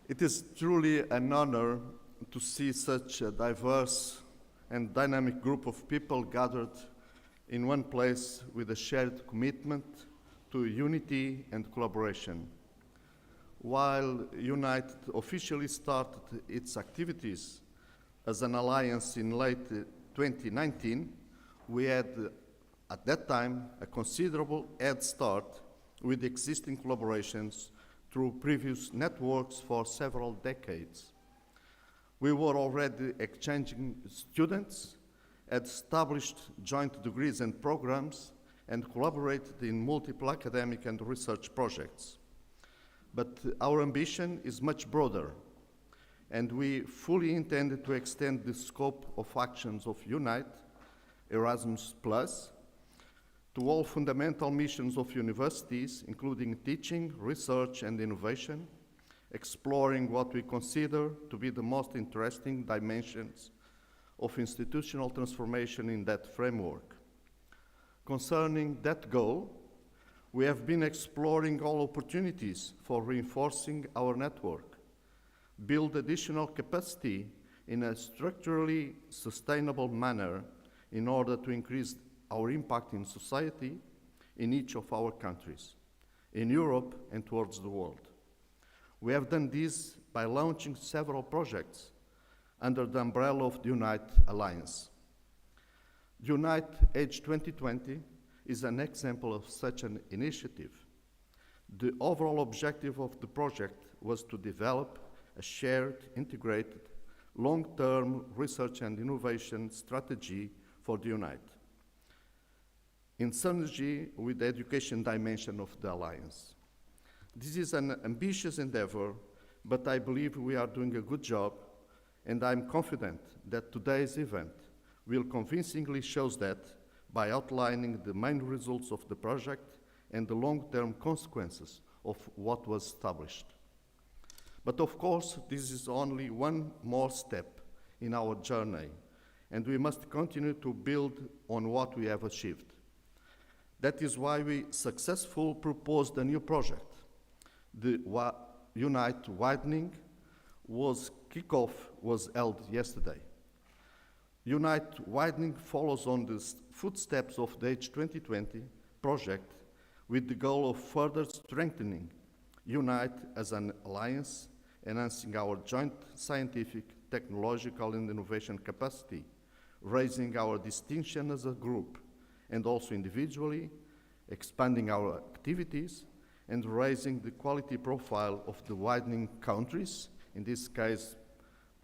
It is truly an honor to see such a diverse and dynamic group of people gathered in one place with a shared commitment to unity and collaboration. While UNITE officially started its activities as an alliance in late 2019, we had at that time a considerable head start with existing collaborations through previous networks for several decades. We were already exchanging students, had established joint degrees and programs, and collaborated in multiple academic and research projects. But our ambition is much broader, and we fully intend to extend the scope of actions of UNITE, Erasmus+, to all fundamental missions of universities, including teaching, research, and innovation, exploring what we consider to be the most interesting dimensions of institutional transformation in that framework. Concerning that goal, we have been exploring all opportunities for reinforcing our network, build additional capacity in a structurally sustainable manner in order to increase our impact in society in each of our countries, in Europe and towards the world. We have done this by launching several projects under the umbrella of the UNITE Alliance. The UNITE.H2020 is an example of such an initiative. The overall objective of the project was to develop a shared, integrated, long-term research and innovation strategy for the UNITE, in synergy with the education dimension of the Alliance. This is an ambitious endeavor, but I believe we are doing a good job, and I'm confident that today's event will convincingly show that by outlining the main results of the project and the long-term consequences of what was established. But of course, this is only one more step in our journey, and we must continue to build on what we have achieved. That is why we successfully proposed a new project. The UNITE Widening kickoff was held yesterday. UNITE Widening follows on the footsteps of the H2020 project with the goal of further strengthening UNITE as an alliance, enhancing our joint scientific, technological and innovation capacity, raising our distinction as a group and also individually, expanding our activities and raising the quality profile of the widening countries, in this case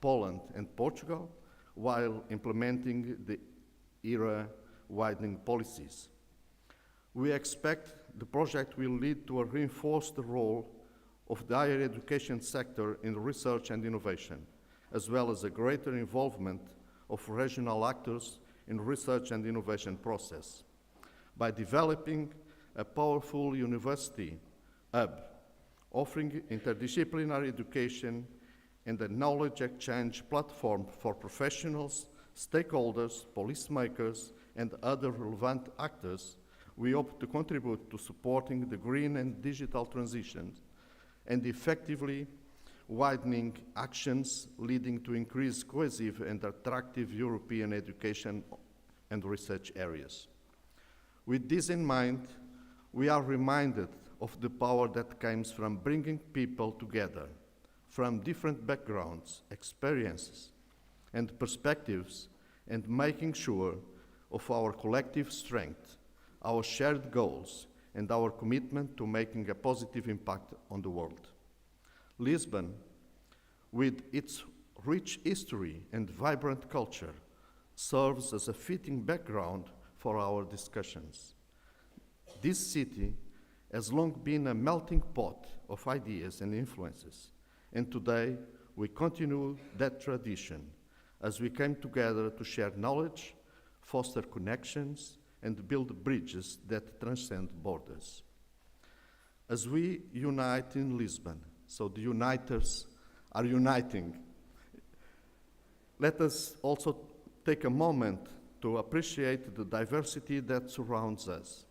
Poland and Portugal, while implementing the ERA widening policies. We expect the project will lead to a reinforced role of the higher education sector in research and innovation, as well as a greater involvement of regional actors in research and innovation process. By developing a powerful university hub, offering interdisciplinary education and a knowledge exchange platform for professionals, stakeholders, policymakers, and other relevant actors, we hope to contribute to supporting the green and digital transitions and effectively widening actions leading to increased cohesive and attractive European education and research areas. With this in mind, we are reminded of the power that comes from bringing people together from different backgrounds, experiences, and perspectives, and making sure of our collective strength, our shared goals, and our commitment to making a positive impact on the world. Lisbon, with its rich history and vibrant culture, serves as a fitting background for our discussions. This city has long been a melting pot of ideas and influences, and today we continue that tradition as we came together to share knowledge, foster connections, and build bridges that transcend borders. As we unite in Lisbon, so the uniters are uniting, let us also take a moment to appreciate the diversity that surrounds us.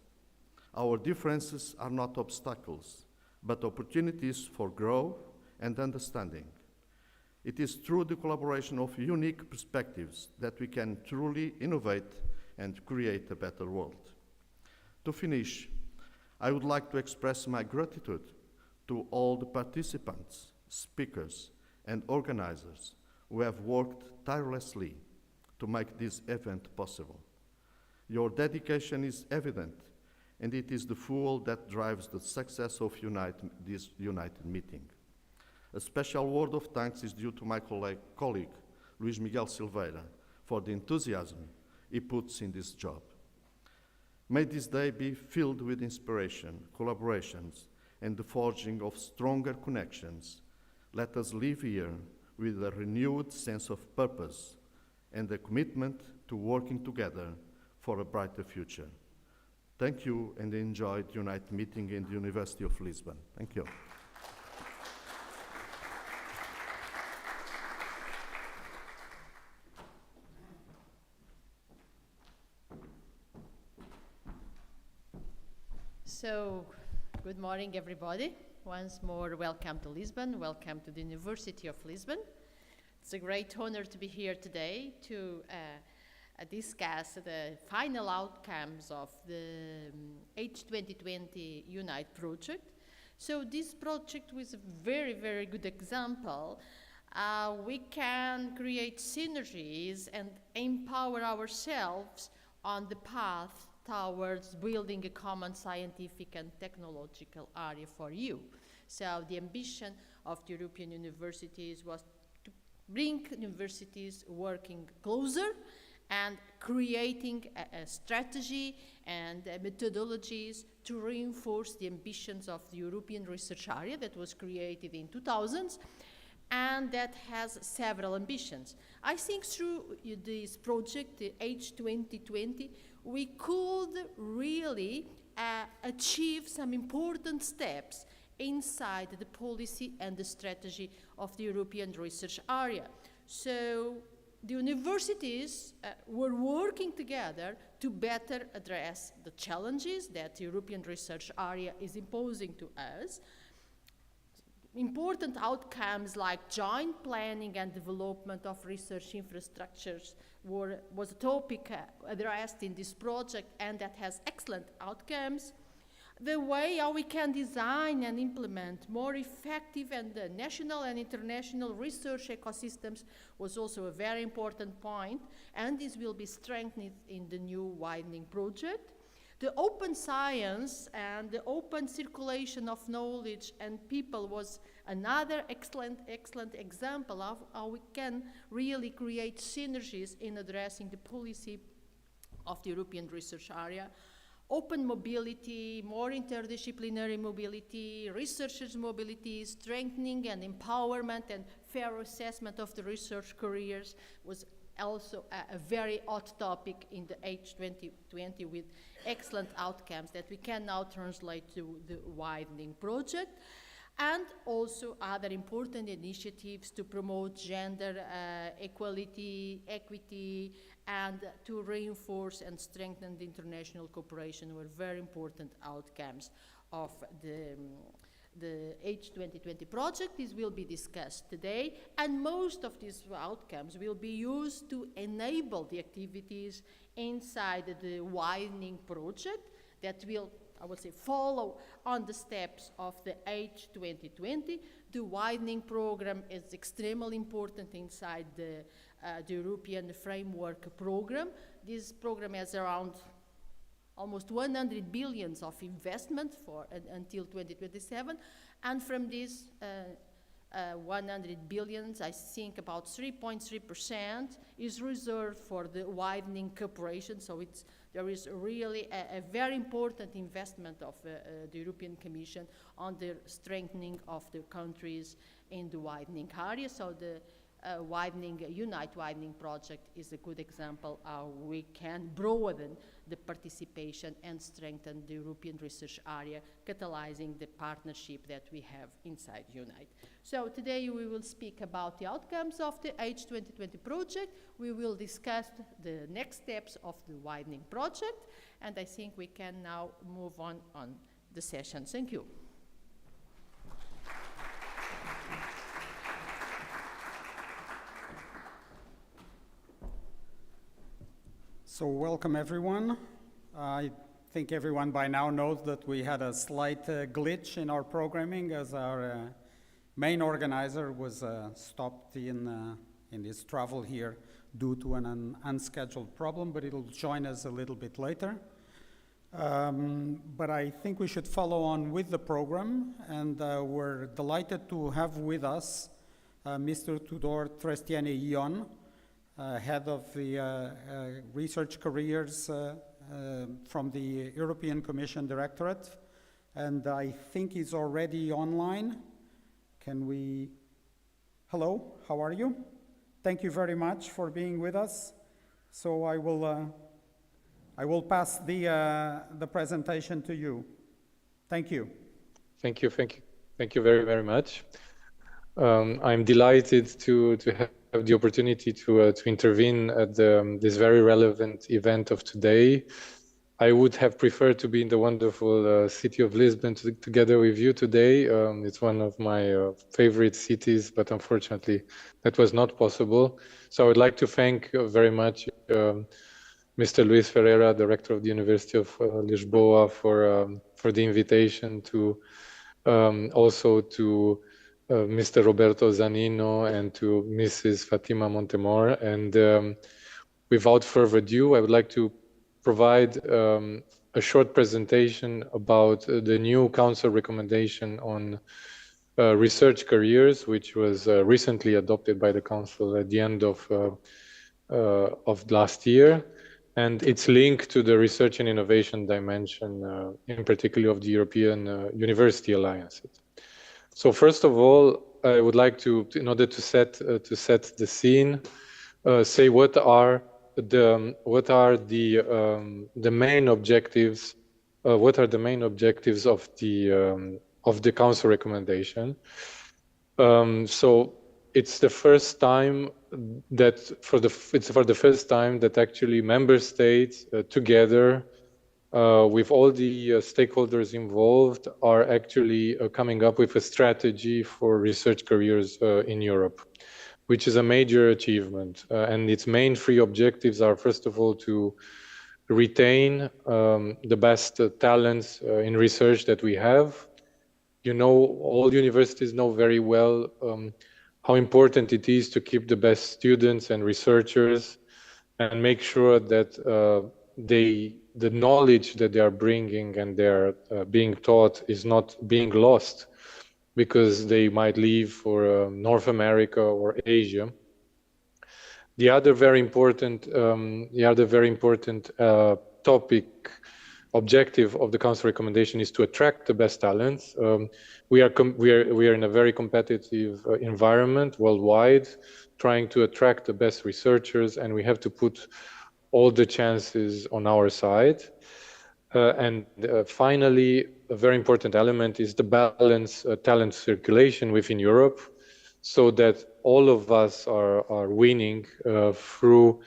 Our differences are not obstacles, but opportunities for growth and understanding. It is through the collaboration of unique perspectives that we can truly innovate and create a better world. To finish, I would like to express my gratitude to all the participants, speakers, and organizers who have worked tirelessly to make this event possible. Your dedication is evident, and it is the fuel that drives the success of this United meeting. A special word of thanks is due to my colleague, Luís Miguel Silveira, for the enthusiasm he puts in this job. May this day be filled with inspiration, collaborations, and the forging of stronger connections. Let us leave here with a renewed sense of purpose and a commitment to working together for a brighter future. Thank you, and enjoy the UNITE meeting in the University of Lisbon. Thank you. So, good morning, everybody. Once more, welcome to Lisbon. Welcome to the University of Lisbon. It's a great honor to be here today to discuss the final outcomes of the H2020 UNITE project. So this project was a very, very good example. We can create synergies and empower ourselves on the path towards building a common scientific and technological area for you. So the ambition of the European universities was to bring universities working closer and creating a strategy and methodologies to reinforce the ambitions of the European research area that was created in 2000s and that has several ambitions. I think through this project, the H2020, we could really achieve some important steps inside the policy and the strategy of the European research area. So the universities were working together to better address the challenges that the European research area is imposing to us. Important outcomes like joint planning and development of research infrastructures was a topic addressed in this project, and that has excellent outcomes. The way how we can design and implement more effective and national and international research ecosystems was also a very important point, and this will be strengthened in the new Widening project. The open science and the open circulation of knowledge and people was another excellent example of how we can really create synergies in addressing the policy of the European research area. Open mobility, more interdisciplinary mobility, researchers' mobility, strengthening and empowerment and fair assessment of the research careers was also a very hot topic in the H2020 with excellent outcomes that we can now translate to the Widening project, and also other important initiatives to promote gender equality, equity, and to reinforce and strengthen the international cooperation were very important outcomes of the H2020 project. This will be discussed today, and most of these outcomes will be used to enable the activities inside the Widening project that will, I would say, follow on the steps of the H2020. The Widening program is extremely important inside the European Framework Program. This program has around almost 100 billions of investment for until 2027, and from these 100 billions, I think about 3.3% is reserved for the Widening cooperation. So there is really a very important investment of the European Commission on the strengthening of the countries in the Widening area. So the UNITE Widening project is a good example how we can broaden the participation and strengthen the European research area, catalyzing the partnership that we have inside UNITE. So today we will speak about the outcomes of the H2020 project. We will discuss the next steps of the Widening project, and I think we can now move on the session. Thank you. So welcome everyone. I think everyone by now knows that we had a slight glitch in our programming as our main organizer was stopped in his travel here due to an unscheduled problem, but it'll join us a little bit later. But I think we should follow on with the program, and we're delighted to have with us Mr. Tudor Trestiene-Ion, head of the research careers from the European Commission Directorate, and I think he's already online. Can we? Hello, how are you? Thank you very much for being with us. So I will pass the presentation to you. Thank you. Thank you very, very much. I'm delighted to have the opportunity to intervene at this very relevant event of today. I would have preferred to be in the wonderful city of Lisbon together with you today. It's one of my favorite cities, but unfortunately that was not possible. So I would like to thank very much Mr. Luis Ferreira, Director of the University of Lisboa, for the invitation, to also to Mr. Roberto Zanino and to Mrs. Fatima Montemor. And without further ado, I would like to provide a short presentation about the new Council recommendation on research careers, which was recently adopted by the Council at the end of last year. And it's linked to the research and innovation dimension, in particular of the European University Alliances. So first of all, I would like to, in order to set the scene, say what are the main objectives? What are the main objectives of the Council recommendation? So it's the first time that for the first time that actually member states together with all the stakeholders involved are actually coming up with a strategy for research careers in Europe, which is a major achievement. And its main three objectives are, first of all, to retain the best talents in research that we have. You know, all universities know very well how important it is to keep the best students and researchers and make sure that the knowledge that they are bringing and they're being taught is not being lost because they might leave for North America or Asia. The other very important objective of the Council recommendation is to attract the best talents. We are in a very competitive environment worldwide, trying to attract the best researchers, and we have to put all the chances on our side. And finally, a very important element is the balanced talent circulation within Europe, so that all of us are winning through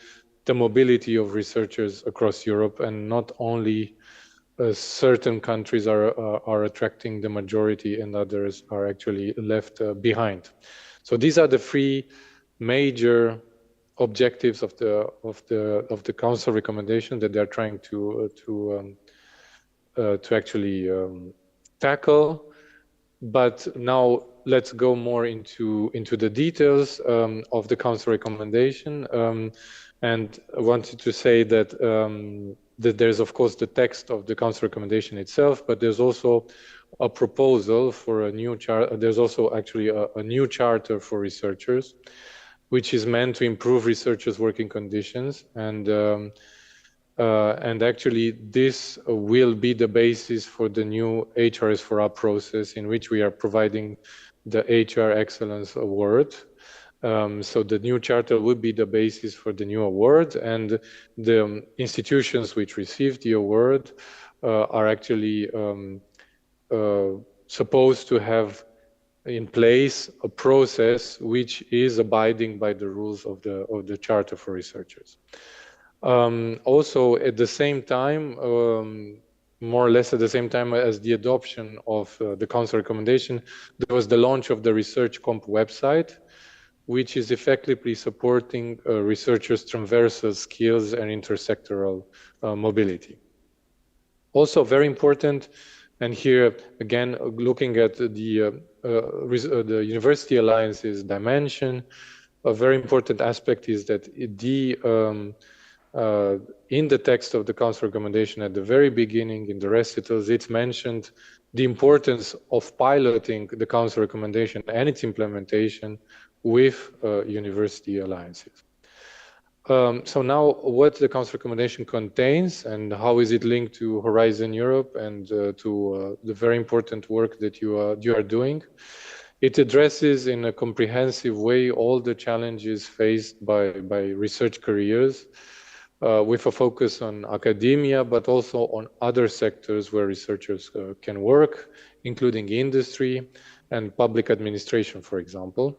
the mobility of researchers across Europe, and not only certain countries are attracting the majority and others are actually left behind. So these are the three major objectives of the Council recommendation that they're trying to actually tackle. But now let's go more into the details of the Council recommendation. And I wanted to say that that there's of course the text of the Council recommendation itself, but there's also a proposal for a new charter. There's also actually a new charter for researchers, which is meant to improve researchers' working conditions, and actually this will be the basis for the new HRS4R process, in which we are providing the HR Excellence Award. So the new charter would be the basis for the new award, and the institutions which receive the award are actually supposed to have in place a process which is abiding by the rules of the Charter for Researchers. Also, at the same time, more or less at the same time as the adoption of the Council recommendation, there was the launch of the Research Comp website, which is effectively supporting researchers' transversal skills and intersectoral mobility. Also very important, and here again looking at the University Alliance's dimension, a very important aspect is that in the text of the Council recommendation at the very beginning, in the recitals, it's mentioned the importance of piloting the Council recommendation and its implementation with university alliances. So now what the Council recommendation contains and how is it linked to Horizon Europe and to the very important work that you are doing. It addresses in a comprehensive way all the challenges faced by research careers with a focus on academia, but also on other sectors where researchers can work, including industry and public administration, for example,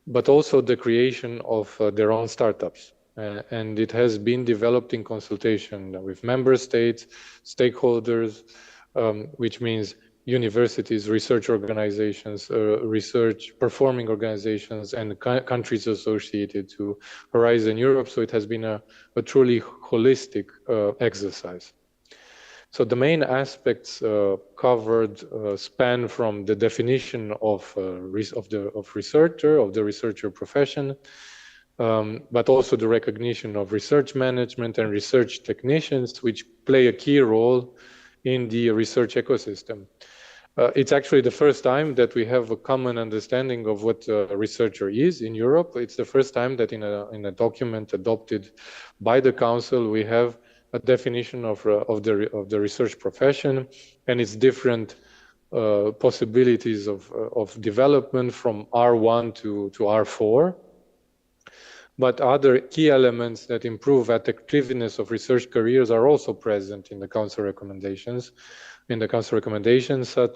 but also the creation of their own startups. And it has been developed in consultation with member states, stakeholders, which means universities, research organizations, research performing organizations, and countries associated to Horizon Europe. So it has been a truly holistic exercise. So the main aspects covered span from the definition of the researcher profession, but also the recognition of research management and research technicians, which play a key role in the research ecosystem. It's actually the first time that we have a common understanding of what a researcher is in Europe. It's the first time that in a document adopted by the Council, we have a definition of the research profession and its different possibilities of development from R1 to R4. But other key elements that improve attractiveness of research careers are also present in the Council recommendations.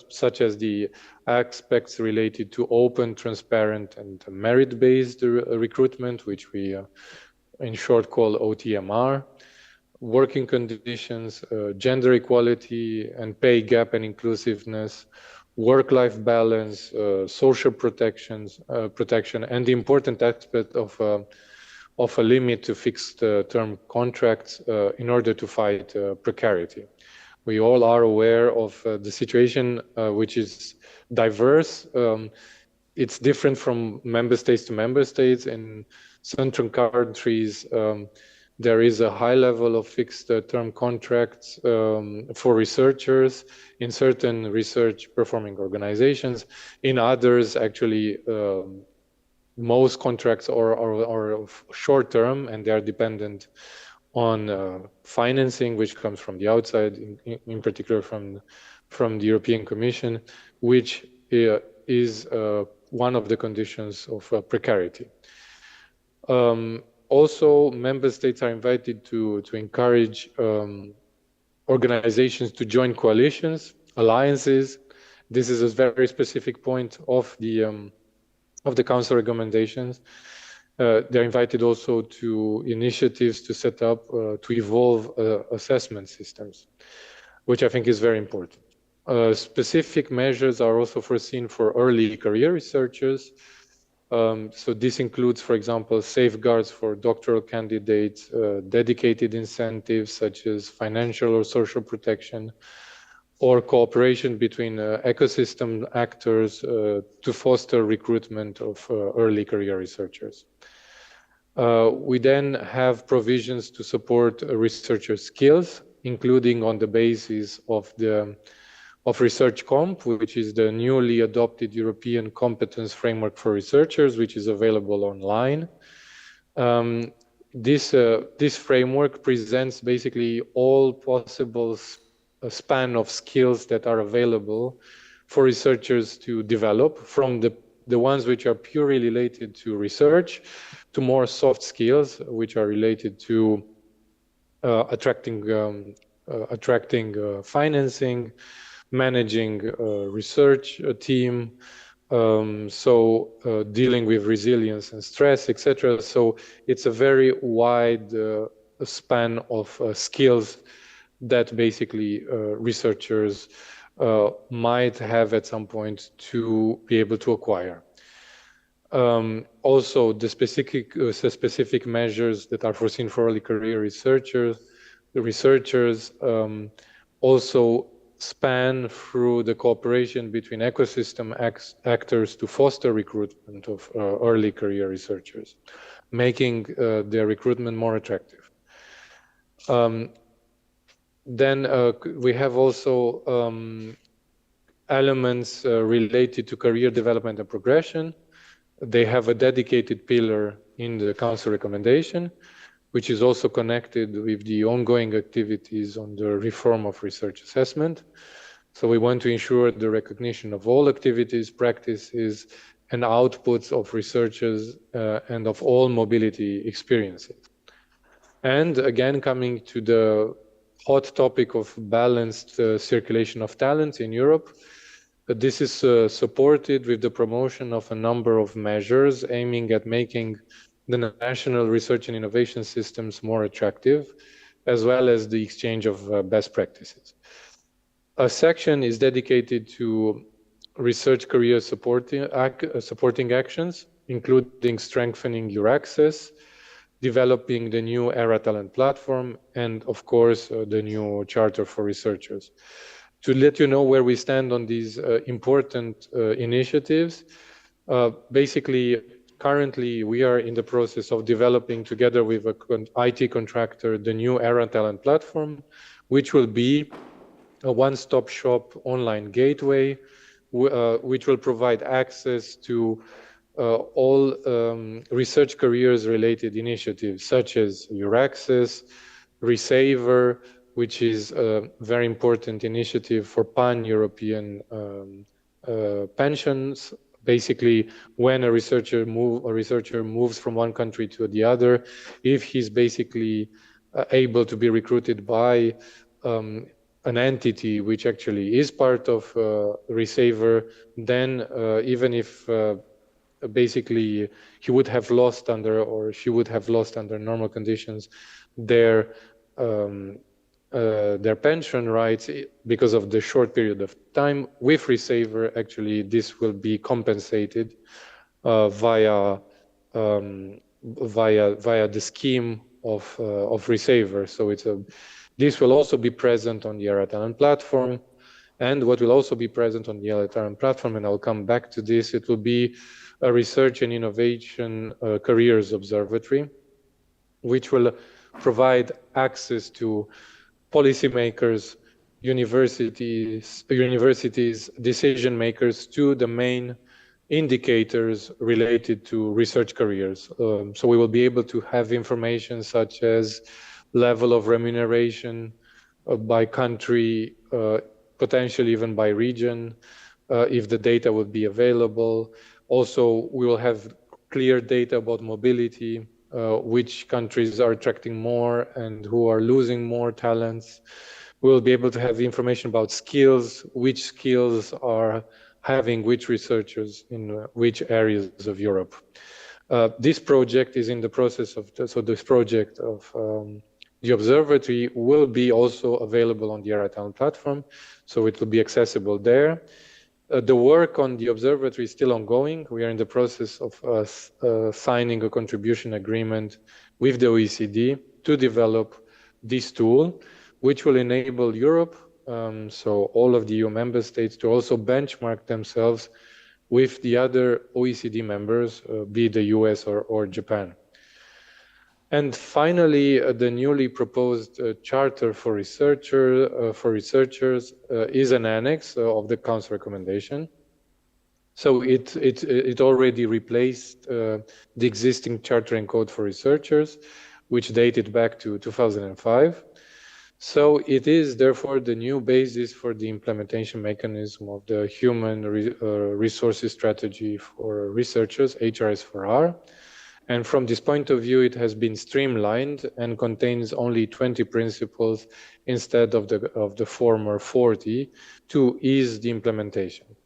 Such as the aspects related to open, transparent, and merit-based recruitment, which we in short call OTMR, working conditions, gender equality and pay gap and inclusiveness, work-life balance, social protection, and the important aspect of a limit to fixed term contracts in order to fight precarity. We all are aware of the situation, which is diverse. It's different from member states to member states. In certain countries, there is a high level of fixed term contracts for researchers in certain research performing organizations. In others, actually, most contracts are short term and they are dependent on financing, which comes from the outside, in particular from the European Commission, which is one of the conditions of precarity. Also, member states are invited to encourage organizations to join coalitions, alliances. This is a very specific point of the Council recommendations. They're invited also to initiatives to set up, to evolve assessment systems, which I think is very important. Specific measures are also foreseen for early career researchers. So this includes, for example, safeguards for doctoral candidates, dedicated incentives such as financial or social protection, or cooperation between ecosystem actors to foster recruitment of early career researchers. We then have provisions to support researcher skills, including on the basis of Research Comp, which is the newly adopted European competence framework for researchers, which is available online. This framework presents basically all possible span of skills that are available for researchers to develop, from the ones which are purely related to research to more soft skills, which are related to attracting financing, managing research team, dealing with resilience and stress, etc. So it's a very wide span of skills that basically researchers might have at some point to be able to acquire. Also, the specific measures that are foreseen for early career researchers. The researchers also span through the cooperation between ecosystem actors to foster recruitment of early career researchers, making their recruitment more attractive. Then we have also elements related to career development and progression. They have a dedicated pillar in the Council recommendation, which is also connected with the ongoing activities on the reform of research assessment. So we want to ensure the recognition of all activities, practices, and outputs of researchers and of all mobility experiences. And again, coming to the hot topic of balanced circulation of talents in Europe, this is supported with the promotion of a number of measures aiming at making the national research and innovation systems more attractive, as well as the exchange of best practices. A section is dedicated to research career supporting actions, including strengthening your access, developing the new ERA Talent platform, and of course, the new Charter for Researchers. To let you know where we stand on these important initiatives, basically, currently we are in the process of developing together with an IT contractor the new ERA Talent platform, which will be a one-stop shop online gateway, which will provide access to all research careers related initiatives such as Your Access, Resaver, which is a very important initiative for pan-European pensions. Basically, when a researcher moves from one country to the other, if he's basically able to be recruited by an entity which actually is part of Resaver, then even if basically he would have lost under, or she would have lost under normal conditions, their pension rights because of the short period of time, with Resaver, actually this will be compensated via the scheme of Resaver. So this will also be present on the ERA Talent platform. And what will also be present on the ERA Talent platform, and I'll come back to this, it will be a research and innovation careers observatory, which will provide access to policymakers, universities, decision makers to the main indicators related to research careers. So we will be able to have information such as level of remuneration by country, potentially even by region, if the data would be available. Also, we will have clear data about mobility, which countries are attracting more and who are losing more talents. We'll be able to have information about skills, which skills are having which researchers in which areas of Europe. This project is in the process of, this project of the observatory will be also available on the ERA Talent platform, so it will be accessible there. The work on the observatory is still ongoing. We are in the process of signing a contribution agreement with the OECD to develop this tool, which will enable Europe, so all of the EU member states, to also benchmark themselves with the other OECD members, be it the US or Japan. And finally, the newly proposed Charter for Researchers is an annex of the Council recommendation. So it already replaced the existing Charter and Code for Researchers, which dated back to 2005. So it is therefore the new basis for the implementation mechanism of the Human Resources Strategy for Researchers, HRS4R. And from this point of view, it has been streamlined and contains only 20 principles instead of the former 40 to ease the implementation.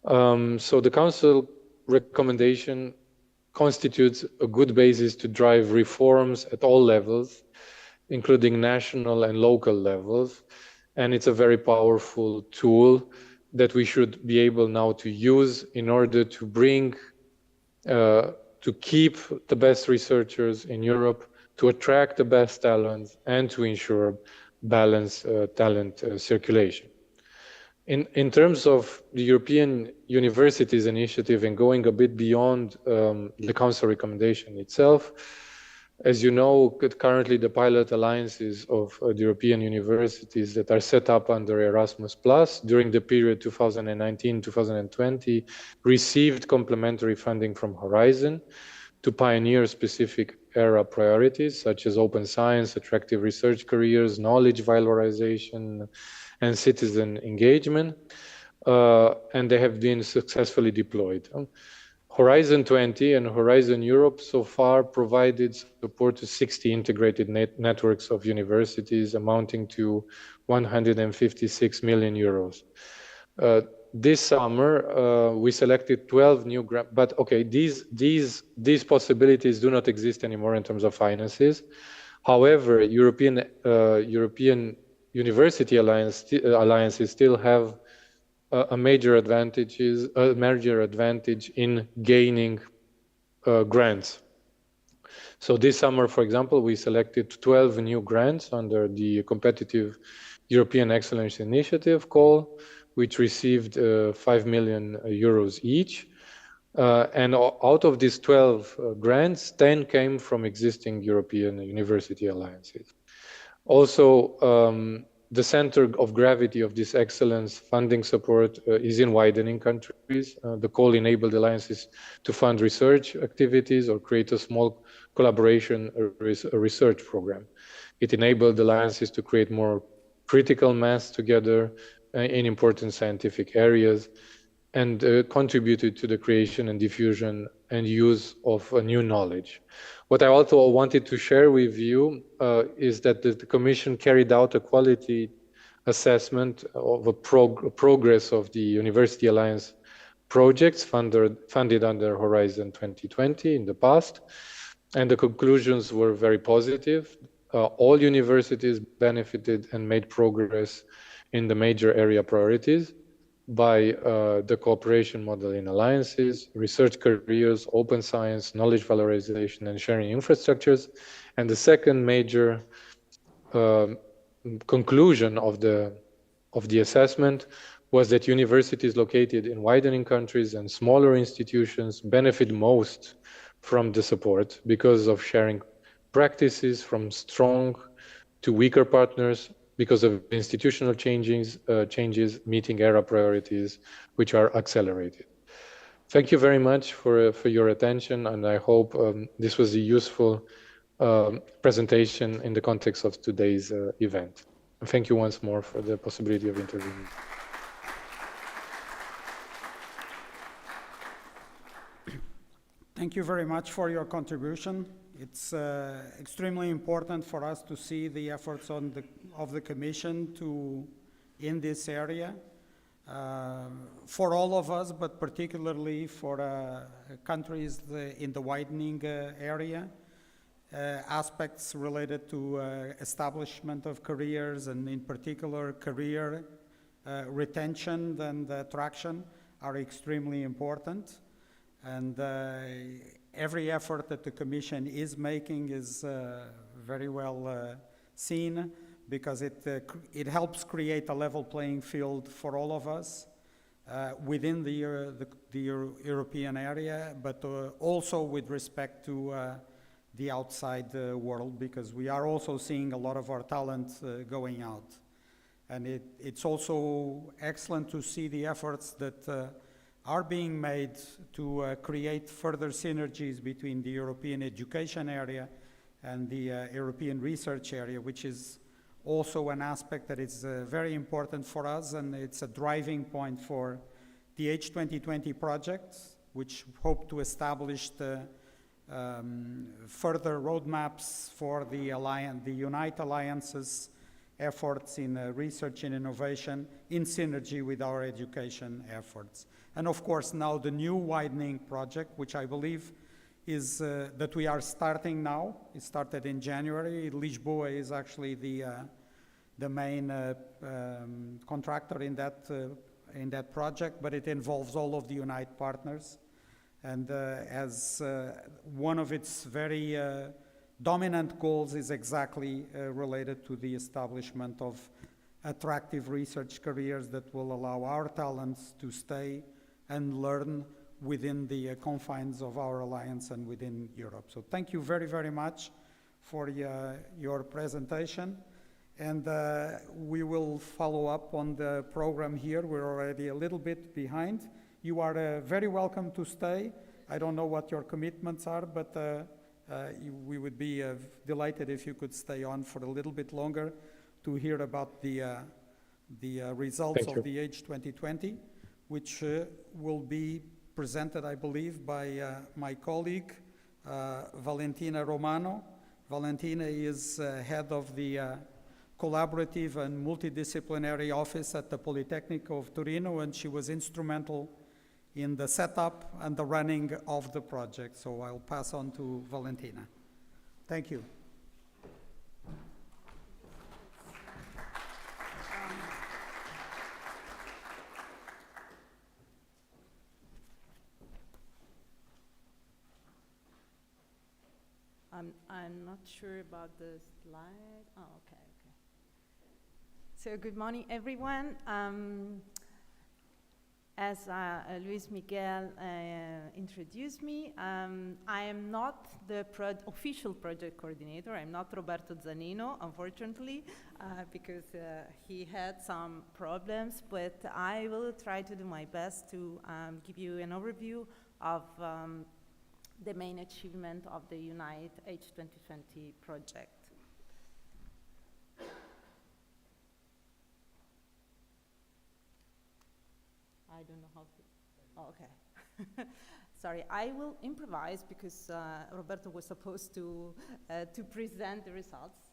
So the Council recommendation constitutes a good basis to drive reforms at all levels, including national and local levels. And it's a very powerful tool that we should be able now to use in order to bring to keep the best researchers in Europe, to attract the best talent, and to ensure balanced talent circulation. In terms of the European Universities Initiative and going a bit beyond the Council recommendation itself, as you know, currently the pilot alliances of the European universities that are set up under Erasmus Plus during the period 2019-2020 received complementary funding from Horizon to pioneer specific era priorities such as open science, attractive research careers, knowledge valorization, and citizen engagement, and they have been successfully deployed. Horizon 20 and Horizon Europe so far provided support to 60 integrated networks of universities amounting to 156 million euros. This summer, we selected 12 new grants, but okay, these possibilities do not exist anymore in terms of finances. However, European University alliances still have a major advantage in gaining grants. So this summer, for example, we selected 12 new grants under the Competitive European Excellence Initiative call, which received 5 million euros each. And out of these 12 grants, 10 came from existing European university alliances. Also, the center of gravity of this excellence funding support is in widening countries. The call enabled alliances to fund research activities or create a small collaboration research program. It enabled alliances to create more critical mass together in important scientific areas and contributed to the creation and diffusion and use of new knowledge. What I also wanted to share with you is that the Commission carried out a quality assessment of a progress of the University Alliance projects funded under Horizon 2020 in the past, and the conclusions were very positive. All universities benefited and made progress in the major area priorities by the cooperation model in alliances, research careers, open science, knowledge valorization, and sharing infrastructures. And the second major conclusion of the assessment was that universities located in widening countries and smaller institutions benefit most from the support because of sharing practices from strong to weaker partners, because of institutional changes meeting era priorities, which are accelerated. Thank you very much for your attention, and I hope this was a useful presentation in the context of today's event. And thank you once more for the possibility of intervening. Thank you very much for your contribution. It's extremely important for us to see the efforts of the Commission in this area, for all of us, but particularly for countries in the widening area, aspects related to establishment of careers and in particular career retention and attraction are extremely important. And every effort that the Commission is making is very well seen, because it helps create a level playing field for all of us within the European area, but also with respect to the outside world, because we are also seeing a lot of our talent going out. And it's also excellent to see the efforts that are being made to create further synergies between the European education area and the European research area, which is also an aspect that is very important for us, and it's a driving point for the H2020 project, which hope to establish the further roadmaps for the UNITE Alliance's efforts in research and innovation in synergy with our education efforts. And of course, now the new Widening project, which I believe is that we are starting now. It started in January. Lisboa is actually the main contractor in that project, but it involves all of the UNITE partners. And as one of its very dominant goals is exactly related to the establishment of attractive research careers that will allow our talents to stay and learn within the confines of our alliance and within Europe. So thank you very, very much for your presentation. And we will follow up on the program here. We're already a little bit behind. You are very welcome to stay. I don't know what your commitments are, but we would be delighted if you could stay on for a little bit longer to hear about the results of the H2020, which will be presented, I believe, by my colleague, Valentina Romano. Valentina is head of the Collaborative and Multidisciplinary Office at the Polytechnic of Torino, and she was instrumental in the setup and the running of the project. So I'll pass on to Valentina. Thank you. I'm not sure about the slide. Oh, okay. So good morning, everyone. As Luis Miguel introduced me, I am not the official project coordinator. I'm not Roberto Zanino, unfortunately, because he had some problems, but I will try to do my best to give you an overview of the main achievement of the UNITE.H2020 project. I don't know how to, oh, okay. Sorry, I will improvise because Roberto was supposed to present the results.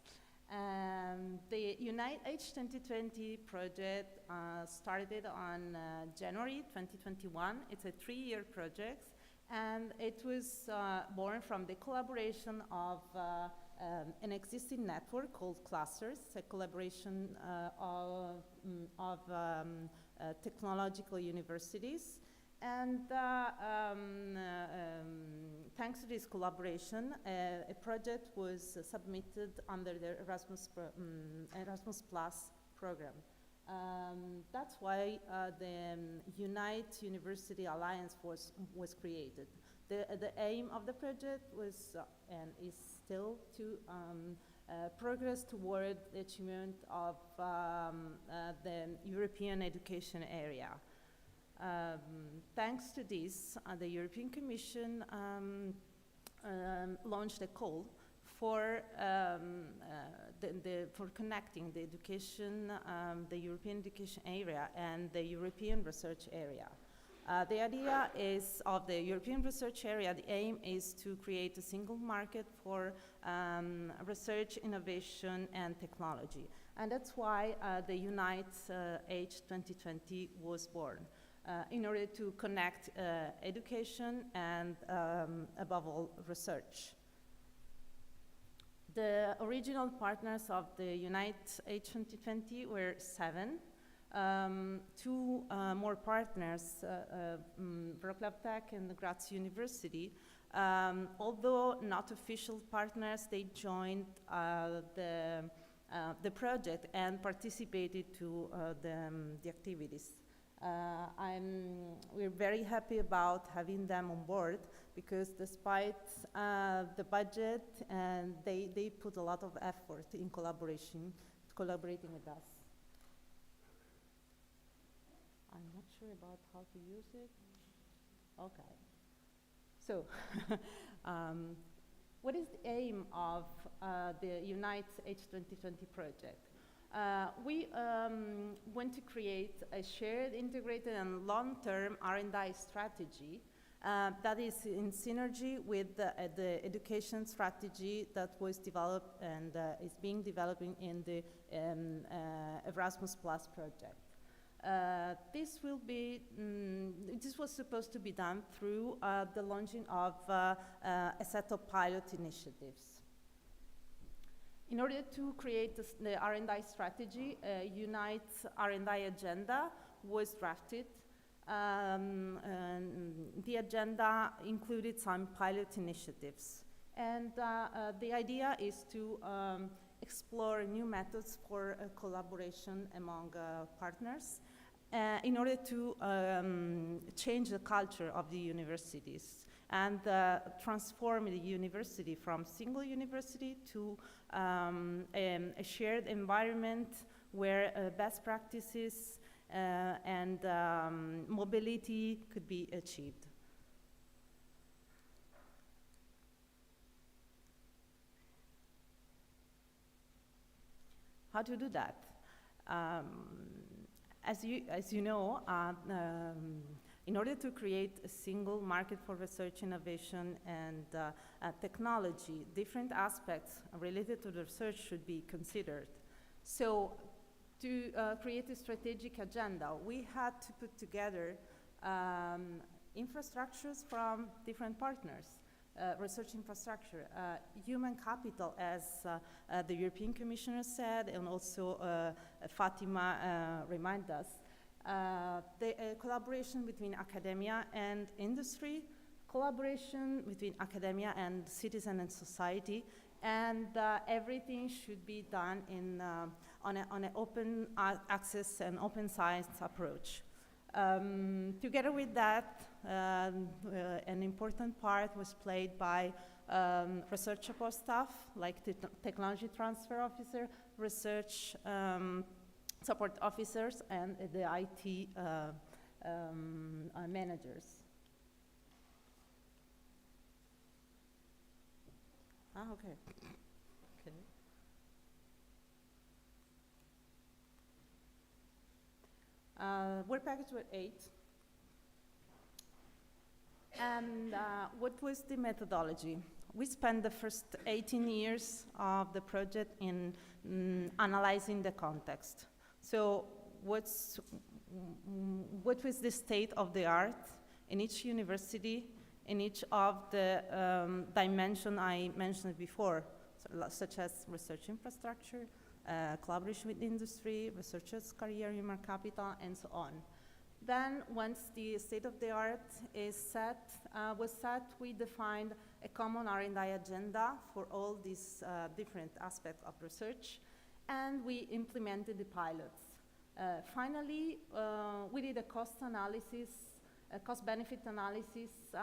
The UNITE.H2020 project started on January 2021. It's a 3-year project, and it was born from the collaboration of an existing network called Clusters, a collaboration of technological universities. And thanks to this collaboration, a project was submitted under the Erasmus Plus program. That's why the Unite University Alliance was created. The aim of the project was and is still to progress toward the achievement of the European education area. Thanks to this, the European Commission launched a call for for connecting the education, the European education area and the European research area. The idea is of the European research area, the aim is to create a single market for research, innovation, and technology. And that's why the UNITE.H2020 was born, in order to connect education and, above all, research. The original partners of the UNITE.H2020 were 7. 2 more partners, Wrocław Tech and Graz University, although not official partners, they joined the project and participated to the activities. We're very happy about having them on board because despite the budget, and they put a lot of effort in collaborating with us. I'm not sure about how to use it. Okay. So, what is the aim of the UNITE.H2020 project? We want to create a shared, integrated, and long-term R&D strategy that is in synergy with the education strategy that was developed and is being developed in the Erasmus Plus project. This was supposed to be done through the launching of a set of pilot initiatives. In order to create the R&D strategy, Unite's R&D agenda was drafted The agenda included some pilot initiatives. And the idea is to explore new methods for collaboration among partners in order to change the culture of the universities and transform the university from single university to a shared environment where best practices and mobility could be achieved. How to do that? As you know, in order to create a single market for research, innovation, and technology, different aspects related to the research should be considered. So, to create a strategic agenda, we had to put together infrastructures from different partners. Research infrastructure, human capital, as the European Commissioner said, and also Fatima reminded us, the collaboration between academia and industry, collaboration between academia and citizen and society, and everything should be done in, on an open access and open science approach. Together with that, an important part was played by research support staff, like the technology transfer officer, research support officers, and the IT managers. Okay. Okay. Work package were 8. And what was the methodology? We spent the first 18 years of the project in analyzing the context. So what was the state of the art in each university, in each of the dimensions I mentioned before, such as research infrastructure, collaboration with industry, researchers' career, human capital, and so on. Then, once the state-of-the-art was set, we defined a common R&I agenda for all these different aspects of research, and we implemented the pilots. Finally, we did a cost analysis, a cost-benefit analysis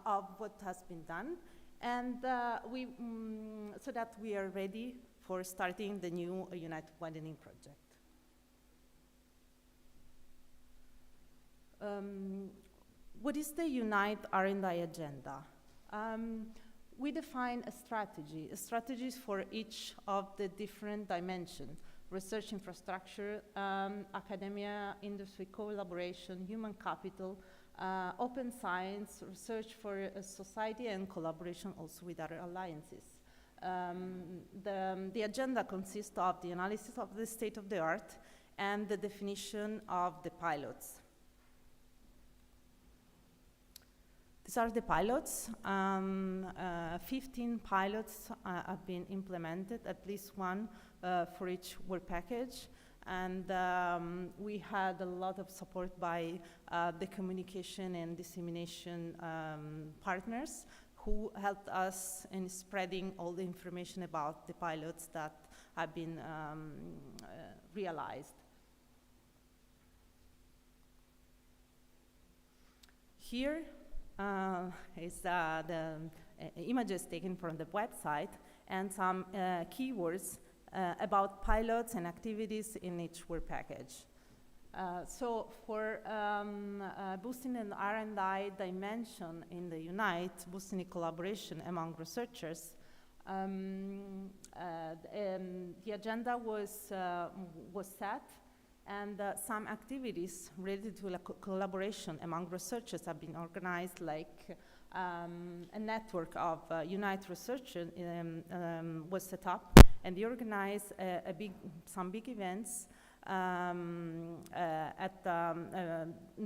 of what has been done, and so that we are ready for starting the new UNITE.H2020 project. What is the UNITE R&I agenda? We define a strategies for each of the different dimensions: research infrastructure, academia, industry collaboration, human capital, open science, research for society, and collaboration also with other alliances. The agenda consists of the analysis of the state of the art and the definition of the pilots. These are the pilots. 15 pilots have been implemented, at least one for each work package. And we had a lot of support by the communication and dissemination partners who helped us in spreading all the information about the pilots that have been realized. Here is the images taken from the website and some keywords about pilots and activities in each work package. So for boosting an R&I dimension in the UNITE, boosting collaboration among researchers, the agenda was set, and some activities related to collaboration among researchers have been organized, like a network of UNITE researchers was set up, and they organized some big events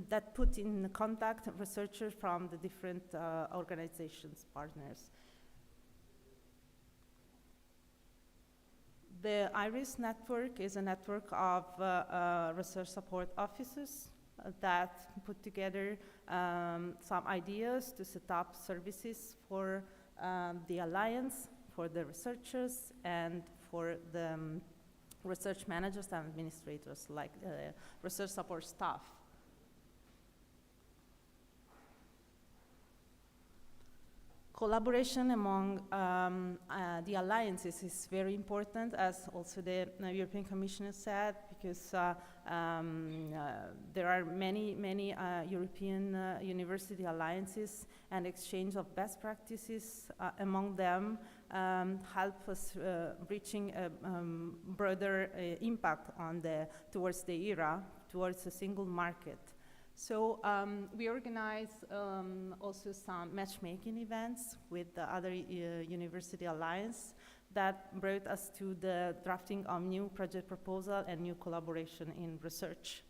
that put in contact researchers from the different organizations, partners. The IRIS network is a network of research support offices that put together some ideas to set up services for the Alliance, for the researchers, and for the research managers and administrators, like research support staff. Collaboration among the alliances is very important, as also the European Commissioner said, because there are many European university alliances, and exchange of best practices among them help us reaching a broader impact on towards the era, towards a single market. So we organize also some matchmaking events with the other university alliance that brought us to the drafting of new project proposal and new collaboration in research.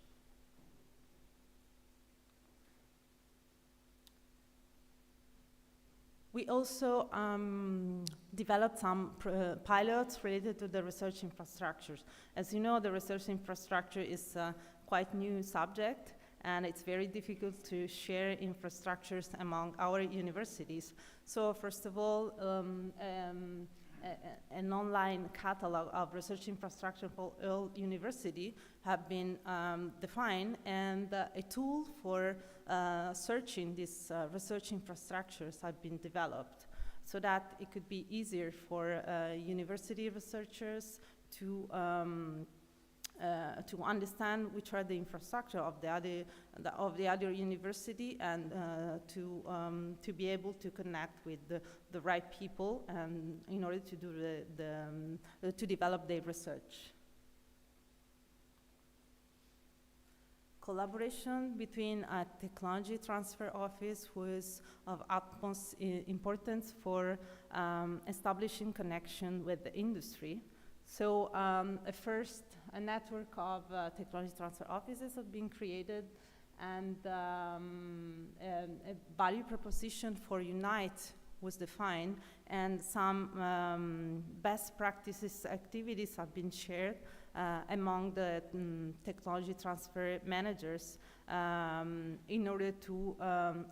We also developed some pilots related to the research infrastructures. As you know, the research infrastructure is a quite new subject, and it's very difficult to share infrastructures among our universities. So first of all, an online catalog of research infrastructure for all universities have been defined, and a tool for searching these research infrastructures have been developed, so that it could be easier for university researchers to understand which are the infrastructure of the other university, and to be able to connect with the right people, and in order to do to develop their research. Collaboration between a technology transfer office was of utmost importance for establishing connection with the industry. So a network of technology transfer offices have been created, and a value proposition for UNITE was defined, and some best practices activities have been shared among the technology transfer managers in order to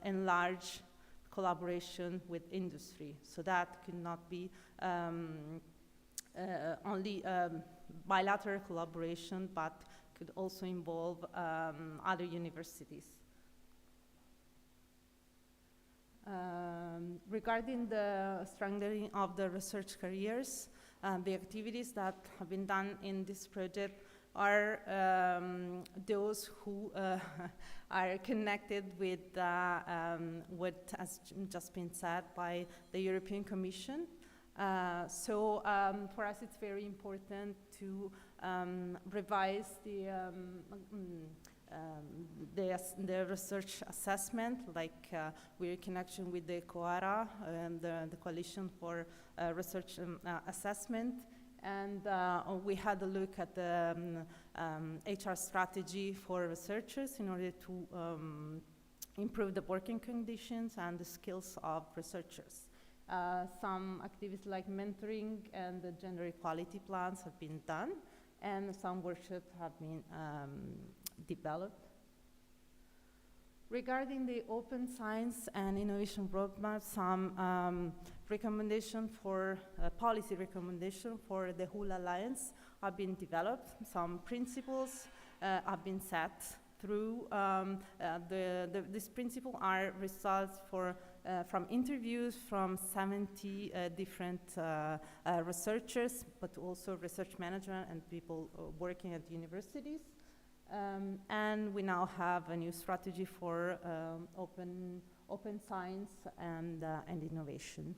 enlarge collaboration with industry. So that could not be only bilateral collaboration, but could also involve other universities. Regarding the strengthening of the research careers, the activities that have been done in this project are those who are connected with what has just been said by the European Commission. So for us it's very important to revise the research assessment, like we're in connection with the COARA and the Coalition for Research Assessment, and we had a look at the HR strategy for researchers in order to improve the working conditions and the skills of researchers. Some activities like mentoring and the gender equality plans have been done, and some workshops have been developed. Regarding the open science and innovation roadmap, some recommendation for policy recommendation for the whole alliance have been developed. Some principles have been set through these principles are results from interviews from 70 different researchers, but also research management and people working at universities. And we now have a new strategy for open science and innovation.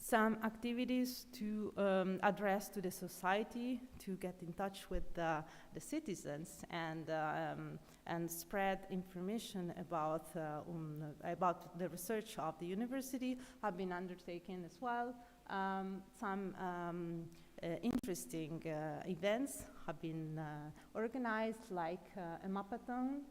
Some activities to address to the society, to get in touch with the citizens, and spread information about the research of the university have been undertaken as well. Some interesting events have been organized, like a mapathon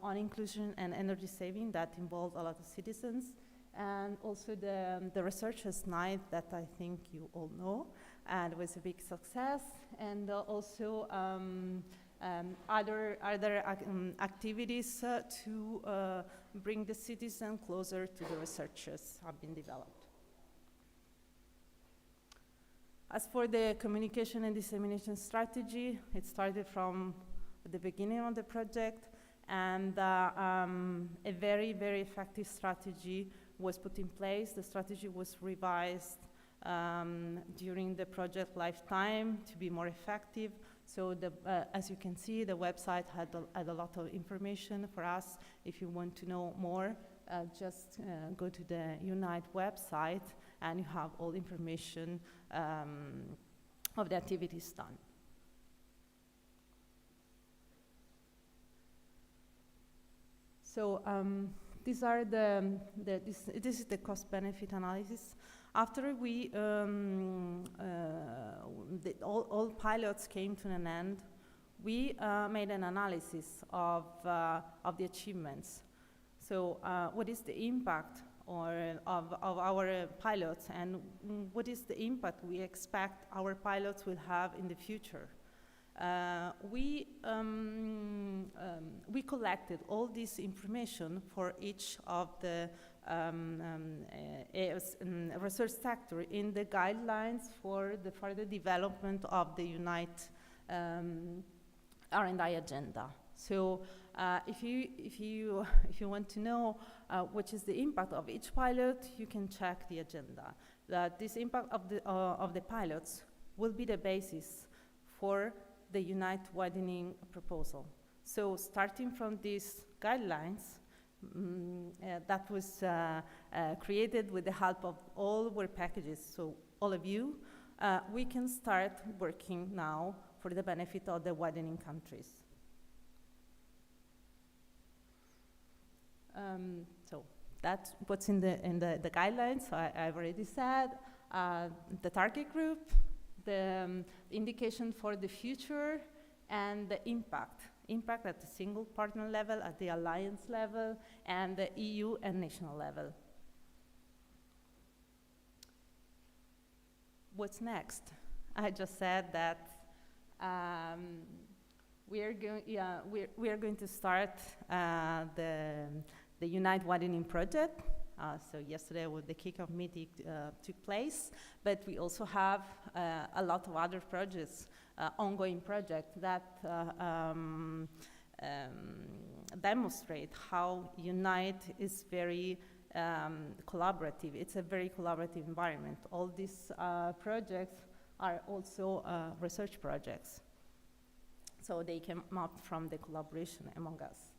on inclusion and energy saving that involved a lot of citizens, and also the Researchers' Night that I think you all know, and it was a big success. And also other activities to bring the citizen closer to the researchers have been developed. As for the communication and dissemination strategy, it started from the beginning of the project, and a very, very effective strategy was put in place. The strategy was revised during the project lifetime to be more effective. So as you can see, the website had a lot of information for us. If you want to know more, just go to the UNITE website and you have all information of the activities done. So these are this is the cost-benefit analysis. After we all pilots came to an end, we made an analysis of the achievements. So what is the impact of our pilots, and what is the impact we expect our pilots will have in the future? We collected all this information for each of the research sector in the guidelines for the further development of the UNITE R&I agenda. So if you want to know what is the impact of each pilot, you can check the agenda. That this impact of the pilots will be the basis for the UNITE widening proposal. So starting from these guidelines that was created with the help of all work packages, so all of you, we can start working now for the benefit of the widening countries. So that's what's in the guidelines. So I've already said the target group, the indication for the future, and the impact at the single partner level, at the alliance level, and the EU and national level. What's next? I just said that we are going to start the UNITE widening project. So yesterday, the kickoff meeting took place, but we also have a lot of other projects, ongoing projects that demonstrate how UNITE is very collaborative. It's a very collaborative environment. All these projects are also research projects. So they came up from the collaboration among us.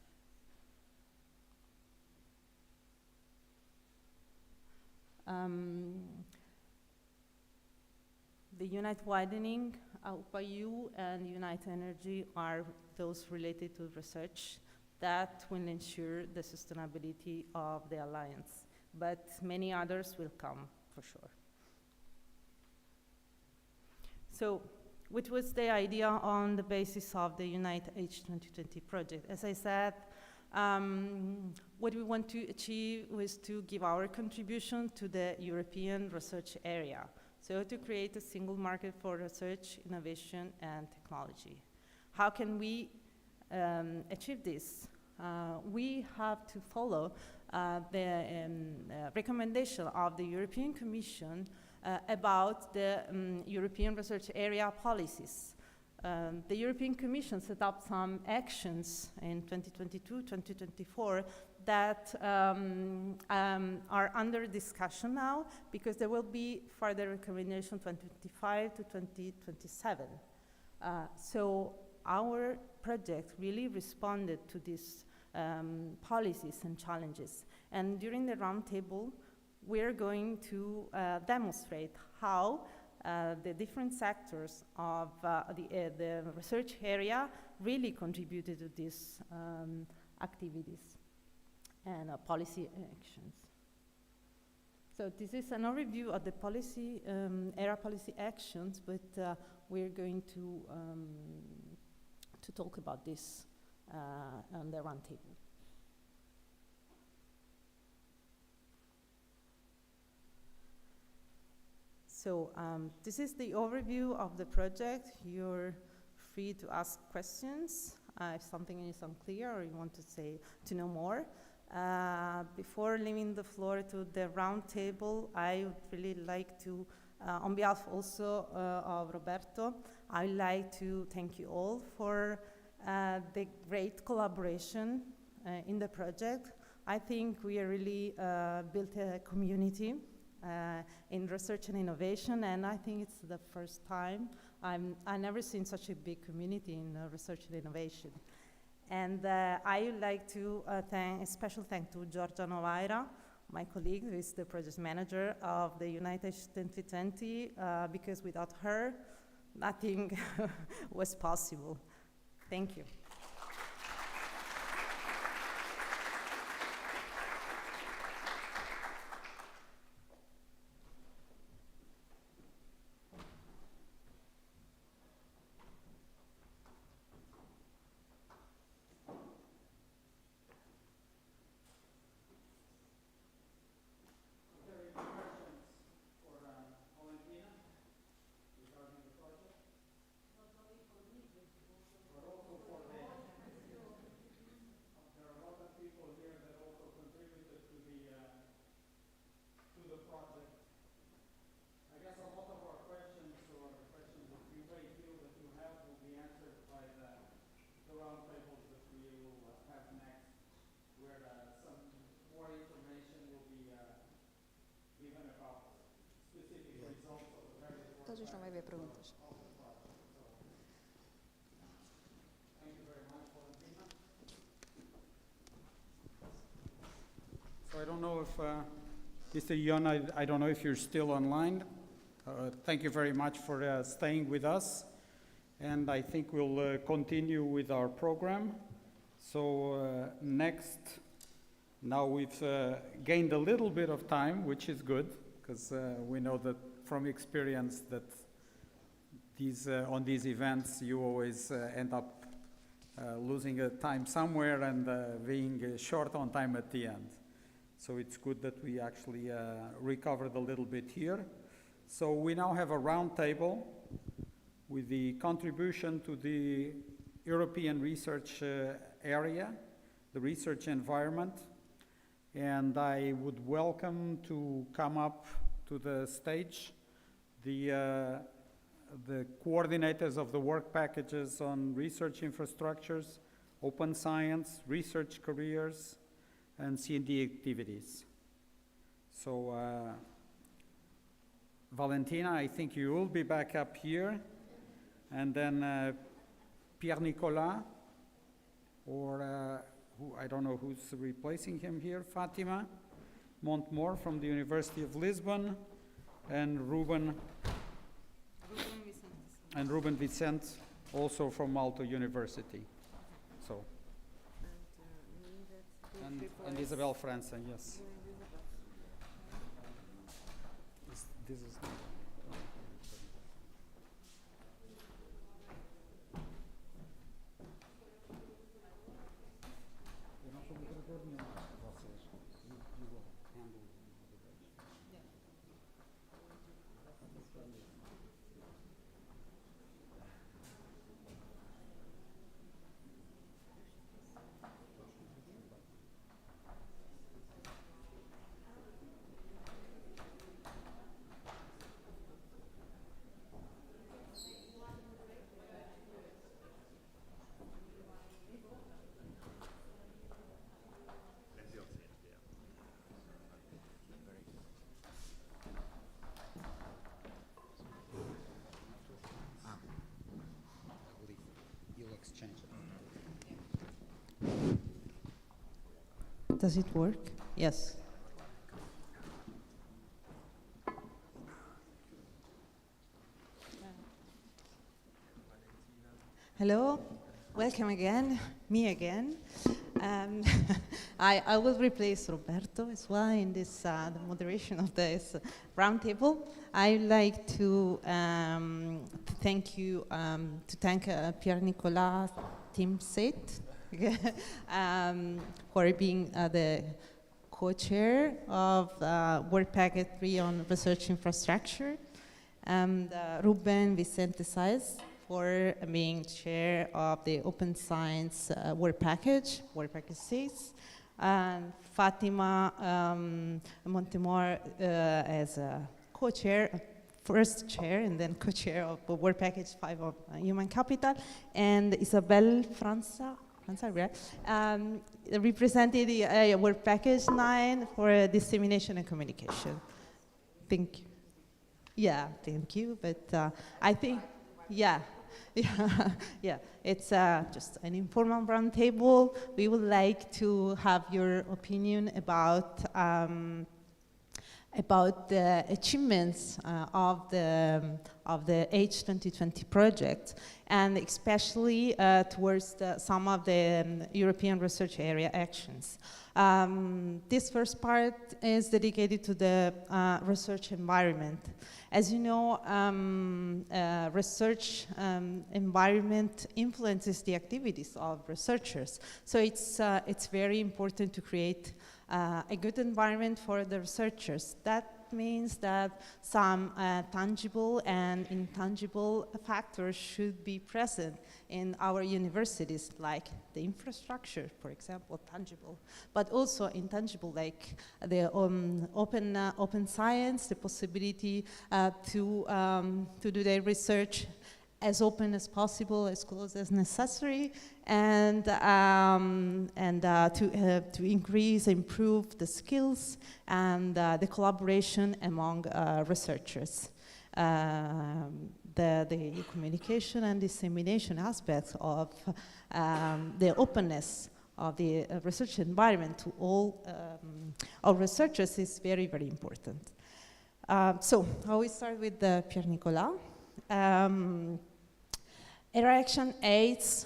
The UNITE widening, UPAU and UNITE Energy are those related to research that will ensure the sustainability of the alliance, but many others will come for sure. So, what was the idea on the basis of the UNITE.H2020 project? As I said, what we want to achieve was to give our contribution to the European research area. So to create a single market for research, innovation, and technology. How can we achieve this? We have to follow the recommendation of the European Commission about the European research area policies. The European Commission set up some actions in 2022-2024 that are under discussion now, because there will be further recommendation 2025 to 2027. So our project really responded to these policies and challenges. And during the roundtable, we're going to demonstrate how the different sectors of the research area really contributed to these activities and policy actions. So this is an overview of the policy, area policy actions, but we're going to talk about this on the roundtable. So this is the overview of the project. You're free to ask questions if something is unclear or you want to know more. Before leaving the floor to the round table, I would really like to, on behalf also of Roberto, I would like to thank you all for the great collaboration in the project. I think we are really built a community in research and innovation, and I think it's the first time I've never seen such a big community in research and innovation. And I would like to thank a special thank to Giorgia Novaira, my colleague, who is the project manager of the UNITE.H2020, because without her, nothing was possible. Thank you. Todos não vai haver perguntas. So I don't know if, Mr. Ion, I don't know if you're still online. Thank you very much for staying with us. And I think we'll continue with our program. So next, now we've gained a little bit of time, which is good, because we know that from experience that on these events you always end up losing time somewhere and being short on time at the end. So it's good that we actually recovered a little bit here. So we now have a round table with the contribution to the European research area, the research environment. And I would welcome to come up to the stage the coordinators of the work packages on research infrastructures, open science, research careers, and C&D activities. So Valentina, I think you will be back up here. And then Pierre Nicolas, or who, I don't know who's replacing him here, Fatima Montmore from the University of Lisbon, and Ruben Vicente, also from Malta University. So, and Isabel França, yes. This is Does it work? Yes. Hello, welcome again, me again. I will replace Roberto as well in this the moderation of this roundtable. I'd like to thank you, to thank Pierre Nicolas Timsit for being the co-chair of Work Packet 3 on research infrastructure. and Ruben Vicente Saez for being chair of the Open Science Work Package 6, and Fatima Montemor as a co-chair, first chair and then co-chair of the Work Package 5 of Human Capital, and Isabel Franza, represented the Work Package 9 for dissemination and communication. Thank you. Yeah, thank you, but I think, yeah, it's just an informal roundtable. We would like to have your opinion about the achievements of the H2020 project, and especially towards some of the European research area actions. This first part is dedicated to the research environment. As you know, research environment influences the activities of researchers. So it's very important to create a good environment for the researchers. That means that some tangible and intangible factors should be present in our universities, like the infrastructure, for example, tangible, but also intangible, like the open science, the possibility to do their research as open as possible, as close as necessary, and to increase, improve the skills and the collaboration among researchers. The communication and dissemination aspects of the openness of the research environment to all researchers is very, very important. So I will start with Pierre Nicolas. Area Action 8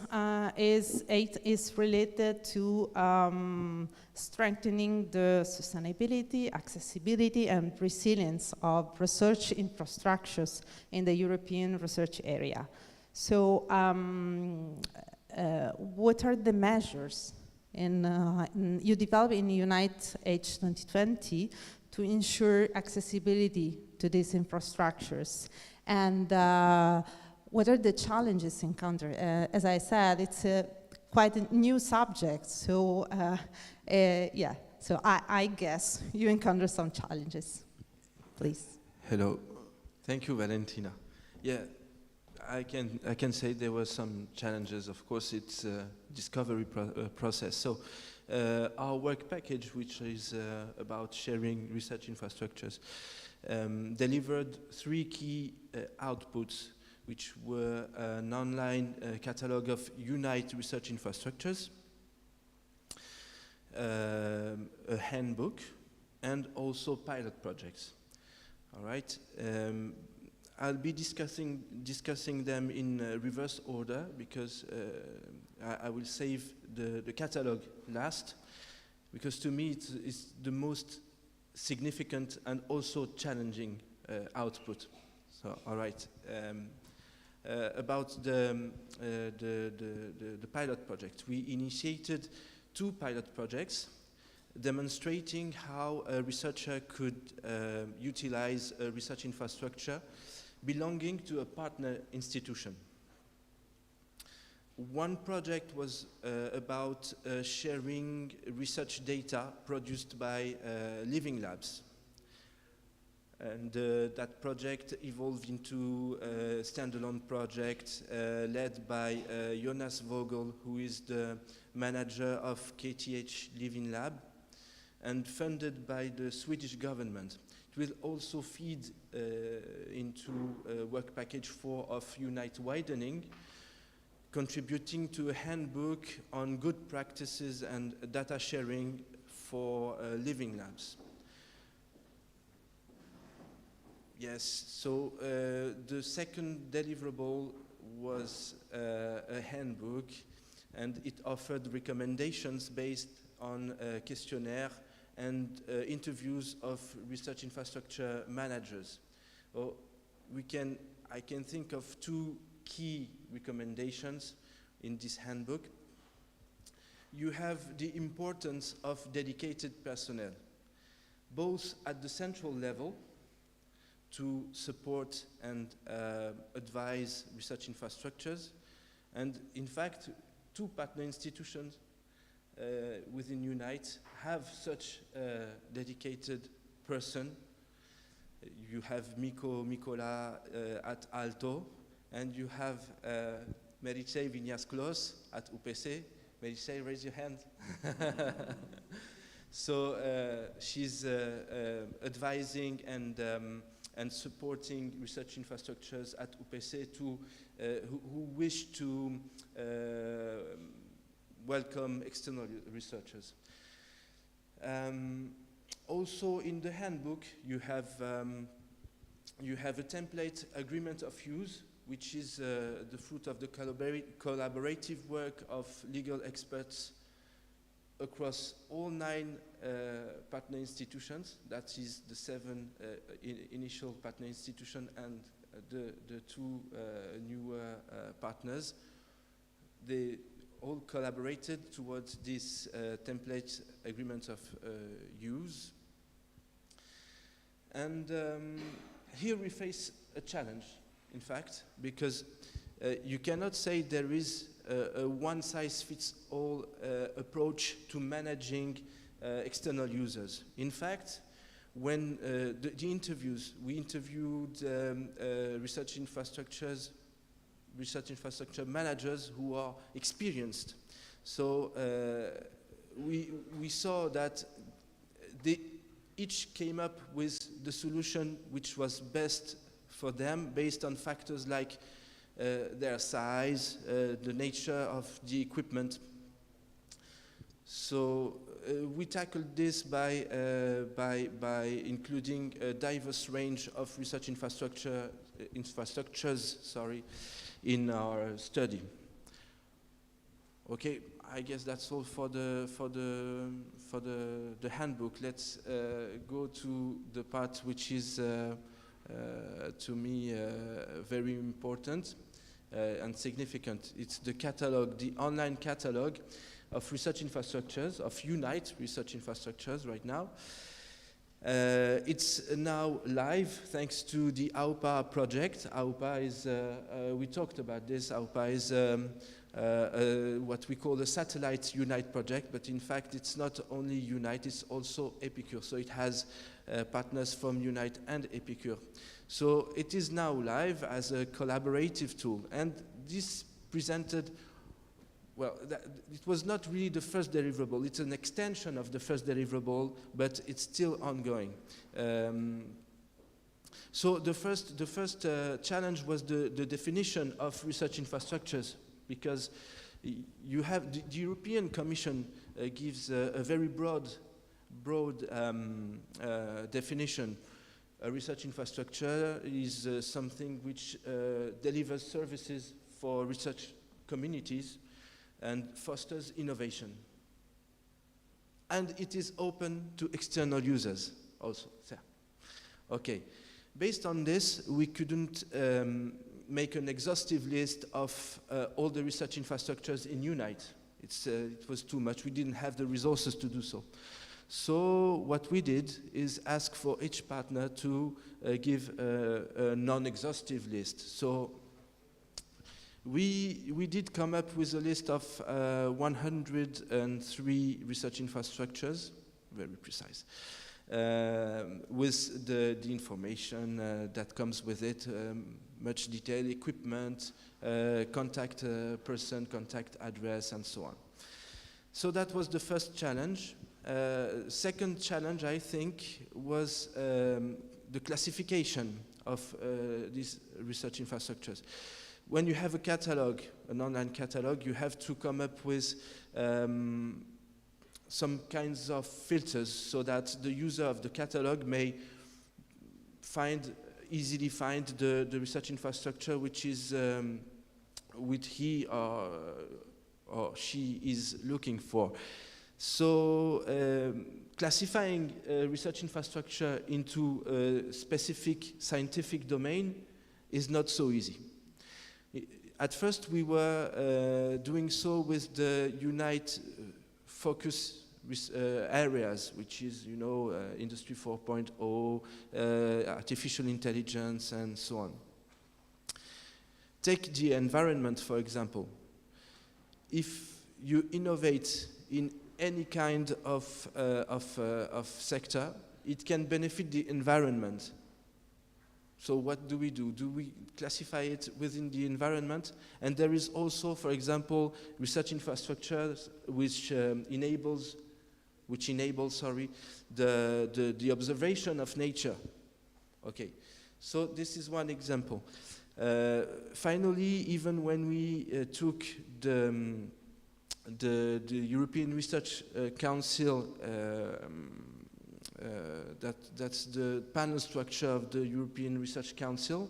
is related to strengthening the sustainability, accessibility, and resilience of research infrastructures in the European research area. So, what are the measures you develop in UNITE.H2020 to ensure accessibility to these infrastructures? And what are the challenges encountered? As I said, it's quite a new subject, so yeah. So I guess you encounter some challenges. Please. Hello. Thank you, Valentina. Yeah, I can say there were some challenges. Of course, it's a discovery process. So our work package, which is about sharing research infrastructures, delivered 3 key outputs, which were an online catalog of UNITE research infrastructures, a handbook, and also pilot projects. All right. I'll be discussing them in reverse order because I will save the catalog last, because to me it's the most significant and also challenging output. So, all right. About the pilot project, we initiated 2 pilot projects demonstrating how a researcher could utilize a research infrastructure belonging to a partner institution. One project was about sharing research data produced by living labs. And that project evolved into a standalone project led by Jonas Vogel, who is the manager of KTH Living Lab, and funded by the Swedish government. It will also feed into work package 4 of UNITE Widening, contributing to a handbook on good practices and data sharing for living labs. Yes, so the second deliverable was a handbook, and it offered recommendations based on a questionnaire and interviews of research infrastructure managers. Well, I can think of 2 key recommendations in this handbook. You have the importance of dedicated personnel, both at the central level to support and advise research infrastructures. And in fact, 2 partner institutions within UNITE have such a dedicated person. You have Mikola at Alto, and you have Merice Viñas-Clos at UPC. Merice, raise your hand. So she's advising and supporting research infrastructures at UPC to who wish to welcome external researchers. Also in the handbook you have a template agreement of use, which is the fruit of the collaborative work of legal experts across all 9 partner institutions. That is the 7 initial partner institutions and the 2 newer partners. They all collaborated towards this template agreement of use. And here we face a challenge, in fact, because you cannot say there is a one-size-fits-all approach to managing external users. In fact, when the interviews, we interviewed research infrastructure managers who are experienced. So we saw that they each came up with the solution which was best for them based on factors like their size, the nature of the equipment. So we tackled this by including a diverse range of research infrastructures, in our study. Okay, I guess that's all for the handbook. Let's go to the part which is to me very important and significant. It's the catalog, the online catalog of research infrastructures, of UNITE research infrastructures right now. It's now live thanks to the AUPA project. AUPA is, we talked about this, AUPA is what we call the satellite UNITE project, but in fact it's not only UNITE, it's also Epicure. So it has partners from UNITE and Epicure. So it is now live as a collaborative tool, and this presented, well, it was not really the first deliverable. It's an extension of the first deliverable, but it's still ongoing. So the first challenge was the definition of research infrastructures, because you have the European Commission gives a very broad definition. A research infrastructure is something which delivers services for research communities and fosters innovation. And it is open to external users also. Okay, based on this, we couldn't make an exhaustive list of all the research infrastructures in UNITE. It was too much. We didn't have the resources to do so. So what we did is ask for each partner to give a non-exhaustive list. So we did come up with a list of 103 research infrastructures, very precise, with the information that comes with it, much detail, equipment, contact person, contact address, and so on. So that was the first challenge. Second challenge, I think, was the classification of these research infrastructures. When you have a catalog, an online catalog, you have to come up with some kinds of filters so that the user of the catalog may easily find the research infrastructure which is which he or she is looking for. So classifying research infrastructure into a specific scientific domain is not so easy. At first we were doing so with the UNITE focus areas, which is, you know, Industry 4.0, artificial intelligence, and so on. Take the environment, for example. If you innovate in any kind of sector, it can benefit the environment. So what do? Do we classify it within the environment? And there is also, for example, research infrastructures which enables the observation of nature. Okay, so this is one example. Finally, even when we took the European Research Council, that's the panel structure of the European Research Council,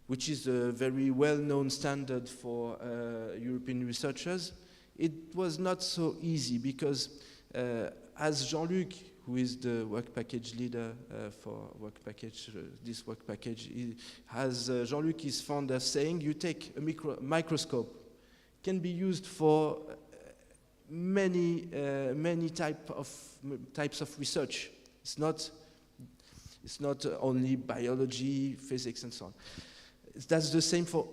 which is a very well-known standard for European researchers. It was not so easy because as Jean-Luc, who is the work package leader for this work package, Jean-Luc is fond of saying, you take a microscope, can be used for many types of research. It's not only biology, physics, and so on. That's the same for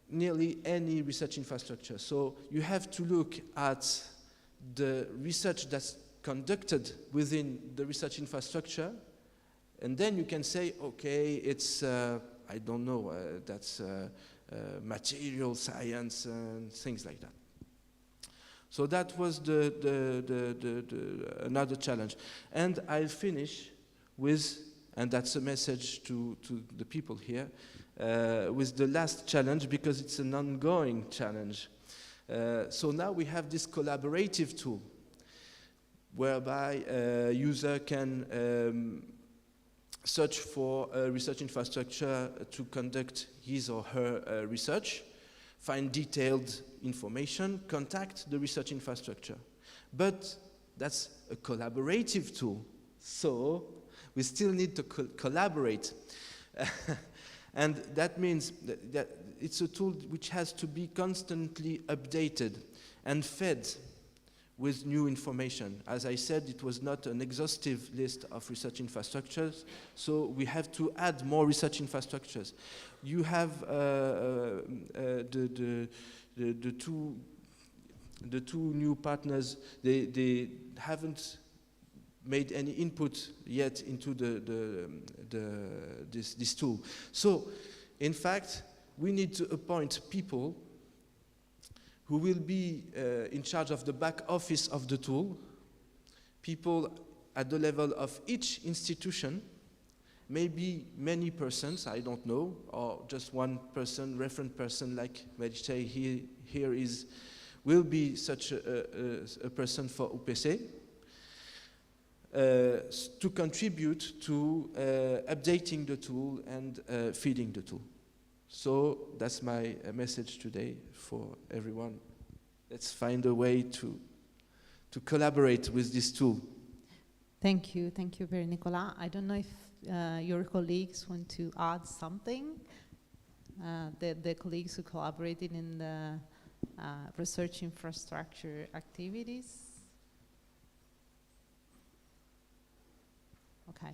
nearly any research infrastructure. So you have to look at the research that's conducted within the research infrastructure, and then you can say, okay, it's I don't know, that's material science and things like that. So that was another challenge. And I'll finish with, and that's a message to the people here, with the last challenge, because it's an ongoing challenge. So now we have this collaborative tool, whereby a user can search for a research infrastructure to conduct his or her research, find detailed information, contact the research infrastructure. But that's a collaborative tool, so we still need to collaborate. And that means that it's a tool which has to be constantly updated and fed with new information. As I said, it was not an exhaustive list of research infrastructures, so we have to add more research infrastructures. You have the two new partners. They haven't made any input yet into this tool. So, in fact, we need to appoint people who will be in charge of the back office of the tool, people at the level of each institution, maybe many persons, I don't know, or just one person, referent person like Medici here will be such a person for UPC, to contribute to updating the tool and feeding the tool. So that's my message today for everyone. Let's find a way to collaborate with this tool. Thank you very much, Nicolas. I don't know if your colleagues want to add something. The colleagues who collaborated in the research infrastructure activities. Okay.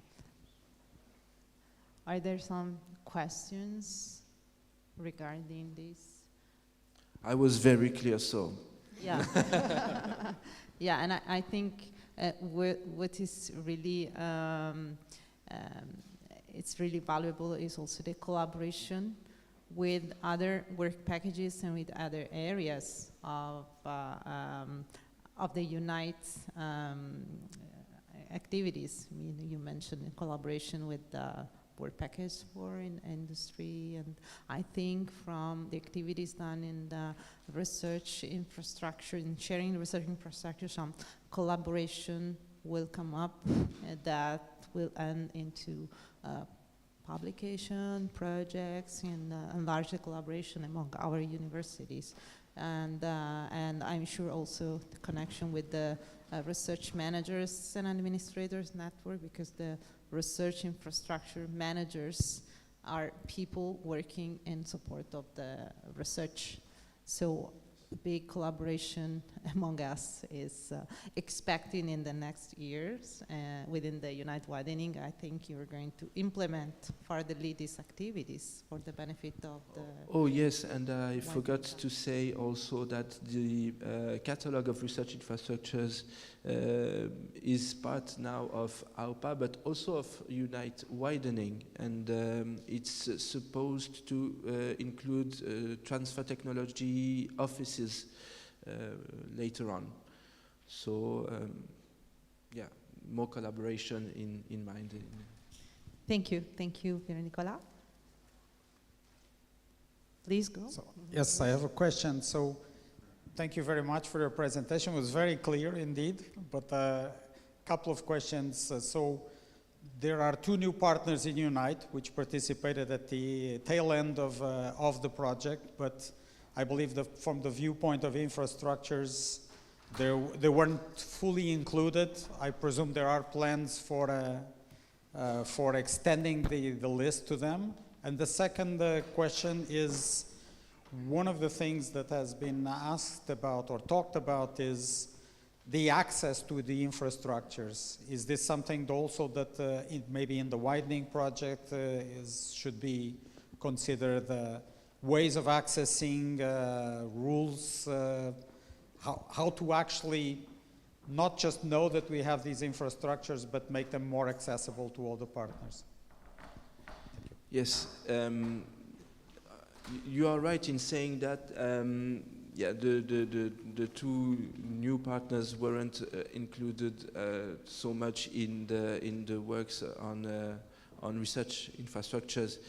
Are there some questions regarding this? I was very clear, so. Yeah. Yeah, and I think what is really it's really valuable is also the collaboration with other work packages and with other areas of the UNITE activities. I mean, you mentioned collaboration with the work package for industry, and I think from the activities done in the research infrastructure, in sharing research infrastructure, some collaboration will come up that will end into publication, projects, and larger collaboration among our universities. And I'm sure also the connection with the research managers and administrators network, because the research infrastructure managers are people working in support of the research. So big collaboration among us is expecting in the next years within the UNITE Widening. I think you're going to implement furtherly these activities for the benefit of the... Oh yes, and I forgot to say also that the catalog of research infrastructures is part now of AUPA, but also of UNITE Widening, and it's supposed to include transfer technology offices later on. So, yeah, more collaboration in mind. Thank you, Nicola. Please go. So, yes, I have a question. So, thank you very much for your presentation. It was very clear indeed, but a couple of questions. So, there are 2 new partners in UNITE which participated at the tail end of the project, but I believe that from the viewpoint of infrastructures, they weren't fully included. I presume there are plans for extending the list to them. And the second question is, one of the things that has been asked about or talked about is the access to the infrastructures. Is this something also that maybe in the widening project should be considered, ways of accessing, rules, how to actually not just know that we have these infrastructures, but make them more accessible to all the partners? Yes, you are right in saying that yeah, the 2 new partners weren't included so much in the works on research infrastructures.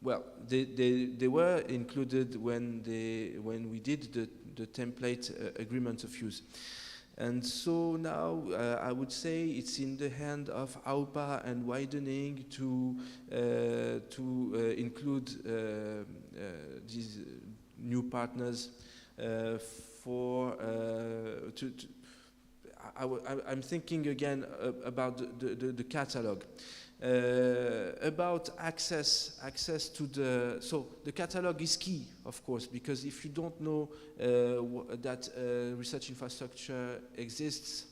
Well, they were included when we did the template agreement of use. And so now I would say it's in the hand of AUPA and Widening to include these new partners I'm thinking again about the catalog. About access to the catalog is key, of course, because if you don't know that research infrastructure exists,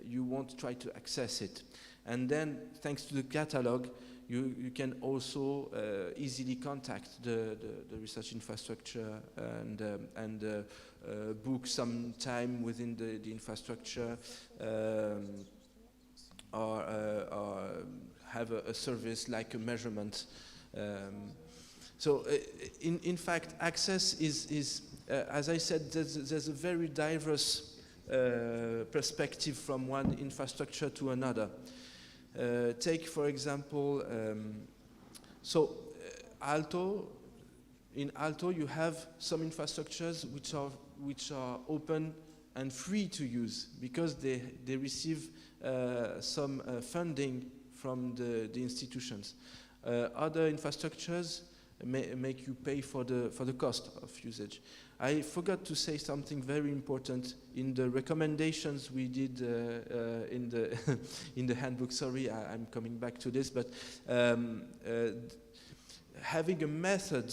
you won't try to access it. And then, thanks to the catalog, you can also easily contact the research infrastructure and book some time within the infrastructure or have a service like a measurement. So in fact, access is as I said, there's a very diverse perspective from one infrastructure to another. Take, for example, in Alto you have some infrastructures which are open and free to use because they receive some funding from the institutions. Other infrastructures make you pay for the cost of usage. I forgot to say something very important in the recommendations we did in the in the handbook. Sorry, I'm coming back to this, but having a method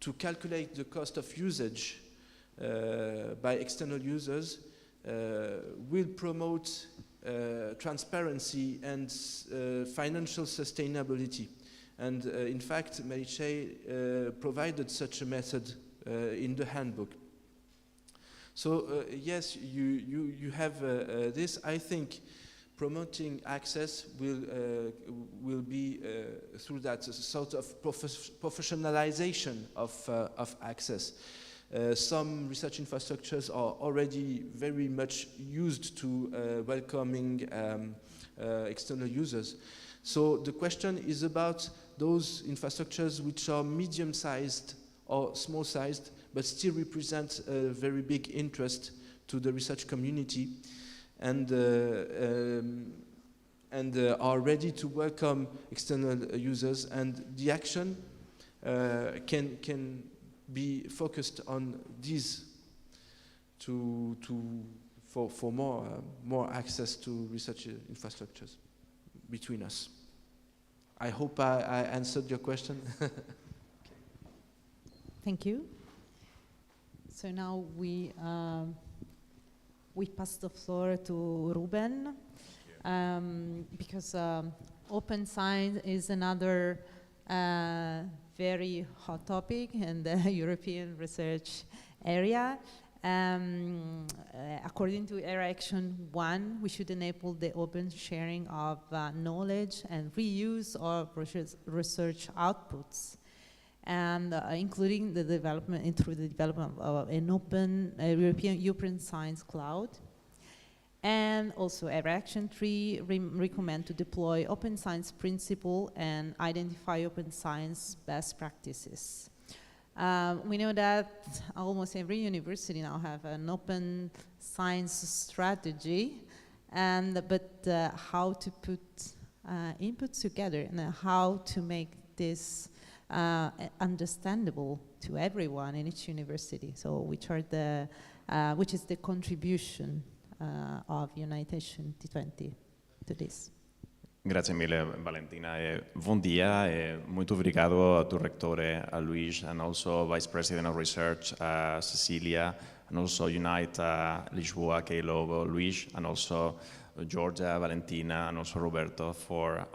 to calculate the cost of usage by external users will promote transparency and financial sustainability. And in fact, Mary-Chey provided such a method in the handbook. So yes, you have this. I think promoting access will be through that sort of professionalization of access. Some research infrastructures are already very much used to welcoming external users. So the question is about those infrastructures which are medium-sized or small-sized, but still represent a very big interest to the research community, and are ready to welcome external users. And the action can be focused on these for more access to research infrastructures between us. I hope I answered your question. Thank you. So now we pass the floor to Ruben, because open science is another very hot topic in the European research area. According to ERA Action 1, we should enable the open sharing of knowledge and reuse of research outputs, and including the development through the development of an open European Open Science Cloud. And also ERA Action 3 recommend to deploy open science principle and identify open science best practices. We know that almost every university now have an open science strategy, but how to put inputs together and how to make this understandable to everyone in each university. So which is the contribution of UNITE.H2020 to this. Grazie mille, Valentina. Bom dia. Muito obrigado a tu rectore, a Luis, and also Vice President of Research, Cecilia, and also UNITE, Lisboa, Keilo, Luis, and also Georgia, Valentina, and also Roberto for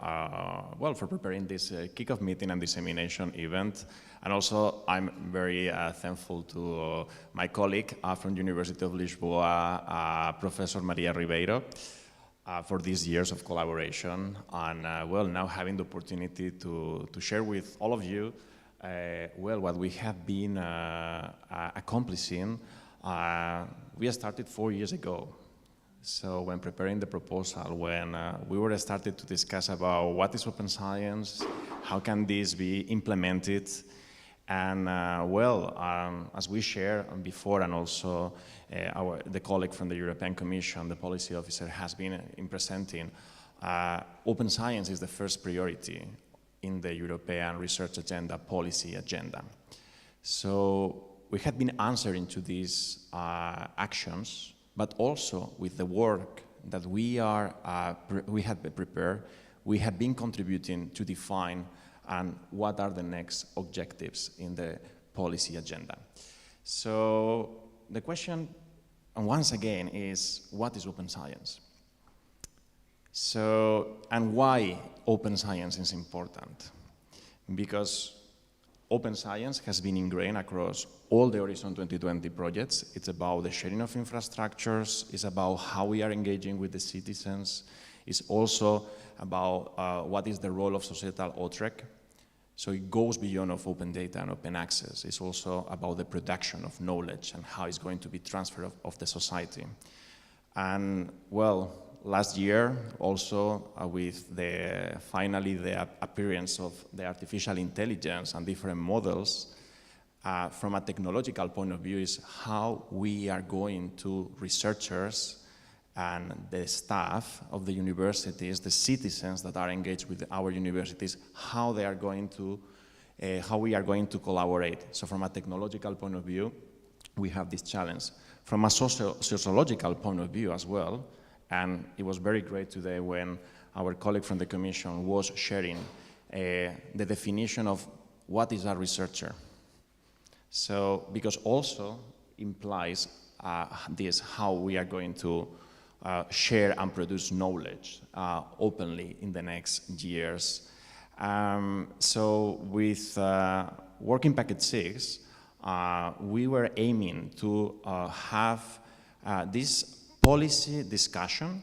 preparing this kickoff meeting and dissemination event. And also, I'm very thankful to my colleague from the University of Lisboa, Professor Maria Ribeiro, for these years of collaboration, and now having the opportunity to share with all of you what we have been accomplishing. We started 4 years ago. So when preparing the proposal, when we were started to discuss about what is open science, how can this be implemented, and as we shared before, and also the colleague from the European Commission, the policy officer, has been presenting, open science is the first priority in the European research agenda, policy agenda. So we had been answering to these actions, but also with the work that we had prepared, we have been contributing to define and what are the next objectives in the policy agenda. So the question, once again, is what is open science? So, and why open science is important? Because open science has been ingrained across all the Horizon 2020 projects. It's about the sharing of infrastructures, it's about how we are engaging with the citizens, it's also about what is the role of societal outreach. So it goes beyond of open data and open access. It's also about the production of knowledge and how it's going to be transferred of the society. And last year also with finally the appearance of the artificial intelligence and different models, from a technological point of view, is how we are going to researchers and the staff of the universities, the citizens that are engaged with our universities, how we are going to collaborate. So from a technological point of view, we have this challenge. From a sociological point of view as well, and it was very great today when our colleague from the Commission was sharing the definition of what is a researcher. So, because also implies this, how we are going to share and produce knowledge openly in the next years. So with Working Package 6, we were aiming to have this policy discussion,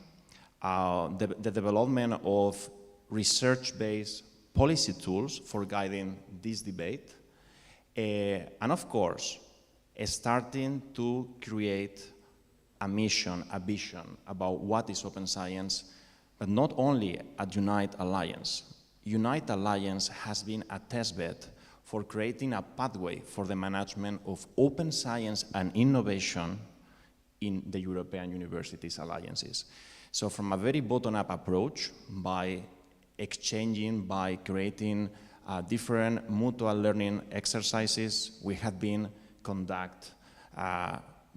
the development of research-based policy tools for guiding this debate, and of course, starting to create a mission, a vision about what is open science, but not only at UNITE Alliance. UNITE Alliance has been a testbed for creating a pathway for the management of open science and innovation in the European Universities Alliances. So from a very bottom-up approach, by exchanging, by creating different mutual learning exercises, we have been conduct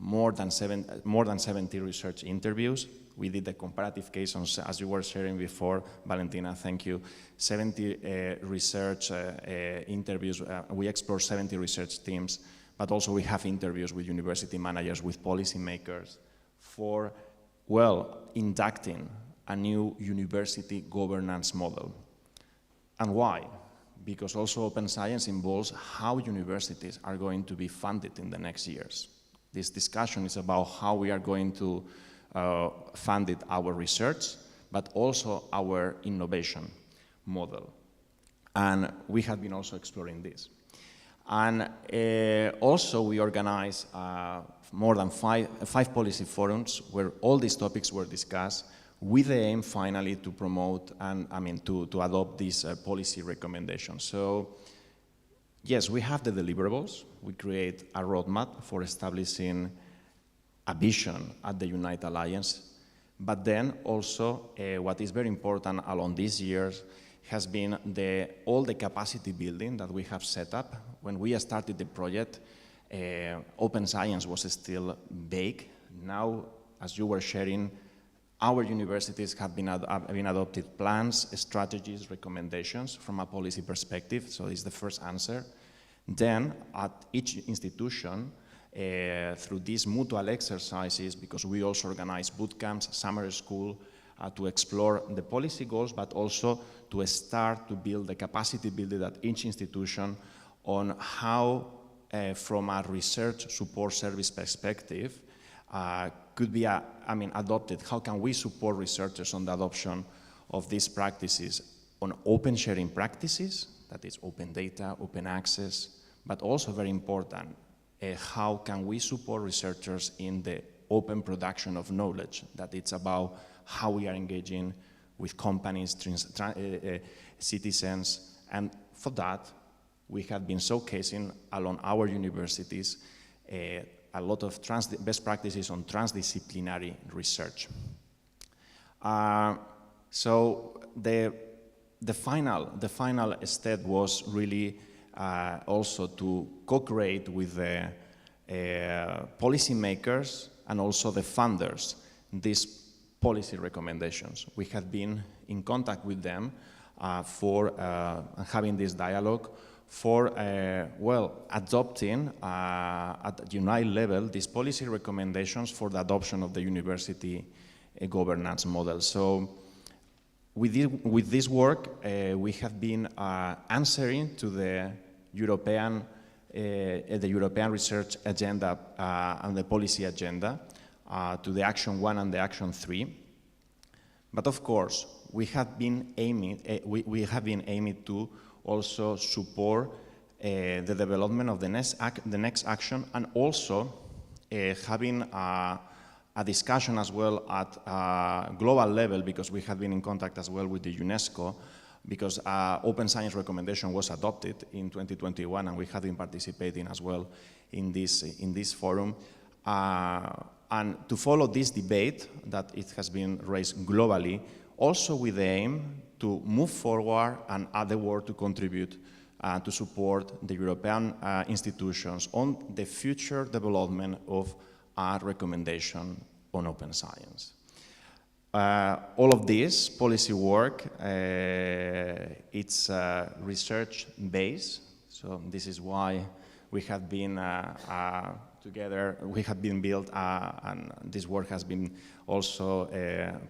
more than 70 research interviews. We did the comparative case on, as you were sharing before, Valentina, thank you, 70 research interviews. We explored 70 research teams but also we have interviews with university managers, with policymakers, for, well, inducting a new university governance model. And why? Because also open science involves how universities are going to be funded in the next years. This discussion is about how we are going to fund our research, but also our innovation model. And we have been also exploring this. And also we organize more than five policy forums where all these topics were discussed with the aim finally to promote and to adopt these policy recommendations. So yes, we have the deliverables. We create a roadmap for establishing a vision at the UNITE Alliance. But then also what is very important along these years has been all the capacity building that we have set up. When we started the project, open science was still vague. Now, as you were sharing, our universities have been adopted plans, strategies, recommendations from a policy perspective, so this is the first answer. Then, at each institution, through these mutual exercises, because we also organize boot camps, summer school, to explore the policy goals, but also to start to build the capacity building at each institution on how, from a research support service perspective, could be adopted. How can we support researchers on the adoption of these practices on open sharing practices, that is open data, open access, but also very important, how can we support researchers in the open production of knowledge, that it's about how we are engaging with companies, citizens, and for that, we have been showcasing along our universities a lot of best practices on transdisciplinary research. So the final step was really also to co-create with the policymakers and also the funders these policy recommendations. We have been in contact with them for having this dialogue, for adopting at the UNITE level these policy recommendations for the adoption of the university governance model. So with this work, we have been answering to the European research agenda and the policy agenda, to the Action 1 and the Action 3. But of course, we have been aiming to also support the development of the next action, and also having a discussion as well at global level, because we have been in contact as well with the UNESCO, because open science recommendation was adopted in 2021, and we have been participating as well in this forum. And to follow this debate that it has been raised globally, also with the aim to move forward and add the world to contribute to support the European institutions on the future development of our recommendation on open science. All of this policy work, it's research-based, so this is why we have been together, we have been built, and this work has been also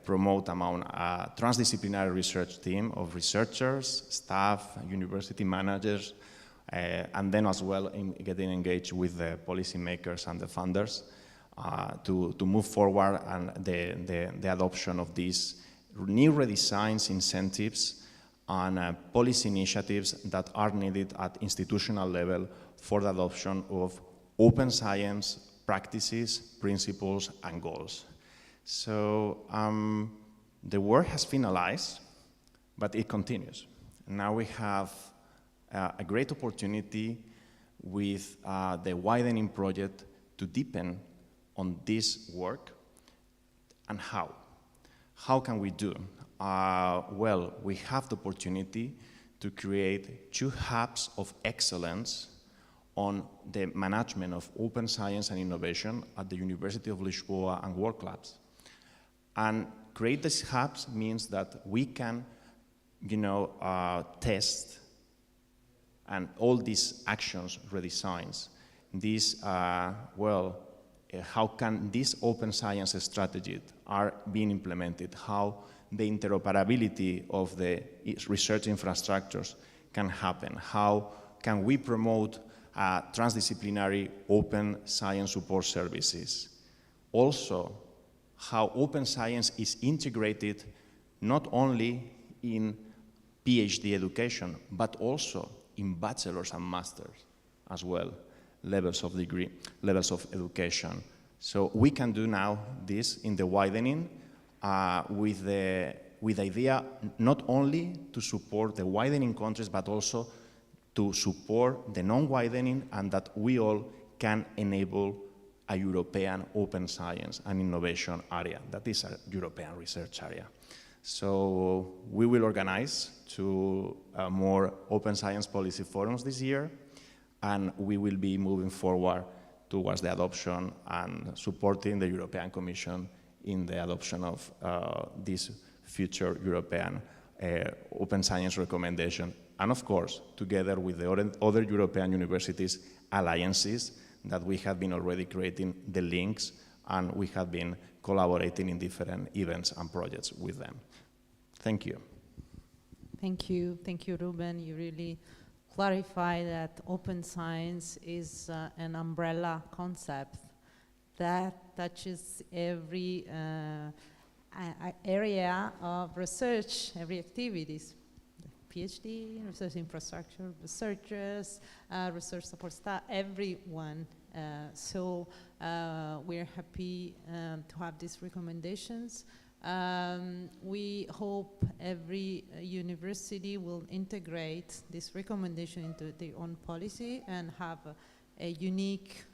promoted among a transdisciplinary research team of researchers, staff, university managers, and then as well in getting engaged with the policymakers and the funders to move forward and the adoption of these new redesigns, incentives, and policy initiatives that are needed at institutional level for the adoption of open science practices, principles, and goals. So the work has finalized, but it continues. Now we have a great opportunity with the Widening project to deepen on this work. And how? How can we do? Well, we have the opportunity to create 2 hubs of excellence on the management of open science and innovation at the University of Lisboa and World Clubs. And create these hubs means that we can, test and all these actions, redesigns, this, how can these open science strategies are being implemented, how the interoperability of the research infrastructures can happen, how can we promote transdisciplinary open science support services. Also, how open science is integrated not only in PhD education, but also in bachelor's and master's as well, levels of degree, levels of education. So we can do now this in the widening with the idea not only to support the widening countries, but also to support the non-widening, and that we all can enable a European open science and innovation area that is a European research area. So we will organize two more open science policy forums this year, and we will be moving forward towards the adoption and supporting the European Commission in the adoption of this future European open science recommendation. And of course, together with the other European universities, alliances that we have been already creating the links, and we have been collaborating in different events and projects with them. Thank you. Thank you, Ruben. You really clarify that open science is an umbrella concept that touches every area of research, every activities. PhD, research infrastructure, researchers, research support staff, everyone. So we're happy to have these recommendations. We hope every university will integrate this recommendation into their own policy and have a unique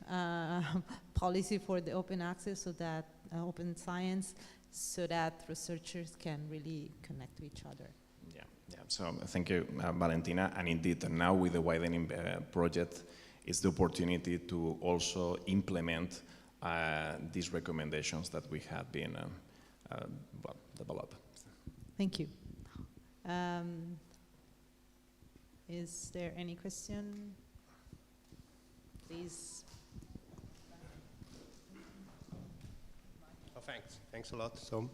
policy for the open access, so that open science, so that researchers can really connect to each other. Yeah, so thank you, Valentina. And indeed, now with the widening project, it's the opportunity to also implement these recommendations that we have been developed. Thank you. Is there any question? Please. Oh, thanks. Thanks a lot. So,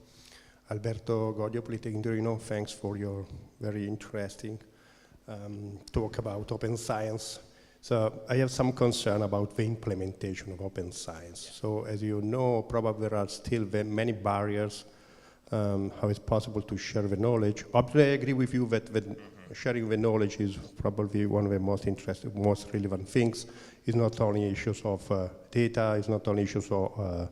Alberto Godio, Politecnico Torino, thanks for your very interesting talk about open science. So I have some concern about the implementation of open science. Yeah. So as you know, probably there are still many barriers. How it's possible to share the knowledge. Obviously, I agree with you that sharing the knowledge is probably one of the most interesting, most relevant things. It's not only issues of data, it's not only issues of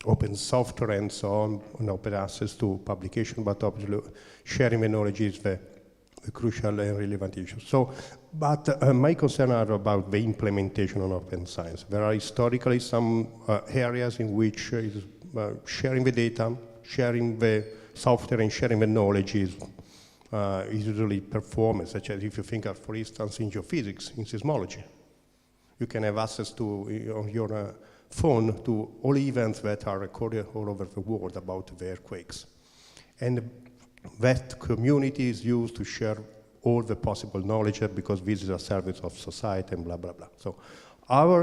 open software and so on, and open access to publication, but obviously sharing the knowledge is the crucial and relevant issue. So, but my concerns are about the implementation of open science. There are historically some areas in which sharing the data, sharing the software, and sharing the knowledge is usually performed, such as if you think of, for instance, in geophysics, in seismology. You can have access to, on your phone, to all events that are recorded all over the world about the earthquakes. And that community is used to share all the possible knowledge because this is a service of society and blah, blah, blah. So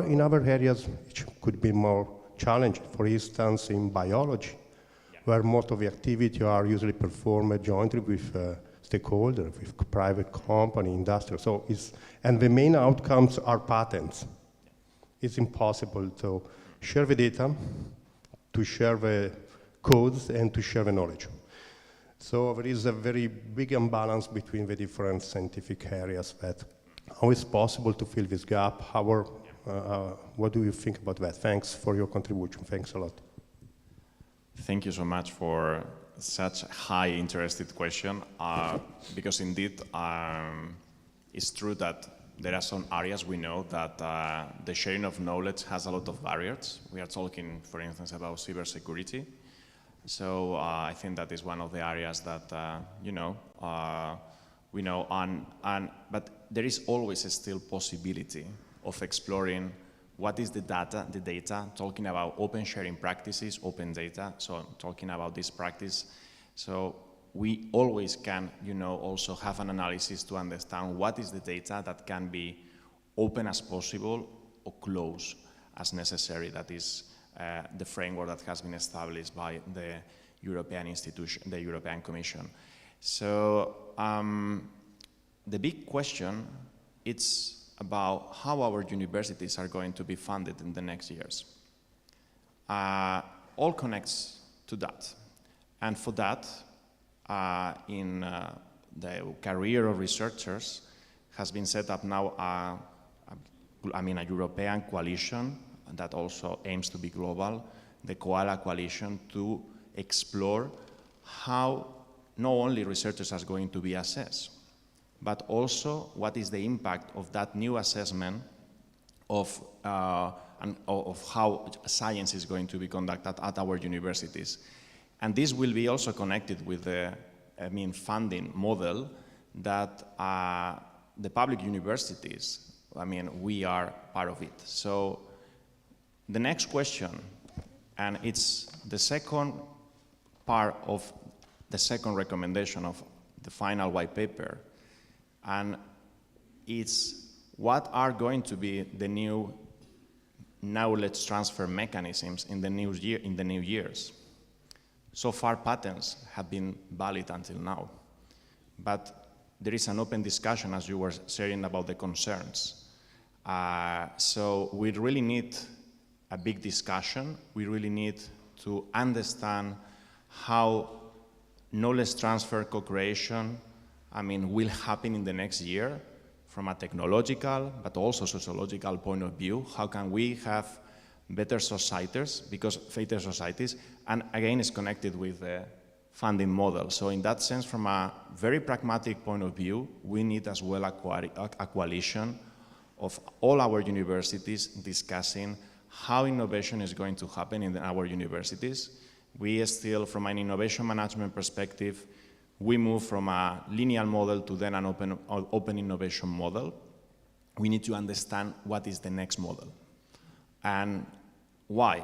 in other areas, it could be more challenging. For instance, in biology, where most of the activity are usually performed jointly with stakeholders, with private company, industry. So and the main outcomes are patents. It's impossible to share the data, to share the codes, and to share the knowledge. So there is a very big imbalance between the different scientific areas. That how is possible to fill this gap? What do you think about that? Thanks for your contribution. Thanks a lot. Thank you so much for such a high interested question, because indeed it's true that there are some areas we know that the sharing of knowledge has a lot of barriers. We are talking, for instance, about cybersecurity. So I think that is one of the areas that, we know, but there is always still possibility of exploring what is the data, talking about open sharing practices, open data, so talking about this practice. So we always can, also have an analysis to understand what is the data that can be open as possible or close as necessary. That is the framework that has been established by the European institution, the European Commission. So the big question is about how our universities are going to be funded in the next years. All connects to that. And for that, in the career of researchers has been set up now a European coalition that also aims to be global, the Koala Coalition, to explore how not only researchers are going to be assessed, but also what is the impact of that new assessment of how science is going to be conducted at our universities. And this will be also connected with the funding model that the public universities, we are part of it. So the next question, and it's the second part of the second recommendation of the final white paper, and it's what are going to be the new knowledge transfer mechanisms in the new years. So far, patents have been valid until now, but there is an open discussion, as you were sharing, about the concerns. So we really need a big discussion. We really need to understand how knowledge transfer co-creation, will happen in the next year from a technological but also sociological point of view. How can we have better societies, and again, it's connected with the funding model. So in that sense, from a very pragmatic point of view, we need as well a coalition of all our universities discussing how innovation is going to happen in our universities. We still, from an innovation management perspective, we move from a linear model to then an open innovation model. We need to understand what is the next model. And why?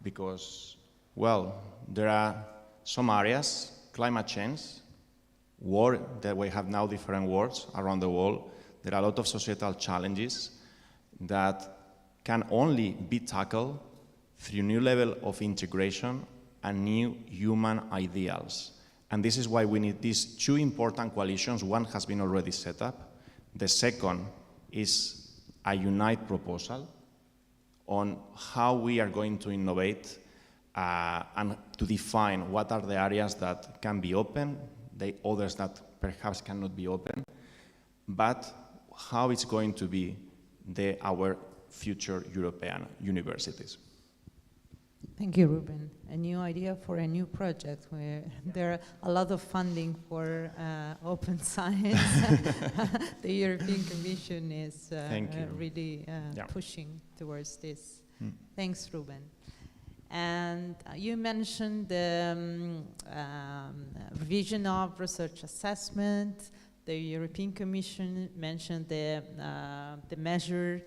Because, well, there are some areas, climate change, war, that we have now different wars around the world. There are a lot of societal challenges that can only be tackled through a new level of integration and new human ideals. And this is why we need these two important coalitions. One has been already set up. The second is a UNITE proposal on how we are going to innovate and to define what are the areas that can be open, the others that perhaps cannot be open, but how it's going to be our future European universities. Thank you, Ruben. A new idea for a new project where there are a lot of funding for open science. The European Commission is really pushing towards this. Thanks, Ruben. And you mentioned the revision of research assessment. The European Commission mentioned the measure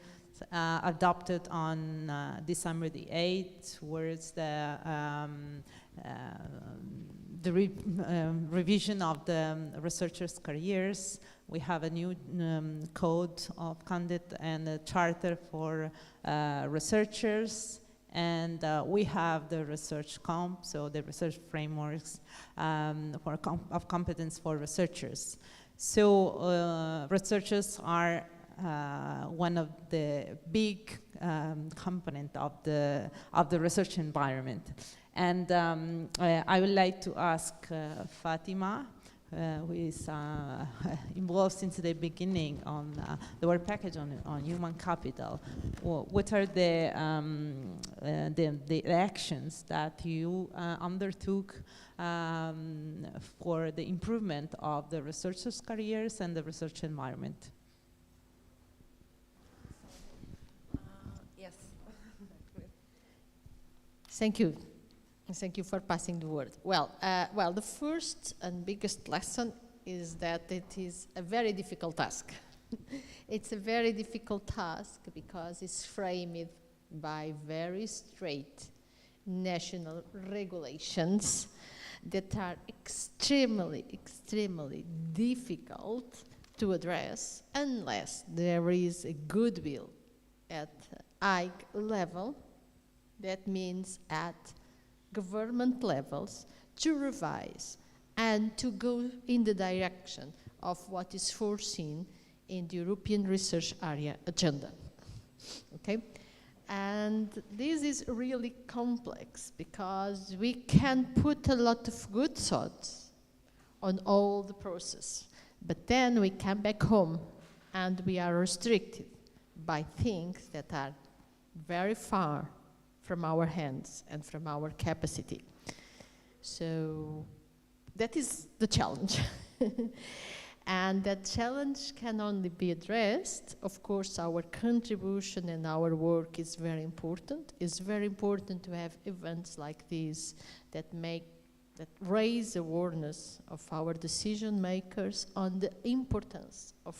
adopted on December the 8th, towards the revision of the researchers' careers. We have a new code of conduct and a charter for researchers, and we have the research comp, so the research frameworks of competence for researchers. So researchers are one of the big component of the research environment. And I would like to ask Fatima, who is involved since the beginning on the work package on human capital. What are the actions that you undertook for the improvement of the researchers' careers and the research environment? Yes. Thank you. Thank you for passing the word. Well, the first and biggest lesson is that it is a very difficult task. It's a very difficult task because it's framed by very straight national regulations that are extremely, extremely difficult to address unless there is a goodwill at high level, that means at government levels, to revise and to go in the direction of what is foreseen in the European Research Area Agenda. Okay? And this is really complex because we can put a lot of good thoughts on all the process, but then we come back home and we are restricted by things that are very far from our hands and from our capacity. So that is the challenge. And that challenge can only be addressed. Of course, our contribution and our work is very important. It's very important to have events like these that raise awareness of our decision makers on the importance of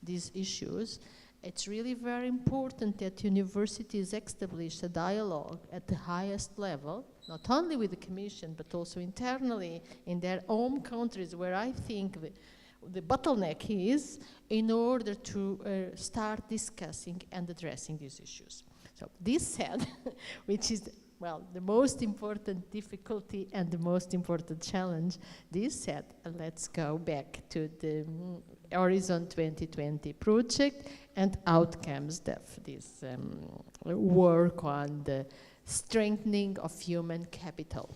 these issues. It's really very important that universities establish a dialogue at the highest level, not only with the Commission, but also internally in their home countries, where I think the bottleneck is, in order to start discussing and addressing these issues. So this said, which is, well, the most important difficulty and the most important challenge, this said, let's go back to the Horizon 2020 project and outcomes of this work on the strengthening of human capital.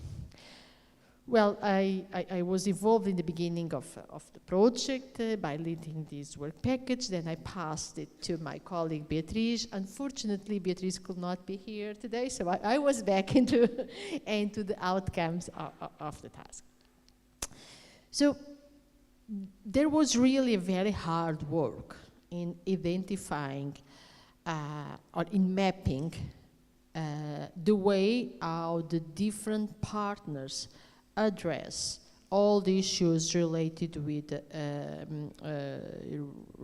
Well, I was involved in the beginning of the project by leading this work package. Then I passed it to my colleague Beatriz. Unfortunately, Beatriz could not be here today, so I was back into the outcomes of the task. So there was really very hard work in identifying or in mapping the way how the different partners address all the issues related with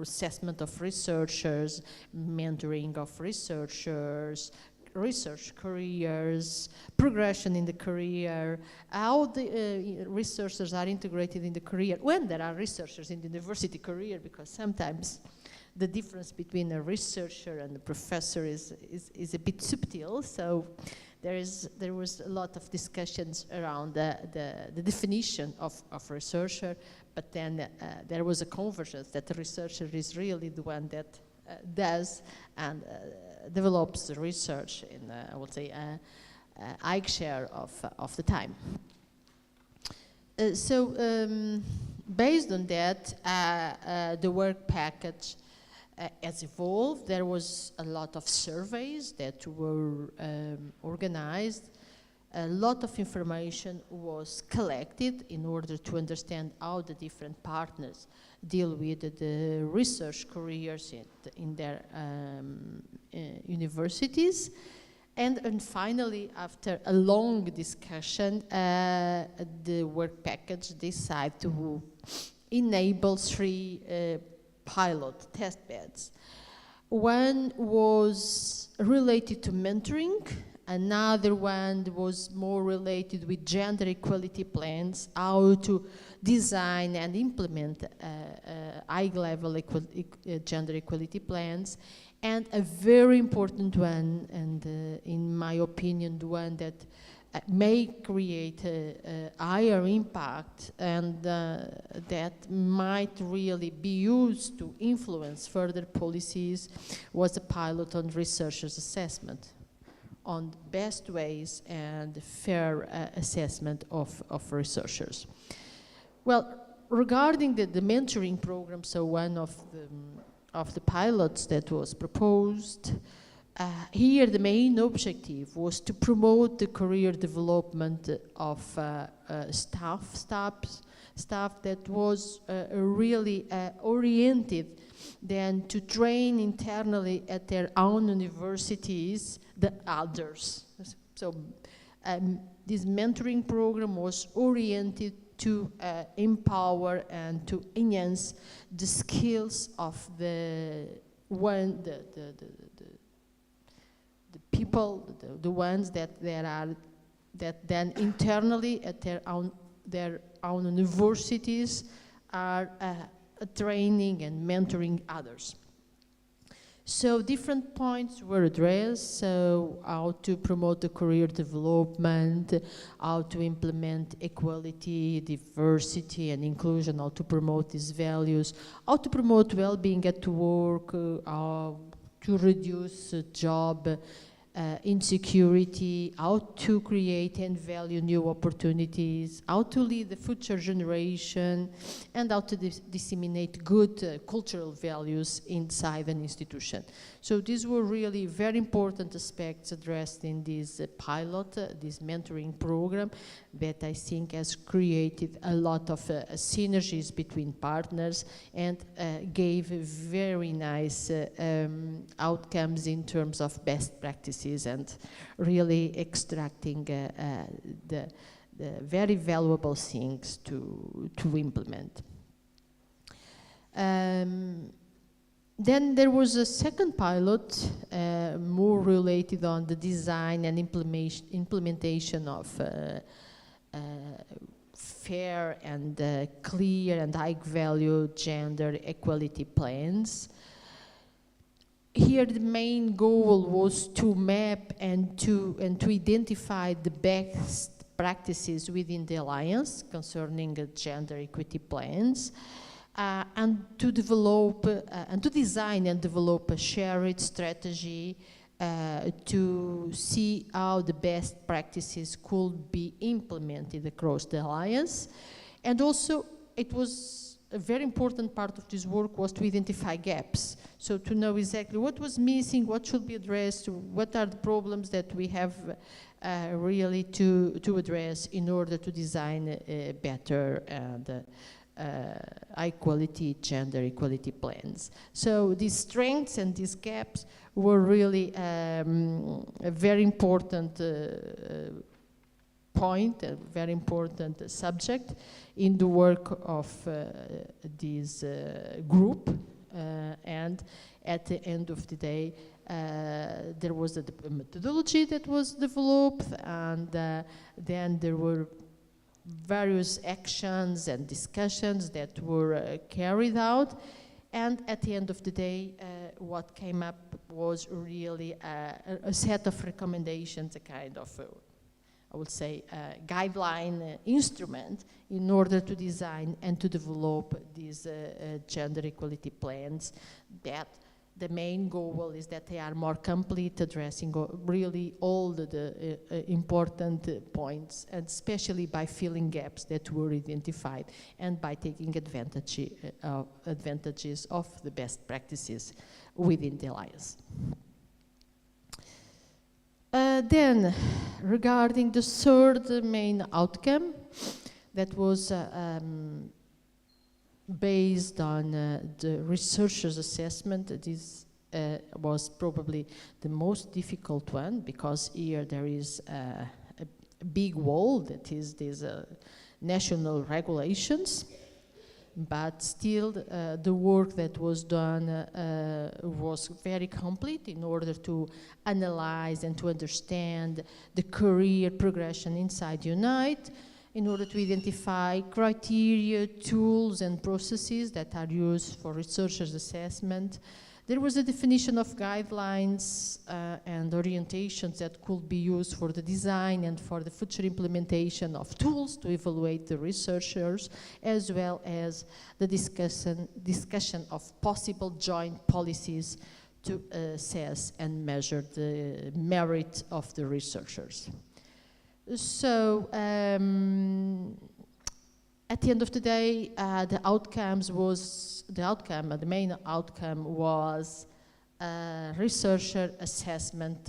assessment of researchers, mentoring of researchers, research careers, progression in the career, how the researchers are integrated in the career, when there are researchers in the university career, because sometimes the difference between a researcher and a professor is a bit subtle. So there was a lot of discussions around the definition of researcher, but then there was a convergence that the researcher is really the one that does and develops the research in, I would say, a high share of the time. So based on that, the work package has evolved. There was a lot of surveys that were organized. A lot of information was collected in order to understand how the different partners deal with the research careers in their universities. And finally, after a long discussion, the work package decided to enable 3 pilot test beds. One was related to mentoring, another one was more related with gender equality plans, how to design and implement high-level gender equality plans, and a very important one, and in my opinion, the one that may create a higher impact and that might really be used to influence further policies, was a pilot on researchers' assessment, on best ways and fair assessment of researchers. Well, regarding the mentoring program, so one of the pilots that was proposed, here the main objective was to promote the career development of staff that was really oriented then to train internally at their own universities the others. So this mentoring program was oriented to empower and to enhance the skills of the people, the ones that then internally at their own universities are training and mentoring others. So different points were addressed, so how to promote the career development, how to implement equality, diversity and inclusion, how to promote these values, how to promote well-being at work, how to reduce job insecurity, how to create and value new opportunities, how to lead the future generation, and how to disseminate good cultural values inside an institution. So these were really very important aspects addressed in this pilot, this mentoring program, that I think has created a lot of synergies between partners and gave very nice outcomes in terms of best practices and really extracting the very valuable things to implement. Then there was a second pilot, more related on the design and implementation of fair and clear and high-value gender equality plans. Here the main goal was to map and to identify the best practices within the Alliance concerning gender equity plans, and to develop and to design and develop a shared strategy to see how the best practices could be implemented across the Alliance. And also, it was a very important part of this work was to identify gaps. So to know exactly what was missing, what should be addressed, what are the problems that we have really to address in order to design better and high quality gender equality plans. So these strengths and these gaps were really a very important point, a very important subject in the work of this group. And at the end of the day, there was a methodology that was developed, and then there were various actions and discussions that were carried out. And at the end of the day, what came up was really a set of recommendations, a kind of, I would say, guideline instrument in order to design and to develop these gender equality plans. That the main goal is that they are more complete, addressing really all the important points, and especially by filling gaps that were identified and by taking advantages of the best practices within the Alliance. Then, regarding the third main outcome, that was based on the researchers' assessment. This was probably the most difficult one, because here there is a big wall that is these national regulations, but still the work that was done was very complete in order to analyze and to understand the career progression inside UNITE, in order to identify criteria, tools, and processes that are used for researchers' assessment. There was a definition of guidelines and orientations that could be used for the design and for the future implementation of tools to evaluate the researchers, as well as the discussion of possible joint policies to assess and measure the merit of the researchers. So, at the end of the day, the main outcome was researcher assessment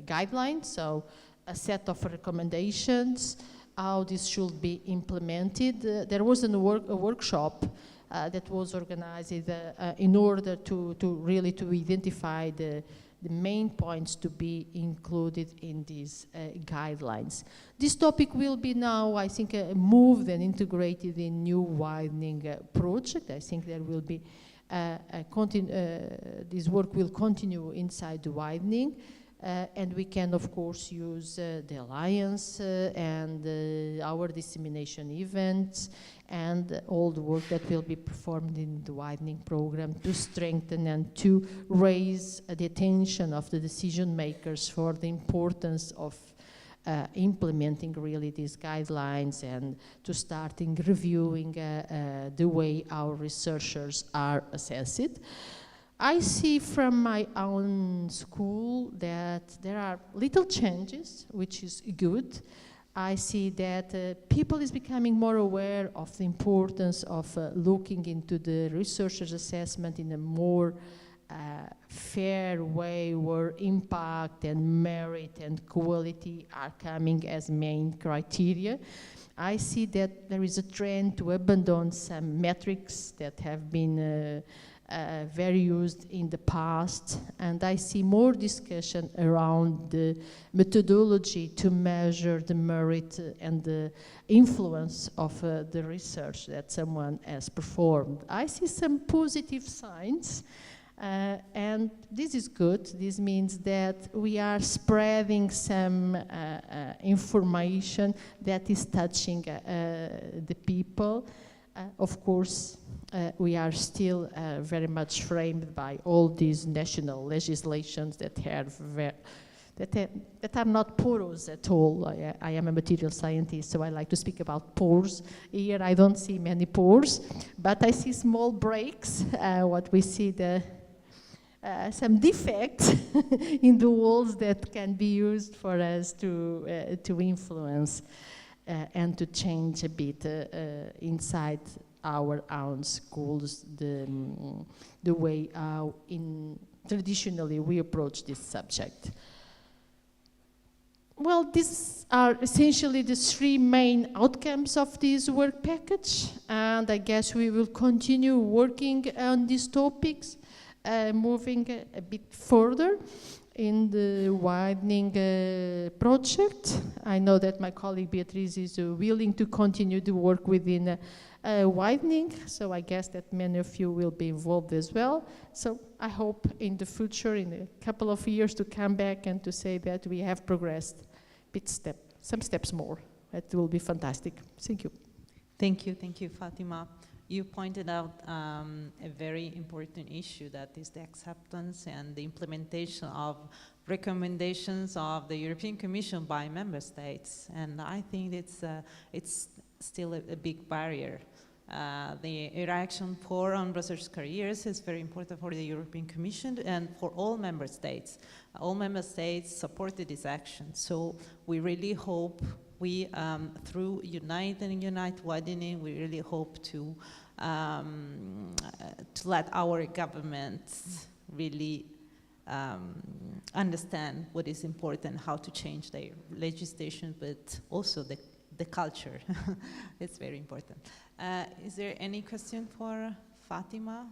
guidelines, so a set of recommendations, how this should be implemented. There was a workshop that was organized in order to really identify the main points to be included in these guidelines. This topic will be now, I think, moved and integrated in new Widening project. I think there will be, this work will continue inside the Widening. And we can, of course, use the Alliance and our dissemination events and all the work that will be performed in the Widening program to strengthen and to raise the attention of the decision makers for the importance of implementing really these guidelines and to starting reviewing the way our researchers are assessed. I see from my own school that there are little changes, which is good. I see that people is becoming more aware of the importance of looking into the researcher's assessment in a more fair way where impact and merit and quality are coming as main criteria. I see that there is a trend to abandon some metrics that have been very used in the past, and I see more discussion around the methodology to measure the merit and the influence of the research that someone has performed. I see some positive signs, and this is good. This means that we are spreading some information that is touching the people. Of course, we are still very much framed by all these national legislations that have that are not porous at all. I am a material scientist, so I like to speak about pores. Here I don't see many pores, but I see small breaks. What we see some defects in the walls that can be used for us to influence and to change a bit inside our own schools, the way traditionally we approach this subject. Well, these are essentially the three main outcomes of this work package, and I guess we will continue working on these topics, moving a bit further in the Widening project. I know that my colleague Beatriz is willing to continue the work within Widening, so I guess that many of you will be involved as well. So I hope in the future, in a couple of years, to come back and to say that we have progressed some steps more. That will be fantastic. Thank you. Thank you, Fatima. You pointed out a very important issue, that is the acceptance and the implementation of recommendations of the European Commission by member states, and I think it's still a big barrier. The Interaction on Research Careers is very important for the European Commission and for all member states. All member states supported this action, so we really hope through UNITE and UNITE Widening, we really hope to let our governments really understand what is important, how to change their legislation, but also the culture. It's very important. Is there any question for Fatima?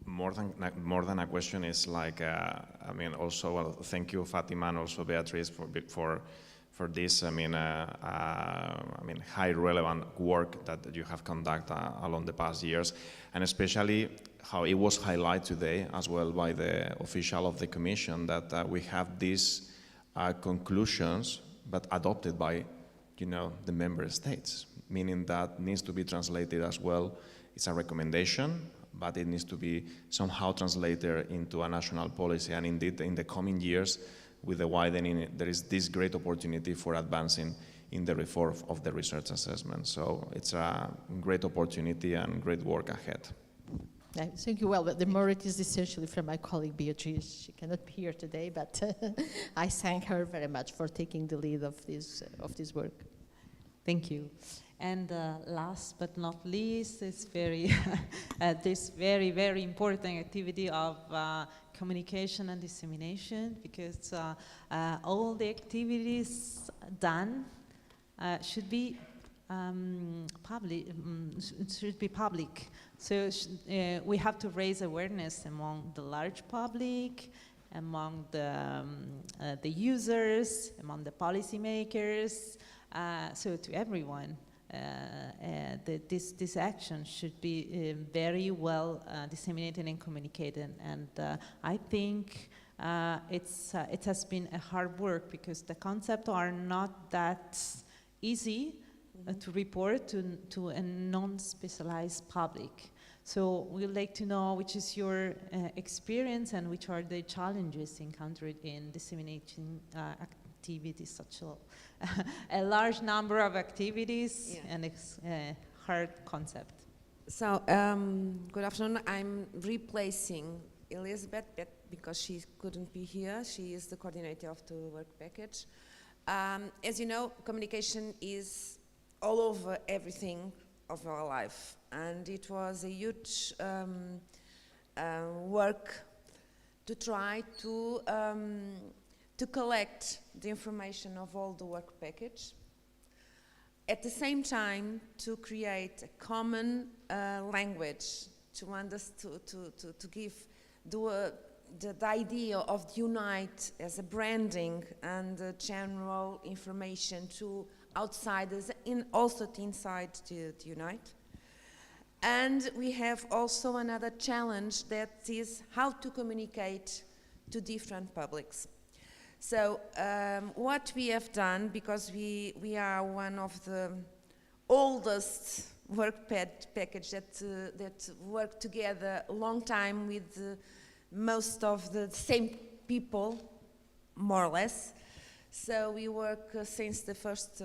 More than a question is like, I mean, also, well, thank you, Fatima, and also Beatriz for this, I mean, high relevant work that you have conducted along the past years, and especially how it was highlighted today as well by the official of the Commission, that we have these conclusions, but adopted by, the member states, meaning that needs to be translated as well. It's a recommendation, but it needs to be somehow translated into a national policy, and indeed in the coming years, with the widening, there is this great opportunity for advancing in the reform of the research assessment. So it's a great opportunity and great work ahead. Thank you. Well, the merit is essentially from my colleague Beatriz. She cannot be here today, but I thank her very much for taking the lead of this work. Thank you. And last but not least, this very important activity of communication and dissemination, because all the activities done should be public. So we have to raise awareness among the large public, among the users, among the policymakers, so to everyone. this action should be very well disseminated and communicated. And I think it has been a hard work because the concepts are not that easy to report to a non-specialized public. So we'd like to know which is your experience and which are the challenges encountered in disseminating activities, such a large number of activities and a hard concept. So, good afternoon. I'm replacing Elizabeth because she couldn't be here. She is the coordinator of the work package. As you know, communication is all over everything of our life, and it was a huge work to try to collect the information of all the work package. At the same time, to create a common language to give the idea of UNITE as a branding and general information to outsiders and also to inside the UNITE. And we have also another challenge, that is how to communicate to different publics. So what we have done, because we are one of the oldest work package that work together a long time with most of the same people, more or less. So we work since the first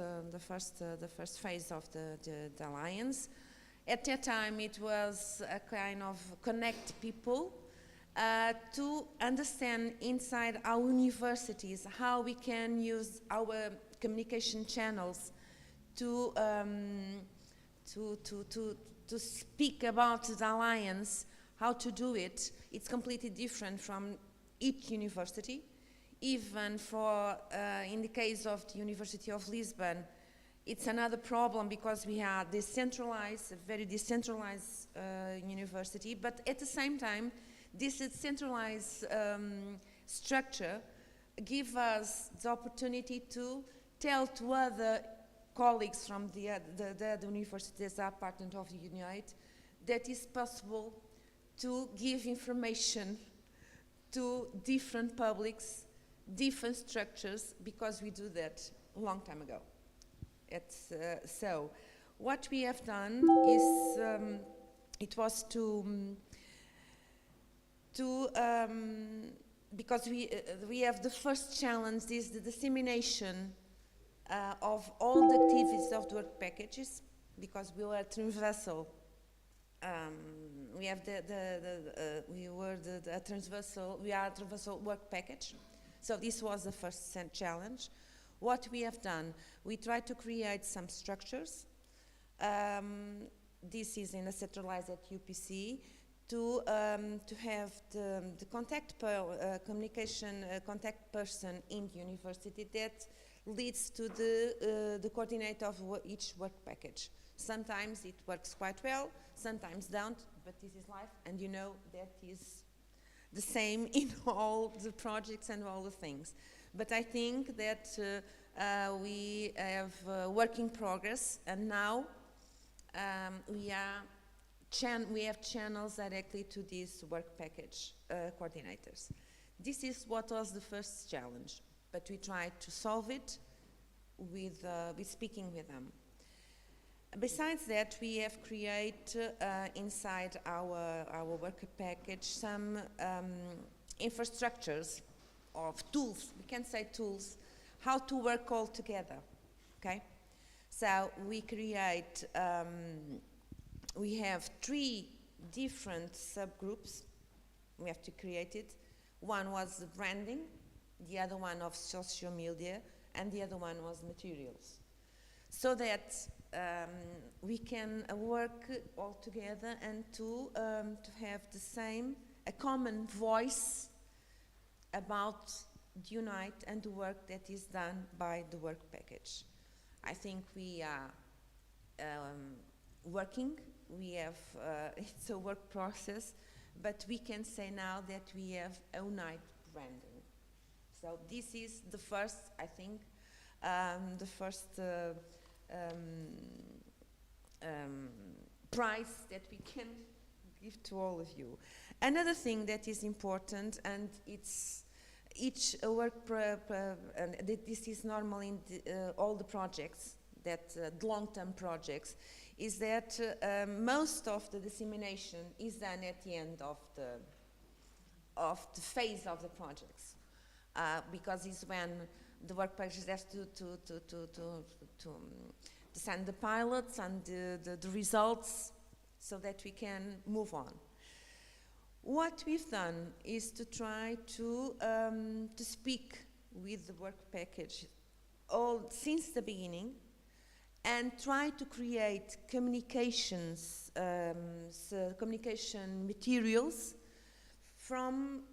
phase of the alliance. At that time, it was a kind of connect people to understand inside our universities how we can use our communication channels to speak about the alliance, how to do it. It's completely different from each university. Even for, in the case of the University of Lisbon, it's another problem because we are decentralized, a very decentralized university, but at the same time, this decentralized structure gives us the opportunity to tell to other colleagues from the universities that are part of the UNITE that it's possible to give information to different publics, different structures, because we do that a long time ago. So what we have done is it was because we have the first challenge is the dissemination of all the activities of the work packages, because we were transversal. We have we are a transversal work package. So this was the first challenge. What we have done, we tried to create some structures. This is in a centralized at UPC to have the communication contact person in the university that leads to the coordinator of each work package. Sometimes it works quite well, sometimes don't, but this is life, and you know that is the same in all the projects and all the things. But I think that we have work in progress, and now we have channels directly to these work package coordinators. This is what was the first challenge, but we tried to solve it with speaking with them. Besides that, we have created inside our work package some infrastructures of tools, we can say tools, how to work all together, okay? So we create, we have 3 different subgroups we have to create it. One was the branding, the other one of social media, and the other one was materials. So that we can work all together and to have a common voice about UNITE and the work that is done by the work package. I think we are working. We have it's a work process, but we can say now that we have a UNITE branding. So this is the first, I think, the first prize that we can give to all of you. Another thing that is important, and it's each work, and this is normally in all the projects, that the long-term projects, is that most of the dissemination is done at the end of the phase of the projects, because it's when the work packages have to send the pilots and the results so that we can move on. What we've done is to try to speak with the work package all since the beginning, and try to create communications, communication materials from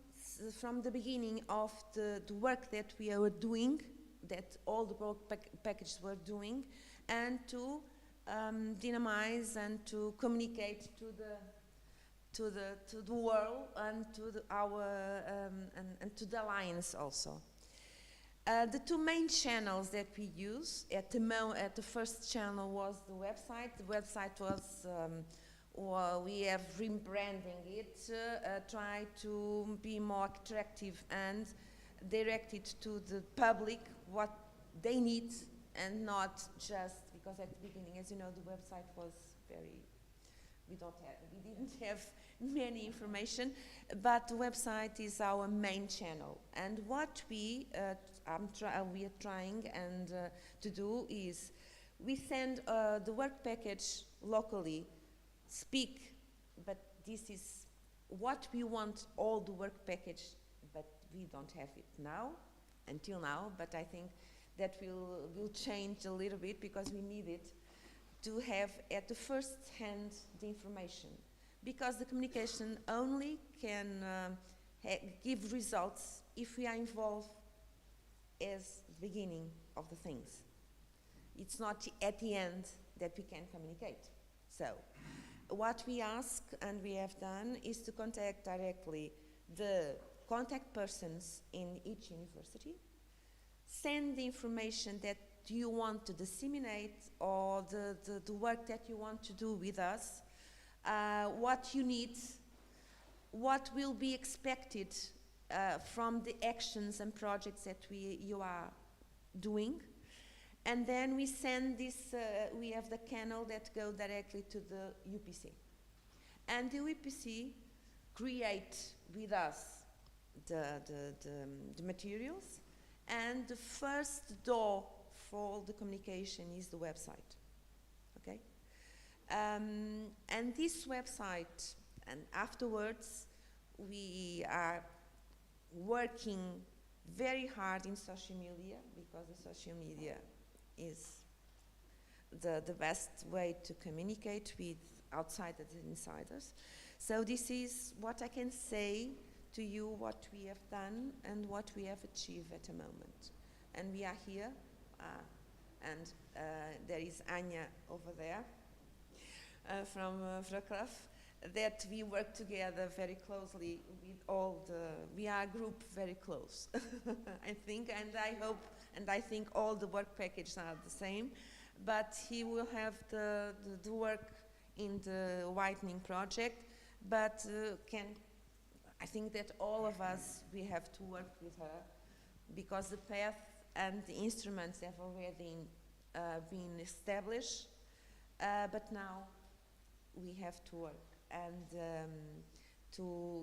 the beginning of the work that we are doing, that all the work packages were doing, and to dynamize and to communicate to the world and to our and to the alliance also. The two main channels that we use at the first channel was the website. The website was we have rebranding it, try to be more attractive and directed to the public what they need, and not just because at the beginning, as you know, the website was very. We didn't have many information, but the website is our main channel. And what we are trying and to do is we send the work package locally, speak, but this is what we want all the work package, but we don't have it now, until now, but I think that will change a little bit because we need it to have at the first hand the information, because the communication only can give results if we are involved as the beginning of the things. It's not at the end that we can communicate. So what we ask and we have done is to contact directly the contact persons in each university, send the information that you want to disseminate or the work that you want to do with us, what you need, what will be expected from the actions and projects that you are doing. And then we send this, we have the channel that go directly to the UPC. And the UPC create with us the materials, and the first door for the communication is the website, okay? And this website, and afterwards, we are working very hard in social media, because the social media is the best way to communicate with outsiders and insiders. So this is what I can say to you, what we have done and what we have achieved at the moment. And we are here, and there is Anya over there from Wrocław, that we work together very closely with all we are a group very close, I think, and I hope, and I think all the work packages are the same, but he will have the work in the Widening project, but I think that all of us, we have to work with her, because the path and the instruments have already been established, but now we have to work, and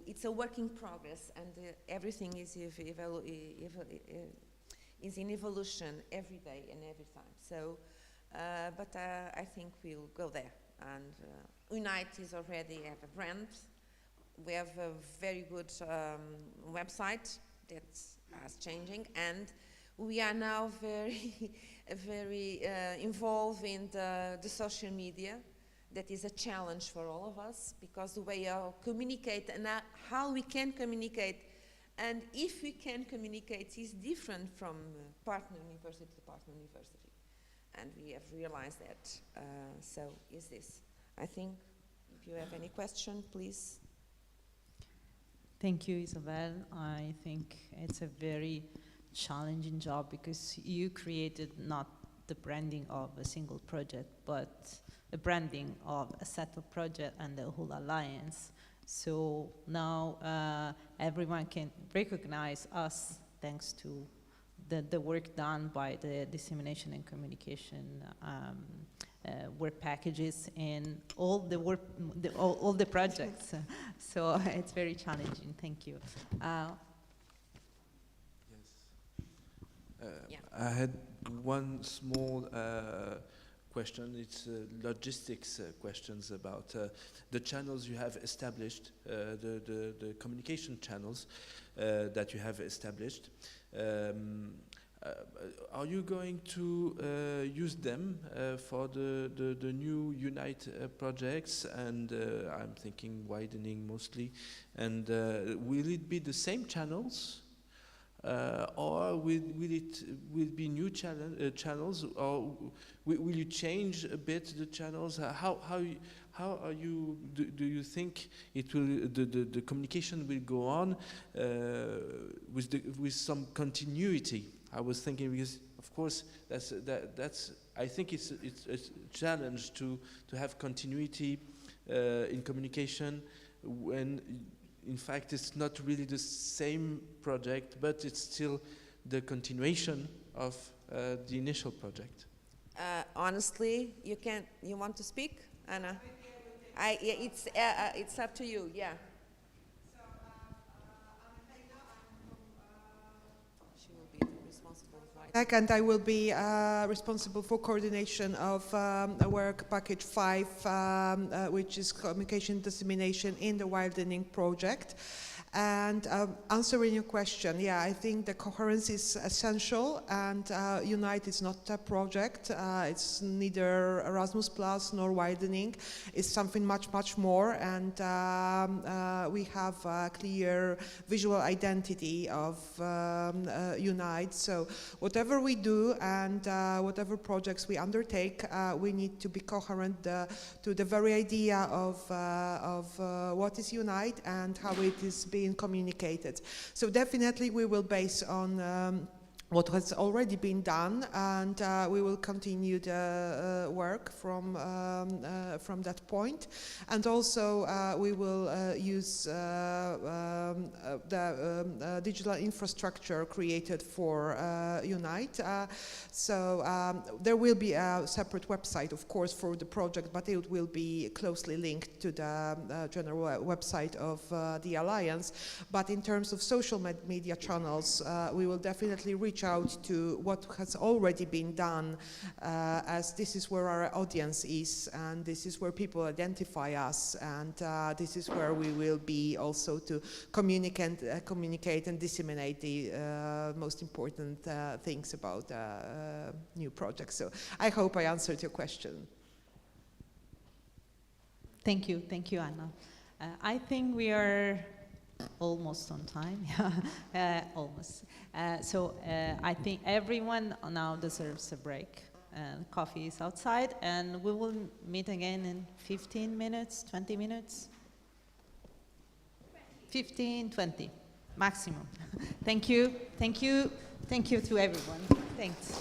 it's a work in progress, and everything is in evolution every day and every time. So, but I think we'll go there, and UNITE is already have a brand. We have a very good website that's changing, and we are now very involved in the social media. That is a challenge for all of us, because the way I communicate and how we can communicate, and if we can communicate, is different from partner university to partner university. And we have realized that. So is this. I think if you have any question, please. Thank you, Isabel. I think it's a very challenging job, because you created not the branding of a single project, but a branding of a set of projects and the whole alliance. So now everyone can recognize us thanks to the work done by the dissemination and communication work packages and all the work, all the projects. So it's very challenging. Thank you. Yes. I had one small question. It's logistics questions about the channels you have established, the communication channels that you have established. Are you going to use them for the new UNITE projects? And I'm thinking widening mostly. And will it be the same channels? Or will it be new channels, or will you change a bit the channels? How are you? Do you think it will the communication will go on with some continuity? I was thinking, because of course that's I think it's a challenge to have continuity in communication when, in fact, it's not really the same project, but it's still the continuation of the initial project. Honestly, you want to speak, Anna? It's up to you. Yeah. She will be responsible. And I will be responsible for coordination of work package 5, which is communication dissemination in the Widening project. And answering your question, yeah, I think the coherence is essential, and UNITE is not a project. It's neither Erasmus Plus nor Widening. It's something much, much more, and we have a clear visual identity of UNITE. So whatever we do and whatever projects we undertake, we need to be coherent to the very idea of what is UNITE and how it is being communicated. So definitely we will base on what has already been done, and we will continue the work from that point. And also we will use the digital infrastructure created for UNITE. So there will be a separate website, of course, for the project, but it will be closely linked to the general website of the Alliance. But in terms of social media channels, we will definitely reach out to what has already been done, as this is where our audience is, and this is where people identify us, and this is where we will be also to communicate and disseminate the most important things about new projects. So I hope I answered your question. Thank you, Anna. I think we are almost on time, almost. So I think everyone now deserves a break. Coffee is outside, and we will meet again in 15 minutes, 20 minutes. 15, 20, maximum. Thank you to everyone. Thanks.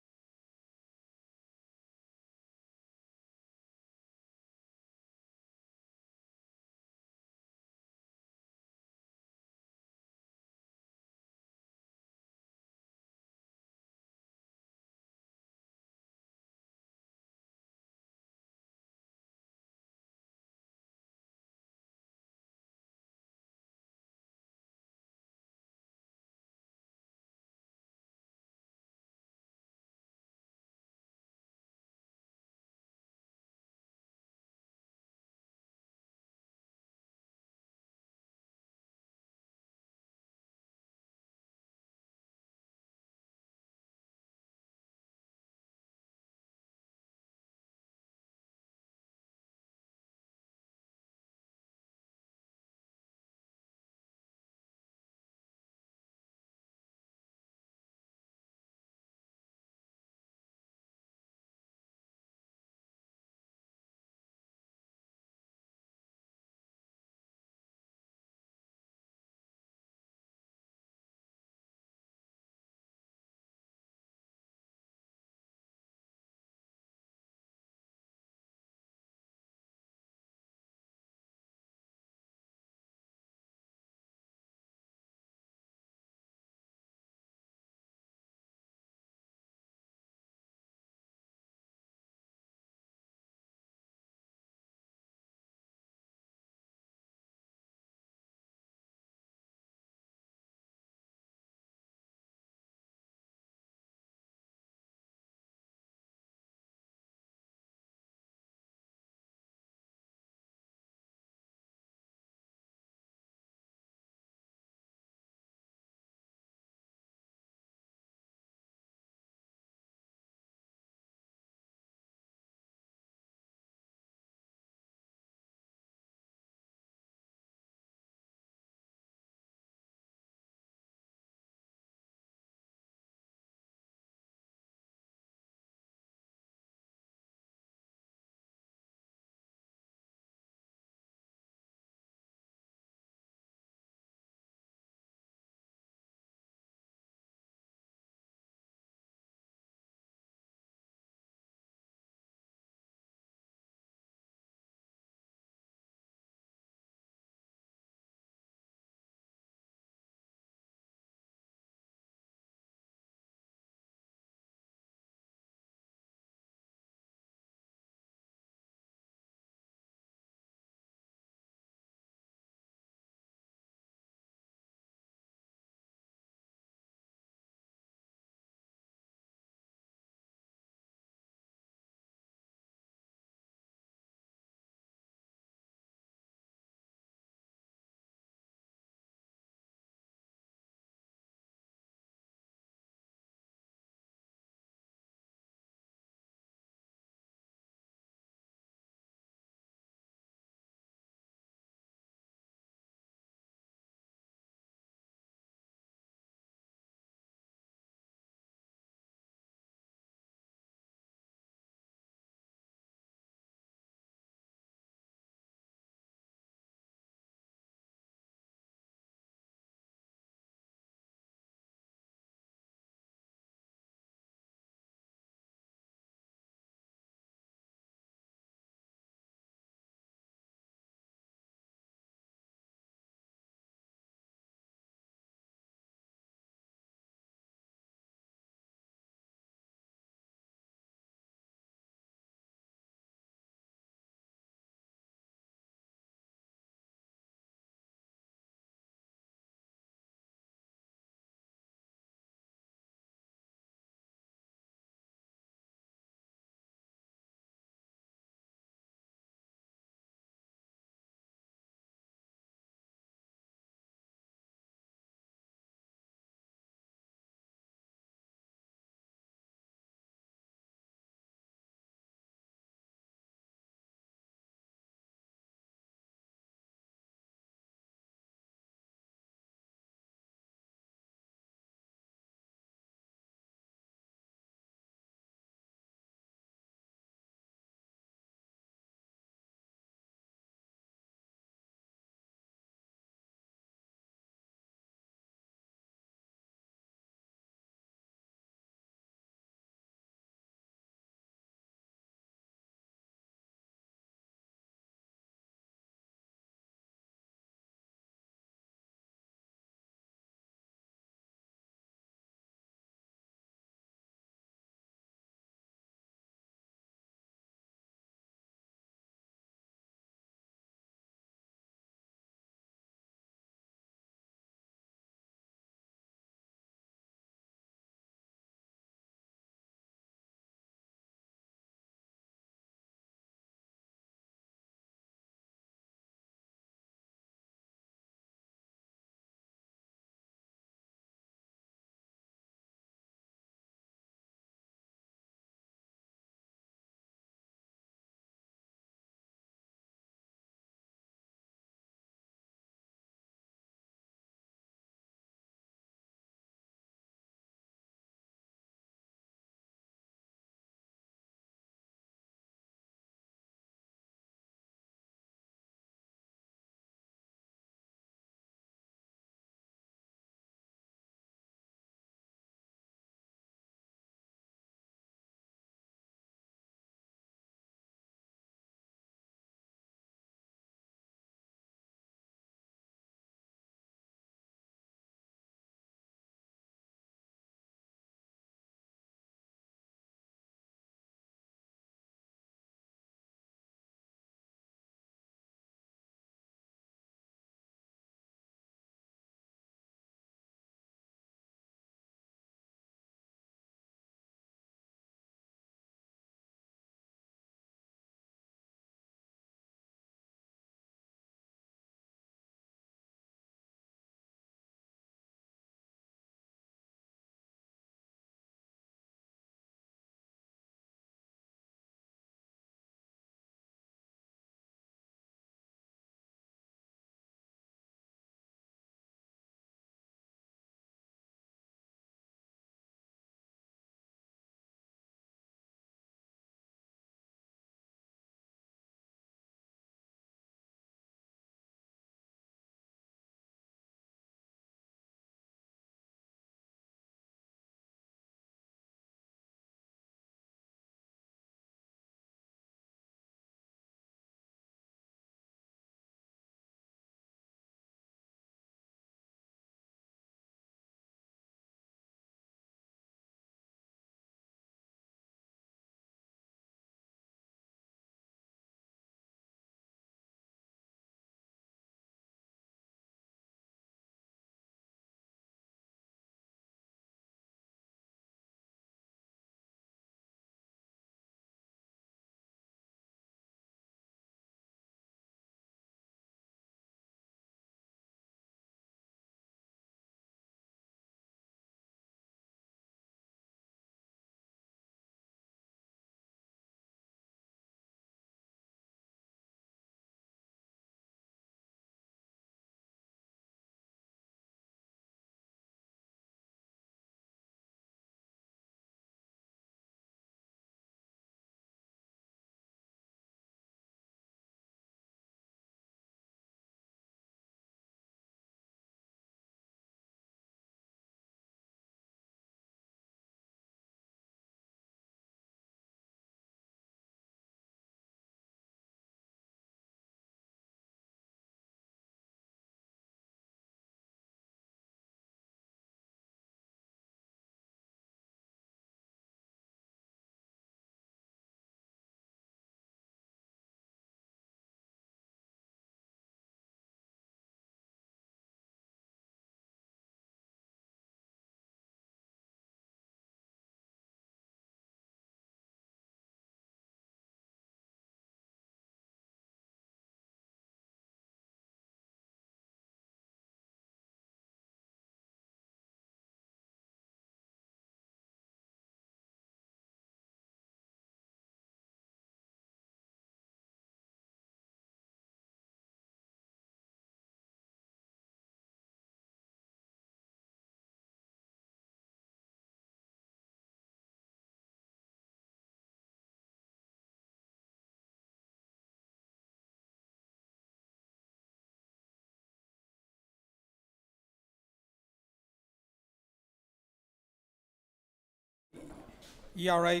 ERA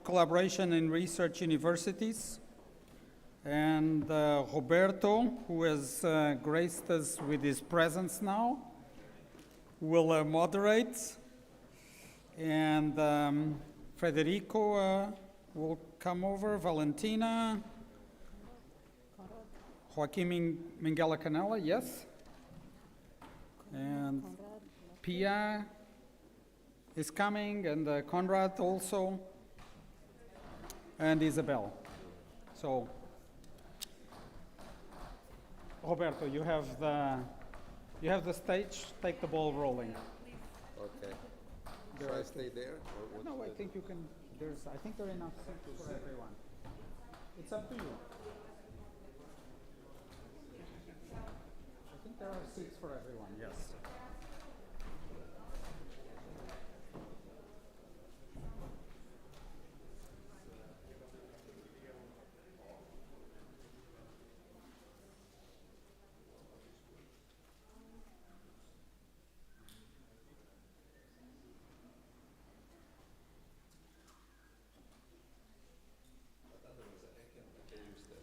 collaboration in research universities, and Roberto, who has graced us with his presence now, will moderate, and Federico will come over, Valentina, Joaquim Minguela Canela, yes, and Pia is coming, and Conrad also, and Isabel. So, Roberto, you have the stage. Take the ball rolling. Okay. Should I stay there? Or what No, should I do? think you can. I think there are enough seats for everyone. It's up to you. I think there are seats for everyone. Yes.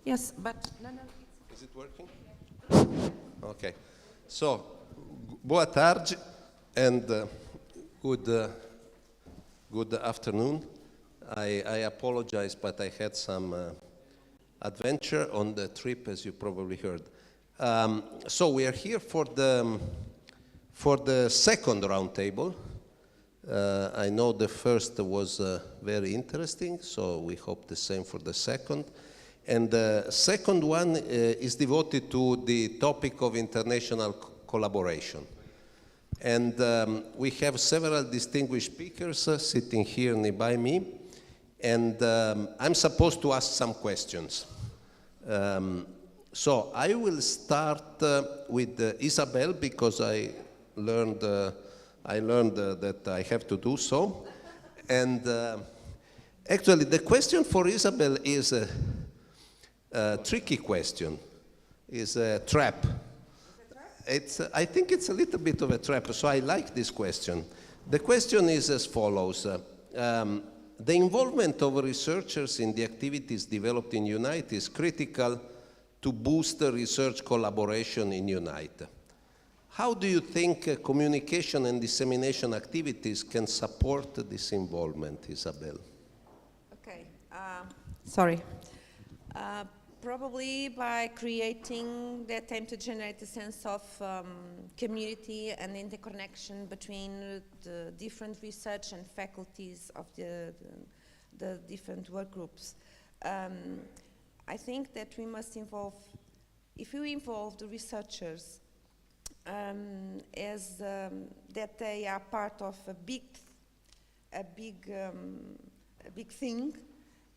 Yes, but Is it working? Okay. So, boa tarde and good afternoon. I apologize, but I had some adventure on the trip, as you probably heard. So we are here for the second roundtable. I know the first was very interesting, so we hope the same for the second. And the second one is devoted to the topic of international collaboration. And we have several distinguished speakers sitting here nearby me. And I'm supposed to ask some questions. So I will start with Isabel, because I learned that I have to do so. And actually, the question for Isabel is a tricky question. Is a trap. I think it's a little bit of a trap, so I like this question. The question is as follows. The involvement of researchers in the activities developed in UNITE is critical to boost the research collaboration in UNITE. How do you think communication and dissemination activities can support this involvement, Isabel? okay. Sorry. Probably by creating the attempt to generate a sense of community and interconnection between the different research and faculties of the different work groups. I think that we must involve, if we involve the researchers as that they are part of a big thing,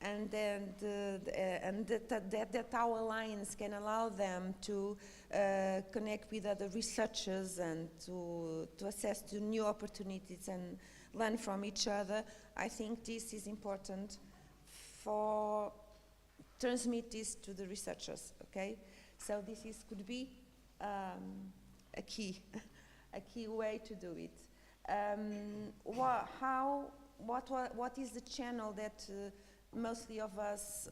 and then that our alliance can allow them to connect with other researchers and to assess the new opportunities and learn from each other. I think this is important for transmit this to the researchers. Okay, so this could be a key way to do it. What is the channel that mostly of us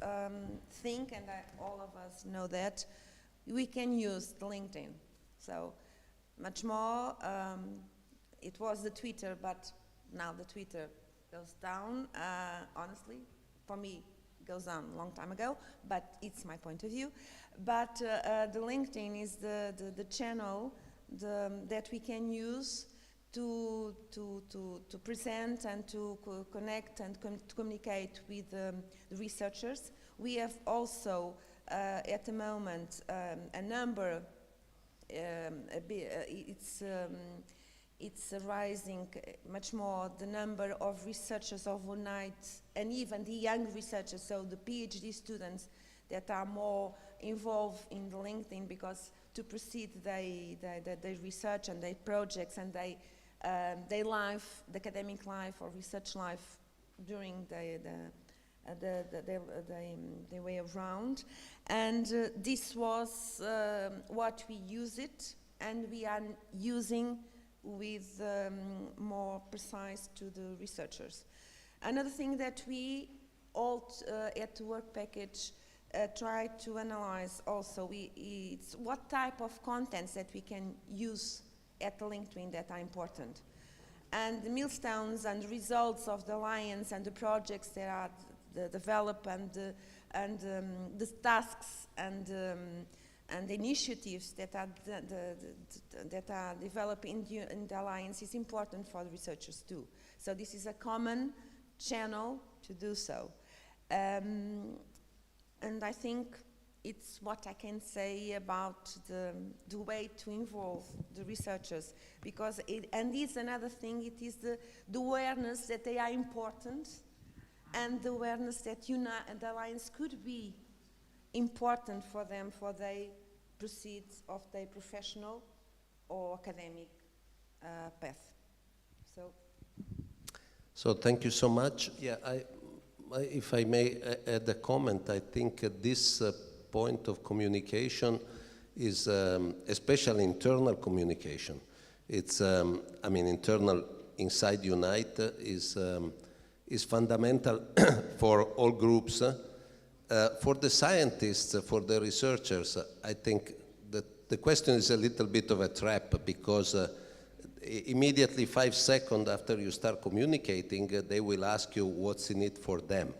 think, and all of us know that we can use the LinkedIn. So much more, it was the Twitter, but now the Twitter goes down, honestly. For me, it goes down a long time ago, but it's my point of view. But the LinkedIn is the channel that we can use to present and to connect and to communicate with the researchers. We have also, at the moment, a number, it's rising much more, the number of researchers of UNITE, and even the young researchers, so the PhD students that are more involved in the LinkedIn, because to proceed their research and their projects and their life, the academic life or research life during the way around. And this was what we use it, and we are using with more precise to the researchers. Another thing that we all at the work package try to analyze also, it's what type of contents that we can use at the LinkedIn that are important. And the milestones and results of the Alliance and the projects that are developed and the tasks and the initiatives that are developed in the Alliance is important for the researchers too. So this is a common channel to do so. And I think it's what I can say about the way to involve the researchers, because and it's another thing, it is the awareness that they are important, and the awareness that the Alliance could be important for them for their proceeds of their professional or academic path. So thank you so much. Yeah, if I may add a comment, I think this point of communication is especially internal communication. It's, I mean, internal inside UNITE is fundamental for all groups. For the scientists, for the researchers, I think that the question is a little bit of a trap, because immediately 5 seconds after you start communicating, they will ask you what's in it for them.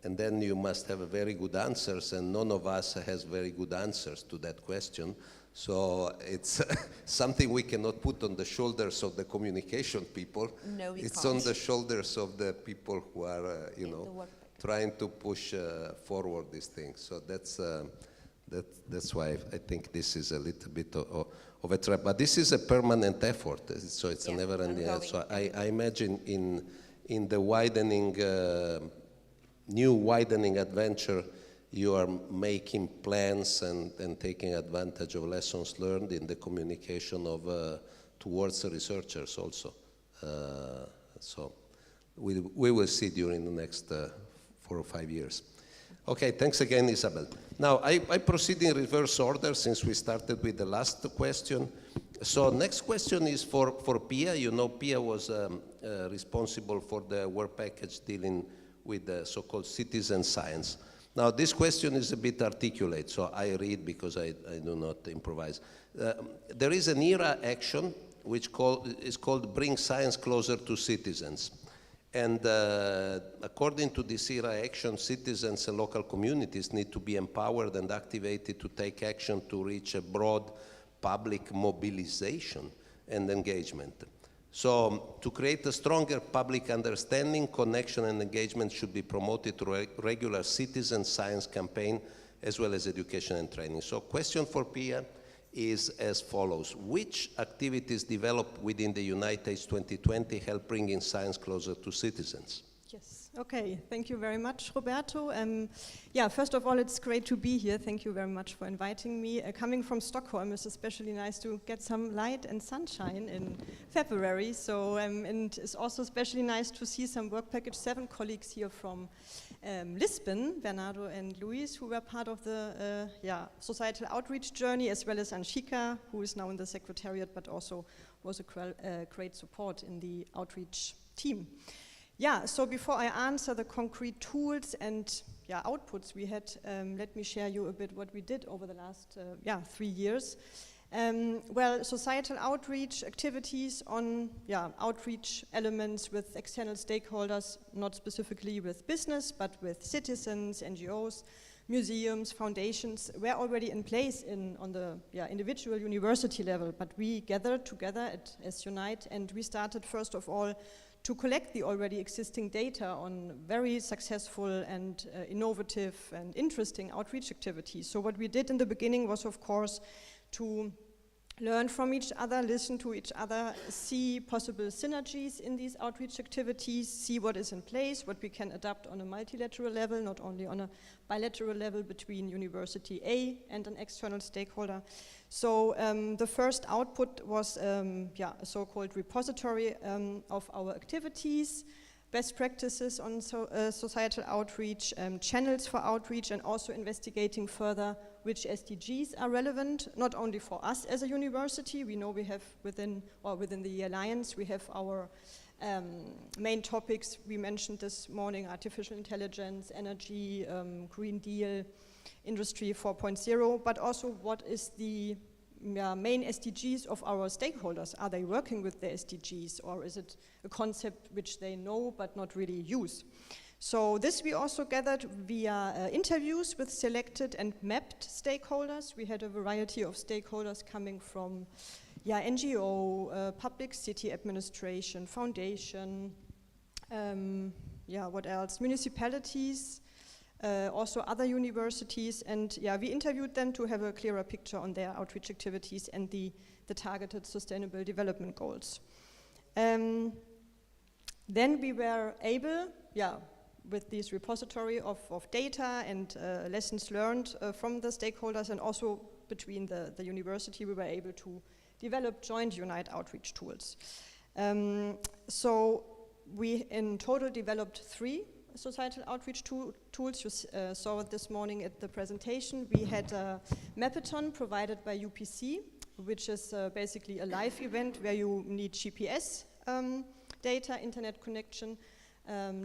And then you must have very good answers, and none of us has very good answers to that question. So it's something we cannot put on the shoulders of the communication people. No, we it's can't. on the shoulders of the people who are, you know, trying to push forward these things. So that's why I think this is a little bit of a trap. But this is a permanent effort, so it's a never-ending. So I imagine in the widening, new widening adventure, you are making plans and taking advantage of lessons learned in the communication of towards the researchers also. So we will see during the next 4 or 5 years. Okay, thanks again, Isabel. Now, I proceed in reverse order since we started with the last question. So next question is for Pia. You know, Pia was responsible for the work package dealing with the so-called citizen science. Now, this question is a bit articulate, so I read because I do not improvise. There is an ERA action which is called Bring Science Closer to Citizens. And according to this ERA action, citizens and local communities need to be empowered and activated to take action to reach a broad public mobilization and engagement. So to create a stronger public understanding, connection and engagement should be promoted through regular citizen science campaign as well as education and training. So question for Pia is as follows. Which activities developed within the UNITE.H2020 help bringing science closer to citizens? Yes, okay, thank you very much, Roberto. Yeah, first of all, it's great to be here. Thank you very much for inviting me. Coming from Stockholm, it's especially nice to get some light and sunshine in February. So, and it's also especially nice to see some Work Package 7 colleagues here from Lisbon, Bernardo and Luis, who were part of the societal outreach journey, as well as Anshika, who is now in the secretariat, but also was a great support in the outreach team. Yeah, so before I answer the concrete tools and outputs we had, let me share you a bit what we did over the last 3 years. Well, societal outreach activities on outreach elements with external stakeholders, not specifically with business, but with citizens, NGOs, museums, foundations, were already in place on the individual university level, but we gathered together as UNITE, and we started first of all to collect the already existing data on very successful and innovative and interesting outreach activities. So what we did in the beginning was, of course, to learn from each other, listen to each other, see possible synergies in these outreach activities, see what is in place, what we can adapt on a multilateral level, not only on a bilateral level between University A and an external stakeholder. So the first output was a so-called repository of our activities, best practices on societal outreach, channels for outreach, and also investigating further which SDGs are relevant, not only for us as a university. We know we have within the Alliance, we have our main topics we mentioned this morning: artificial intelligence, energy, Green Deal, Industry 4.0, but also what is the main SDGs of our stakeholders. Are they working with the SDGs, or is it a concept which they know but not really use? So this we also gathered via interviews with selected and mapped stakeholders. We had a variety of stakeholders coming from NGO, public city administration, foundation, what else? Municipalities, also other universities, and we interviewed them to have a clearer picture on their outreach activities and the targeted sustainable development goals. Then we were able, with this repository of data and lessons learned from the stakeholders, and also between the university, we were able to develop joint UNITE outreach tools. So we in total developed 3 societal outreach tools. You saw it this morning at the presentation. We had a Mapathon provided by UPC, which is basically a live event where you need GPS data, internet connection,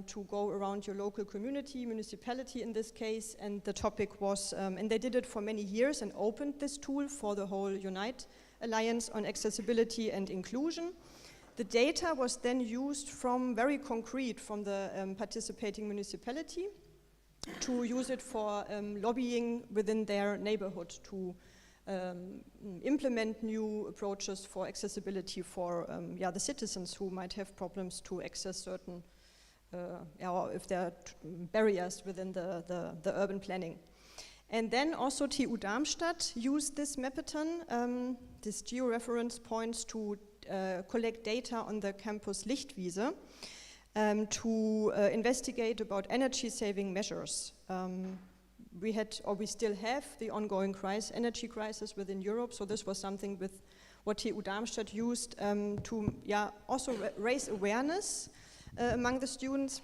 to go around your local community, municipality in this case, and the topic was, and they did it for many years and opened this tool for the whole UNITE Alliance on accessibility and inclusion. The data was then used from very concrete from the participating municipality to use it for lobbying within their neighborhood to implement new approaches for accessibility for the citizens who might have problems to access certain or if there are barriers within the urban planning. And then also TU Darmstadt used this Mapathon, this georeference points, to collect data on the campus Lichtwiese to investigate about energy saving measures. We had, or we still have, the ongoing energy crisis within Europe, so this was something with what TU Darmstadt used to also raise awareness among the students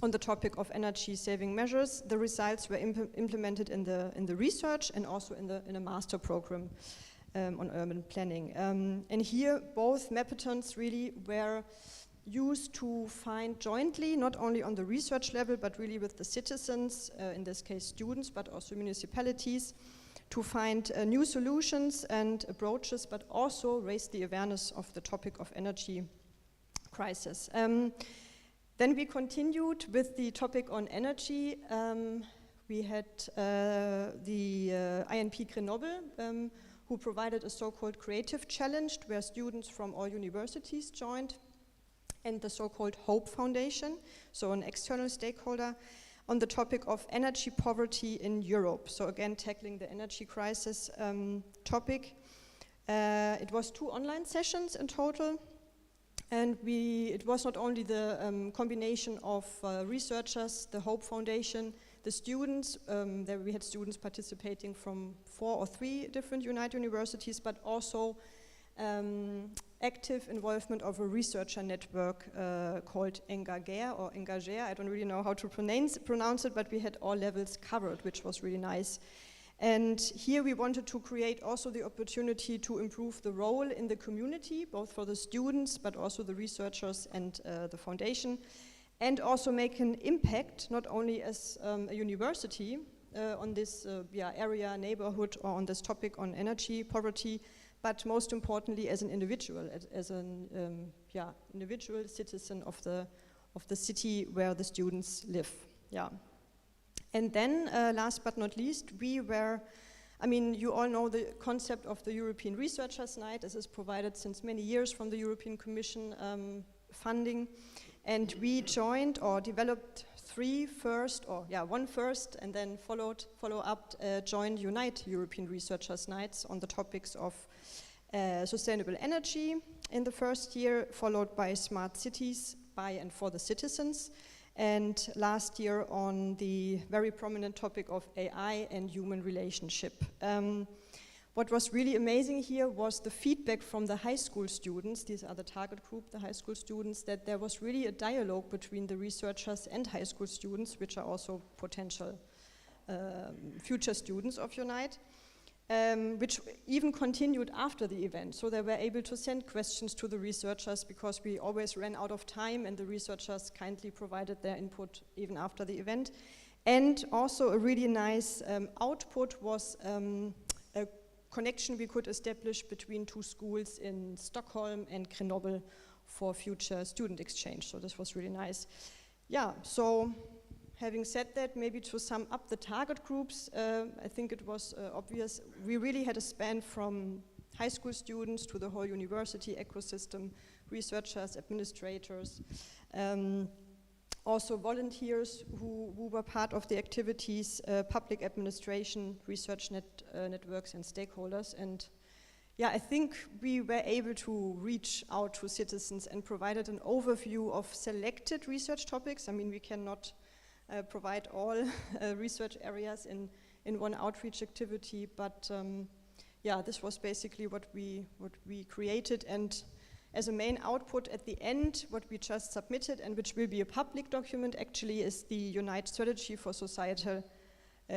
on the topic of energy saving measures. The results were implemented in the research and also in a master program on urban planning. And here both Mapathons really were used to find jointly, not only on the research level, but really with the citizens, in this case students, but also municipalities, to find new solutions and approaches, but also raise the awareness of the topic of energy crisis. Then we continued with the topic on energy. We had the INP Grenoble, who provided a so-called creative challenge where students from all universities joined, and the so-called HOPE Foundation, so an external stakeholder, on the topic of energy poverty in Europe. So again, tackling the energy crisis topic. It was 2 online sessions in total. And it was not only the combination of researchers, the HOPE Foundation, the students, there we had students participating from 4 or 3 different UNITE universities, but also active involvement of a researcher network called Engager, I don't really know how to pronounce it, but we had all levels covered, which was really nice. And here we wanted to create also the opportunity to improve the role in the community, both for the students, but also the researchers and the foundation, and also make an impact, not only as a university on this area, neighborhood, or on this topic on energy poverty, but most importantly as an individual, as an individual citizen of the city where the students live. And then, last but not least, you all know the concept of the European Researchers' Night. This is provided since many years from the European Commission funding. And we joined or developed 1 first, and then follow up joined UNITE European Researchers' Nights on the topics of sustainable energy in the first year, followed by smart cities by and for the citizens. And last year on the very prominent topic of AI and human relationship. What was really amazing here was the feedback from the high school students, these are the target group, the high school students, that there was really a dialogue between the researchers and high school students, which are also potential future students of UNITE. which even continued after the event. So they were able to send questions to the researchers because we always ran out of time, and the researchers kindly provided their input even after the event. And also a really nice output was a connection we could establish between two schools in Stockholm and Grenoble for future student exchange. So this was really nice. Yeah, so having said that, maybe to sum up the target groups, I think it was obvious. We really had a span from high school students to the whole university ecosystem, researchers, administrators, also volunteers who were part of the activities, public administration, research networks and stakeholders. And yeah, I think we were able to reach out to citizens and provided an overview of selected research topics. I mean, we cannot provide all research areas in one outreach activity, but yeah, this was basically what we created. And as a main output at the end, what we just submitted, and which will be a public document actually, is the UNITE strategy for societal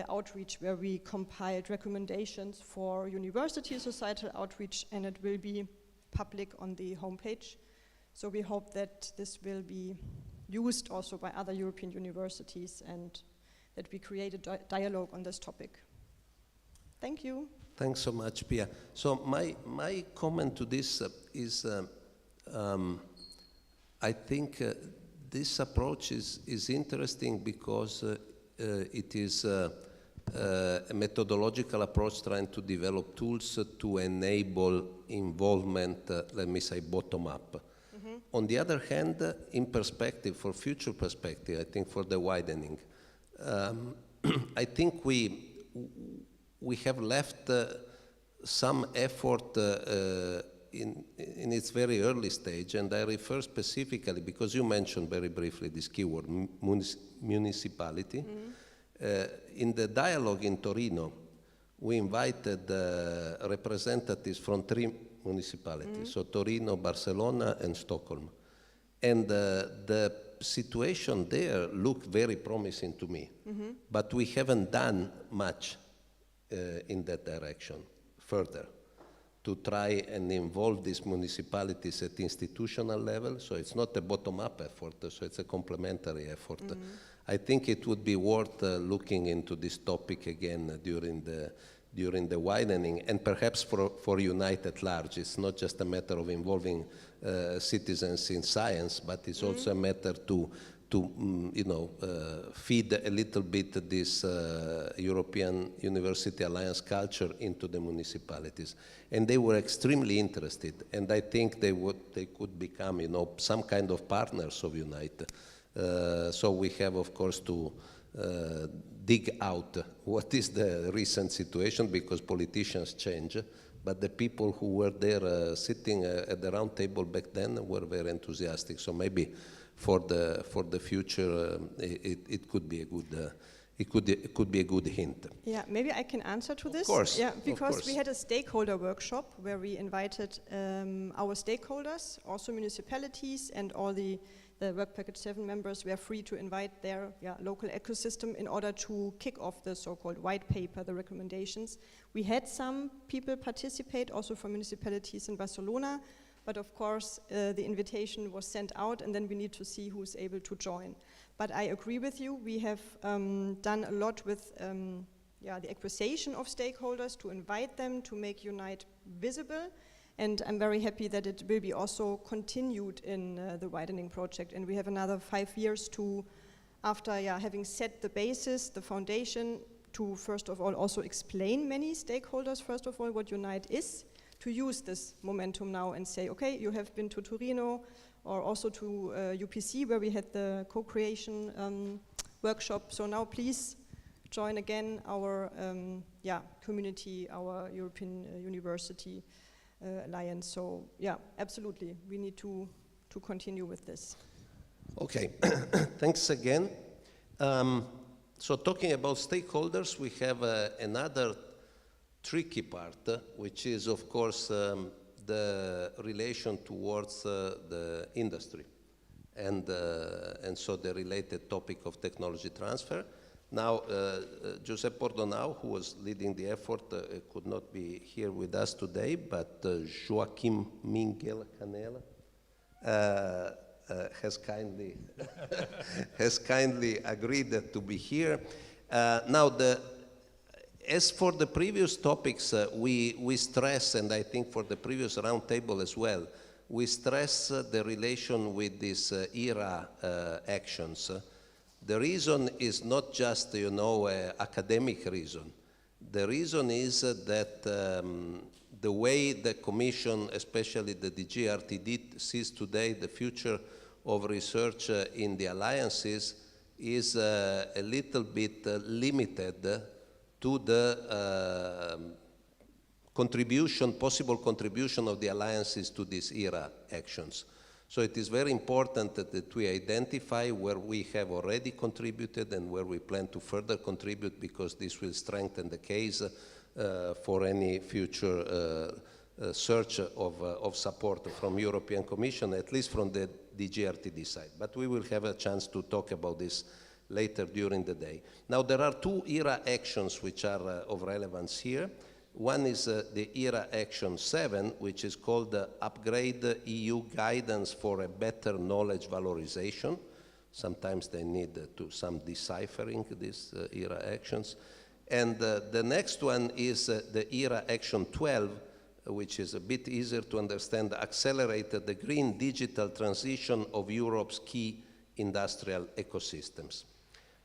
outreach, where we compiled recommendations for university societal outreach, and it will be public on the homepage. So we hope that this will be used also by other European universities, and that we create a dialogue on this topic. Thank you. Thanks so much, Pia. So my comment to this is, I think this approach is interesting because it is a methodological approach trying to develop tools to enable involvement, let me say, bottom-up. On the other hand, in perspective, for future perspective, I think for the widening, I think we have left some effort in its very early stage, and I refer specifically, because you mentioned very briefly this keyword, municipality. In the dialogue in Torino, we invited representatives from 3 municipalities, so Torino, Barcelona, and Stockholm. And the situation there looked very promising to me, but we haven't done much in that direction further to try and involve these municipalities at the institutional level. So it's not a bottom-up effort, so it's a complementary effort. I think it would be worth looking into this topic again during the widening, and perhaps for UNITE at large. It's not just a matter of involving citizens in science, but it's also a matter to feed a little bit this European University Alliance culture into the municipalities. And they were extremely interested, and I think they could become, some kind of partners of UNITE. So we have, of course, to dig out what is the recent situation, because politicians change, but the people who were there sitting at the round table back then were very enthusiastic. So maybe for the future, it could be a good it could be a good hint. Yeah, maybe I can answer to this. Of course. Yeah, because we had a stakeholder workshop where we invited our stakeholders, also municipalities, and all the Work Package 7 members were free to invite their local ecosystem in order to kick off the so-called white paper, the recommendations. We had some people participate, also from municipalities in Barcelona, but of course the invitation was sent out, and then we need to see who's able to join. But I agree with you, we have done a lot with the acquisition of stakeholders, to invite them, to make UNITE visible. And I'm very happy that it will be also continued in the widening project. And we have another 5 years to, after having set the basis, the foundation, to first of all also explain many stakeholders, first of all, what UNITE is, to use this momentum now and say, okay, you have been to Torino, or also to UPC, where we had the co-creation workshop. So now please join again our community, our European University Alliance. So yeah, absolutely, we need to continue with this. Okay, thanks again. So talking about stakeholders, we have another tricky part, which is of course the relation towards the industry, and so the related topic of technology transfer. Now, Giuseppe Bordonau, who was leading the effort, could not be here with us today, but Joaquim Miguel Canela has kindly has kindly agreed to be here. Now, as for the previous topics, we stress, and I think for the previous roundtable as well, we stress the relation with these ERA actions. The reason is not just, you know, academic reason. The reason is that the way the Commission, especially the DG RTD, sees today the future of research in the alliances is a little bit limited to the possible contribution of the alliances to these ERA actions. So it is very important that we identify where we have already contributed and where we plan to further contribute, because this will strengthen the case for any future search of support from European Commission, at least from the DG RTD side. But we will have a chance to talk about this later during the day. Now, there are two ERA actions which are of relevance here. One is the ERA Action 7, which is called Upgrade EU Guidance for a Better Knowledge Valorization. Sometimes they need some deciphering, these ERA actions. And the next one is the ERA Action 12, which is a bit easier to understand, Accelerate the Green Digital Transition of Europe's Key Industrial Ecosystems.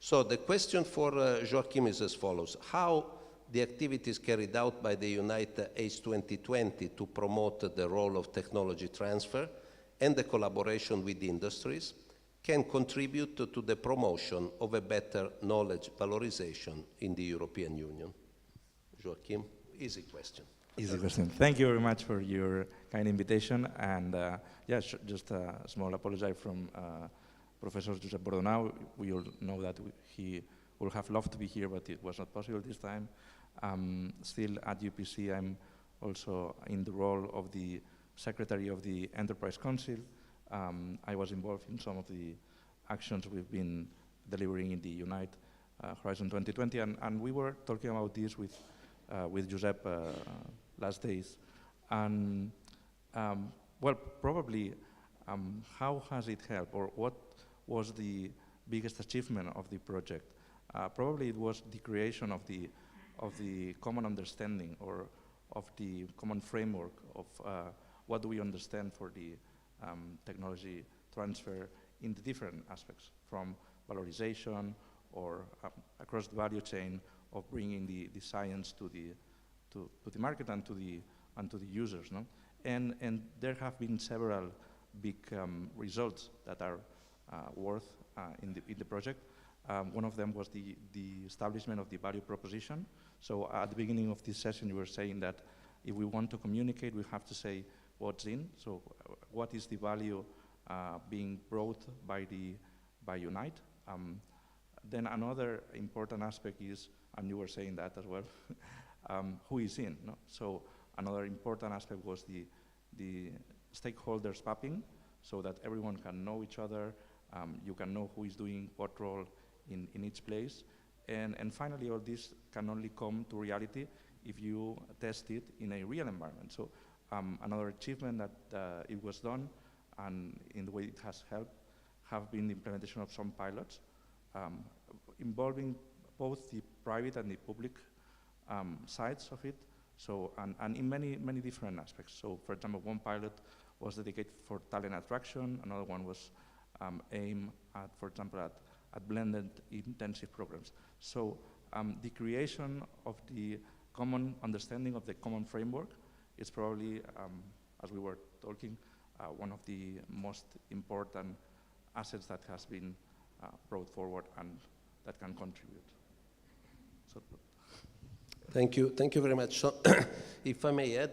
So the question for Joachim is as follows. How the activities carried out by the UNITE.H2020 to promote the role of technology transfer and the collaboration with industries can contribute to the promotion of a better knowledge valorization in the European Union? Joachim, easy question. Easy question. Thank you very much for your kind invitation. And just a small apology from Professor Giuseppe Bordonau. We all know that he would have loved to be here, but it was not possible this time. Still at UPC, I'm also in the role of the Secretary of the Enterprise Council. I was involved in some of the actions we've been delivering in the Unite Horizon 2020, and we were talking about this with Giuseppe last days. And well, probably how has it helped, or what was the biggest achievement of the project? Probably it was the creation of the common understanding, or of the common framework of what do we understand for the technology transfer in the different aspects, from valorization or across the value chain of bringing the science to the market and to the users, no? And there have been several big results that are worth in the project. One of them was the establishment of the value proposition. So at the beginning of this session, you were saying that if we want to communicate, we have to say what's in. So what is the value being brought by Unite? Then another important aspect is, and you were saying that as well, who is in, no? So another important aspect was the stakeholders mapping, so that everyone can know each other, you can know who is doing what role in each place. And finally, all this can only come to reality if you test it in a real environment. So another achievement that it was done, and in the way it has helped, have been the implementation of some pilots involving both the private and the public sides of it. So, and in many different aspects. So, for example, one pilot was dedicated for talent attraction, another one was aimed at, for example, at blended intensive programs. So the creation of the common understanding of the common framework is probably, as we were talking, one of the most important assets that has been brought forward and that can contribute. So, thank you very much. So, if I may add,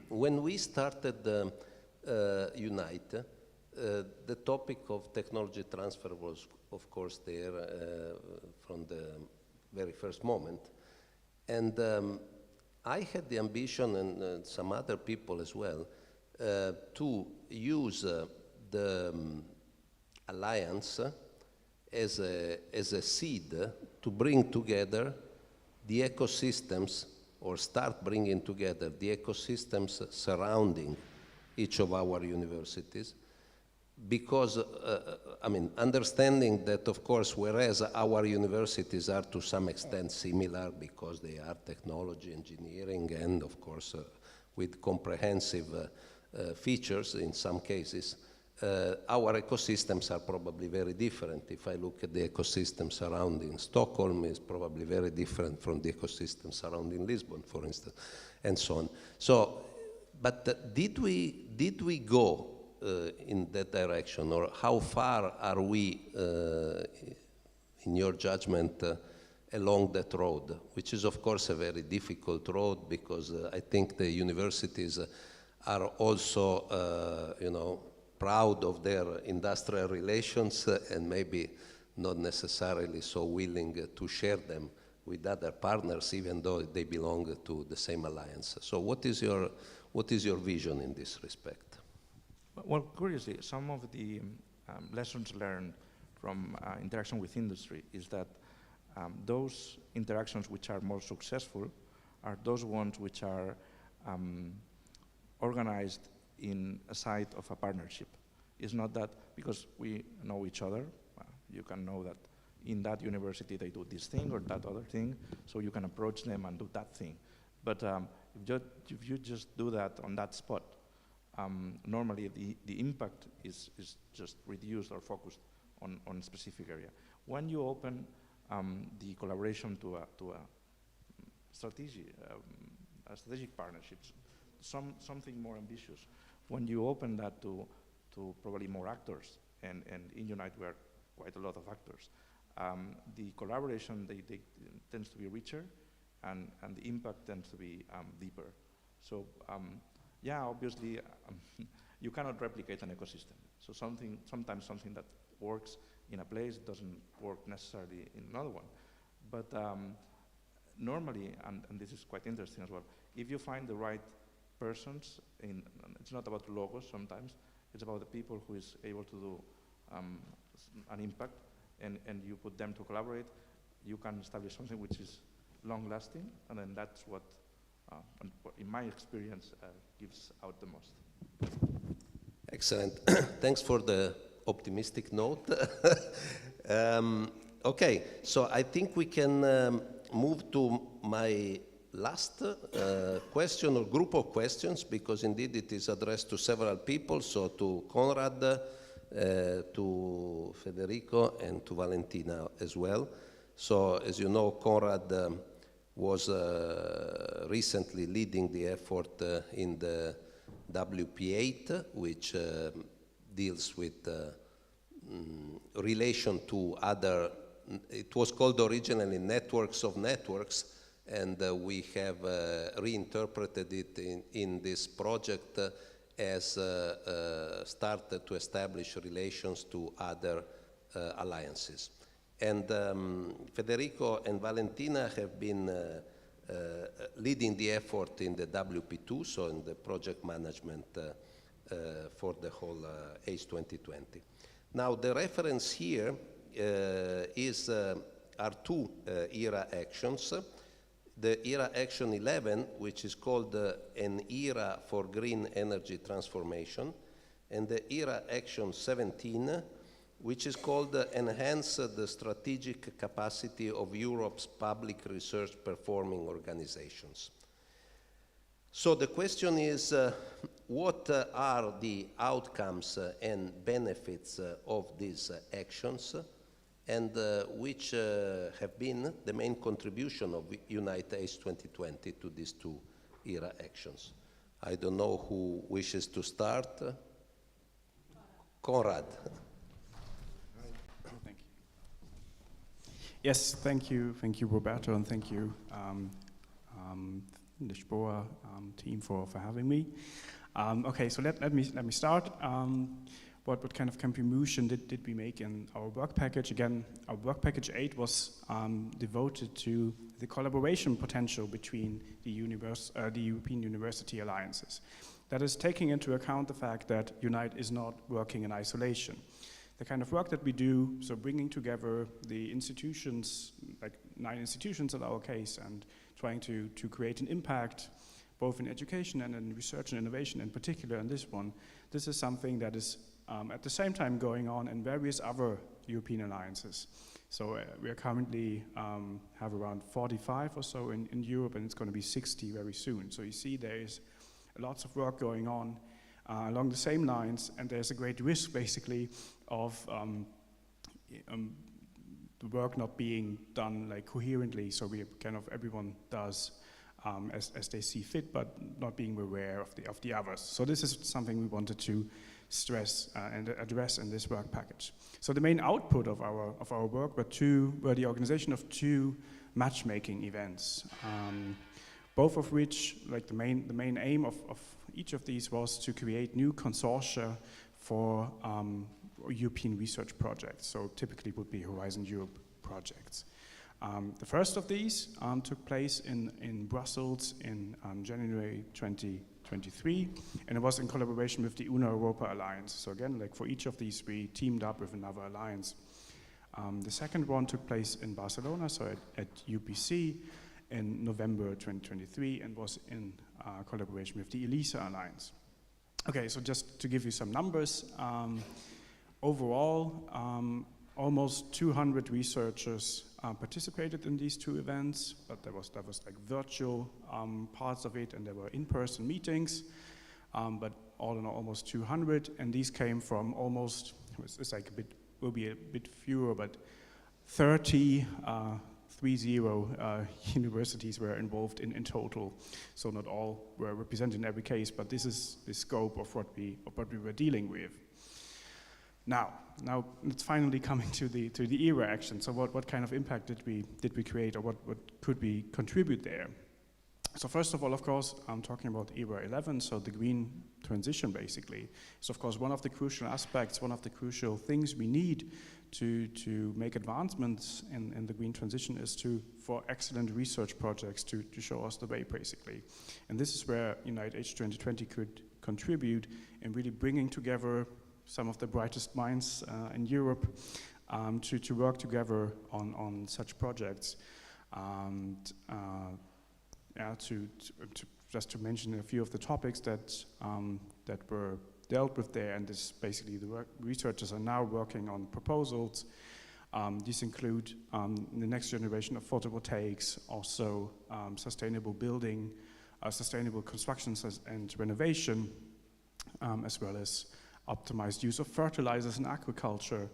when we started Unite, the topic of technology transfer was, of course, there from the very first moment. And I had the ambition, and some other people as well, to use the alliance as a seed to bring together the ecosystems, or start bringing together the ecosystems surrounding each of our universities, because, I mean, understanding that, of course, whereas our universities are to some extent similar because they are technology, engineering, and, of course, with comprehensive features in some cases, our ecosystems are probably very different. If I look at the ecosystem surrounding Stockholm, it's probably very different from the ecosystem surrounding Lisbon, for instance, and so on. So, but did we go in that direction, or how far are we, in your judgment, along that road, which is of course a very difficult road, because I think the universities are also, you know, proud of their industrial relations and maybe not necessarily so willing to share them with other partners, even though they belong to the same alliance. So what is your vision in this respect? Well, curiously, some of the lessons learned from interaction with industry is that those interactions which are more successful are those ones which are organized in a side of a partnership. It's not that because we know each other, you can know that in that university they do this thing or that other thing, so you can approach them and do that thing. But if you just do that on that spot, normally the impact is just reduced or focused on a specific area. When you open the collaboration to a strategic partnerships, something more ambitious, when you open that to probably more actors, and in UNITE we are quite a lot of actors, the collaboration they tends to be richer, and the impact tends to be deeper. So yeah, obviously you cannot replicate an ecosystem. So sometimes something that works in a place doesn't work necessarily in another one. But normally, and this is quite interesting as well, if you find the right persons, it's not about logos sometimes, it's about the people who is able to do an impact, and you put them to collaborate, you can establish something which is long-lasting, and then that's what, in my experience, gives out the most. Excellent. Thanks for the optimistic note. Okay, so I think we can move to my last question or group of questions, because indeed it is addressed to several people, so to Conrad, to Federico, and to Valentina as well. So as you know, Conrad was recently leading the effort in the WP8, which deals with relation to other, it was called originally networks of networks, and we have reinterpreted it in this project as started to establish relations to other alliances. And Federico and Valentina have been leading the effort in the WP2, so in the project management for the whole H2020. Now the reference here are two ERA actions. The ERA Action 11, which is called an ERA for Green Energy Transformation, and the ERA Action 17, which is called Enhance the Strategic Capacity of Europe's Public Research Performing Organizations. So the question is, what are the outcomes and benefits of these actions, and which have been the main contribution of UNITE.H2020 to these two ERA actions? I don't know who wishes to start. Conrad. Thank you. Yes, thank you, Roberto, and thank you, Lisboa team for having me. Okay, so let me start. What kind of contribution did we make in our work package? Again, our work package 8 was devoted to the collaboration potential between the European University Alliances. That is taking into account the fact that UNITE is not working in isolation. the kind of work that we do, so bringing together the institutions, like 9 institutions in our case, and trying to create an impact both in education and in research and innovation, in particular in this one. This is something that is at the same time going on in various other European alliances. So we are currently have around 45 or so in Europe, and it's going to be 60 very soon. So you see there is lots of work going on along the same lines, and there's a great risk basically of the work not being done like coherently, so we kind of everyone does as they see fit, but not being aware of the others. So this is something we wanted to stress and address in this work package. So the main output of our work were the organization of 2 matchmaking events, both of which, like the main aim of each of these was to create new consortia for European research projects. So typically would be Horizon Europe projects. The first of these took place in Brussels in January 2023, and it was in collaboration with the Una-Europa Alliance. So again, like for each of these, we teamed up with another alliance. The second one took place in Barcelona, so at UPC in November 2023, and was in collaboration with the ELISA Alliance. Okay, so just to give you some numbers, overall, almost 200 researchers participated in these 2 events, but there was like virtual parts of it, and there were in-person meetings, but all in all, almost 200, and these came from almost, it's like will be a bit fewer, but 30 universities were involved in total. So not all were represented in every case, but this is the scope of what we were dealing with. Now it's finally coming to the ERA action. So what kind of impact did we create, or what could we contribute there? So first of all, of course, I'm talking about ERA 11, so the green transition basically. So of course one of the crucial aspects, one of the crucial things we need to make advancements in the green transition is for excellent research projects to show us the way basically. And this is where UNITE.H2020 could contribute in really bringing together some of the brightest minds in Europe to work together on such projects. And just to mention a few of the topics that were dealt with there, and this basically the researchers are now working on proposals. These include the next generation of photovoltaics, also sustainable building, sustainable constructions and renovation, as well as optimized use of fertilizers in agriculture,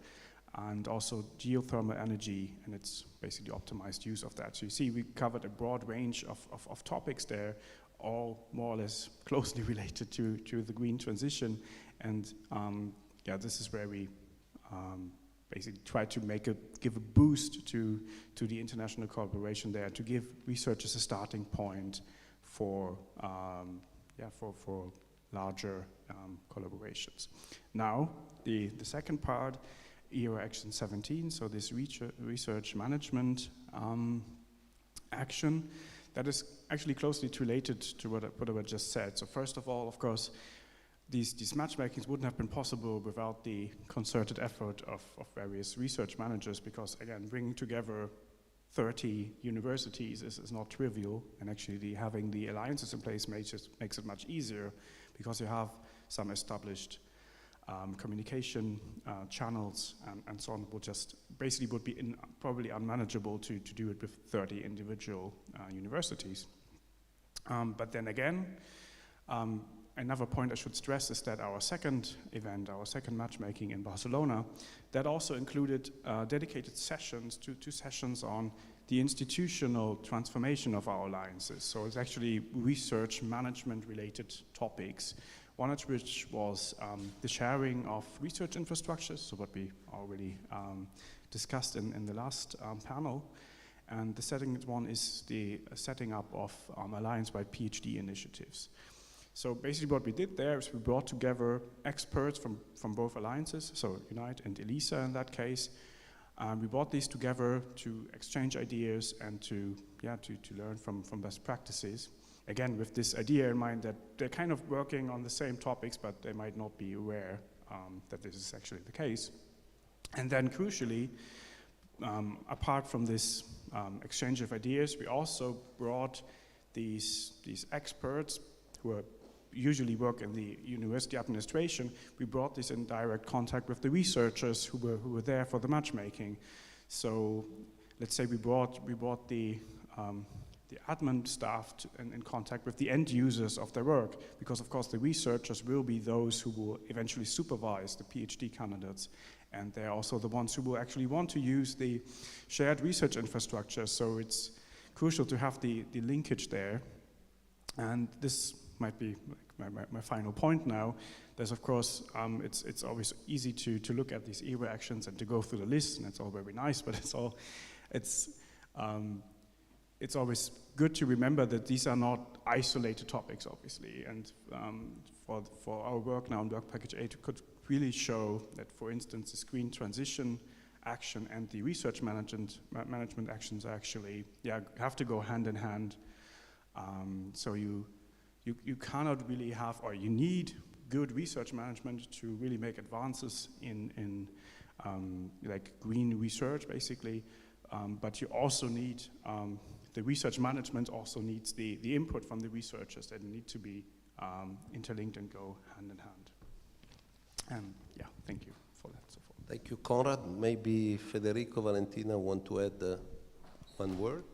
and also geothermal energy, and it's basically optimized use of that. So you see, we covered a broad range of topics there, all more or less closely related to the green transition. And this is where we basically try to give a boost to the international collaboration there, to give researchers a starting point for larger collaborations. Now, the second part, ERA Action 17, so this research management action, that is actually closely related to what I just said. So first of all, of course, these matchmakings wouldn't have been possible without the concerted effort of various research managers, because again, bringing together 30 universities is not trivial, and actually having the alliances in place makes it much easier, because you have some established communication channels and so on. Would be probably unmanageable to do it with 30 individual universities. But then again, another point I should stress is that our second event, our second matchmaking in Barcelona, that also included dedicated sessions, two sessions on the institutional transformation of our alliances. So it's actually research management related topics, one of which was the sharing of research infrastructures, so what we already discussed in the last panel. And the second one is the setting up of alliance-wide PhD initiatives. So basically what we did there is we brought together experts from both alliances, so UNITE and ELISA in that case. We brought these together to exchange ideas and to learn from best practices. Again, with this idea in mind that they're kind of working on the same topics, but they might not be aware that this is actually the case. And then crucially, apart from this exchange of ideas, we also brought these experts who usually work in the university administration. We brought this in direct contact with the researchers who were there for the matchmaking. So let's say we brought the admin staff in contact with the end users of their work, because of course the researchers will be those who will eventually supervise the PhD candidates, and they're also the ones who will actually want to use the shared research infrastructure. So it's crucial to have the linkage there. And this might be my final point now. There's of course, it's always easy to look at these e-reactions and to go through the list, and it's all very nice, but it's always good to remember that these are not isolated topics, obviously. And for our work now in Work Package 8, we could really show that, for instance, the green transition action and the research management actions actually have to go hand in hand. So you cannot really have, or you need good research management to really make advances in like green research, basically. But you also need, the research management also needs the input from the researchers that need to be interlinked and go hand in hand. And yeah, thank you for that so far. Thank you, Konrad. Maybe Federico, Valentina want to add one word?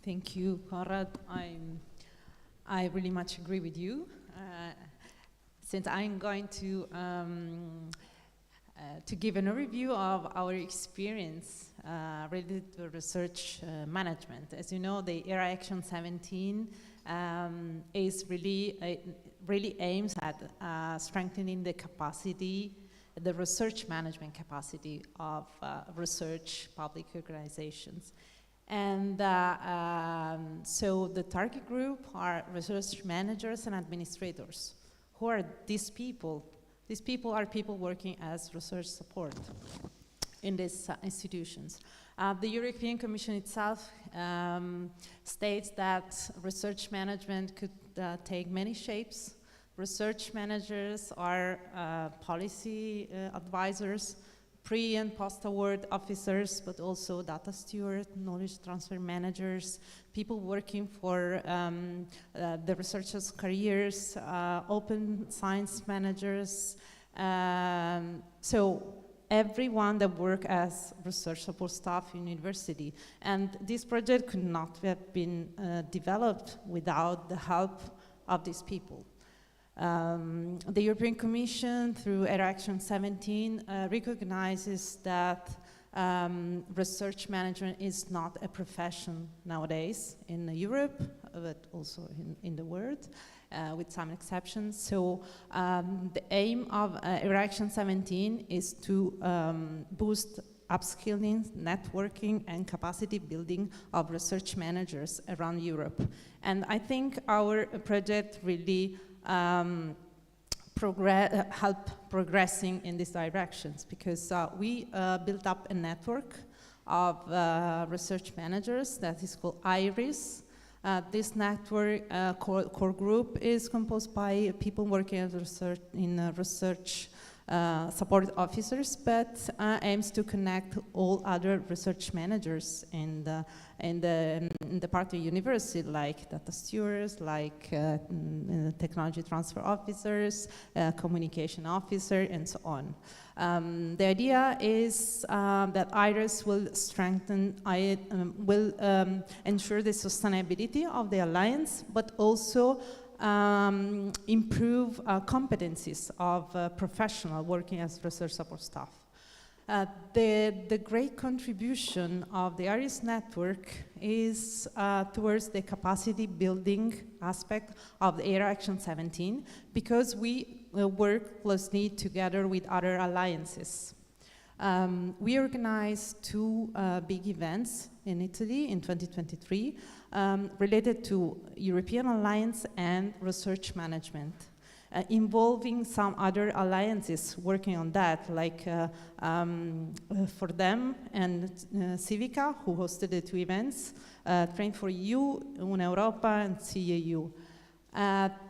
Thank you, Konrad. I really much agree with you. Since I'm going to give an overview of our experience related to research management. As you know, the ERA Action 17 is really aims at strengthening the capacity, the research management capacity of research public organizations. And so the target group are research managers and administrators. Who are these people? These people are people working as research support in these institutions. The European Commission itself states that research management could take many shapes. Research managers are policy advisors, pre- and post-award officers, but also data stewards, knowledge transfer managers, people working for the researchers' careers, open science managers. So everyone that work as research support staff in university. And this project could not have been developed without the help of these people. The European Commission, through ERA Action 17, recognizes that research management is not a profession nowadays in Europe, but also in the world, with some exceptions. So the aim of ERA Action 17 is to boost upskilling, networking, and capacity building of research managers around Europe. And I think our project really help progressing in these directions, because we built up a network of research managers that is called IRIS. This network core group is composed by people working as research support officers, but aims to connect all other research managers in the partner university, like data stewards, like technology transfer officers, communication officer, and so on. The idea is that IRIS will strengthen, will ensure the sustainability of the alliance, but also improve competencies of professionals working as research support staff. The great contribution of the IRIS network is towards the capacity building aspect of the ERA Action 17, because we work closely together with other alliances. We organized two big events in Italy in 2023 related to European Alliance and research management, involving some other alliances working on that, like For Them and Civica, who hosted the two events, Train for EU, Una Europa, and CEU.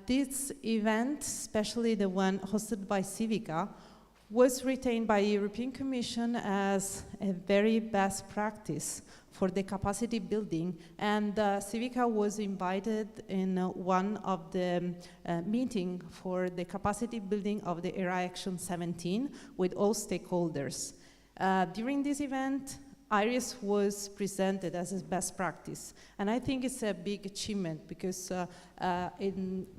This event, especially the one hosted by Civica, was retained by the European Commission as a very best practice for the capacity building, and Civica was invited in one of the meeting for the capacity building of the ERA-Action 17 with all stakeholders. During this event, IRIS was presented as a best practice, and I think it's a big achievement because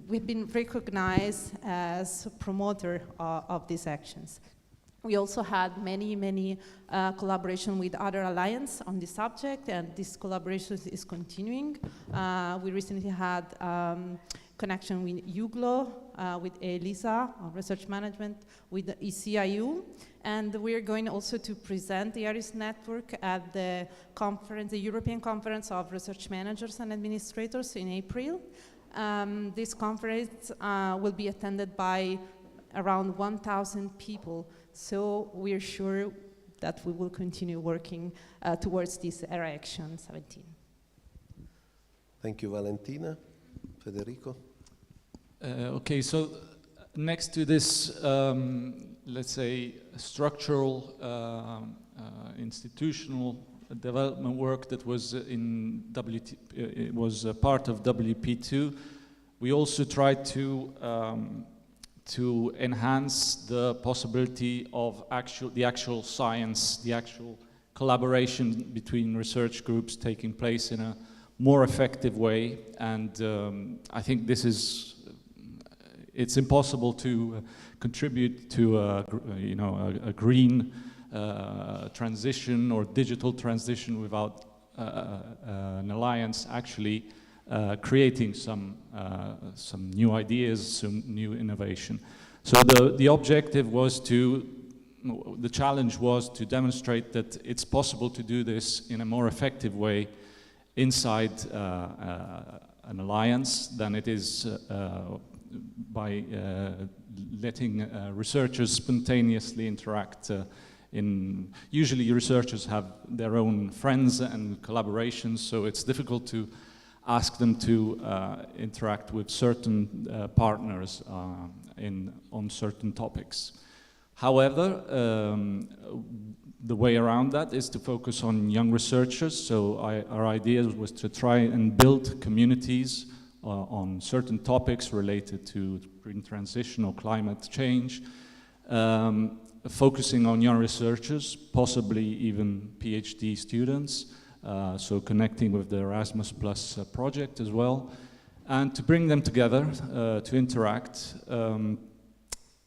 we've been recognized as a promoter of these actions. We also had many collaboration with other alliances on this subject, and this collaboration is continuing. We recently had connection with UGLO, with ELISA, research management, with the ECIU, and we're going also to present the IRIS network at the conference, the European Conference of Research Managers and Administrators in April. This conference will be attended by around 1,000 people, so we're sure that we will continue working towards this ERA-Action 17. Thank you, Valentina. Federico? Okay, so next to this, let's say, structural, institutional development work that was in part of WP2, we also tried to enhance the possibility of the actual science, the actual collaboration between research groups taking place in a more effective way, and I think this is, it's impossible to contribute to a green transition or digital transition without an alliance actually creating some new ideas, some new innovation. So the objective was the challenge was to demonstrate that it's possible to do this in a more effective way inside an alliance than it is by letting researchers spontaneously interact. Usually researchers have their own friends and collaborations, so it's difficult to ask them to interact with certain partners on certain topics. However, the way around that is to focus on young researchers, so our idea was to try and build communities on certain topics related to green transition or climate change, focusing on young researchers, possibly even PhD students, so connecting with the Erasmus Plus project as well, and to bring them together to interact.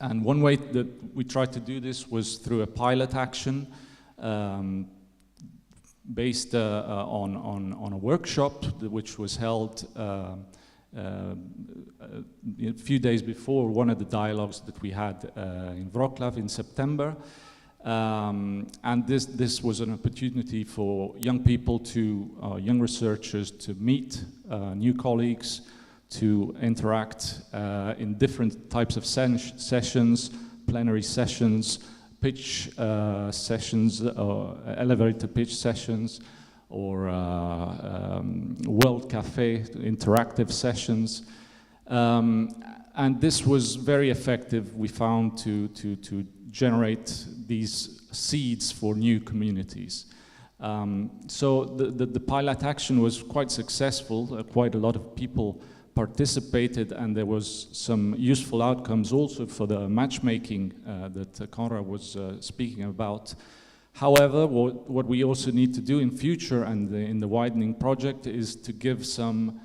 And one way that we tried to do this was through a pilot action based on a workshop which was held a few days before one of the dialogues that we had in Wrocław in September. And this was an opportunity for young people young researchers to meet new colleagues, to interact in different types of sessions, plenary sessions, pitch sessions, elevator pitch sessions, or World Cafe interactive sessions. And this was very effective, we found, to generate these seeds for new communities. So the pilot action was quite successful. Quite a lot of people participated, and there was some useful outcomes also for the matchmaking that Conrad was speaking about. However, what we also need to do in future and in the Widening project is to give some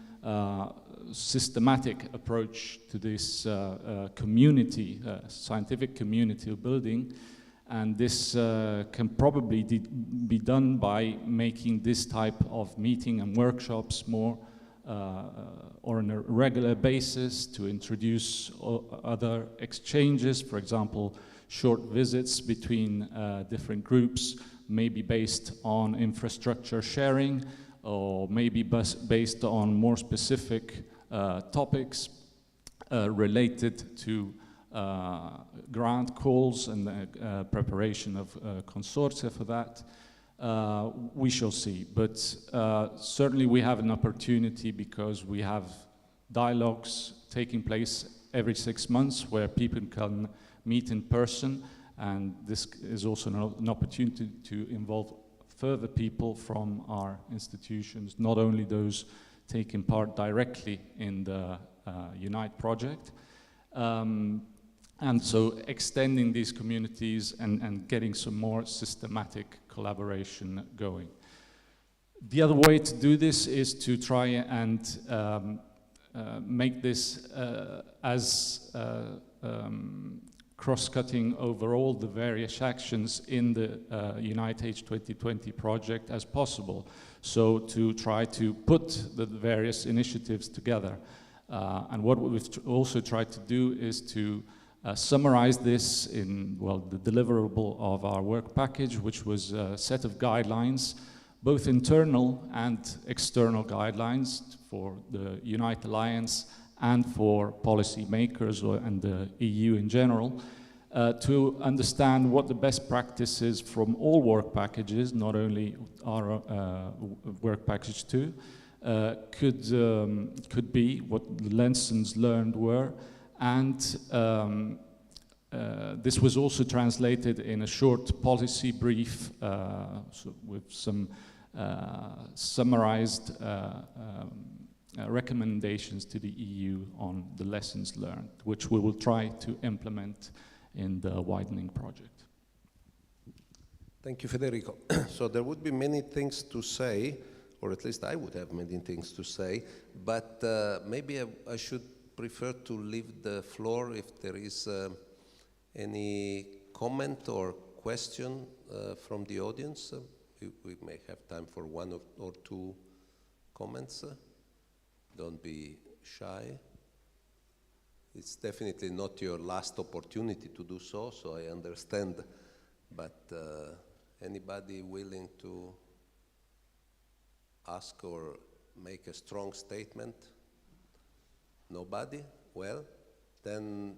systematic approach to this community, scientific community building, and this can probably be done by making this type of meeting and workshops more or on a regular basis, to introduce other exchanges, for example, short visits between different groups, maybe based on infrastructure sharing, or maybe based on more specific topics related to grant calls and preparation of consortia for that. We shall see, but certainly we have an opportunity because we have dialogues taking place every 6 months, where people can meet in person, and this is also an opportunity to involve further people from our institutions, not only those taking part directly in the UNITE project, and so extending these communities and getting some more systematic collaboration going. The other way to do this is to try and make this as cross-cutting over all the various actions in the UNITE.H2020 project as possible. So to try to put the various initiatives together. And what we've also tried to do is to summarize this in, well, the deliverable of our work package, which was a set of guidelines, both internal and external guidelines for the UNITE Alliance and for policy makers and the EU in general, to understand what the best practices from all work packages, not only our work package 2, could be, what the lessons learned were, and this was also translated in a short policy brief with some summarized recommendations to the EU on the lessons learned, which we will try to implement in the Widening project. Thank you, Federico. So there would be many things to say, or at least I would have many things to say, but maybe I should prefer to leave the floor if there is any comment or question from the audience. We may have time for one or two comments. Don't be shy. It's definitely not your last opportunity to do so, so I understand. But anybody willing to ask or make a strong statement? Nobody? Well, then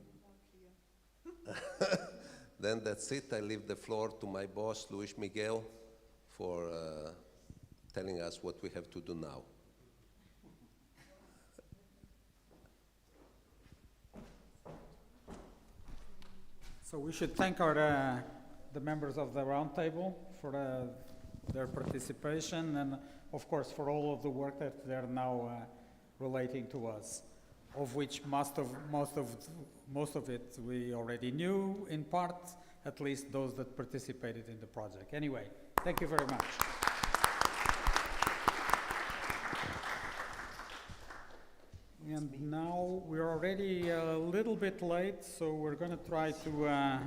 then that's it. I leave the floor to my boss, Luis Miguel, for telling us what we have to do now. So we should thank our the members of the roundtable for their participation, and of course for all of the work that they're now relating to us, of which most of it we already knew in part, at least those that participated in the project. Anyway, thank you very much. And now we're already a little bit late, so we're going to try to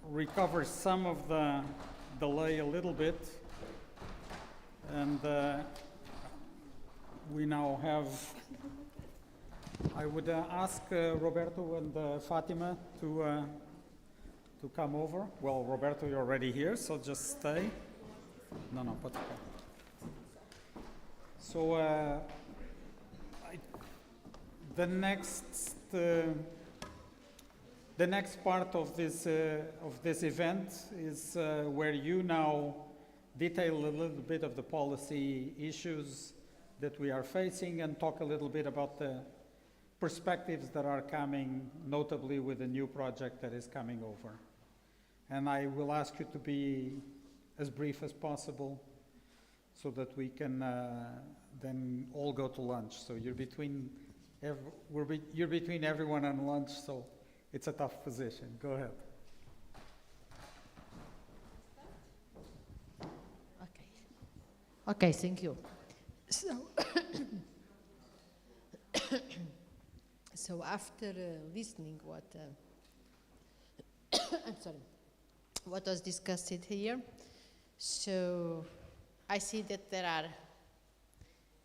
recover some of the delay a little bit. And we now have, I would ask Roberto and Fatima to come over. Well, Roberto, you're already here, so just stay. No, but so the next part of this event is where you now detail a little bit of the policy issues that we are facing and talk a little bit about the perspectives that are coming, notably with the new project that is coming over. And I will ask you to be as brief as possible so that we can then all go to lunch. So you're between everyone and lunch, so it's a tough position. Go ahead. Okay, thank you. So after listening what was discussed here, so I see that there are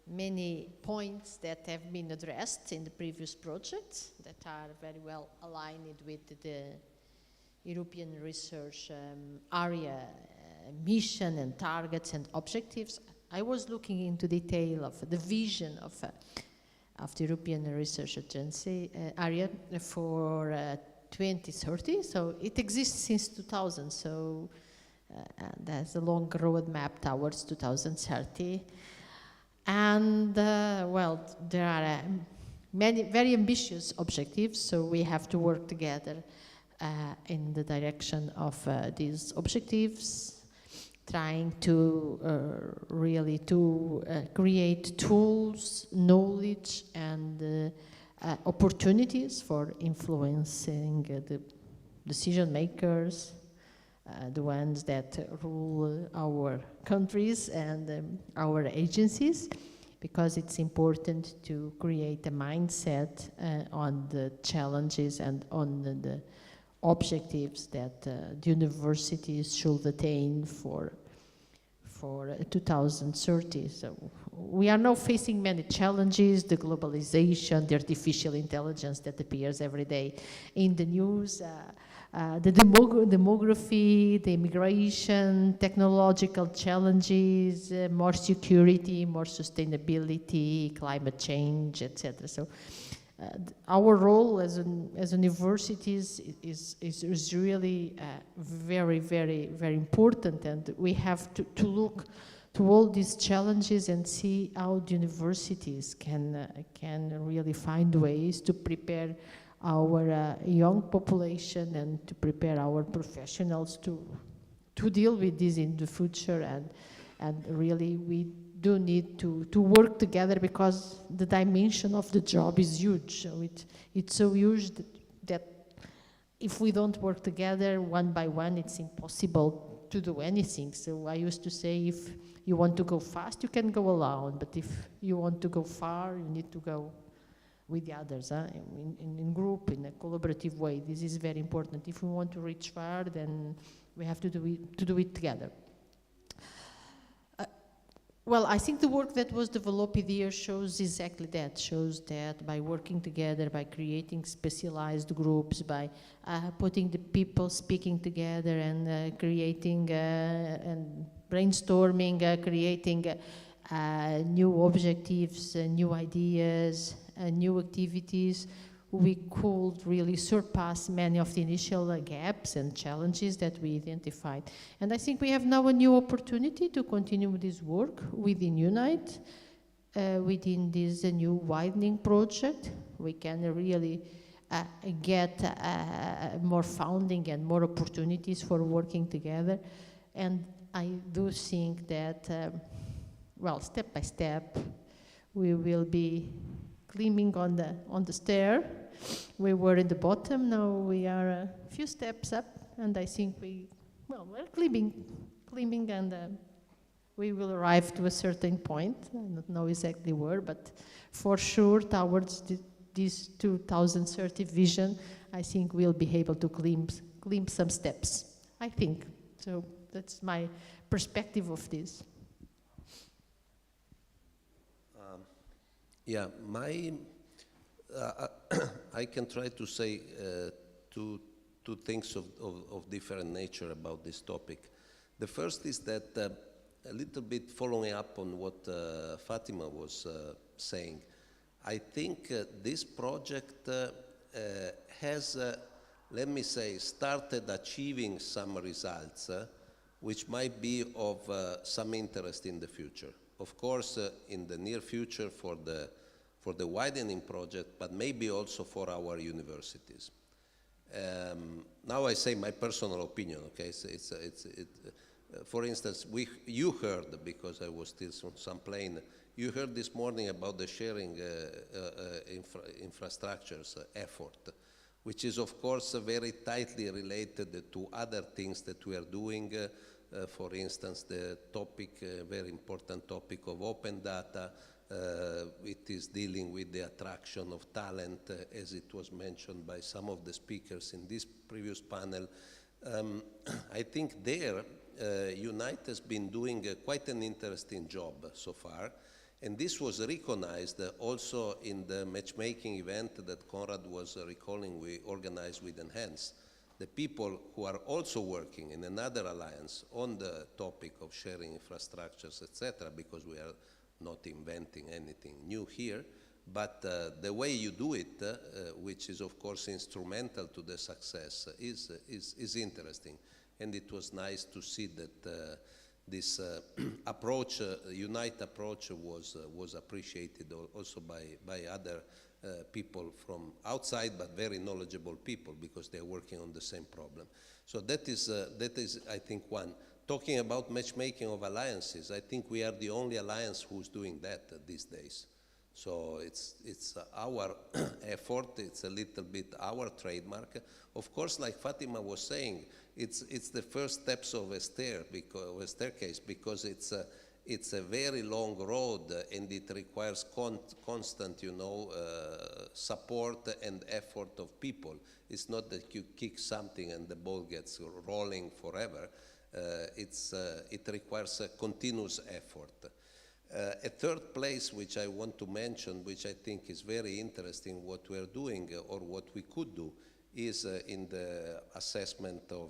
many points that have been addressed in the previous projects that are very well aligned with the European research area mission and targets and objectives. I was looking into detail of the vision of the European Research Agency area for 2030. So it exists since 2000. So there's a long roadmap towards 2030. And well, there are many very ambitious objectives, so we have to work together in the direction of these objectives, trying to really to create tools, knowledge, and opportunities for influencing the decision makers, the ones that rule our countries and our agencies, because it's important to create a mindset on the challenges and on the objectives that the universities should attain for 2030. So we are now facing many challenges: the globalization, the artificial intelligence that appears every day in the news, the demography, the immigration, technological challenges, more security, more sustainability, climate change, etc. So our role as universities is really very, very, very important, and we have to look to all these challenges and see how the universities can really find ways to prepare our young population and to prepare our professionals to deal with this in the future, and really we do need to work together, because the dimension of the job is huge. So it's so huge that if we don't work together one by one, it's impossible to do anything. So I used to say, if you want to go fast, you can go alone, but if you want to go far, you need to go with the others, in group, in a collaborative way. This is very important. If we want to reach far, then we have to do it together. Well, I think the work that was developed here shows exactly that, shows that by working together, by creating specialized groups, by putting the people speaking together and creating and brainstorming, creating new objectives, new ideas, new activities, we could really surpass many of the initial gaps and challenges that we identified. And I think we have now a new opportunity to continue with this work within UNITE, within this new widening project. We can really get more funding and more opportunities for working together. And I do think that, well, step by step, we will be climbing on the stair. We were in the bottom, now we are a few steps up, and I think we're climbing, and we will arrive to a certain point. I don't know exactly where, but for sure towards this 2030 vision, I think we'll be able to climb some steps, I think. So that's my perspective of this. Yeah, I can try to say two things of different nature about this topic. The first is that a little bit following up on what Fatima was saying, I think this project has, let me say, started achieving some results which might be of some interest in the future. Of course, in the near future for the widening project, but maybe also for our universities. Now I say my personal opinion, okay? So for instance, you heard, because I was still on some plane, you heard this morning about the sharing infrastructures effort, which is of course very tightly related to other things that we are doing. For instance, the topic, very important topic of open data. It is dealing with the attraction of talent, as it was mentioned by some of the speakers in this previous panel. I think there, UNITE has been doing quite an interesting job so far, and this was recognized also in the matchmaking event that Conrad was recalling we organized with Enhance. The people who are also working in another alliance on the topic of sharing infrastructures, etc., because we are not inventing anything new here, but the way you do it, which is of course instrumental to the success, is interesting. And it was nice to see that this approach, UNITE approach was appreciated also by other people from outside, but very knowledgeable people, because they're working on the same problem. So that is, I think, one. Talking about matchmaking of alliances, I think we are the only alliance who's doing that these days. So it's our effort, it's a little bit our trademark. Of course, like Fatima was saying, it's the first steps of a staircase, because it's a very long road, and it requires constant, support and effort of people. It's not that you kick something and the ball gets rolling forever. It requires a continuous effort. A third place which I want to mention, which I think is very interesting, what we are doing or what we could do, is in the assessment of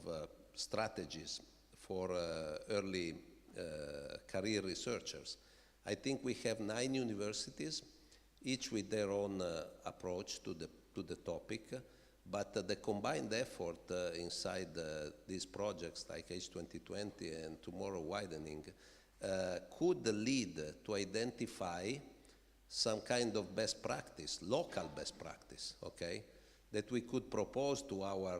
strategies for early career researchers. I think we have 9 universities, each with their own approach to the topic, but the combined effort inside these projects like H2020 and tomorrow Widening could lead to identify some kind of best practice, local best practice, okay, that we could propose to our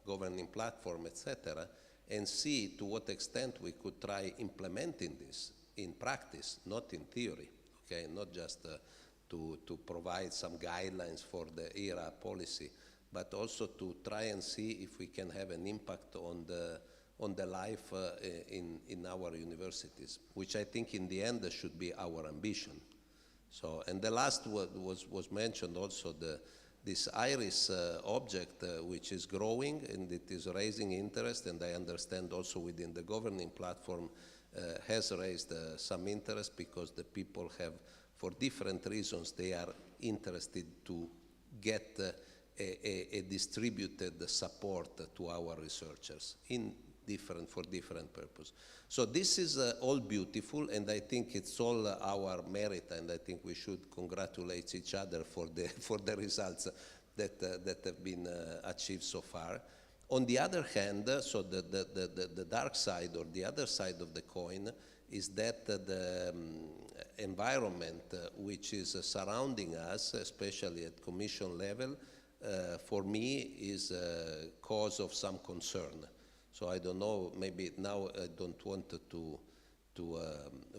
governing platform, etc., and see to what extent we could try implementing this in practice, not in theory, okay, not just to provide some guidelines for the ERA policy, but also to try and see if we can have an impact on the life in our universities, which I think in the end should be our ambition. So, and the last was mentioned also, this IRIS object, which is growing and it is raising interest, and I understand also within the governing platform has raised some interest, because the people have, for different reasons, they are interested to get a distributed support to our researchers for different purposes. So this is all beautiful, and I think it's all our merit, and I think we should congratulate each other for the results that have been achieved so far. On the other hand, so the dark side, or the other side of the coin, is that the environment which is surrounding us, especially at Commission level, for me is a cause of some concern. So I don't know, maybe now I don't want to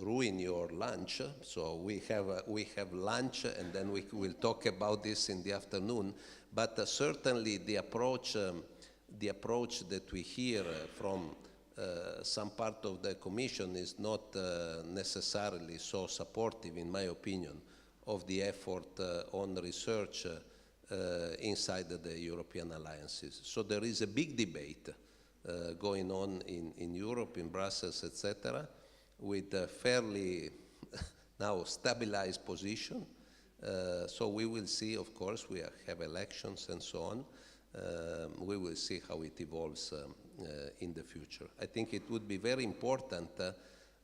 ruin your lunch. So we have lunch, and then we will talk about this in the afternoon. But certainly the approach that we hear from some part of the Commission is not necessarily so supportive, in my opinion, of the effort on research inside the European alliances. So there is a big debate going on in Europe, in Brussels, etc., with a fairly now stabilized position. So we will see, of course, we have elections and so on. We will see how it evolves in the future. I think it would be very important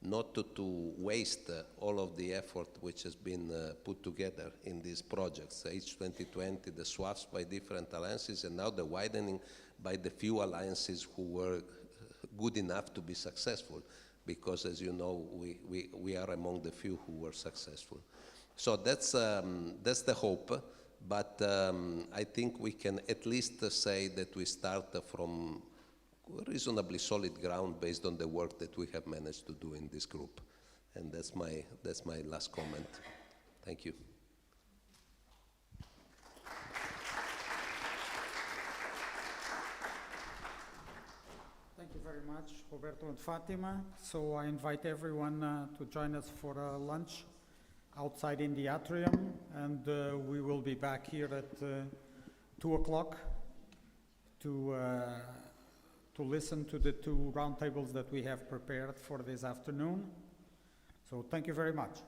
not to waste all of the effort which has been put together in these projects, H2020, the swaps by different alliances, and now the widening by the few alliances who were good enough to be successful, because, as you know, we are among the few who were successful. So that's the hope, but I think we can at least say that we start from reasonably solid ground based on the work that we have managed to do in this group. And that's my last comment. Thank you. Thank you very much, Roberto and Fatima. So I invite everyone to join us for lunch outside in the atrium, and we will be back here at 2 o'clock to listen to the 2 roundtables that we have prepared for this afternoon. So thank you very much.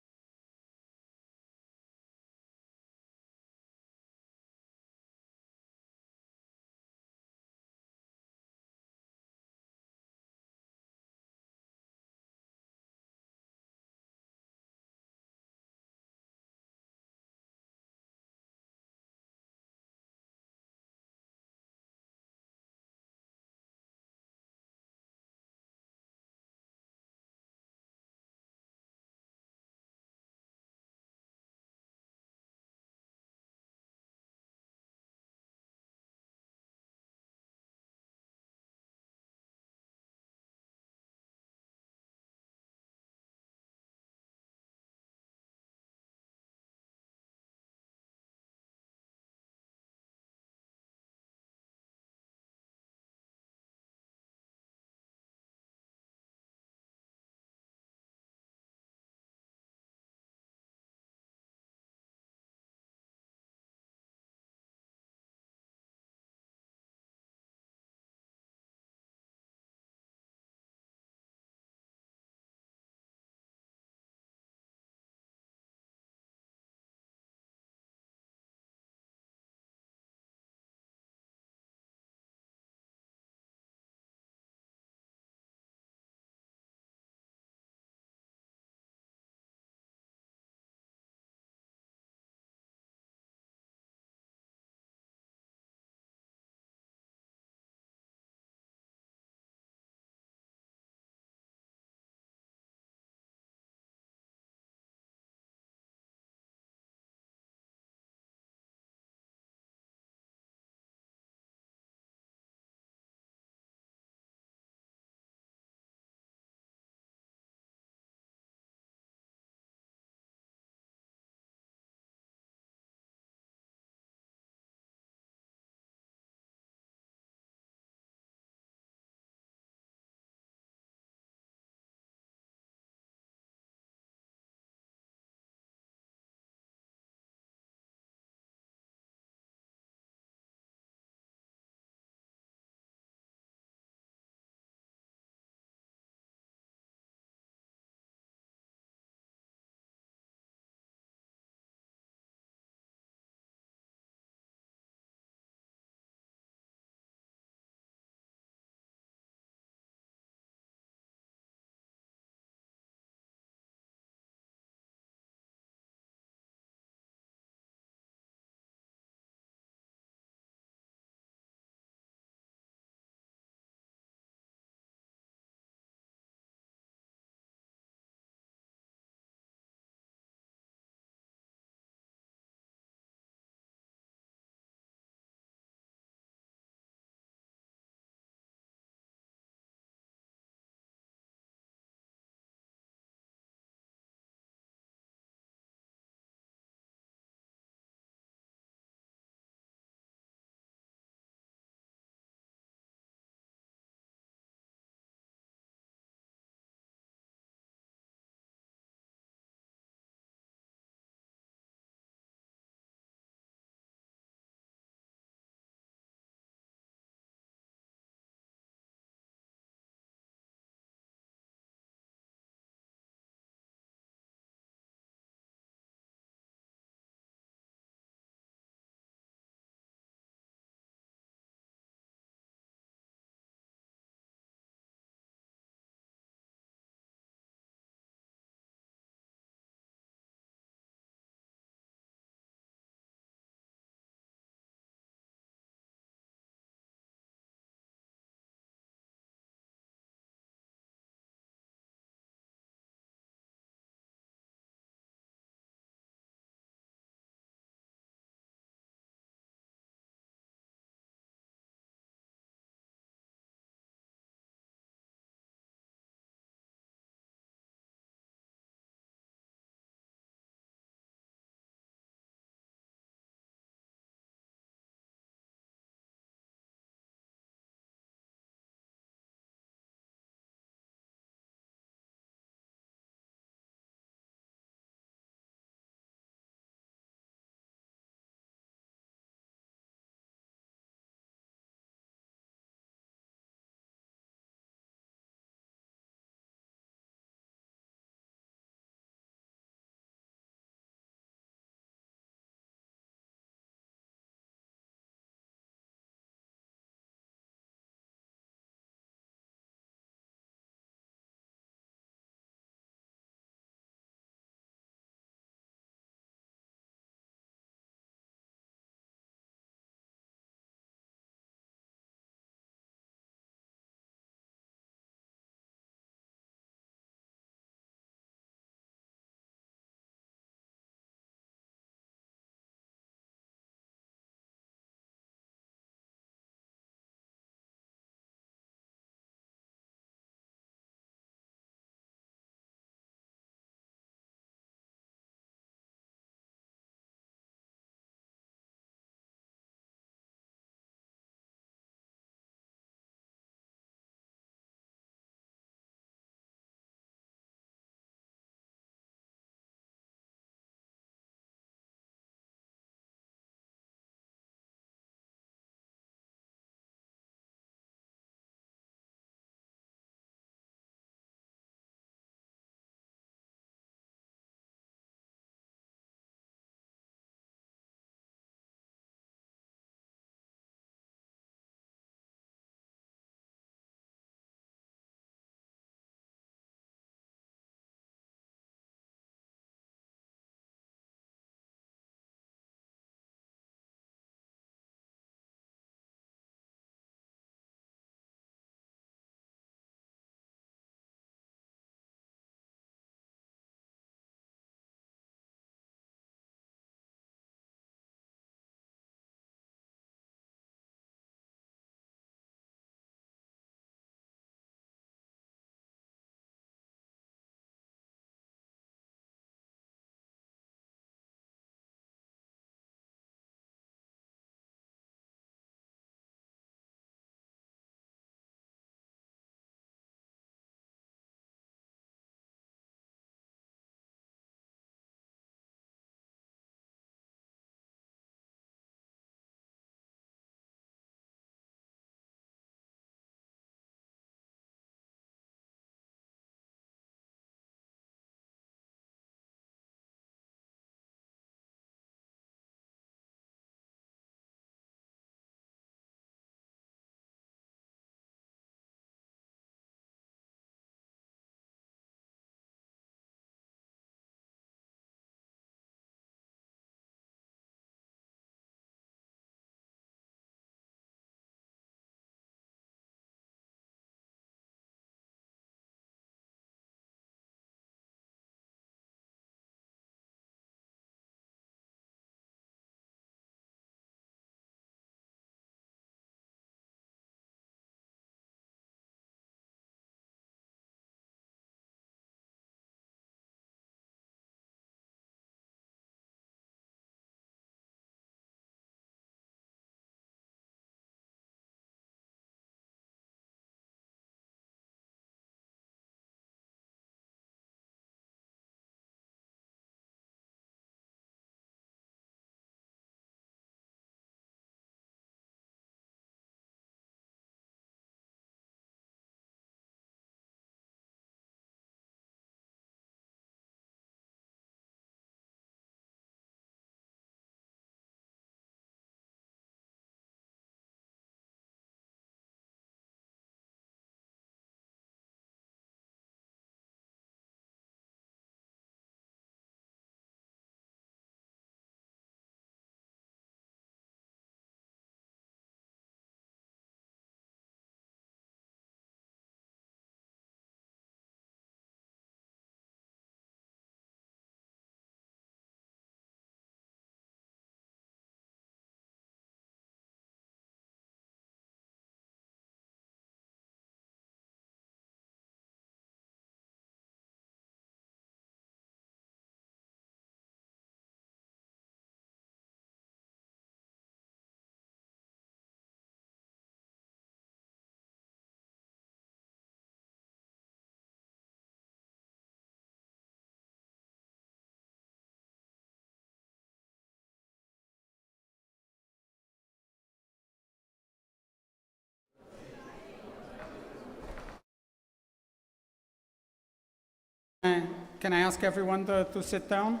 Can I ask everyone to sit down?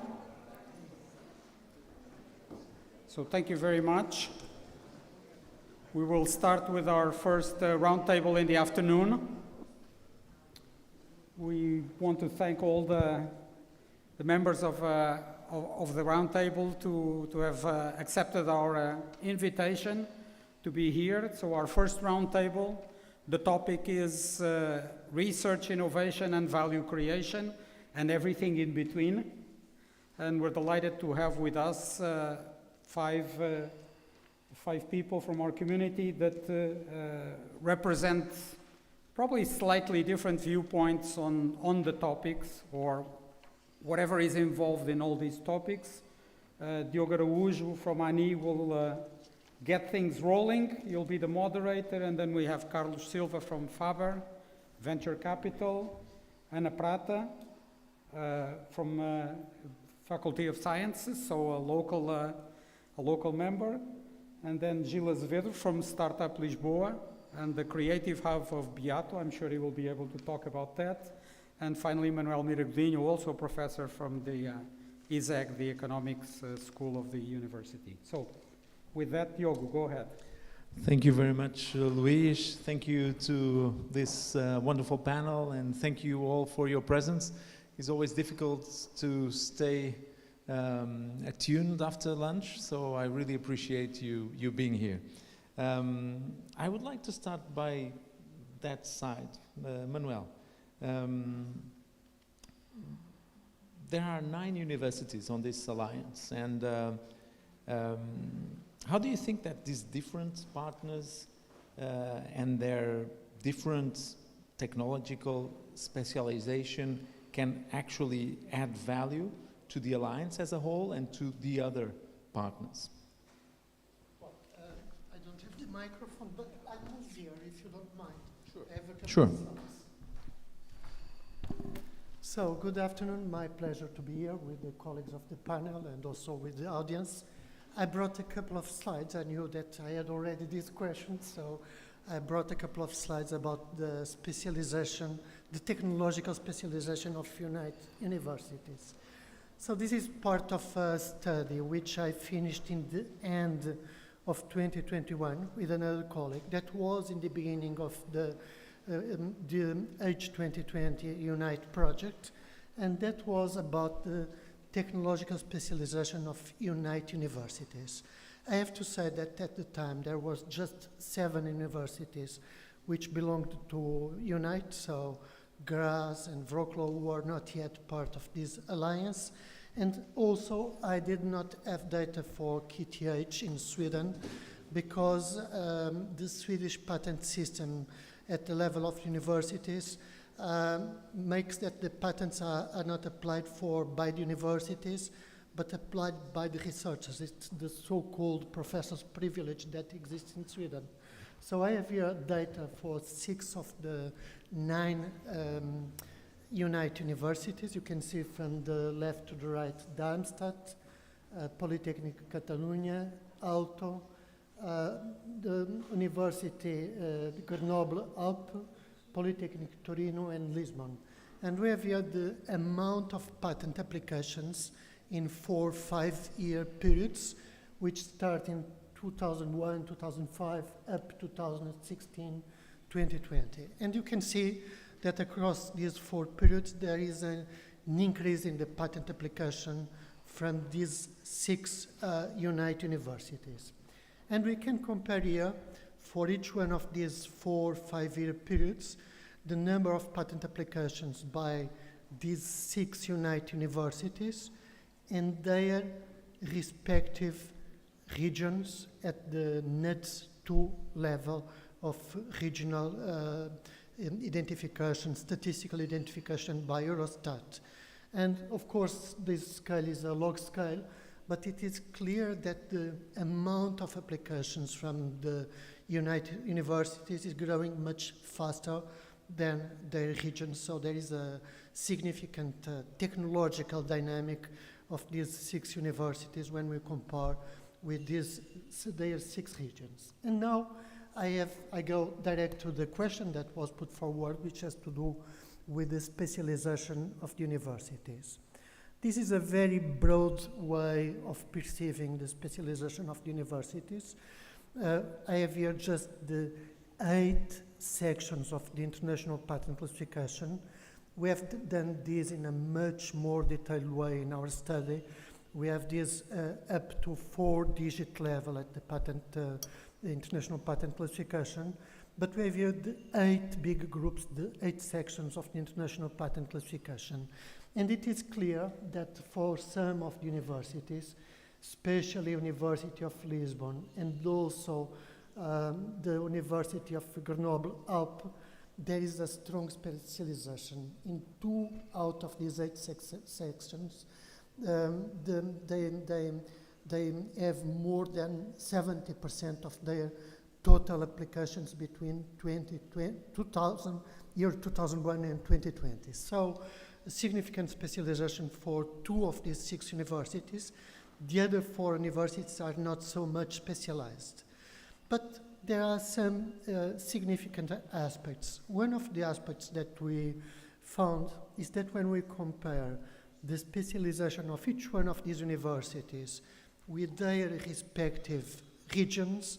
So thank you very much. We will start with our first roundtable in the afternoon. We want to thank all the members of the roundtable to have accepted our invitation to be here. So our first roundtable, the topic is research, innovation, and value creation, and everything in between. And we're delighted to have with us five people from our community that represent probably slightly different viewpoints on the topics, or whatever is involved in all these topics. Diogo Araújo from ANI will get things rolling. You'll be the moderator, and then we have Carlos Silva from Faber, Venture Capital, Ana Prata from Faculty of Sciences, so a local member, and then Gil Azevedo from Startup Lisboa and the Creative Hub of Beato. I'm sure he will be able to talk about that. And finally, Manuel Miragodinho, also a professor from the ISEG, the Economics School of the university. So with that, Diogo, go ahead. Thank you very much, Luis. Thank you to this wonderful panel, and thank you all for your presence. It's always difficult to stay attuned after lunch, so I really appreciate you being here. I would like to start by that side, Manuel. There are 9 universities on this alliance, and how do you think that these different partners and their different technological specialization can actually add value to the alliance as a whole and to the other partners? Well, I don't have the microphone, but I'll move here if you don't mind. Sure. I have a couple Sure. of slides. So, good afternoon. My pleasure to be here with the colleagues of the panel and also with the audience. I brought a couple of slides. I knew that I had already these questions, so I brought a couple of slides about the specialization, the technological specialization of UNITE universities. So this is part of a study which I finished in the end of 2021 with another colleague that was in the beginning of the H2020 UNITE project, and that was about the technological specialization of UNITE universities. I have to say that at the time there was just 7 universities which belonged to UNITE, so Graz and Wroclaw were not yet part of this alliance. And also I did not have data for KTH in Sweden because the Swedish patent system at the level of universities makes that the patents are not applied for by the universities, but applied by the researchers. It's the so-called professor's privilege that exists in Sweden. So I have here data for 6 of the 9 UNITE universities. You can see from the left to the right, Darmstadt, Polytechnic Catalunya, Aalto, the University Grenoble Alpes, Polytechnic Torino, and Lisbon. And we have here the amount of patent applications in 4 5-year periods, which start in 2001, 2005, up to 2016, 2020. And you can see that across these 4 periods, there is an increase in the patent application from these 6 UNITE universities. And we can compare here, for each one of these 4 5-year periods, the number of patent applications by these 6 UNITE universities and their respective regions at the NUTS 2 level of regional identification, statistical identification by Eurostat. And of course, this scale is a log scale, but it is clear that the amount of applications from the UNITE universities is growing much faster than their regions. So there is a significant technological dynamic of these 6 universities when we compare with their 6 regions. And now I go direct to the question that was put forward, which has to do with the specialization of the universities. This is a very broad way of perceiving the specialization of the universities. I have here just the 8 sections of the International Patent Classification. We have done this in a much more detailed way in our study. We have this up to 4-digit level at the International Patent Classification. But we have here the 8 big groups, the 8 sections of the International Patent Classification. And it is clear that for some of the universities, especially University of Lisbon and also the University of Grenoble-Alpes, there is a strong specialization. In 2 out of these 8 sections, they have more than 70% of their total applications between 2001 and 2020. So a significant specialization for 2 of these 6 universities. The other 4 universities are not so much specialized. But there are some significant aspects. One of the aspects that we found is that when we compare the specialization of each one of these universities with their respective regions,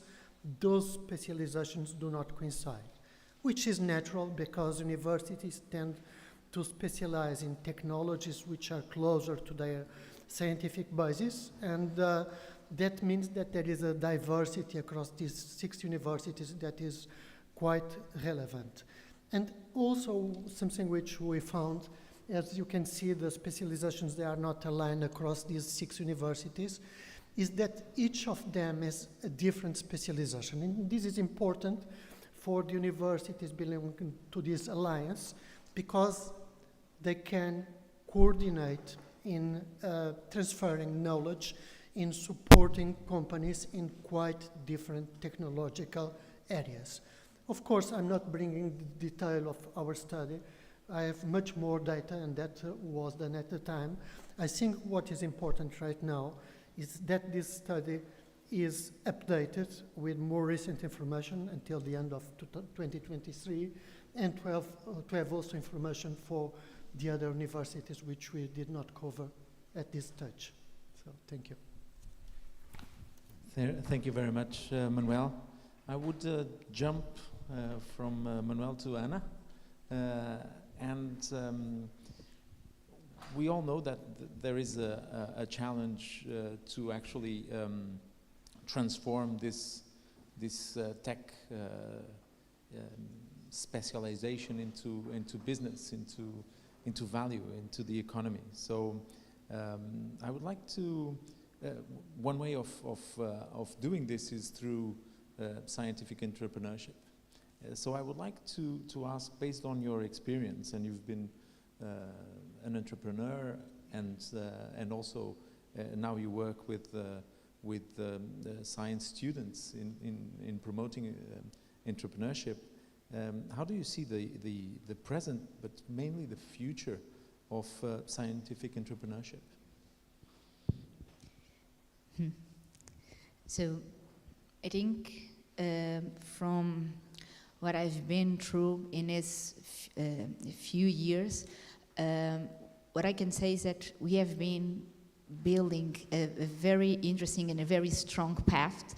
those specializations do not coincide, which is natural because universities tend to specialize in technologies which are closer to their scientific basis, and that means that there is a diversity across these 6 universities that is quite relevant. And also something which we found, as you can see, the specializations, they are not aligned across these 6 universities, is that each of them has a different specialization. And this is important for the universities belonging to this alliance because they can coordinate in transferring knowledge, in supporting companies in quite different technological areas. Of course, I'm not bringing the detail of our study. I have much more data, and that was done at the time. I think what is important right now is that this study is updated with more recent information until the end of 2023, and to have also information for the other universities which we did not cover at this stage. So, thank you. Thank you very much, Manuel. I would jump from Manuel to Anna. We all know that there is a challenge to actually transform this tech specialization into business, into value, into the economy. So I would like to, one way of doing this is through scientific entrepreneurship. So I would like to ask, based on your experience, and you've been an entrepreneur, and also now you work with science students in promoting entrepreneurship. How do you see the present, but mainly the future of scientific entrepreneurship? So I think from what I've been through in this few years, what I can say is that we have been building a very interesting and a very strong path,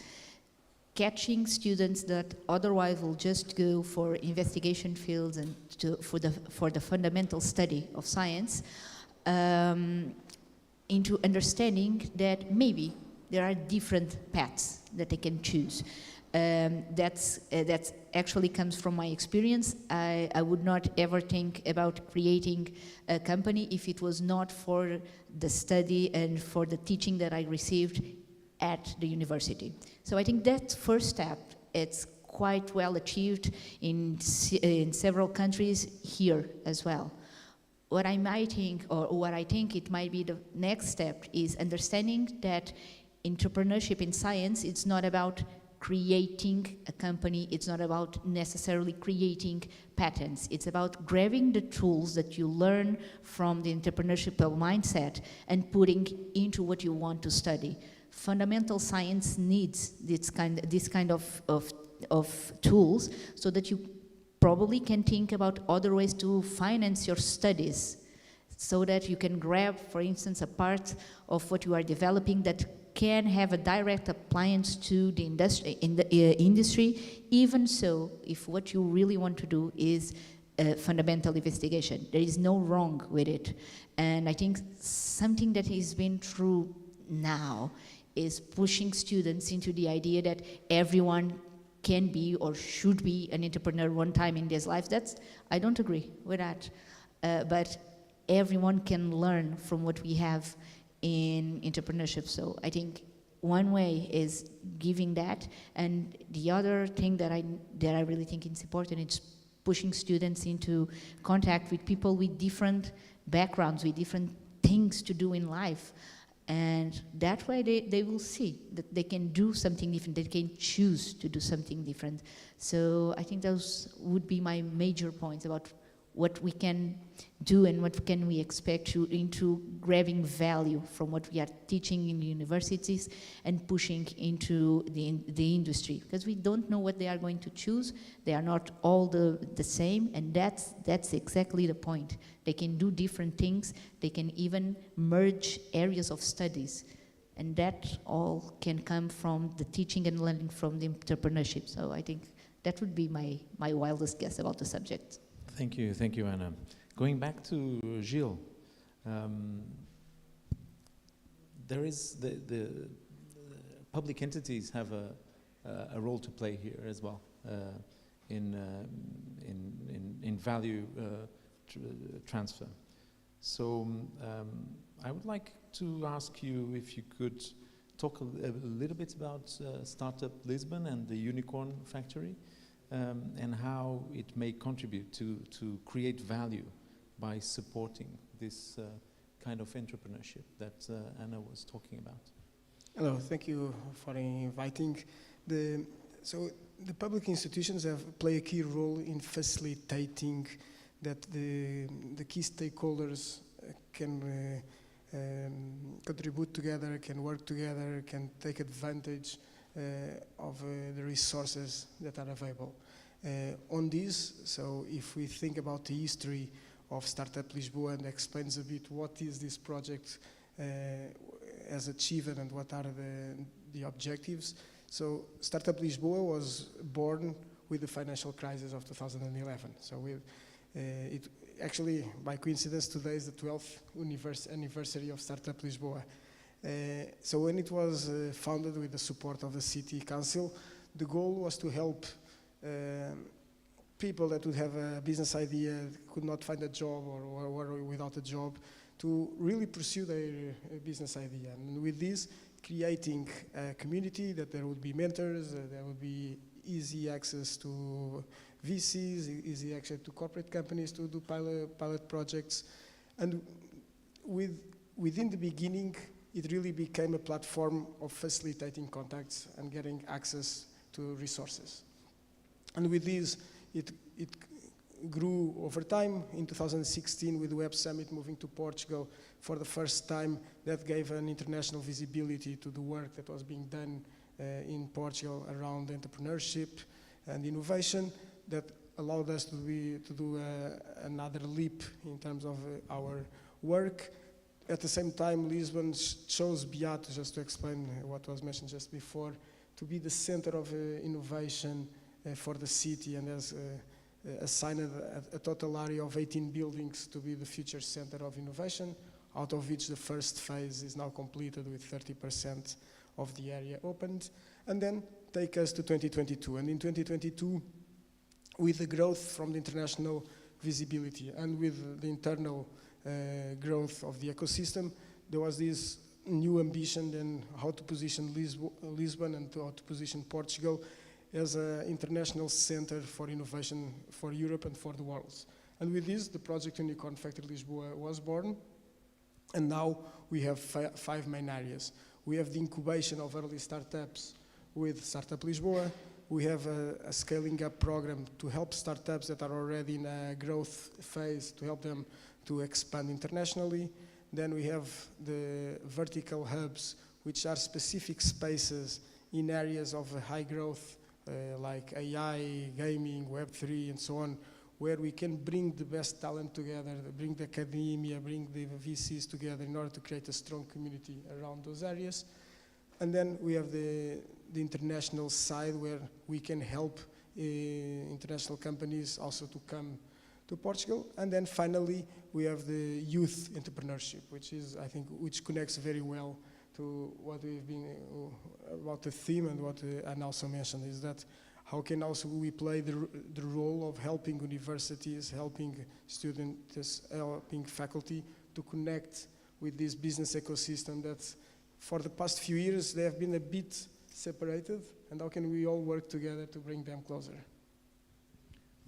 catching students that otherwise will just go for investigation fields and for the fundamental study of science, into understanding that maybe there are different paths that they can choose. That's actually comes from my experience. I would not ever think about creating a company if it was not for the study and for the teaching that I received at the university. So I think that first step, it's quite well achieved in several countries here as well. What I might think, or what I think it might be the next step, is understanding that entrepreneurship in science, it's not about creating a company, it's not about necessarily creating patents. It's about grabbing the tools that you learn from the entrepreneurship mindset and putting into what you want to study. Fundamental science needs this kind of tools so that you probably can think about other ways to finance your studies, so that you can grab, for instance, a part of what you are developing that can have a direct appliance to the industry. Even so, if what you really want to do is fundamental investigation, there is no wrong with it. And I think something that has been true now is pushing students into the idea that everyone can be or should be an entrepreneur one time in their life. I don't agree with that. But everyone can learn from what we have in entrepreneurship. So I think one way is giving that, and the other thing that I really think is important is pushing students into contact with people with different backgrounds, with different things to do in life. And that way they will see that they can do something different, they can choose to do something different. So I think those would be my major points about what we can do and what can we expect into grabbing value from what we are teaching in the universities and pushing into the industry, because we don't know what they are going to choose. They are not all the same, and that's exactly the point. They can do different things. They can even merge areas of studies, and that all can come from the teaching and learning from the entrepreneurship. So I think that would be my wildest guess about the subject. Thank you, Anna. Going back to Gilles, there is the public entities have a role to play here as well in value transfer. So I would like to ask you if you could talk a little bit about Startup Lisbon and the Unicorn Factory. And how it may contribute to create value by supporting this kind of entrepreneurship that Anna was talking about. Hello, thank you for inviting. So the public institutions play a key role in facilitating that the key stakeholders can contribute together, can work together, can take advantage of the resources that are available. On this, so if we think about the history of Startup Lisboa and explains a bit what is this project has achieved and what are the objectives. So Startup Lisboa was born with the financial crisis of 2011. So it actually, by coincidence, today is the 12th anniversary of Startup Lisboa. So when it was founded with the support of the City Council, the goal was to help people that would have a business idea, could not find a job or were without a job, to really pursue their business idea. And with this, creating a community that there would be mentors, there would be easy access to VCs, easy access to corporate companies to do pilot projects. And within the beginning, it really became a platform of facilitating contacts and getting access to resources. And with this, it grew over time. In 2016, with the Web Summit moving to Portugal for the first time, that gave an international visibility to the work that was being done in Portugal around entrepreneurship and innovation, that allowed us to do another leap in terms of our work. At the same time, Lisbon chose Beato, just to explain what was mentioned just before, to be the center of innovation for the city, and has assigned a total area of 18 buildings to be the future center of innovation, out of which the first phase is now completed with 30% of the area opened. And then take us to 2022. And in 2022, with the growth from the international visibility and with the internal growth of the ecosystem, there was this new ambition then how to position Lisbon and how to position Portugal as an international center for innovation for Europe and for the world. And with this, the project Unicorn Factory Lisboa was born. And now we have 5 main areas. We have the incubation of early startups with Startup Lisboa. We have a scaling up program to help startups that are already in a growth phase, to help them to expand internationally. Then we have the vertical hubs, which are specific spaces in areas of high growth like AI, gaming, Web3, and so on, where we can bring the best talent together, bring the academia, bring the VCs together in order to create a strong community around those areas. And then we have the international side where we can help international companies also to come to Portugal. And then finally, we have the youth entrepreneurship, which is, I think, which connects very well to what we've been, about the theme and what Anna also mentioned, is that how can also we play the role of helping universities, helping students, helping faculty to connect with this business ecosystem that for the past few years they have been a bit separated, and how can we all work together to bring them closer?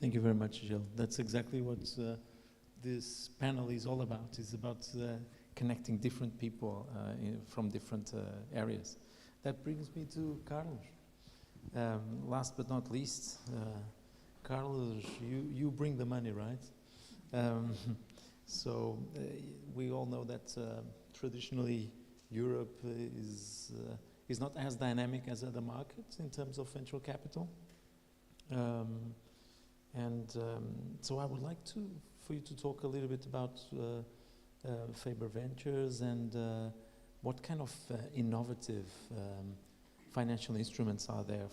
Thank you very much, Gilles. That's exactly what this panel is all about. It's about connecting different people from different areas. That brings me to Carlos. Last but not least, Carlos, you bring the money, right? So we all know that traditionally Europe is not as dynamic as other markets in terms of venture capital. So I would like for you to talk a little bit about Faber Ventures and what kind of innovative financial instruments are there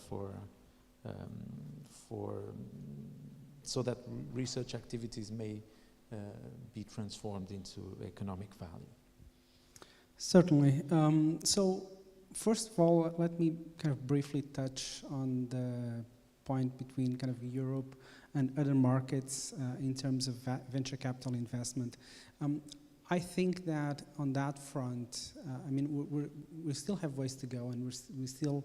so that research activities may be transformed into economic value. Certainly. So first of all, let me kind of briefly touch on the point between kind of Europe and other markets in terms of venture capital investment. I think that on that front, I mean, we still have ways to go, and we're still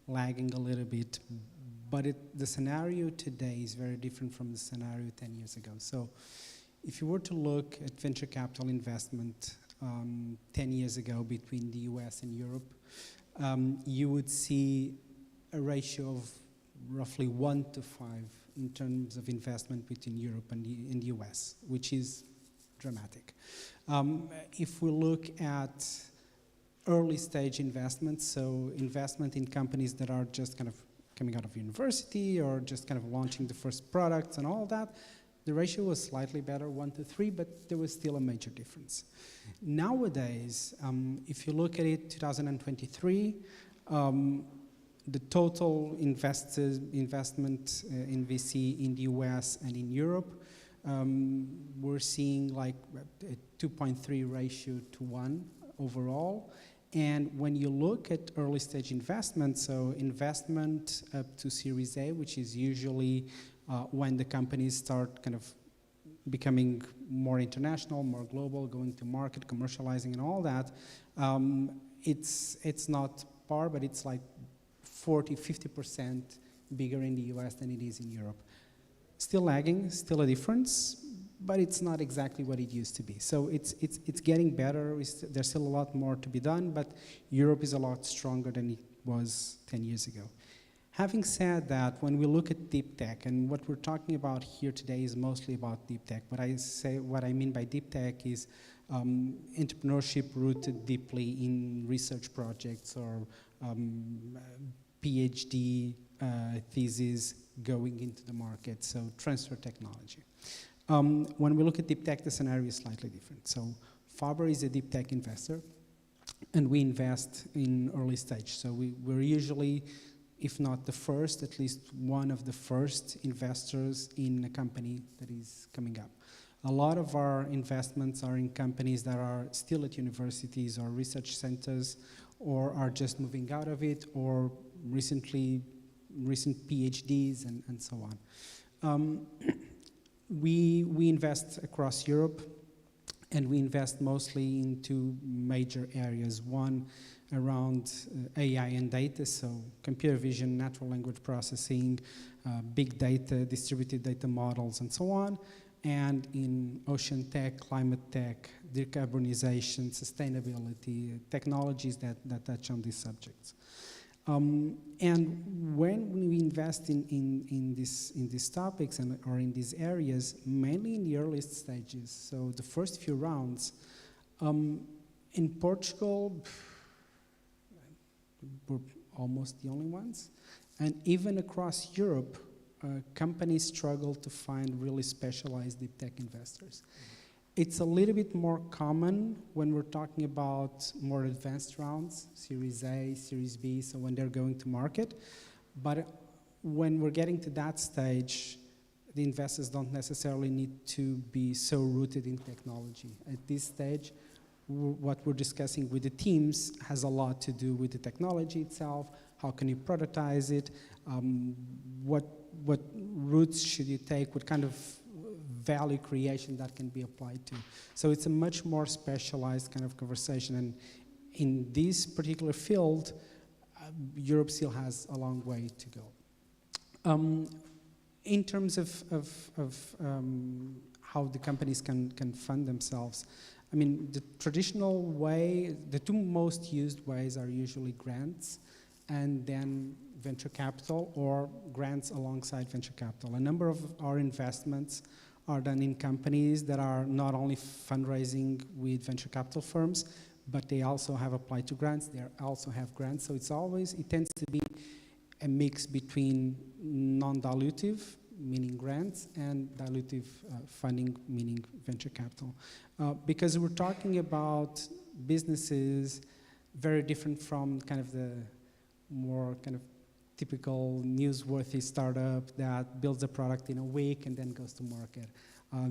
lagging a little bit, but the scenario today is very different from the scenario 10 years ago. So if you were to look at venture capital investment 10 years ago between the US and Europe, you would see a ratio of roughly 1 to 5 in terms of investment between Europe and the US, which is dramatic. If we look at early stage investments, so investment in companies that are just kind of coming out of university or just kind of launching the first products and all that, the ratio was slightly better, 1 to 3, but there was still a major difference. Nowadays, if you look at it, 2023, the total investment in VC in the US and in Europe, we're seeing like a 2.3 ratio to 1 overall. And when you look at early stage investment, so investment up to Series A, which is usually when the companies start kind of becoming more international, more global, going to market, commercializing and all that, it's not par, but it's like 40-50% bigger in the US than it is in Europe. Still lagging, still a difference, but it's not exactly what it used to be. So it's getting better. There's still a lot more to be done, but Europe is a lot stronger than it was 10 years ago. Having said that, when we look at deep tech, and what we're talking about here today is mostly about deep tech, but what I mean by deep tech is entrepreneurship rooted deeply in research projects or PhD thesis going into the market, so transfer technology. When we look at deep tech, the scenario is slightly different. So Faber is a deep tech investor, and we invest in early stage. So we're usually, if not the first, at least one of the first investors in a company that is coming up. A lot of our investments are in companies that are still at universities or research centers, or are just moving out of it, or recent PhDs and so on. We invest across Europe, and we invest mostly in 2 major areas. One around AI and data, so computer vision, natural language processing, big data, distributed data models, and so on. And in ocean tech, climate tech, decarbonization, sustainability, technologies that touch on these subjects. And when we invest in these topics or in these areas, mainly in the earliest stages, so the first few rounds, in Portugal, we're almost the only ones. And even across Europe, companies struggle to find really specialized deep tech investors. It's a little bit more common when we're talking about more advanced rounds, Series A, Series B, so when they're going to market. But when we're getting to that stage, the investors don't necessarily need to be so rooted in technology. At this stage, what we're discussing with the teams has a lot to do with the technology itself. How can you productize it? What routes should you take? What kind of value creation that can be applied to? So it's a much more specialized kind of conversation. And in this particular field, Europe still has a long way to go. In terms of how the companies can fund themselves, I mean, the traditional way, the two most used ways are usually grants and then venture capital, or grants alongside venture capital. A number of our investments are done in companies that are not only fundraising with venture capital firms, but they also have applied to grants, they also have grants. So it tends to be a mix between non-dilutive, meaning grants, and dilutive funding, meaning venture capital. Because we're talking about businesses very different from kind of the more kind of typical newsworthy startup that builds a product in a week and then goes to market.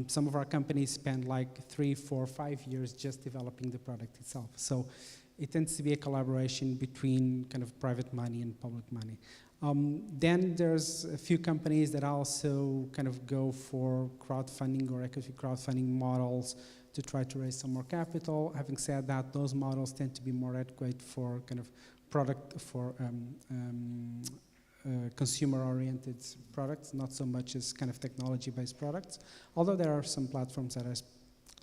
Some of our companies spend like 3, 4, 5 years just developing the product itself. So it tends to be a collaboration between kind of private money and public money. Then there's a few companies that also kind of go for crowdfunding or equity crowdfunding models to try to raise some more capital. Having said that, those models tend to be more adequate for kind of consumer-oriented products, not so much as kind of technology-based products, although there are some platforms that are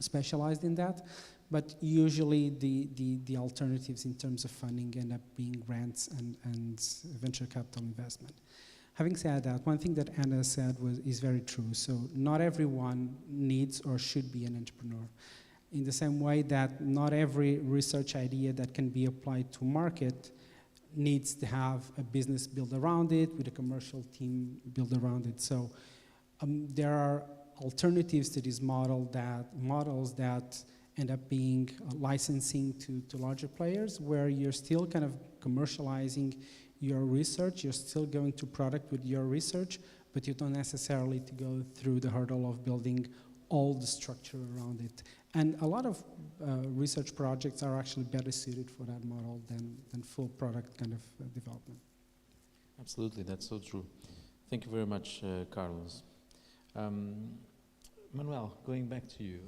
specialized in that. But usually the alternatives in terms of funding end up being grants and venture capital investment. Having said that, one thing that Anna said is very true. So not everyone needs or should be an entrepreneur. In the same way that not every research idea that can be applied to market needs to have a business built around it, with a commercial team built around it. So there are alternatives to this models that end up being licensing to larger players, where you're still kind of commercializing your research, you're still going to product with your research, but you don't necessarily to go through the hurdle of building all the structure around it. And a lot of research projects are actually better suited for that model than full product kind of development. Absolutely, that's so true. Thank you very much, Carlos. Manuel, going back to you.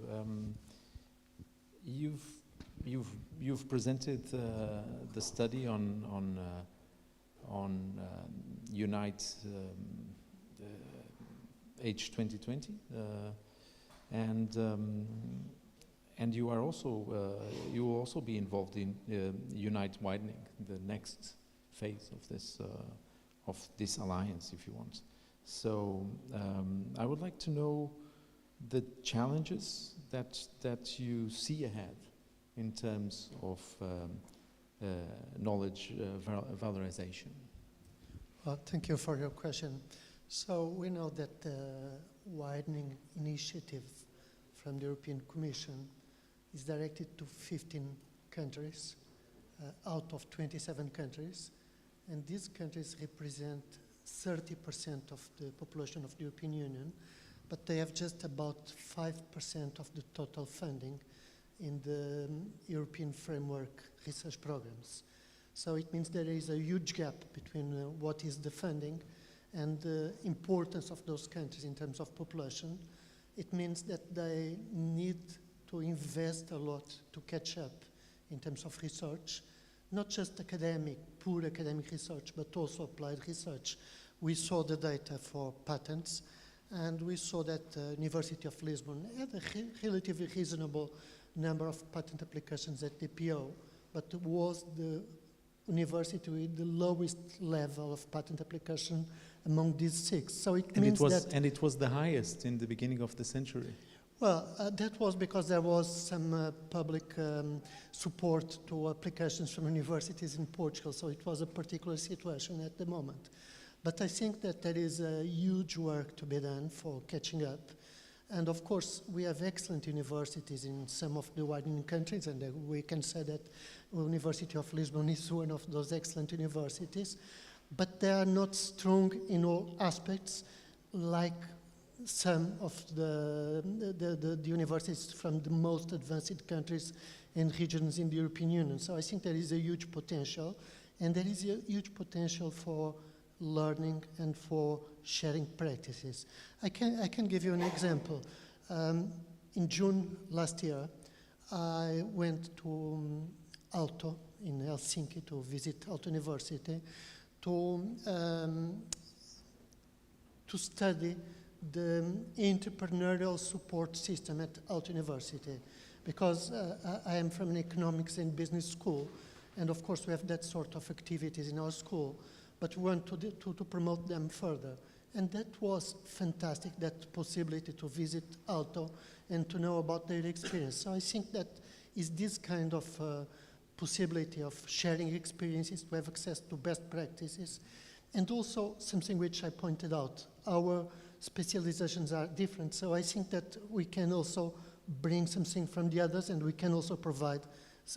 You've presented the study on UNITE.H2020, and you are also you will also be involved in UNITE Widening, the next phase of this alliance, if you want. So I would like to know the challenges that you see ahead in terms of knowledge valorization. Well, thank you for your question. So we know that the widening initiative from the European Commission is directed to 15 countries out of 27 countries, and these countries represent 30% of the population of the European Union, but they have just about 5% of the total funding in the European framework research programs. So it means there is a huge gap between what is the funding and the importance of those countries in terms of population. It means that they need to invest a lot to catch up in terms of research, not just pure academic research, but also applied research. We saw the data for patents, and we saw that the University of Lisbon had a relatively reasonable number of patent applications at DPO, but it was the university with the lowest level of patent application among these 6. So it means that... And it was the highest in the beginning of the century. Well, that was because there was some public support to applications from universities in Portugal, so it was a particular situation at the moment. But I think that there is a huge work to be done for catching up. And of course, we have excellent universities in some of the widening countries, and we can say that the University of Lisbon is one of those excellent universities, but they are not strong in all aspects like some of the universities from the most advanced countries and regions in the European Union. So I think there is a huge potential, and there is a huge potential for learning and for sharing practices. I can give you an example. In June last year, I went to Aalto in Helsinki to visit Aalto University to study the entrepreneurial support system at Aalto University, because I am from an economics and business school, and of course we have that sort of activities in our school, but we want to promote them further. And that was fantastic, that possibility to visit Aalto and to know about their experience. So I think that is this kind of possibility of sharing experiences, to have access to best practices, and also something which I pointed out, our specializations are different, so I think that we can also bring something from the others, and we can also provide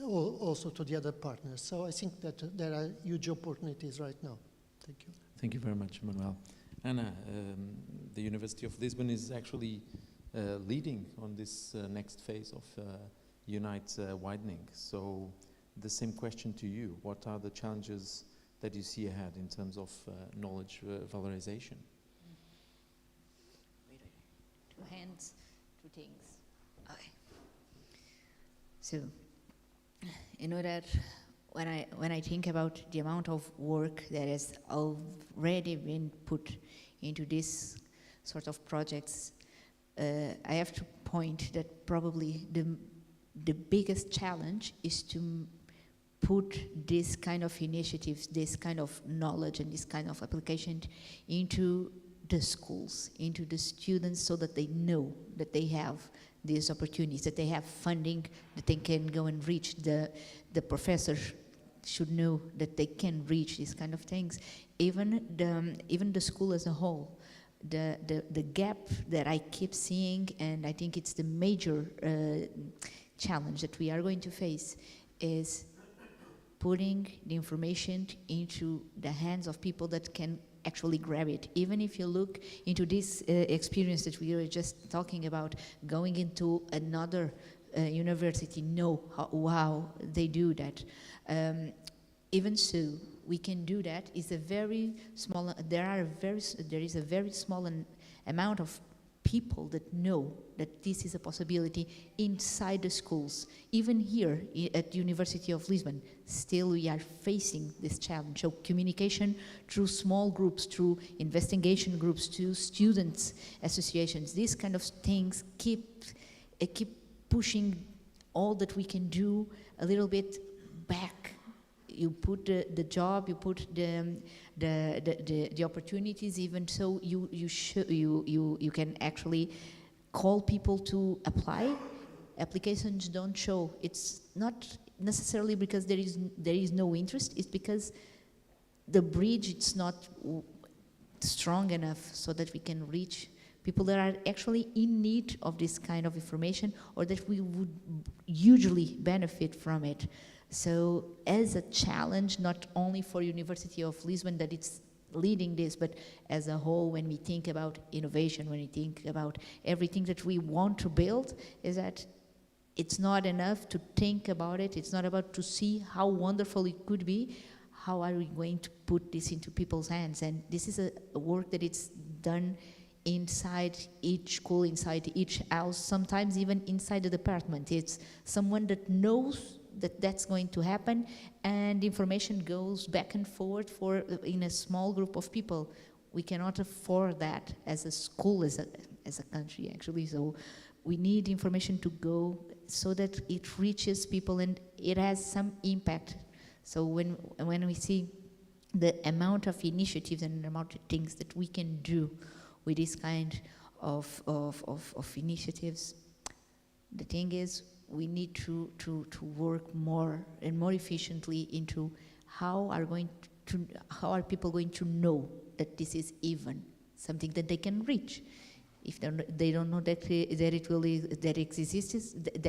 also to the other partners. So I think that there are huge opportunities right now. Thank you. Thank you very much, Manuel. Anna, the University of Lisbon is actually leading on this next phase of UNITE widening. So the same question to you. What are the challenges that you see ahead in terms of knowledge valorization? Two hands, two things. Okay. So, you know that when I think about the amount of work that has already been put into this sort of projects, I have to point that probably the biggest challenge is to put this kind of initiatives, this kind of knowledge and this kind of application into the schools, into the students, so that they know that they have these opportunities, that they have funding, that they can go and reach. The professors should know that they can reach these kind of things. Even the school as a whole, the gap that I keep seeing, and I think it's the major challenge that we are going to face, is putting the information into the hands of people that can actually grab it. Even if you look into this experience that we were just talking about, going into another university, know how they do that. Even so, we can do that. It's a very small. There is a very small amount of people that know that this is a possibility inside the schools. Even here at the University of Lisbon, still we are facing this challenge. So communication through small groups, through investigation groups, to students associations, these kind of things keep pushing all that we can do a little bit back. You put the job, you put the opportunities, even so you can actually call people to apply. Applications don't show. It's not necessarily because there is no interest, it's because the bridge it's not strong enough so that we can reach people that are actually in need of this kind of information, or that we would hugely benefit from it. So as a challenge, not only for University of Lisbon that it's leading this, but as a whole, when we think about innovation, when we think about everything that we want to build, is that it's not enough to think about it. It's not about to see how wonderful it could be. How are we going to put this into people's hands? And this is a work that it's done inside each school, inside each house, sometimes even inside the department. It's someone that knows that that's going to happen, and information goes back and forth in a small group of people. We cannot afford that as a school, as a country, actually. So we need information to go so that it reaches people and it has some impact. So when we see the amount of initiatives and the amount of things that we can do with this kind of initiatives, the thing is, we need to work more and more efficiently into how are people going to know that this is even something that they can reach. If they don't know that it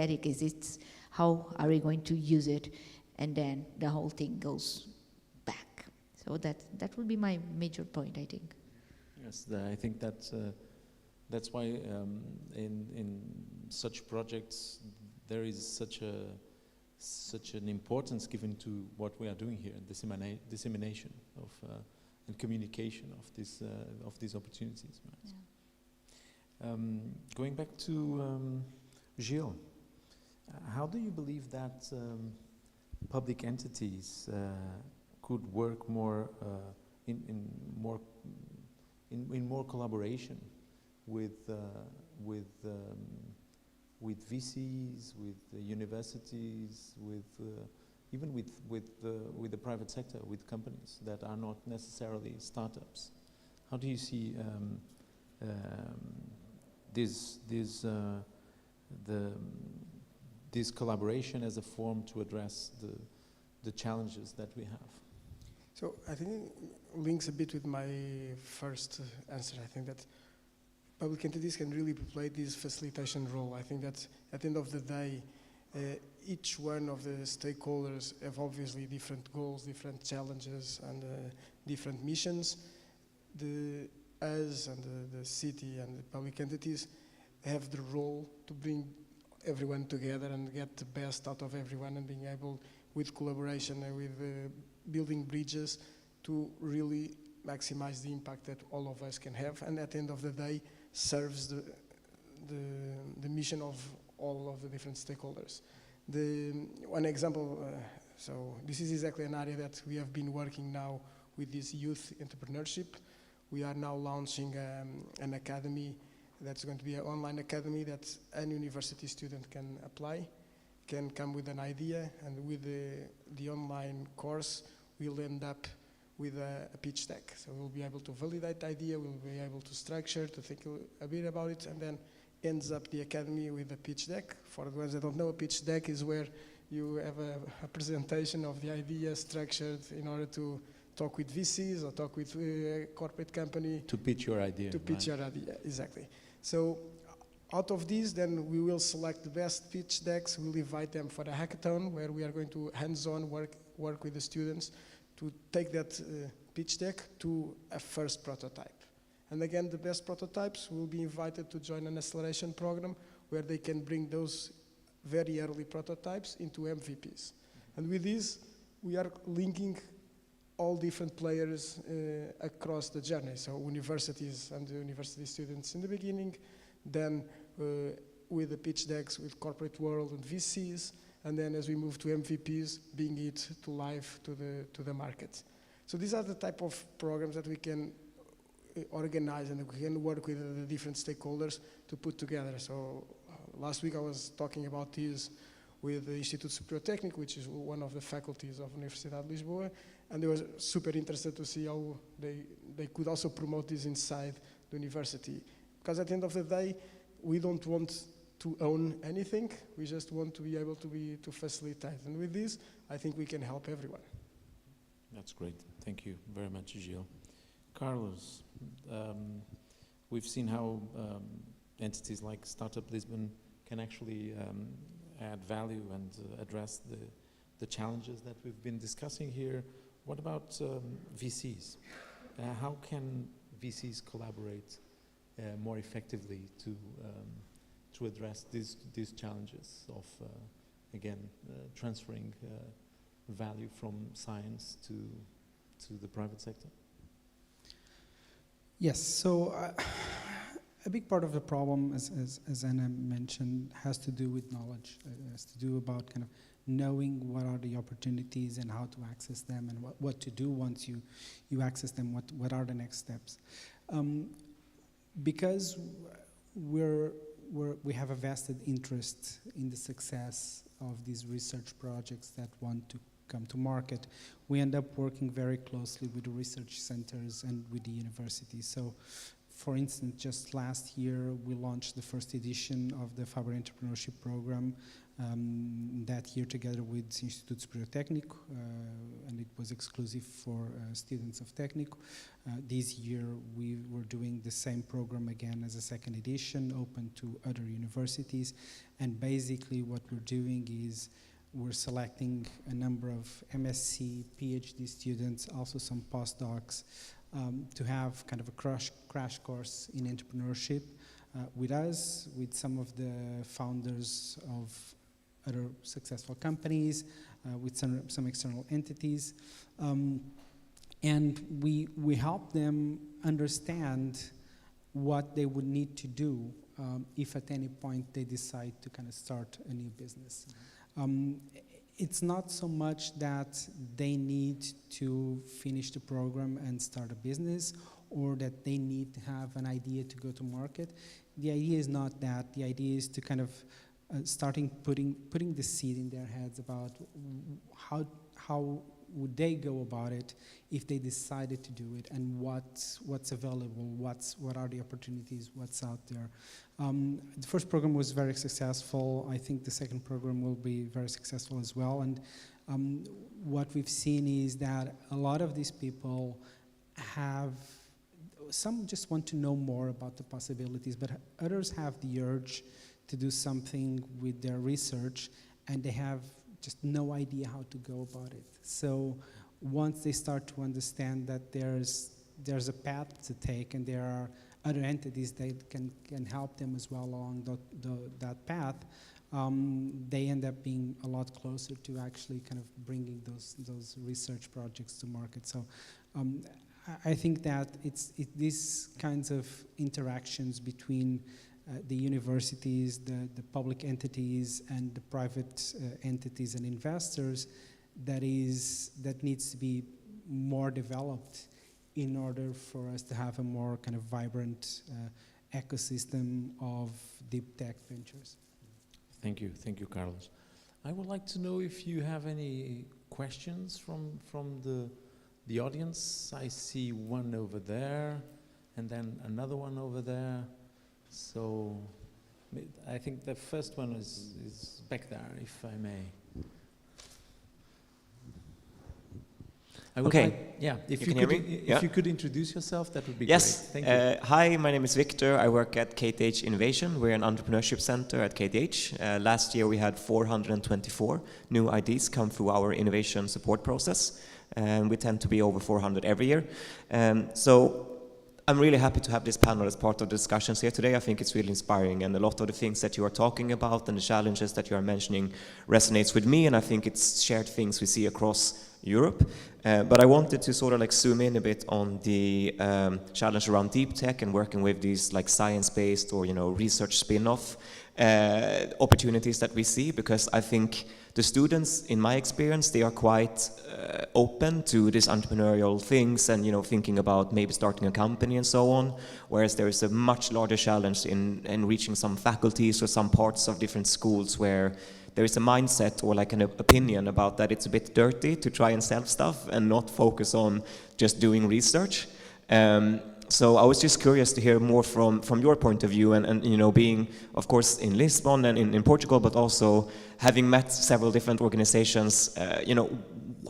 exists, how are we going to use it? And then the whole thing goes back. So that would be my major point, I think. Yes, I think that's why in such projects there is such an importance given to what we are doing here, dissemination of and communication of these opportunities. Right? Yeah. Going back to Gilles, how do you believe that public entities could work more in more collaboration with VCs, with universities, even with the private sector, with companies that are not necessarily startups? How do you see this collaboration as a form to address the challenges that we have? So I think it links a bit with my first answer. I think that public entities can really play this facilitation role. I think that at the end of the day, each one of the stakeholders have obviously different goals, different challenges, and different missions. Us and the city and the public entities have the role to bring everyone together and get the best out of everyone, and being able, with collaboration and with building bridges, to really maximize the impact that all of us can have, and at the end of the day serves the mission of all of the different stakeholders. One example, so this is exactly an area that we have been working now with this youth entrepreneurship. We are now launching an academy that's going to be an online academy that any university student can apply, can come with an idea, and with the online course we'll end up with a pitch deck. So we'll be able to validate the idea, we'll be able to structure, to think a bit about it, and then ends up the academy with a pitch deck. For the ones that don't know, a pitch deck is where you have a presentation of the idea structured in order to talk with VCs or talk with a corporate company. To pitch your idea. To pitch your idea, exactly. So out of these, then we will select the best pitch decks. We'll invite them for a hackathon where we are going to hands-on work with the students to take that pitch deck to a first prototype. And again, the best prototypes will be invited to join an acceleration program where they can bring those very early prototypes into MVPs. And with this, we are linking all different players across the journey. So universities and the university students in the beginning, then with the pitch decks with corporate world and VCs, and then as we move to MVPs, bring it to life to the market. So these are the type of programs that we can organize and we can work with the different stakeholders to put together. So last week I was talking about this with the Instituto Superior Técnico, which is one of the faculties of Universidade de Lisboa, and they were super interested to see how they could also promote this inside the university. Because at the end of the day, we don't want to own anything, we just want to be able to facilitate. And with this, I think we can help everyone. That's great. Thank you very much, Gilles. Carlos, we've seen how entities like Startup Lisbon can actually add value and address the challenges that we've been discussing here. What about VCs? How can VCs collaborate more effectively to address these challenges of, again, transferring value from science to the private sector? Yes, so a big part of the problem, as Anna mentioned, has to do with knowledge. It has to do about kind of knowing what are the opportunities and how to access them, and what to do once you access them, what are the next steps. Because we have a vested interest in the success of these research projects that want to come to market, we end up working very closely with the research centers and with the universities. So For instance, just last year, we launched the first edition of the Faber Entrepreneurship Program that year together with Instituto Superior Técnico, and it was exclusive for students of Técnico. This year, we were doing the same program again as a second edition, open to other universities. And basically what we're doing is we're selecting a number of MSc, PhD students, also some postdocs, to have kind of a crash course in entrepreneurship with us, with some of the founders of other successful companies, with some external entities. And we help them understand what they would need to do if at any point they decide to kind of start a new business. It's not so much that they need to finish the program and start a business, or that they need to have an idea to go to market. The idea is not that. The idea is to kind of putting the seed in their heads about how would they go about it if they decided to do it, and what's available, what are the opportunities, what's out there. The first program was very successful. I think the second program will be very successful as well. And what we've seen is that a lot of these people some just want to know more about the possibilities, but others have the urge to do something with their research, and they have just no idea how to go about it. So once they start to understand that there's a path to take, and there are other entities that can help them as well along that path, they end up being a lot closer to actually kind of bringing those research projects to market. So I think that these kinds of interactions between the universities, the public entities, and the private entities and investors that needs to be more developed in order for us to have a more kind of vibrant ecosystem of deep tech ventures. Thank you, Carlos. I would like to know if you have any questions from the audience. I see one over there, and then another one over there. So I think the first one is back there, if I may. If you could introduce yourself, that would be great. Thank you. Hi, my name is Victor. I work at KTH Innovation. We're an entrepreneurship center at KTH. Last year we had 424 new ideas come through our innovation support process. And we tend to be over 400 every year. So I'm really happy to have this panel as part of the discussions here today. I think it's really inspiring, and a lot of the things that you are talking about and the challenges that you are mentioning resonates with me, and I think it's shared things we see across Europe. But I wanted to sort of like zoom in a bit on the challenge around deep tech and working with these like science-based or research spin-off opportunities that we see, because I think the students, in my experience, they are quite open to these entrepreneurial things and thinking about maybe starting a company and so on, whereas there is a much larger challenge in reaching some faculties or some parts of different schools where there is a mindset or like an opinion about that it's a bit dirty to try and sell stuff and not focus on just doing research. So I was just curious to hear more from your point of view, and being, of course, in Lisbon and in Portugal, but also having met several different organizations,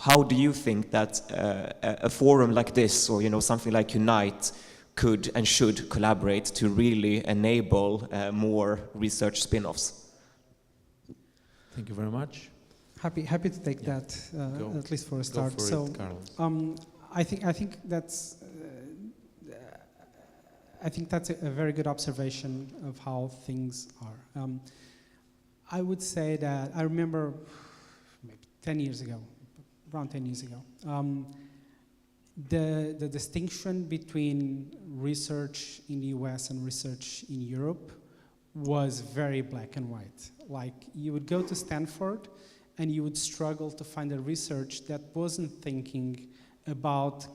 how do you think that a forum like this or something like UNITE could and should collaborate to really enable more research spin-offs? Thank you very much. Happy to take that, at least for a start. Go for it, Carlos. I think that's a very good observation of how things are. I would say that I remember maybe 10 years ago, around 10 years ago, the distinction between research in the US and research in Europe was very black and white. Like, you would go to Stanford and you would struggle to find a research that wasn't thinking about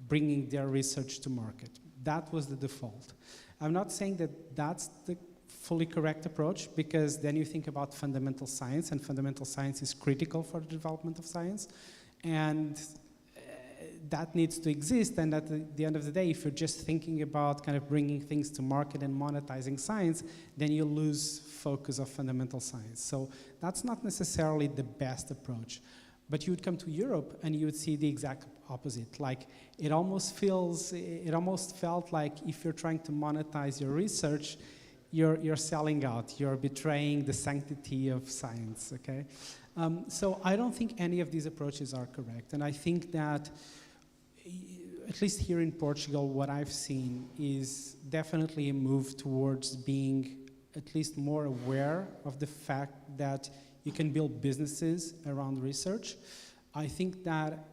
bringing their research to market. That was the default. I'm not saying that that's the fully correct approach, because then you think about fundamental science, and fundamental science is critical for the development of science. And that needs to exist, and at the end of the day, if you're just thinking about kind of bringing things to market and monetizing science, then you lose focus of fundamental science. So that's not necessarily the best approach. But you would come to Europe and you would see the exact opposite. Like, it almost felt like if you're trying to monetize your research, you're selling out, you're betraying the sanctity of science, okay? So I don't think any of these approaches are correct. And I think that, at least here in Portugal, what I've seen is definitely a move towards being at least more aware of the fact that you can build businesses around research. I think that,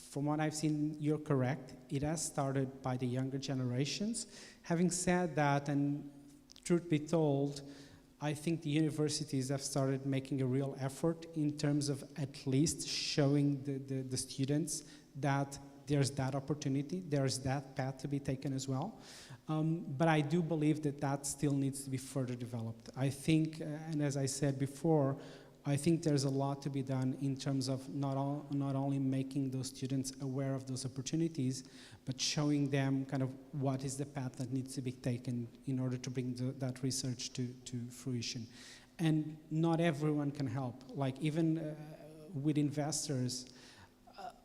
from what I've seen, you're correct. It has started by the younger generations. Having said that, and truth be told, I think the universities have started making a real effort in terms of at least showing the students that there's that opportunity, there's that path to be taken as well. But I do believe that that still needs to be further developed. I think, and as I said before, I think there's a lot to be done in terms of not only making those students aware of those opportunities, but showing them kind of what is the path that needs to be taken in order to bring that research to fruition. And not everyone can help. Like, even with investors,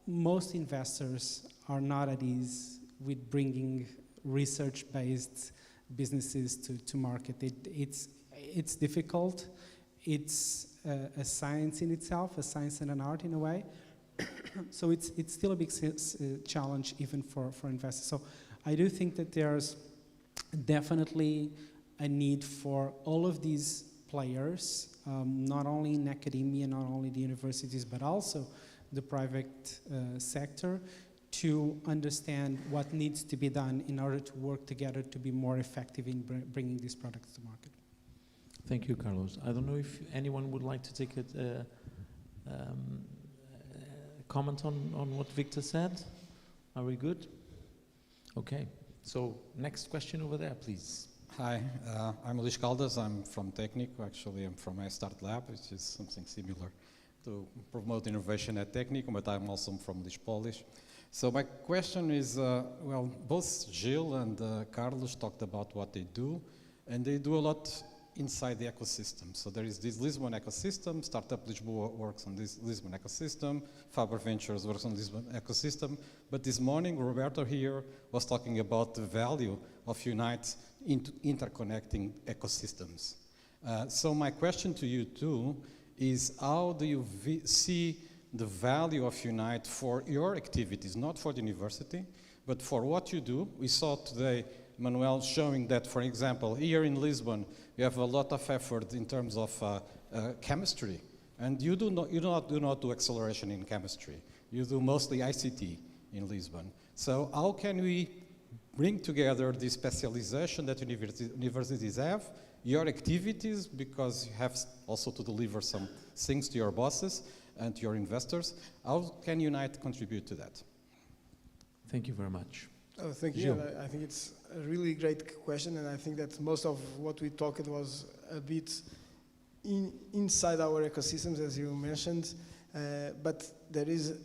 most investors are not at ease with bringing research-based businesses to market. It's difficult. It's a science in itself, a science and an art in a way. So it's still a big challenge even for investors. So I do think that there's definitely a need for all of these players, not only in academia, not only the universities, but also the private sector, to understand what needs to be done in order to work together to be more effective in bringing these products to market. Thank you, Carlos. I don't know if anyone would like to take a comment on what Victor said. Are we good? Okay. So next question over there, please. Hi, I'm Luís Caldas. I'm from Técnico. Actually, I'm from iStart Lab, which is something similar to promote innovation at Técnico, but I'm also from Lisboa. So my question is, well, both Gil and Carlos talked about what they do, and they do a lot inside the ecosystem. So there is this Lisbon ecosystem, Startup Lisboa works on this Lisbon ecosystem, Faber Ventures works on this ecosystem, but this morning Roberto here was talking about the value of UNITE interconnecting ecosystems. So my question to you too is, how do you see the value of UNITE for your activities, not for the university, but for what you do? We saw today Manuel showing that, for example, here in Lisbon, you have a lot of effort in terms of chemistry, and you do not do acceleration in chemistry. You do mostly ICT in Lisbon. So how can we bring together the specialization that universities have, your activities, because you have also to deliver some things to your bosses and to your investors? How can UNITE contribute to that? Thank you very much. Oh, thank you. I think it's a really great question, and I think that most of what we talked was a bit inside our ecosystems, as you mentioned, but there is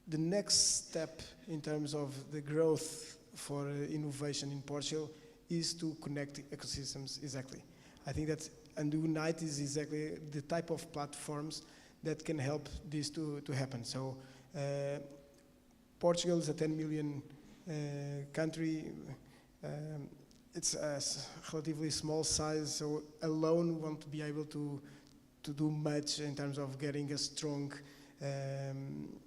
the next step in terms of the growth for innovation in Portugal is to connect ecosystems, exactly. I think that, and UNITE is exactly the type of platforms that can help this to happen. So Portugal is a 10 million country. It's a relatively small size, so alone won't be able to do much in terms of getting a strong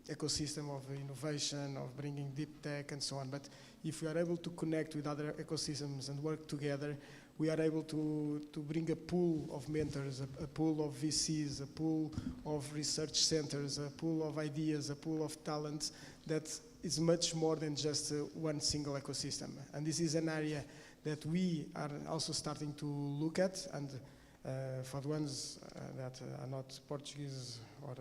ecosystem of innovation, of bringing deep tech and so on. But if we are able to connect with other ecosystems and work together, we are able to bring a pool of mentors, a pool of VCs, a pool of research centers, a pool of ideas, a pool of talents that is much more than just one single ecosystem. And this is an area that we are also starting to look at, and for the ones that are not Portuguese, or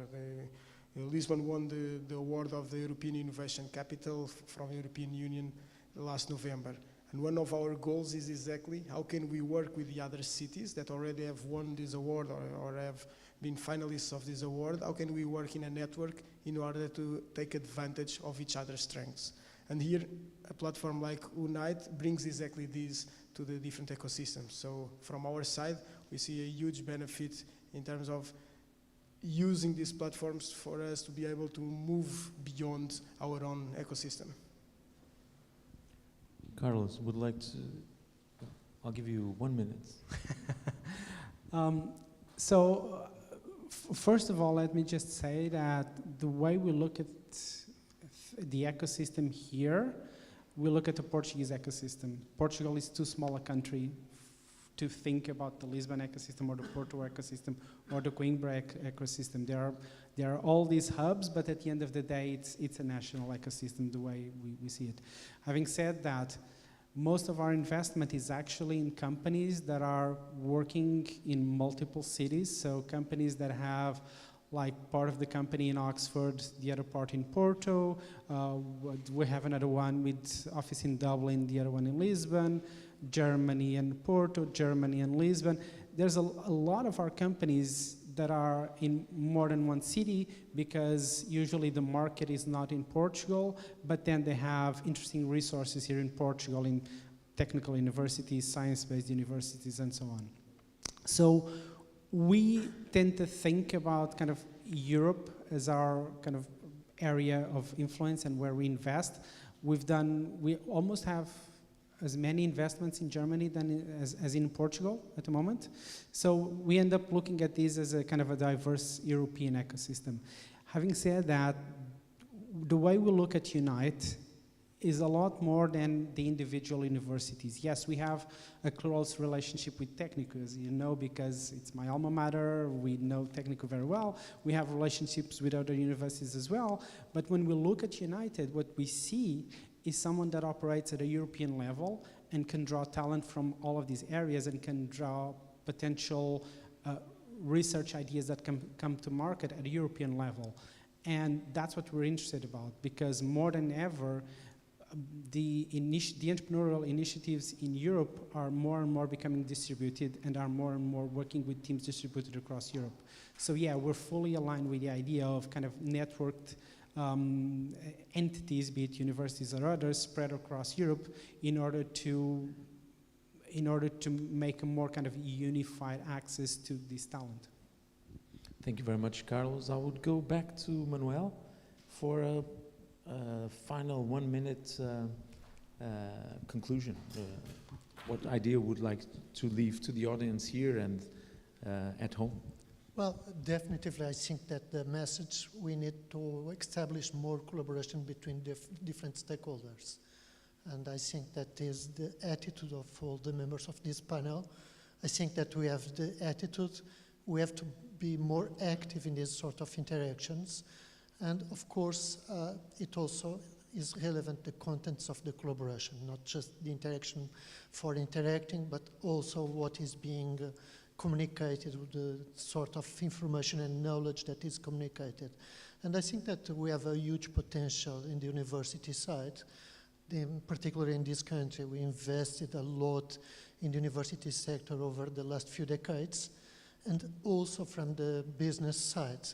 Lisbon won the award of the European Innovation Capital from the European Union last November. And one of our goals is exactly how can we work with the other cities that already have won this award or have been finalists of this award. How can we work in a network in order to take advantage of each other's strengths. And here, a platform like UNITE brings exactly this to the different ecosystems. So from our side, we see a huge benefit in terms of using these platforms for us to be able to move beyond our own ecosystem. Carlos, would like to, I'll give you 1 minute. First of all, let me just say that the way we look at the ecosystem here, we look at the Portuguese ecosystem. Portugal is too small a country to think about the Lisbon ecosystem or the Porto ecosystem or the Coimbra ecosystem. There are all these hubs, but at the end of the day, it's a national ecosystem the way we see it. Having said that, most of our investment is actually in companies that are working in multiple cities, so companies that have like part of the company in Oxford, the other part in Porto. We have another one with office in Dublin, the other one in Lisbon, Germany and Porto, Germany and Lisbon. There's a lot of our companies that are in more than one city because usually the market is not in Portugal, but then they have interesting resources here in Portugal in technical universities, science-based universities, and so on. So we tend to think about kind of Europe as our kind of area of influence and where we invest. We almost have as many investments in Germany as in Portugal at the moment. So we end up looking at this as a kind of a diverse European ecosystem. Having said that, the way we look at UNITE is a lot more than the individual universities. Yes, we have a close relationship with Técnico, as you know, because it's my alma mater, we know Técnico very well. We have relationships with other universities as well, but when we look at UNITE, what we see is someone that operates at a European level and can draw talent from all of these areas and can draw potential research ideas that can come to market at a European level. And that's what we're interested about, because more than ever, the entrepreneurial initiatives in Europe are more and more becoming distributed and are more and more working with teams distributed across Europe. So yeah, we're fully aligned with the idea of kind of networked entities, be it universities or others, spread across Europe in order to make a more kind of unified access to this talent. Thank you very much, Carlos. I would go back to Manuel for a final 1 minute conclusion. What idea would like to leave to the audience here and at home? Well, definitely I think that the message, we need to establish more collaboration between different stakeholders. And I think that is the attitude of all the members of this panel. I think that we have the attitude, we have to be more active in these sort of interactions. And of course, it also is relevant, the contents of the collaboration, not just the interaction for interacting, but also what is being communicated, with the sort of information and knowledge that is communicated. And I think that we have a huge potential in the university side. Particularly in this country, we invested a lot in the university sector over the last few decades. And also from the business side,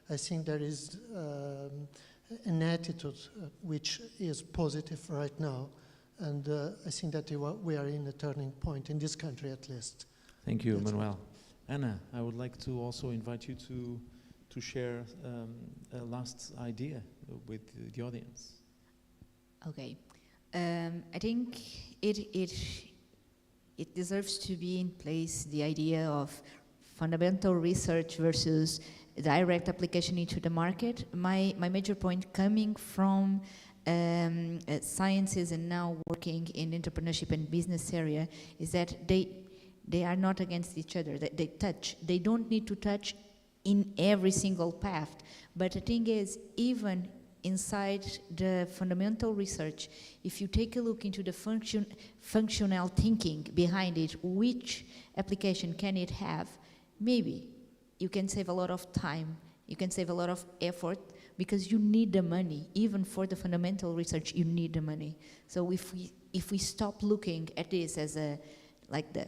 I think there is an attitude which is positive right now. And I think that we are in a turning point in this country at least. Thank you, Manuel. Anna, I would like to also invite you to share a last idea with the audience. Okay. I think it deserves to be in place, the idea of fundamental research versus direct application into the market. My major point coming from sciences and now working in entrepreneurship and business area is that they are not against each other. They touch. They don't need to touch in every single path. But the thing is, even inside the fundamental research, if you take a look into the functional thinking behind it, which application can it have, maybe you can save a lot of time, you can save a lot of effort, because you need the money. Even for the fundamental research, you need the money. So if we stop looking at this as like the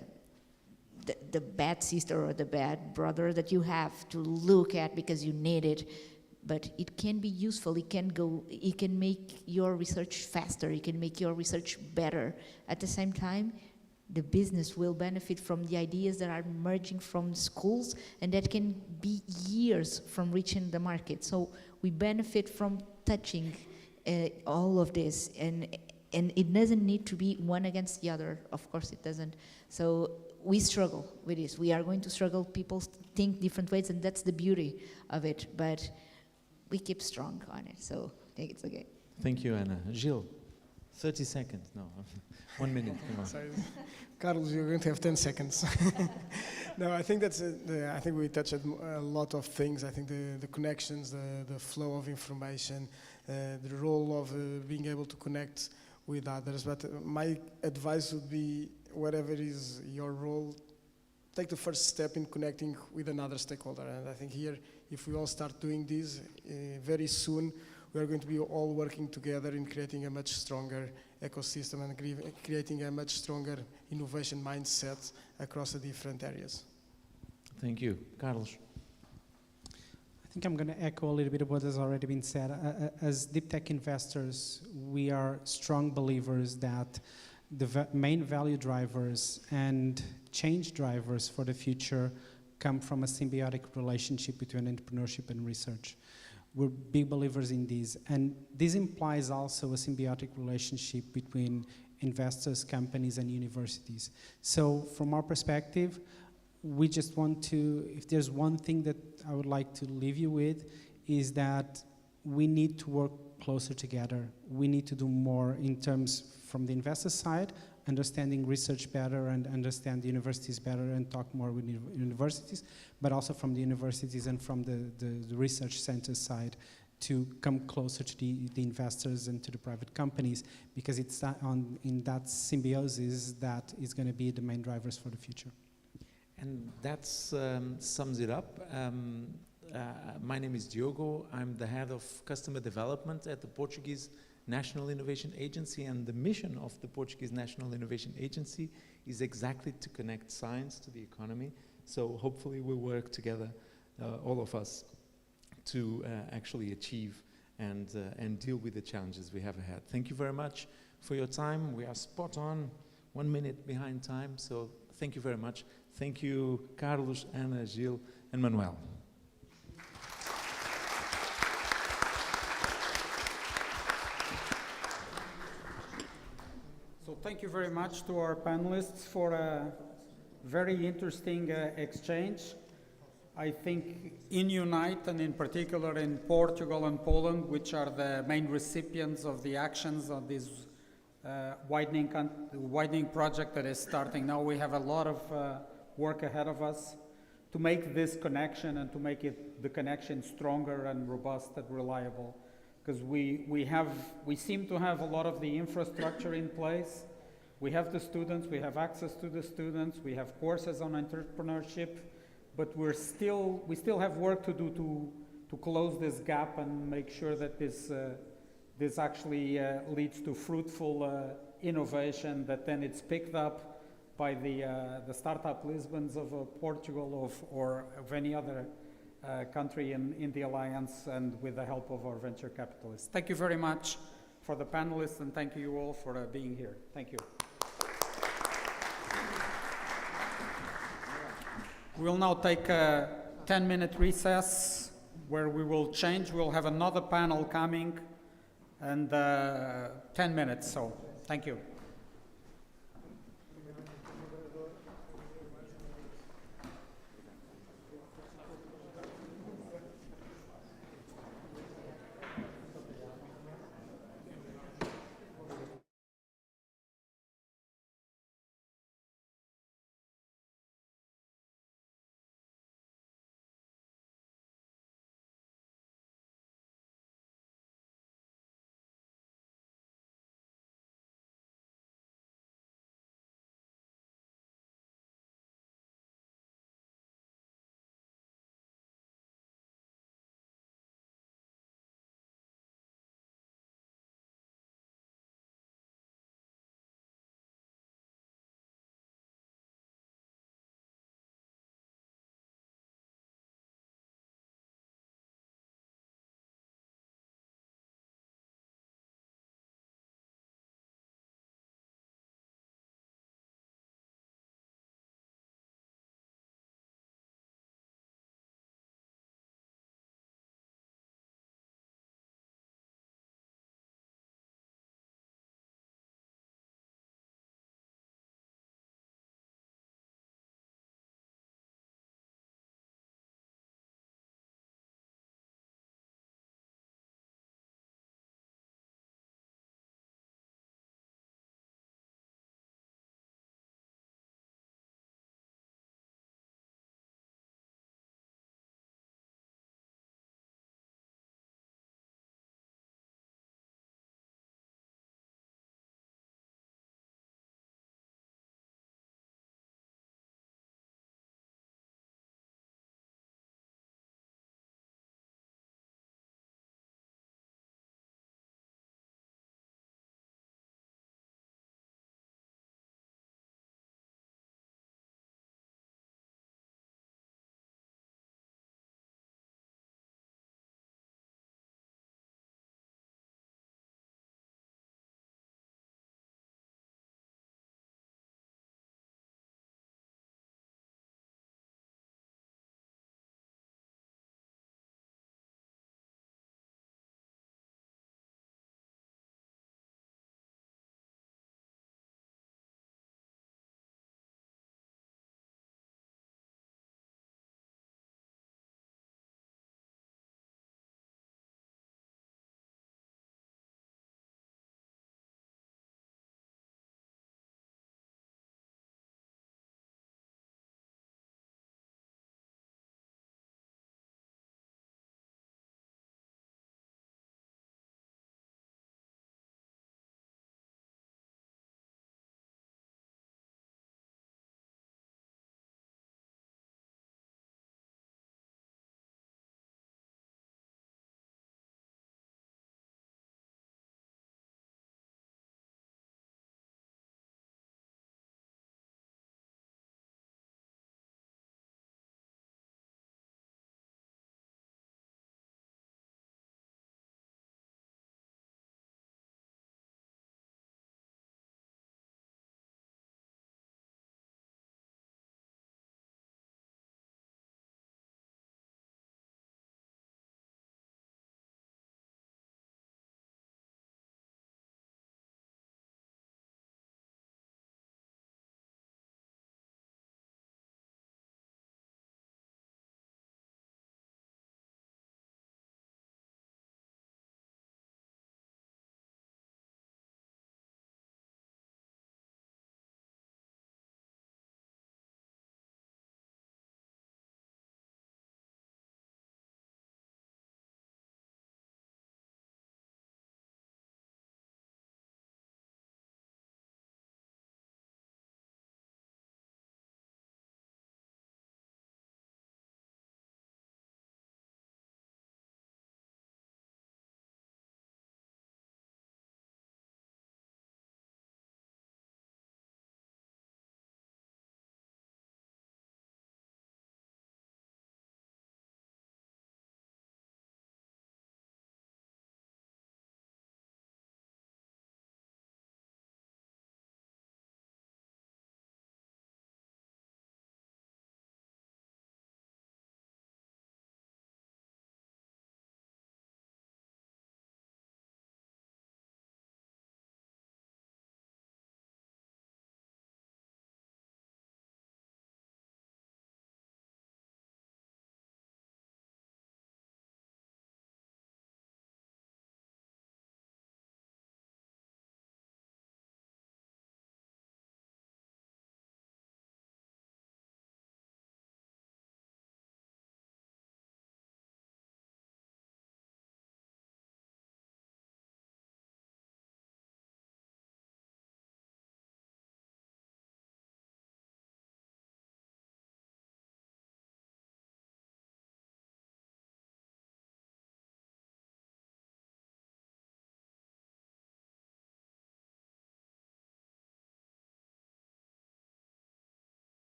bad sister or the bad brother that you have to look at because you need it, but it can be useful. It can make your research faster. It can make your research better. At the same time, the business will benefit from the ideas that are emerging from schools, and that can be years from reaching the market. So we benefit from touching all of this, and it doesn't need to be one against the other. Of course it doesn't. So we struggle with this. We are going to struggle. People think different ways, and that's the beauty of it. But we keep strong on it, so I think it's okay. Thank you, Anna. Gilles, 30 seconds. No, 1 minute. Come on. Sorry. Carlos, you're going to have 10 seconds. No, I think that's I think we touched a lot of things. I think the connections, the flow of information, the role of being able to connect with others. But my advice would be, whatever is your role, take the first step in connecting with another stakeholder. And I think here, if we all start doing this, very soon we are going to be all working together in creating a much stronger ecosystem and creating a much stronger innovation mindset across the different areas. Thank you. Carlos. I think I'm going to echo a little bit of what has already been said. As deep tech investors, we are strong believers that the main value drivers and change drivers for the future come from a symbiotic relationship between entrepreneurship and research. We're big believers in these, and this implies also a symbiotic relationship between investors, companies, and universities. So from our perspective, we just want to, if there's one thing that I would like to leave you with, is that we need to work closer together. We need to do more in terms from the investor side, understanding research better and understand the universities better and talk more with universities, but also from the universities and from the research center side to come closer to the investors and to the private companies, because it's in that symbiosis that is going to be the main drivers for the future. And that sums it up. My name is Diogo. I'm the head of customer development at the Portuguese National Innovation Agency, and the mission of the Portuguese National Innovation Agency is exactly to connect science to the economy. So hopefully we'll work together, all of us, to actually achieve and deal with the challenges we have ahead. Thank you very much for your time. We are spot on, 1 minute behind time, so thank you very much. Thank you, Carlos, Ana, Gilles, and Manuel. So thank you very much to our panelists for a very interesting exchange. I think in UNITE, and in particular in Portugal and Poland, which are the main recipients of the actions of this widening project that is starting now, we have a lot of work ahead of us to make this connection and to make the connection stronger and robust and reliable. Because we seem to have a lot of the infrastructure in place. We have the students, we have access to the students, we have courses on entrepreneurship, but we still have work to do to close this gap and make sure that this actually leads to fruitful innovation, that then it's picked up by the startup Lisbons of Portugal or of any other country in the Alliance, and with the help of our venture capitalists. Thank you very much for the panelists, and thank you all for being here. Thank you. We'll now take a 10-minute recess where we will change. We'll have another panel coming, and 10 minutes, so thank you.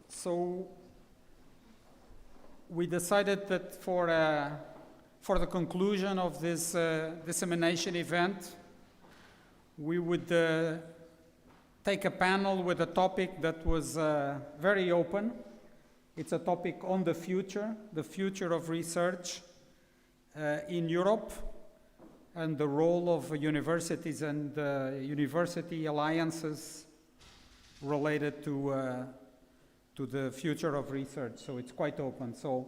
So we decided that for the conclusion of this dissemination event, we would take a panel with a topic that was very open. It's a topic on the future of research in Europe, and the role of universities and university alliances related to the future of research. So it's quite open. So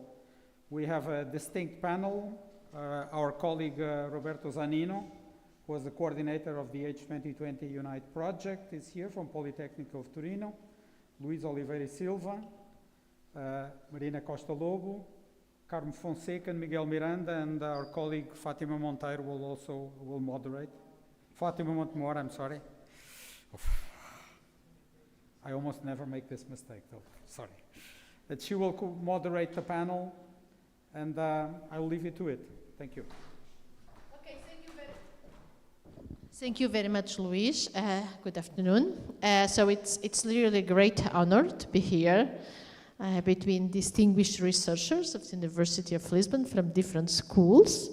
we have a distinct panel. Our colleague Roberto Zanino, who was the coordinator of the H2020 UNITE project, is here from Polytechnic of Torino. Luís Oliveira Silva, Marina Costa Lobo, Carmo Fonseca, and Miguel Miranda, and our colleague Fátima Monteiro will moderate. Fátima Montemor, I'm sorry. I almost never make this mistake, though. Sorry. That she will moderate the panel, and I'll leave you to it. Thank you. Okay, thank you very much, Luís. Good afternoon. So it's really a great honor to be here between distinguished researchers of the University of Lisbon from different schools.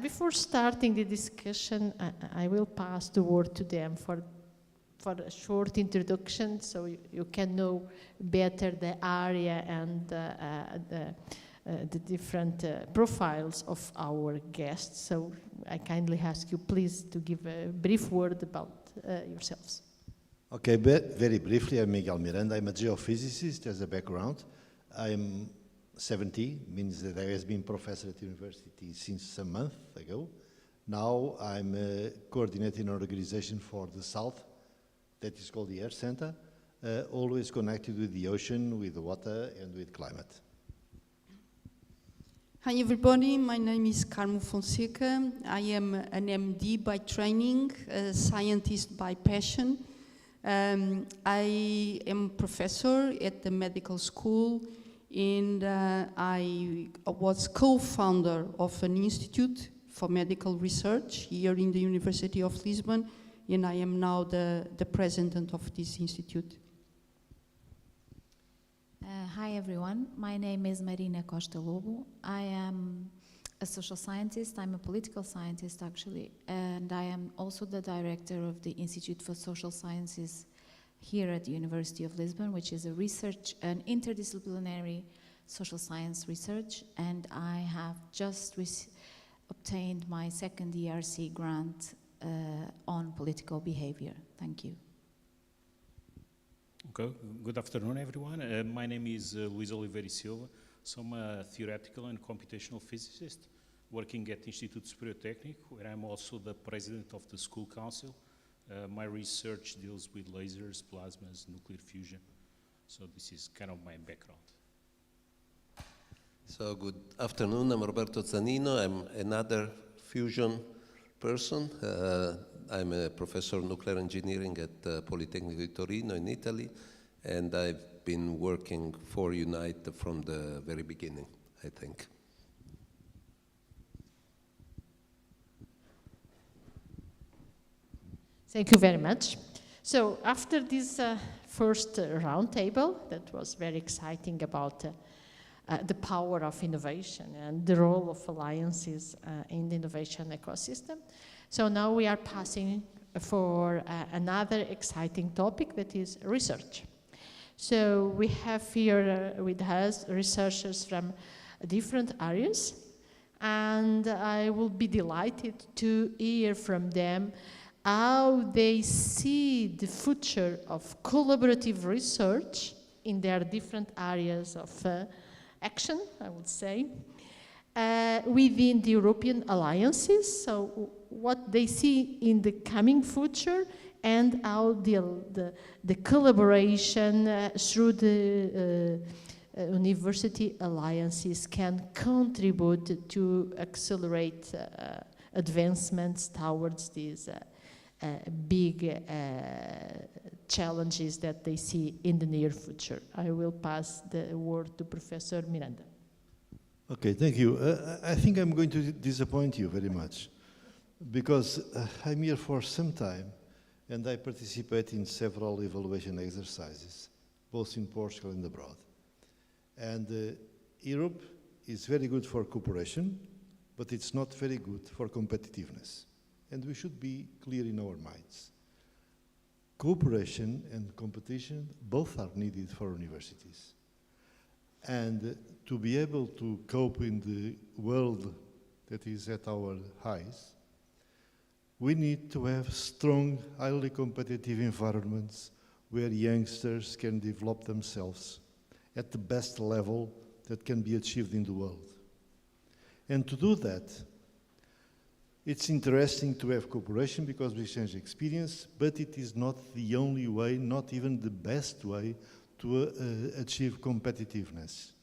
Before starting the discussion, I will pass the word to them for a short introduction, so you can know better the area and the different profiles of our guests. So I kindly ask you, please, to give a brief word about yourselves. Okay, very briefly, I'm Miguel Miranda. I'm a geophysicist as a background. I'm 70, means that I have been professor at university since a month ago. Now I'm coordinating an organization for the South that is called the Air Center, always connected with the ocean, with the water, and with climate. Hi everybody, my name is Carmo Fonseca. I am an MD by training, a scientist by passion. I am professor at the medical school, and I was co-founder of an institute for medical research here in the University of Lisbon, and I am now the president of this institute. Hi everyone, my name is Marina Costa Lobo. I am a social scientist, I'm a political scientist actually, and I am also the director of the Institute for Social Sciences here at the University of Lisbon, which is a research and interdisciplinary social science research, and I have just obtained my second ERC grant on political behavior. Thank you. Okay. Good afternoon, everyone. My name is Luís Oliveira Silva. So I'm a theoretical and computational physicist working at Instituto Superior Técnico, where I'm also the president of the school council. My research deals with lasers, plasmas, nuclear fusion. So this is kind of my background. So good afternoon, I'm Roberto Zanino. I'm another fusion person. I'm a professor of nuclear engineering at Politecnico di Torino in Italy, and I've been working for UNITE from the very beginning, I think. Thank you very much. So after this first roundtable, that was very exciting about the power of innovation and the role of alliances in the innovation ecosystem. So now we are passing for another exciting topic, that is research. So we have here with us researchers from different areas, and I will be delighted to hear from them how they see the future of collaborative research in their different areas of action, I would say, within the European alliances, so what they see in the coming future and how the collaboration through the university alliances can contribute to accelerate advancements towards these big challenges that they see in the near future. I will pass the word to Professor Miranda. Okay, thank you. I think I'm going to disappoint you very much. because I'm here for some time and I participate in several evaluation exercises, both in Portugal and abroad. And Europe is very good for cooperation, but it's not very good for competitiveness. And we should be clear in our minds. Cooperation and competition both are needed for universities. And to be able to cope in the world that is at our highs, we need to have strong, highly competitive environments where youngsters can develop themselves at the best level that can be achieved in the world. And to do that, it's interesting to have cooperation because we exchange experience, but it is not the only way, not even the best way to achieve competitiveness.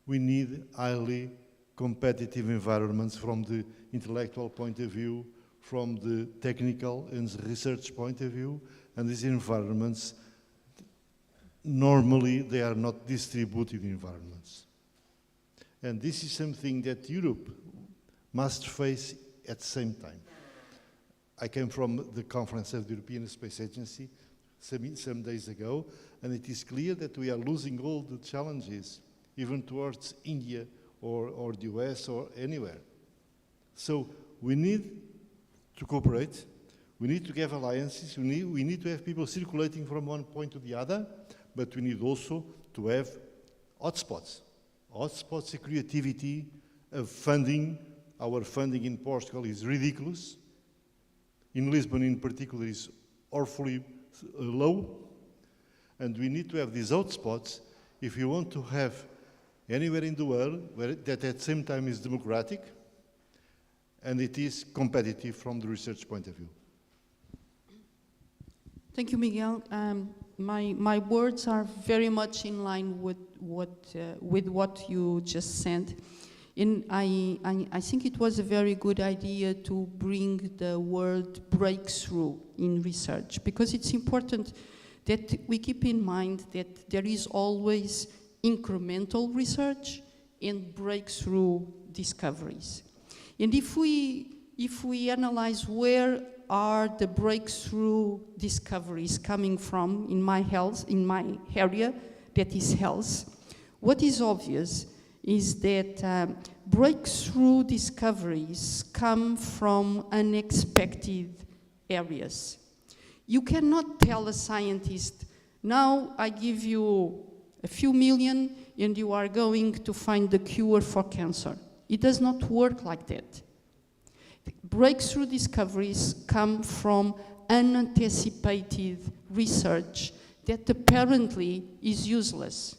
We need highly competitive environments from the intellectual point of view, from the technical and research point of view, and these environments, normally they are not distributed environments. And this is something that Europe must face at the same time. I came from the conference of the European Space Agency some days ago, and it is clear that we are losing all the challenges, even towards India or the US or anywhere. So we need to cooperate, we need to have alliances, we need to have people circulating from one point to the other, but we need also to have hotspots. Hotspots of creativity, of funding. Our funding in Portugal is ridiculous. In Lisbon in particular is awfully low. And we need to have these hotspots if we want to have anywhere in the world where that at the same time is democratic and it is competitive from the research point of view. Thank you, Miguel. My words are very much in line with what you just said. And I think it was a very good idea to bring the word breakthrough in research, because it's important that we keep in mind that there is always incremental research and breakthrough discoveries. And if we analyze where are the breakthrough discoveries coming from in my area, that is health, what is obvious is that breakthrough discoveries come from unexpected areas. You cannot tell a scientist, now I give you a few million and you are going to find the cure for cancer. It does not work like that. Breakthrough discoveries come from unanticipated research that apparently is useless.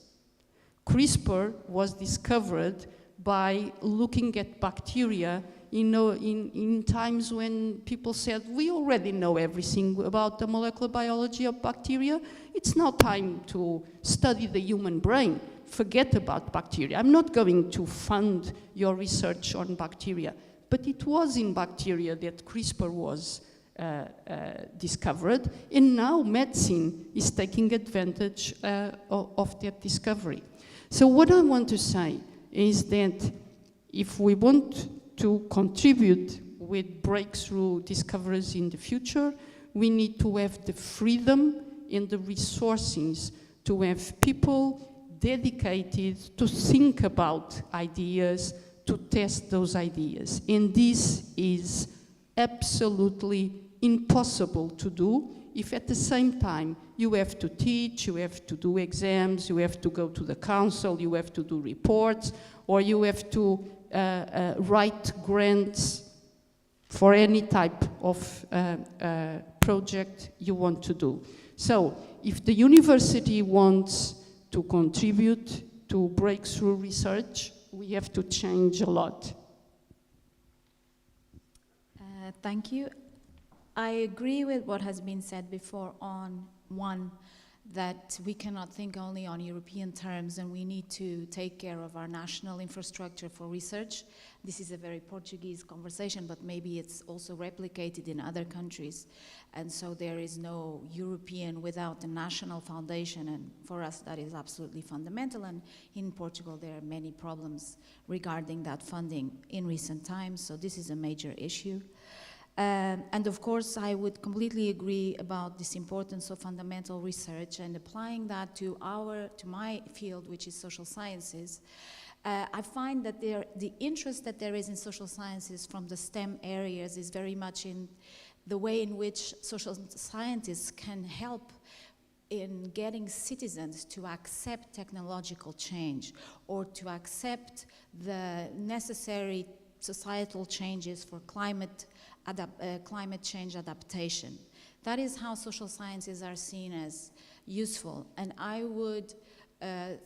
CRISPR was discovered by looking at bacteria in times when people said, we already know everything about the molecular biology of bacteria. It's now time to study the human brain. Forget about bacteria. I'm not going to fund your research on bacteria. But it was in bacteria that CRISPR was discovered, and now medicine is taking advantage of that discovery. So what I want to say is that if we want to contribute with breakthrough discoveries in the future, we need to have the freedom and the resources to have people dedicated to think about ideas, to test those ideas. And this is absolutely impossible to do if at the same time you have to teach, you have to do exams, you have to go to the council, you have to do reports, or you have to write grants for any type of project you want to do. So if the university wants to contribute to breakthrough research, we have to change a lot. Thank you. I agree with what has been said before on one, that we cannot think only on European terms and we need to take care of our national infrastructure for research. This is a very Portuguese conversation, but maybe it's also replicated in other countries. And so there is no European without a national foundation, and for us that is absolutely fundamental. And in Portugal there are many problems regarding that funding in recent times, so this is a major issue. And of course, I would completely agree about this importance of fundamental research and applying that to my field, which is social sciences. I find that the interest that there is in social sciences from the STEM areas is very much in the way in which social scientists can help in getting citizens to accept technological change or to accept the necessary societal changes for climate change adaptation. That is how social sciences are seen as useful, and I would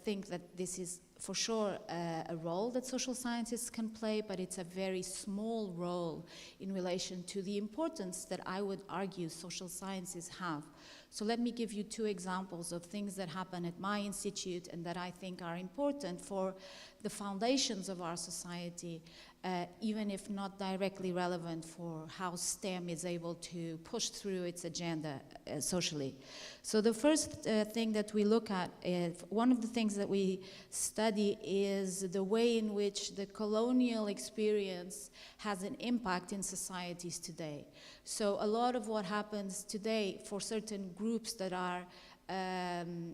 think that this is for sure a role that social scientists can play, but it's a very small role in relation to the importance that I would argue social sciences have. So let me give you two examples of things that happen at my institute and that I think are important for the foundations of our society, even if not directly relevant for how STEM is able to push through its agenda socially. So the first thing that we look at, one of the things that we study is the way in which the colonial experience has an impact in societies today. So a lot of what happens today for certain groups that are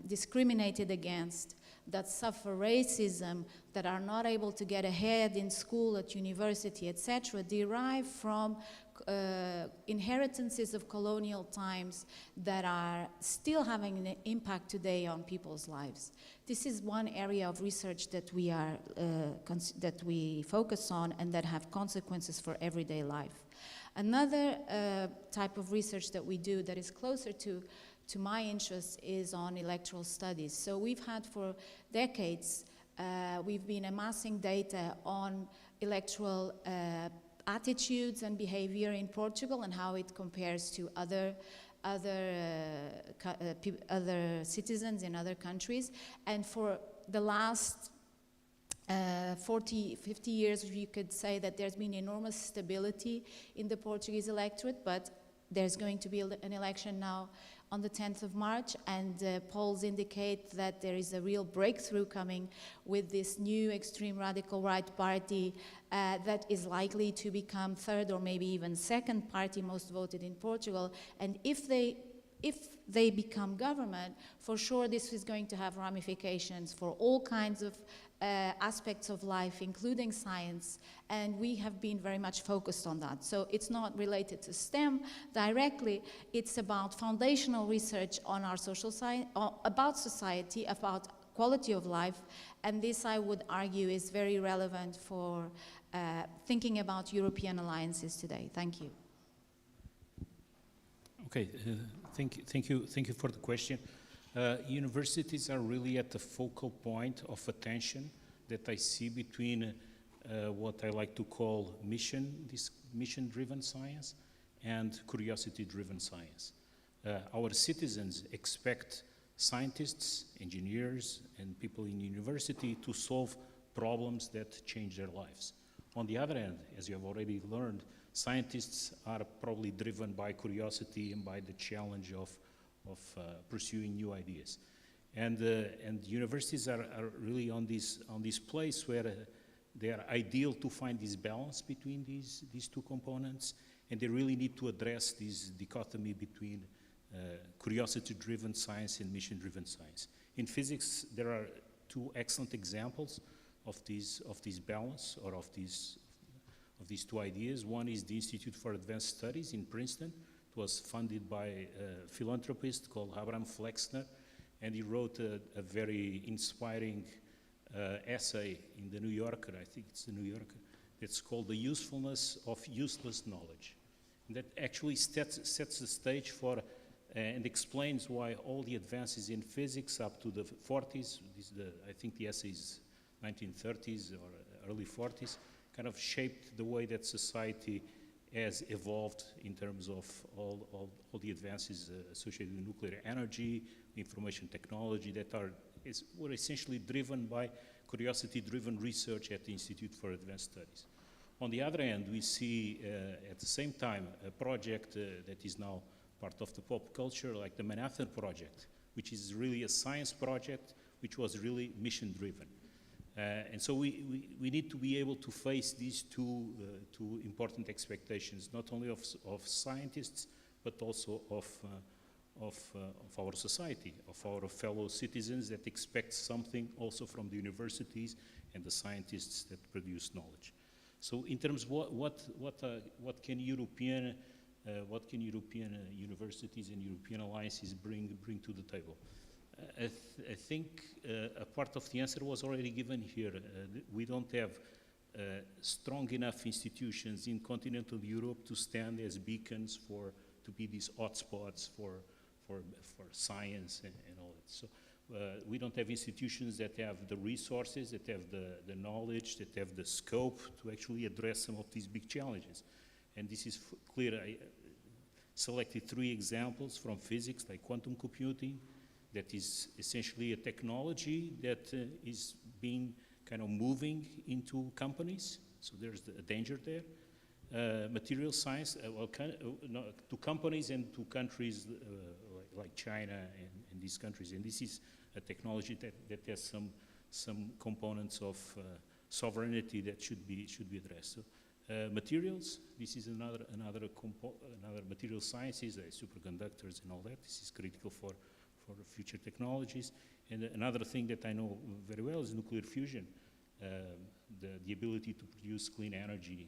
discriminated against, that suffer racism, that are not able to get ahead in school, at university, etc., derive from inheritances of colonial times that are still having an impact today on people's lives. This is one area of research that we focus on and that have consequences for everyday life. Another type of research that we do that is closer to my interest is on electoral studies. So we've had for decades, we've been amassing data on electoral attitudes and behavior in Portugal and how it compares to other citizens in other countries. And for the last 40, 50 years, you could say that there's been enormous stability in the Portuguese electorate, but there's going to be an election now on the 10th of March, and polls indicate that there is a real breakthrough coming with this new extreme radical right party that is likely to become third or maybe even second party most voted in Portugal. And if they become government, for sure this is going to have ramifications for all kinds of aspects of life, including science, and we have been very much focused on that. So it's not related to STEM directly, it's about foundational research on our social science, about society, about quality of life, and this, I would argue, is very relevant for thinking about European alliances today. Thank you. Okay, thank you for the question. Universities are really at the focal point of attention that I see between what I like to call mission-driven science and curiosity-driven science. Our citizens expect scientists, engineers, and people in university to solve problems that change their lives. On the other hand, as you have already learned, scientists are probably driven by curiosity and by the challenge of pursuing new ideas, and universities are really on this place where they are ideal to find this balance between these two components, and they really need to address this dichotomy between curiosity-driven science and mission-driven science. In physics, there are two excellent examples of this balance, or of these two ideas. One is the Institute for Advanced Studies in Princeton. It was funded by a philanthropist called Abraham Flexner, and he wrote a very inspiring essay in the New Yorker, I think it's the New Yorker, that's called The Usefulness of Useless Knowledge. And that actually sets the stage for and explains why all the advances in physics up to the 40s, I think the essay is 1930s or early 40s, kind of shaped the way that society has evolved in terms of all the advances associated with nuclear energy, information technology that were essentially driven by curiosity-driven research at the Institute for Advanced Studies. On the other hand, we see at the same time a project that is now part of the pop culture, like the Manhattan Project, which is really a science project which was really mission-driven. And so we need to be able to face these two important expectations, not only of scientists, but also of our society, of our fellow citizens that expect something also from the universities and the scientists that produce knowledge. So in terms of what can European universities and European alliances bring to the table? I think a part of the answer was already given here. We don't have strong enough institutions in continental Europe to stand as beacons to be these hotspots for science and all that. So we don't have institutions that have the resources, that have the knowledge, that have the scope to actually address some of these big challenges. And this is clear. I selected 3 examples from physics, like quantum computing, that is essentially a technology that is being kind of moving into companies. So there's a danger there. Material science, to companies and to countries like China and these countries. And this is a technology that has some components of sovereignty that should be addressed. So, materials, this is another material sciences, superconductors and all that. This is critical for future technologies. And another thing that I know very well is nuclear fusion, the ability to produce clean energy,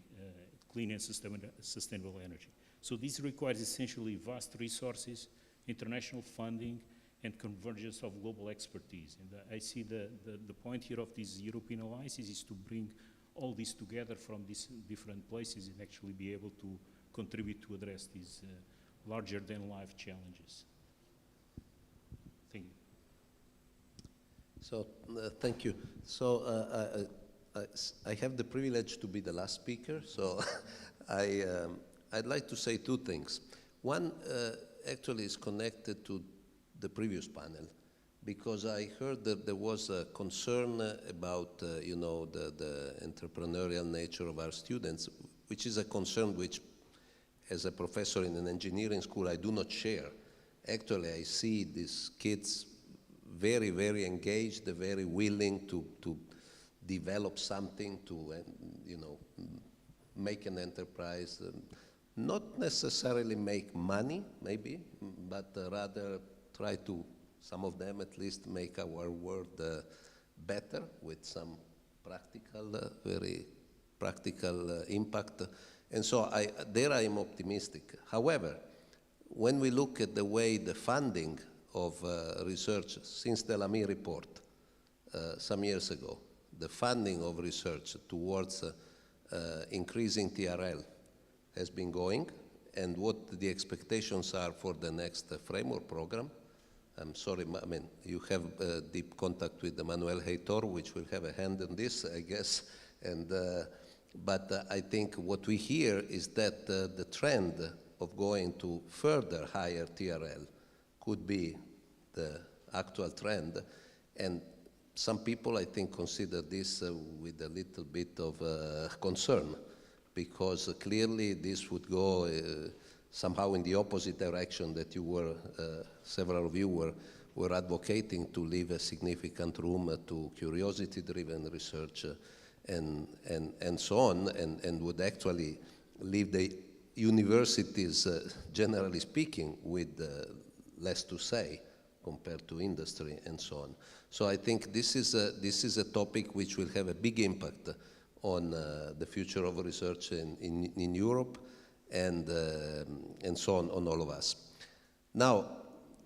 clean and sustainable energy. So this requires essentially vast resources, international funding, and convergence of global expertise. And I see the point here of these European alliances is to bring all this together from these different places and actually be able to contribute to address these larger-than-life challenges. Thank you. So, thank you. So, I have the privilege to be the last speaker, so I'd like to say 2 things. One actually is connected to the previous panel, because I heard that there was a concern about, the entrepreneurial nature of our students, which is a concern which, as a professor in an engineering school, I do not share. Actually, I see these kids very, very engaged, very willing to develop something, to, make an enterprise, not necessarily make money, maybe, but rather try to, some of them at least, make our world better with some practical, very practical impact. And so there I am optimistic. However, when we look at the way the funding of research since the Lamy report some years ago, the funding of research towards increasing TRL has been going, and what the expectations are for the next framework program. I'm sorry, I mean, you have deep contact with Manuel Heitor, which will have a hand in this, I guess. And but I think what we hear is that the trend of going to further higher TRL could be the actual trend. And some people, I think, consider this with a little bit of concern, because clearly this would go somehow in the opposite direction that you were, several of you were advocating, to leave a significant room to curiosity-driven research and so on, and would actually leave the universities, generally speaking, with less to say compared to industry and so on. So I think this is a topic which will have a big impact on the future of research in Europe and so on all of us. Now,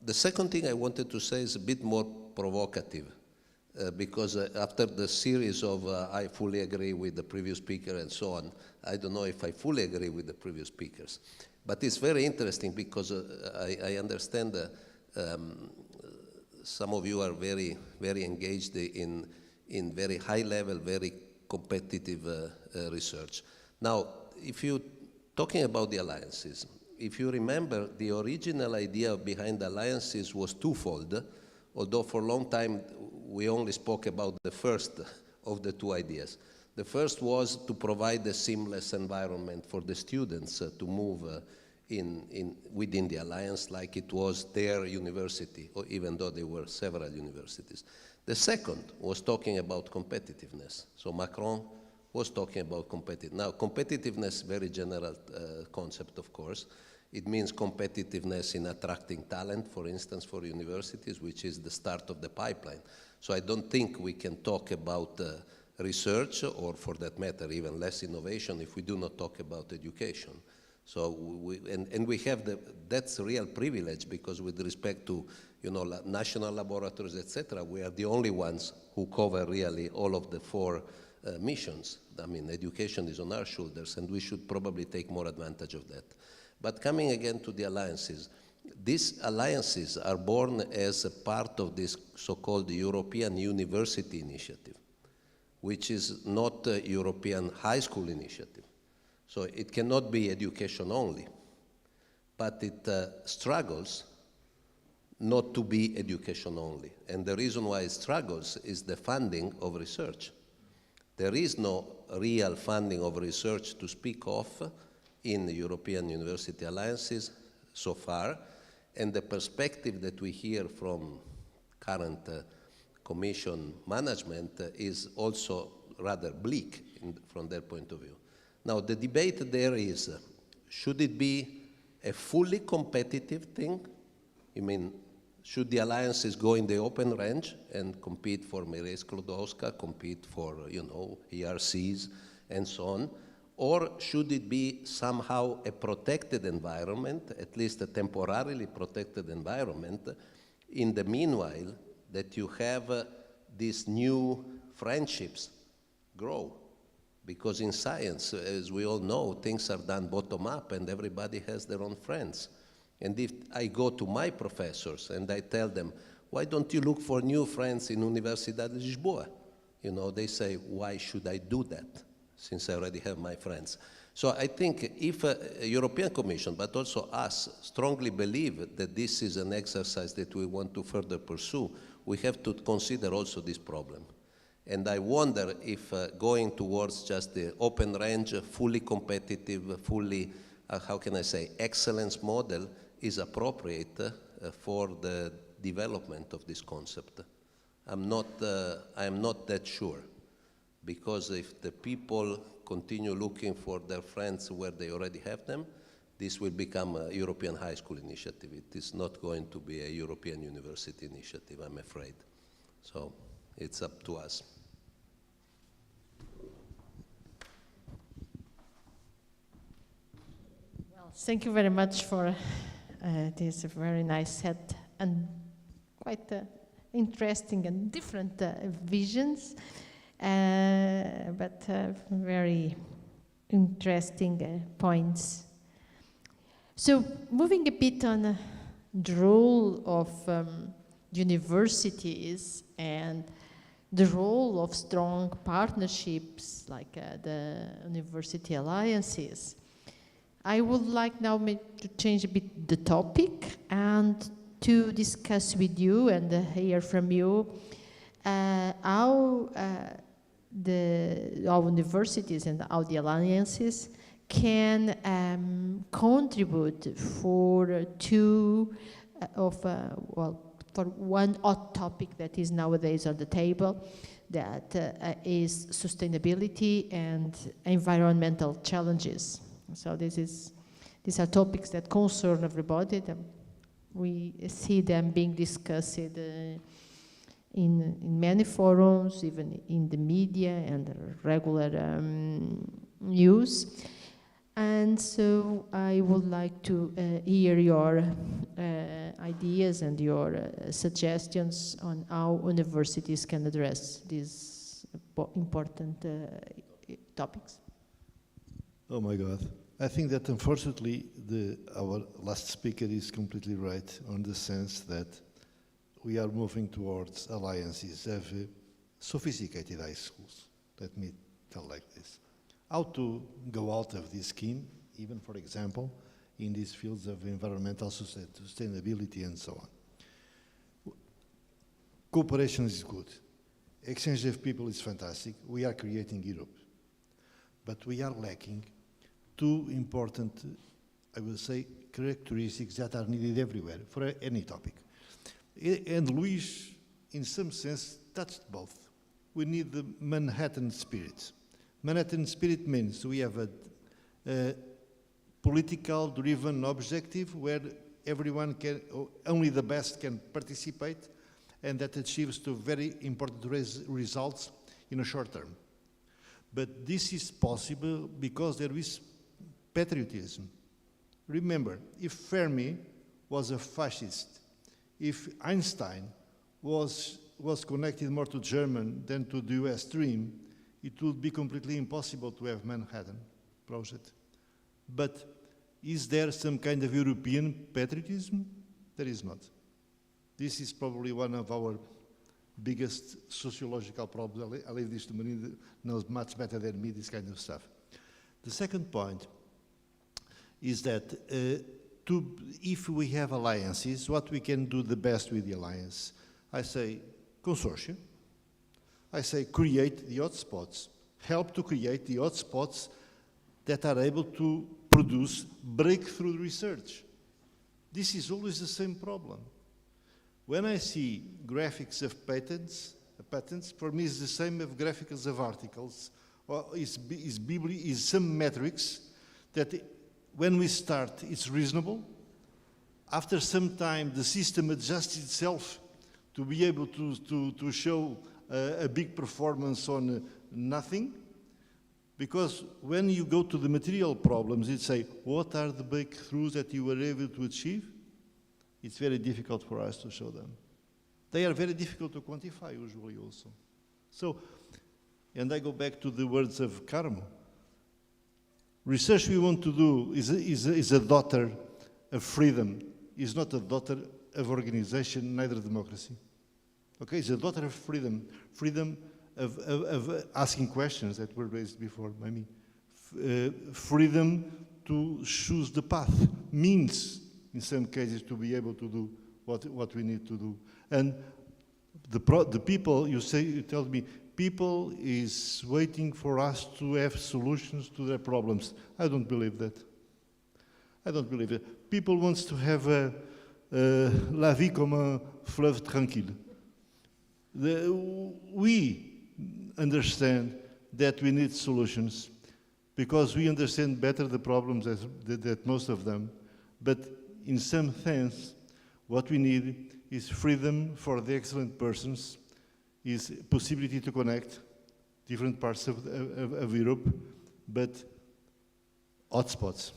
the second thing I wanted to say is a bit more provocative, because after the series of I fully agree with the previous speaker and so on, I don't know if I fully agree with the previous speakers. But it's very interesting because I understand some of you are very, very engaged in very high level, very competitive research. Now, if you talking about the alliances, if you remember, the original idea behind the alliances was twofold, although for a long time we only spoke about the first of the 2 ideas. The first was to provide a seamless environment for the students to move within the alliance like it was their university, or even though there were several universities. The second was talking about competitiveness. So Macron was talking about competitiveness. Now, competitiveness, very general concept, of course. It means competitiveness in attracting talent, for instance, for universities, which is the start of the pipeline. So I don't think we can talk about research, or for that matter, even less innovation, if we do not talk about education. So we have that's a real privilege, because with respect to, you know, national laboratories, etc., we are the only ones who cover really all of the 4 missions. I mean, education is on our shoulders, and we should probably take more advantage of that. But coming again to the alliances, these alliances are born as a part of this so-called European University Initiative, which is not a European high school initiative. So it cannot be education only, but it struggles not to be education only. And the reason why it struggles is the funding of research. There is no real funding of research to speak of in the European University Alliances so far, and the perspective that we hear from current Commission management is also rather bleak from their point of view. Now, the debate there is, should it be a fully competitive thing? I mean, should the alliances go in the open range and compete for Mireille Sklodowska, compete for, you know, ERCs and so on? Or should it be somehow a protected environment, at least a temporarily protected environment, in the meanwhile that you have these new friendships grow? Because in science, as we all know, things are done bottom up and everybody has their own friends. And if I go to my professors and I tell them, why don't you look for new friends in Universidade de Lisboa? You know, they say, why should I do that, since I already have my friends? So I think if a European Commission, but also us, strongly believe that this is an exercise that we want to further pursue, we have to consider also this problem. And I wonder if going towards just the open range, fully competitive, fully, how can I say, excellence model is appropriate for the development of this concept. I am not that sure, because if the people continue looking for their friends where they already have them, this will become a European high school initiative. It is not going to be a European university initiative, I'm afraid. So it's up to us. Well, thank you very much for this very nice set and quite interesting and different visions, but very interesting points. So moving a bit on the role of universities and the role of strong partnerships like the university alliances, I would like now to change a bit the topic and to discuss with you and hear from you how our universities and how the alliances can contribute for for one hot topic that is nowadays on the table, that is sustainability and environmental challenges. So these are topics that concern everybody. We see them being discussed in many forums, even in the media and regular news. And so I would like to hear your ideas and your suggestions on how universities can address these important topics. Oh my God. I think that unfortunately our last speaker is completely right on the sense that we are moving towards alliances of sophisticated high schools. Let me tell like this. How to go out of this scheme, even for example, in these fields of environmental sustainability and so on. Cooperation is good. Exchange of people is fantastic. We are creating Europe. But we are lacking two important, I will say, characteristics that are needed everywhere for any topic. And Luis in some sense, touched both. We need the Manhattan spirit. Manhattan spirit means we have a political-driven objective where everyone can, only the best can participate, and that achieves two very important results in a short term. But this is possible because there is patriotism. Remember, if Fermi was a fascist, if Einstein was connected more to German than to the US dream, it would be completely impossible to have Manhattan Project. But is there some kind of European patriotism? There is not. This is probably one of our biggest sociological problems. I leave this to Marina, knows much better than me this kind of stuff. The second point is that if we have alliances, what we can do the best with the alliance? I say consortia. I say create the hotspots. Help to create the hotspots that are able to produce breakthrough research. This is always the same problem. When I see graphics of patents, for me it's the same as graphics of articles, or is some metrics that when we start it's reasonable. After some time the system adjusts itself to be able to show a big performance on nothing. Because when you go to the material problems, you say, what are the breakthroughs that you were able to achieve? It's very difficult for us to show them. They are very difficult to quantify usually also. So, and I go back to the words of Carmo. Research we want to do is a daughter of freedom, is not a daughter of organization, neither democracy. Okay, it's a daughter of freedom, freedom of asking questions that were raised before by me. Freedom to choose the path, means, in some cases, to be able to do what we need to do. And the people, you tell me, people is waiting for us to have solutions to their problems. I don't believe that. I don't believe it. People want to have la vie comme un fleuve tranquille. We understand that we need solutions because we understand better the problems that most of them. But in some sense, what we need is freedom for the excellent persons, is possibility to connect different parts of Europe, but hotspots,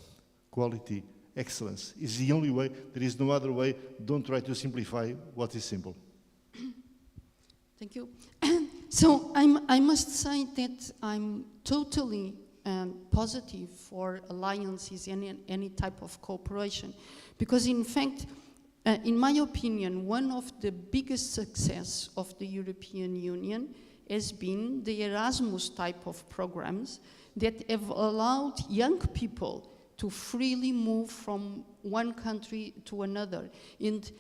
quality, excellence is the only way. There is no other way. Don't try to simplify what is simple. Thank you. So I must say that I'm totally positive for alliances and any type of cooperation, because in fact, in my opinion, one of the biggest success of the European Union has been the Erasmus type of programs that have allowed young people to freely move from one country to another. And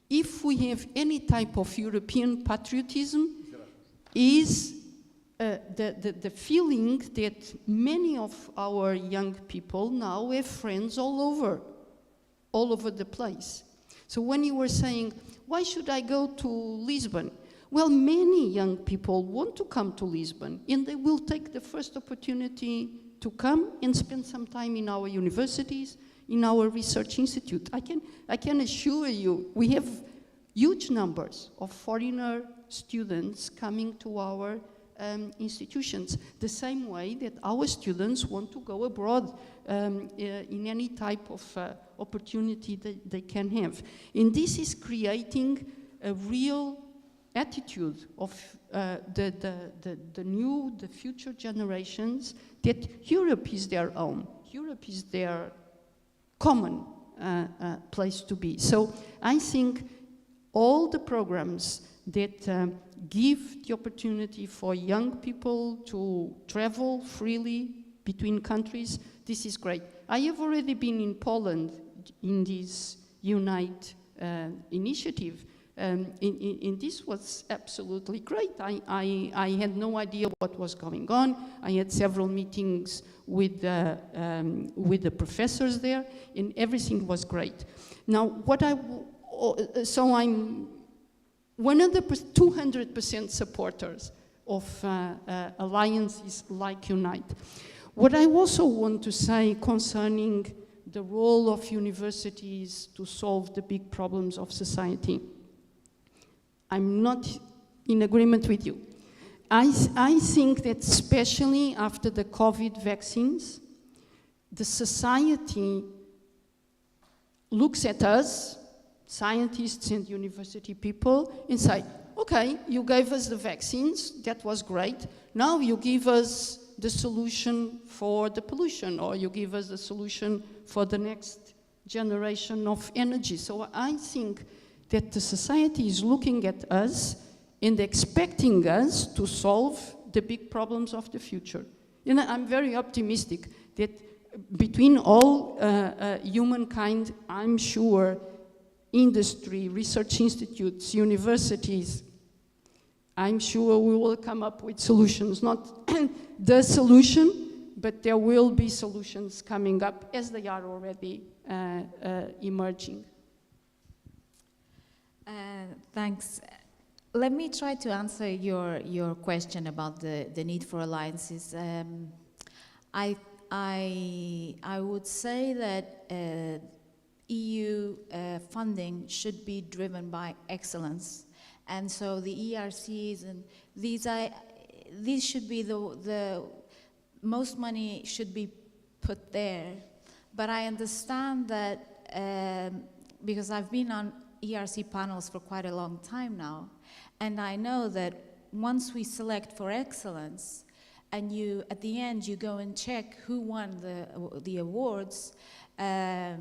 if we have any type of European patriotism, is the feeling that many of our young people now have friends all over the place. So when you were saying, why should I go to Lisbon? Well, many young people want to come to Lisbon, and they will take the first opportunity to come and spend some time in our universities, in our research institute. I can assure you, we have huge numbers of foreigner students coming to our institutions, the same way that our students want to go abroad in any type of opportunity that they can have. And this is creating a real attitude of the future generations that Europe is their own. Europe is their common place to be. So I think all the programs that give the opportunity for young people to travel freely between countries, this is great. I have already been in Poland in this UNITE initiative, and this was absolutely great. I had no idea what was going on. I had several meetings with the professors there, and everything was great. Now, 200% supporters of alliances like UNITE. What I also want to say concerning the role of universities to solve the big problems of society, I'm not in agreement with you. I think that especially after the COVID vaccines, the society looks at us, scientists and university people, and say, okay, you gave us the vaccines, that was great. Now you give us the solution for the pollution, or you give us the solution for the next generation of energy. So I think that the society is looking at us and expecting us to solve the big problems of the future. You know, I'm very optimistic that between all humankind, I'm sure industry, research institutes, universities, I'm sure we will come up with solutions. Not the solution, but there will be solutions coming up as they are already emerging. Thanks. Let me try to answer your question about the need for alliances. I would say that EU funding should be driven by excellence, and so the ERCs and these should be the most money should be put there. But I understand that because I've been on ERC panels for quite a long time now, and I know that once we select for excellence, and at the end you go and check who won the awards, at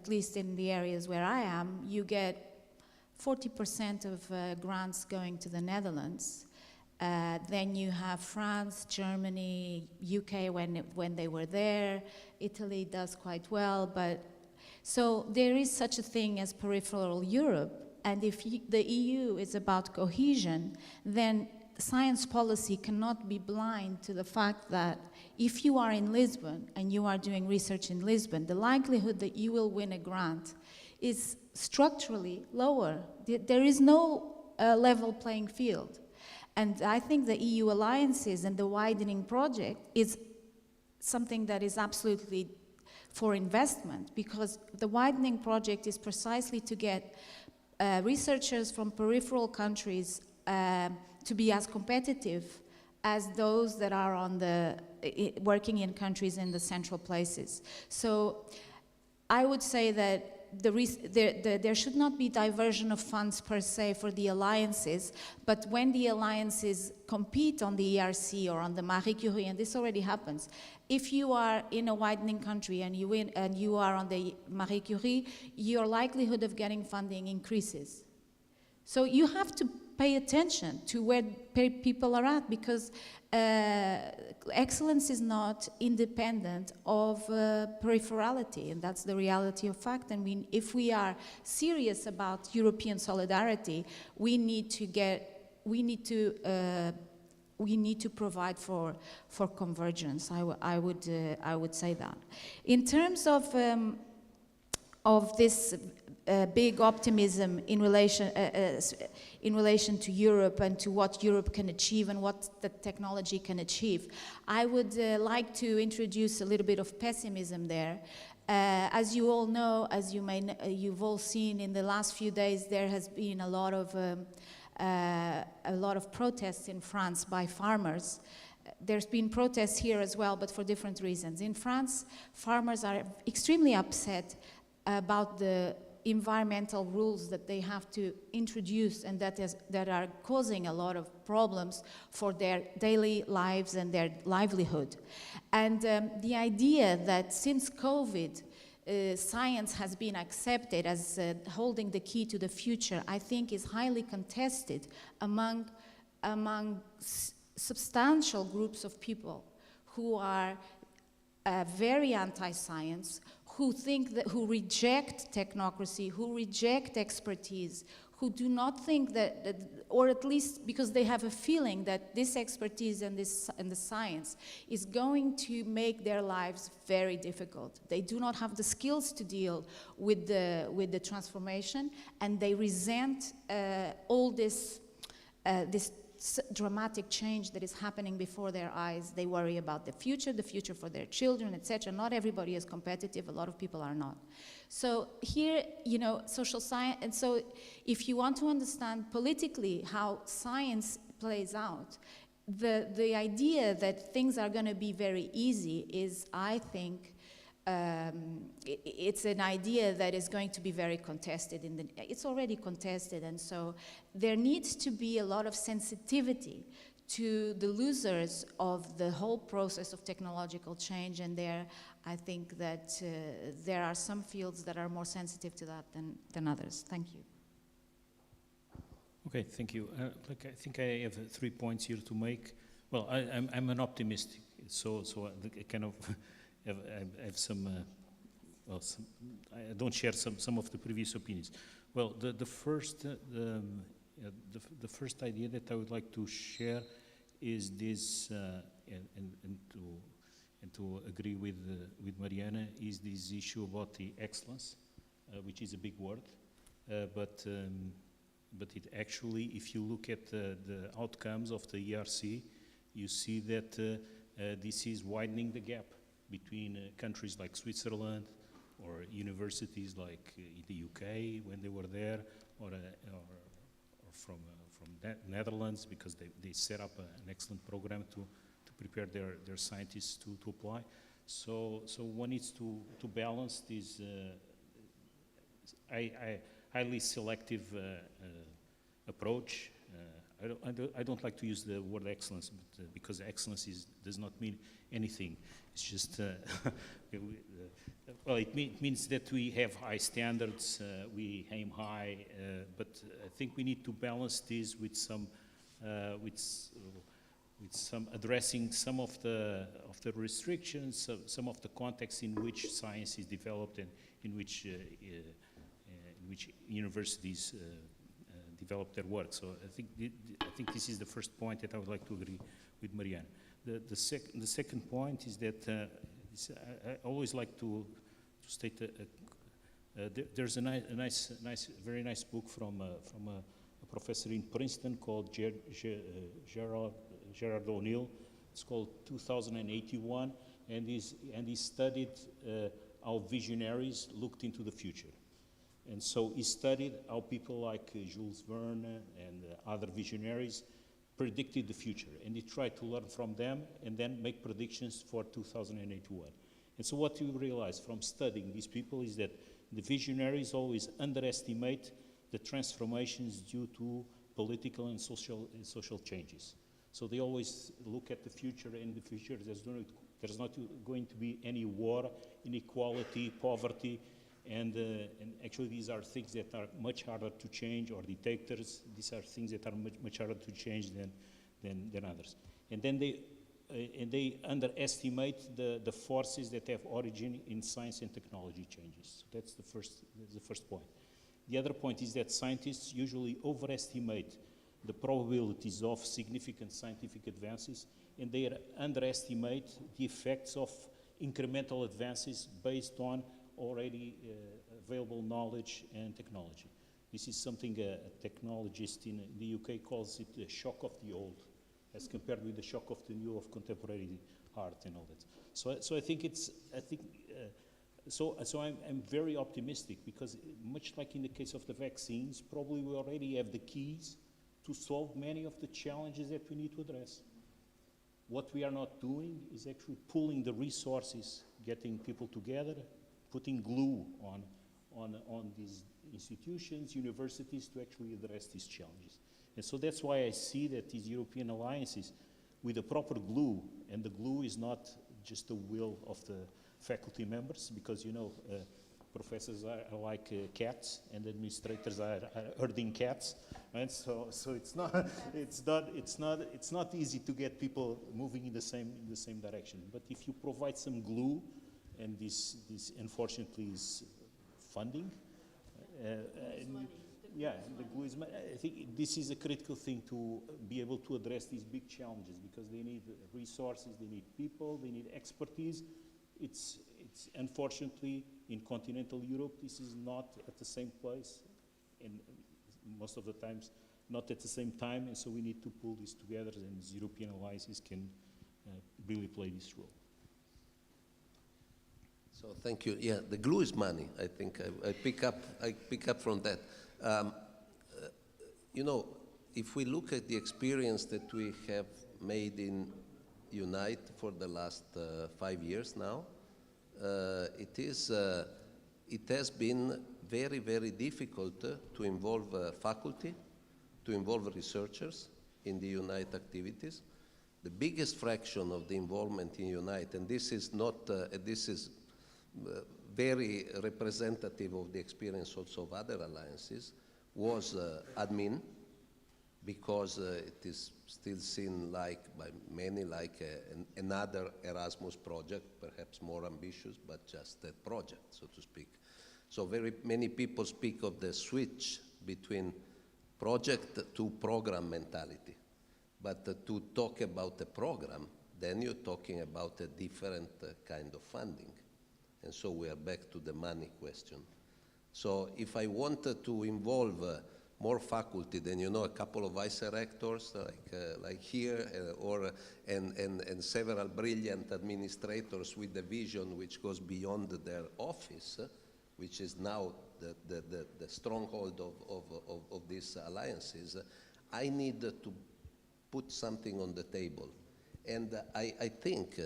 least in the areas where I am, you get 40% of grants going to the Netherlands. Then you have France, Germany, UK when they were there. Italy does quite well, but so there is such a thing as peripheral Europe. And if the EU is about cohesion, then science policy cannot be blind to the fact that if you are in Lisbon and you are doing research in Lisbon, the likelihood that you will win a grant is structurally lower. There is no level playing field. And I think the EU alliances and the Widening project is something that is absolutely for investment, because the Widening project is precisely to get researchers from peripheral countries to be as competitive as those that are working in countries in the central places. So I would say that there should not be diversion of funds per se for the alliances, but when the alliances compete on the ERC or on the Marie Curie, and this already happens, if you are in a widening country and you win and you are on the Marie Curie, your likelihood of getting funding increases. So you have to pay attention to where people are at, because excellence is not independent of peripherality, and that's the reality of fact. And if we are serious about European solidarity, we need to provide for convergence. I would say that. In terms of this big optimism in relation to Europe and to what Europe can achieve and what the technology can achieve, I would like to introduce a little bit of pessimism there. As you all know, as you've all seen in the last few days, there has been a lot of protests in France by farmers. There's been protests here as well, but for different reasons. In France, farmers are extremely upset about the environmental rules that they have to introduce and that are causing a lot of problems for their daily lives and their livelihood. And the idea that since COVID, science has been accepted as holding the key to the future, I think is highly contested among substantial groups of people who are very anti-science, who reject technocracy, who reject expertise, who do not think that, or at least because they have a feeling that this expertise and the science is going to make their lives very difficult. They do not have the skills to deal with the transformation, and they resent all this dramatic change that is happening before their eyes. They worry about the future for their children, etc. Not everybody is competitive. A lot of people are not. So here, you know, social science, and so if you want to understand politically how science plays out, the idea that things are going to be very easy is, I think, it's an idea that is going to be very contested. It's already contested, and so there needs to be a lot of sensitivity to the losers of the whole process of technological change, and there I think that there are some fields that are more sensitive to that than others. Thank you. Okay, thank you. I think I have 3 points here to make. Well, I'm an optimist, so I kind of I have some. I don't share some of the previous opinions. Well, the first idea that I would like to share is this, and to agree with Mariana, is this issue about the excellence, which is a big word, but it actually, if you look at the outcomes of the ERC, you see that this is widening the gap between countries like Switzerland or universities like the UK when they were there, or from Netherlands, because they set up an excellent program to prepare their scientists to apply. So one needs to balance this highly selective approach. I don't like to use the word excellence, but, because excellence does not mean anything. It's just, well, it means that we have high standards, we aim high, but I think we need to balance this with some addressing some of the restrictions, some of the contexts in which science is developed, and in which universities develop their work. So I think this is the first point that I would like to agree with Marianne. The second point is that I always like to state there's a very nice book from a professor in Princeton called Gerard O'Neill. It's called 2081, and he studied how visionaries looked into the future. And so he studied how people like Jules Verne and other visionaries predicted the future, and he tried to learn from them and then make predictions for 2081. And so what you realize from studying these people is that the visionaries always underestimate the transformations due to political and social changes. So they always look at the future, and in the future there's not going to be any war, inequality, poverty, and actually these are things that are much harder to change, or dictators. These are things that are much harder to change than others. And then they underestimate the forces that have origin in science and technology changes. So that's the first point. The other point is that scientists usually overestimate the probabilities of significant scientific advances, and they underestimate the effects of incremental advances based on already available knowledge and technology. This is something a technologist in the UK calls it the shock of the old, as compared with the shock of the new, of contemporary art and all that. So I think I'm very optimistic, because much like in the case of the vaccines, probably we already have the keys to solve many of the challenges that we need to address. What we are not doing is actually pooling the resources, getting people together, putting glue on these institutions, universities, to actually address these challenges. And so that's why I see that these European alliances, with the proper glue, and the glue is not just the will of the faculty members, because professors are like cats, and administrators are herding cats, right? So it's not easy to get people moving in the same direction. But if you provide some glue, and this unfortunately is funding. Yeah, the glue is, I think this is a critical thing to be able to address these big challenges, because they need resources, they need people, they need expertise. It's unfortunately in continental Europe, this is not at the same place, and most of the times not at the same time, and so we need to pull this together, and these European alliances can really play this role. So thank you. Yeah, the glue is money. I think I pick up from that. You know, if we look at the experience that we have made in UNITE for the last 5 years now, it has been very, very difficult to involve faculty, to involve researchers in the UNITE activities. The biggest fraction of the involvement in UNITE, and this is not, this is very representative of the experience also of other alliances, was admin, because it is still seen like by many like another Erasmus project, perhaps more ambitious, but just a project, so to speak. So very many people speak of the switch between project to program mentality. But to talk about the program, then you're talking about a different kind of funding. And so we are back to the money question. So if I wanted to involve more faculty than, you know, a couple of vice rectors like here, and several brilliant administrators with a vision which goes beyond their office, which is now the stronghold of these alliances, I need to put something on the table. And I think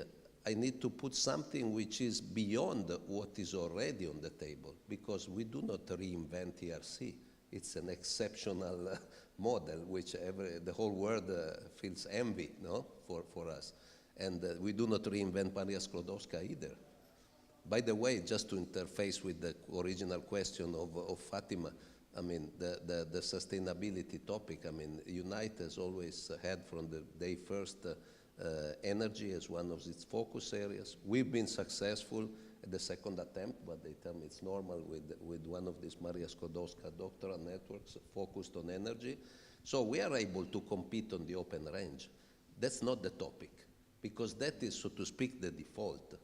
I need to put something which is beyond what is already on the table, because we do not reinvent ERC. It's an exceptional model which the whole world feels envy, no, for us. And we do not reinvent Maria Sklodowska either. By the way, just to interface with the original question of Fatima, I mean, the sustainability topic, I mean, UNITE has always had from the day first energy as one of its focus areas. We've been successful at the second attempt, but they tell me it's normal with one of these Maria Sklodowska doctoral networks focused on energy. So we are able to compete on the open range. That's not the topic, because that is, so to speak, the default.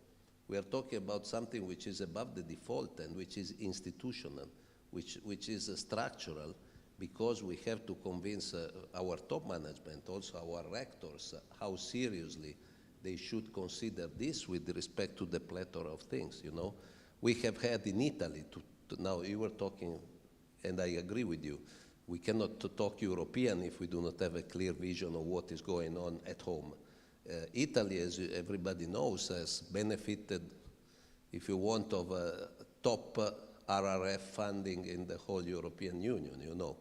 We are talking about something which is above the default and which is institutional, which is structural, because we have to convince our top management, also our rectors, how seriously they should consider this with respect to the plethora of things, you know. We have had in Italy, now you were talking, and I agree with you, we cannot talk European if we do not have a clear vision of what is going on at home. Italy, as everybody knows, has benefited, if you want, of top RRF funding in the whole European Union, you know.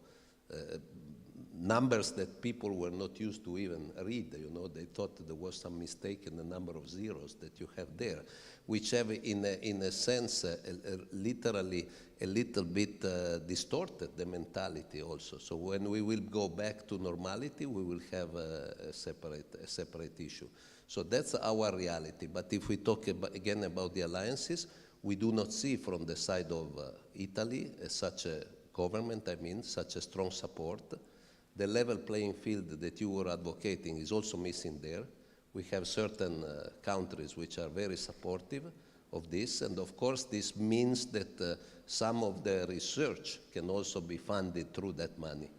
Numbers that people were not used to even read, you know. They thought there was some mistake in the number of zeros that you have there, which have, in a sense, literally a little bit distorted the mentality also. So when we will go back to normality, we will have a separate issue. So that's our reality. But if we talk again about the alliances, we do not see from the side of Italy such a government, I mean, such a strong support. The level playing field that you were advocating is also missing there. We have certain countries which are very supportive of this, and of course this means that some of the research can also be funded through that money.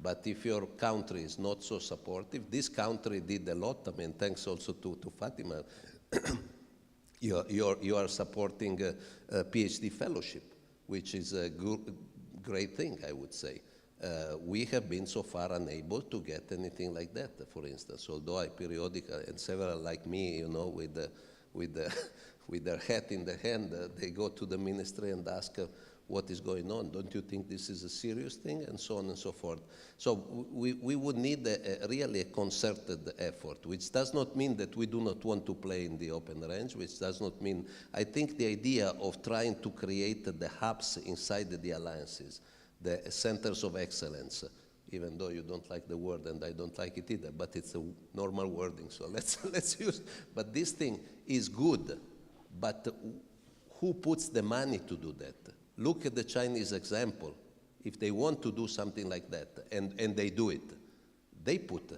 But if your country is not so supportive, this country did a lot, I mean, thanks also to Fatima, you are supporting a PhD fellowship, which is a great thing, I would say. We have been so far unable to get anything like that, for instance, although I periodically, and several like me, you know, with their hat in the hand, they go to the ministry and ask what is going on. Don't you think this is a serious thing? And so on and so forth. So we would need really a concerted effort, which does not mean that we do not want to play in the open range, which does not mean, I think the idea of trying to create the hubs inside the alliances, the centers of excellence, even though you don't like the word and I don't like it either, but it's a normal wording, so let's use. But this thing is good, but who puts the money to do that? Look at the Chinese example. if they want to do something like that, and they do it, they put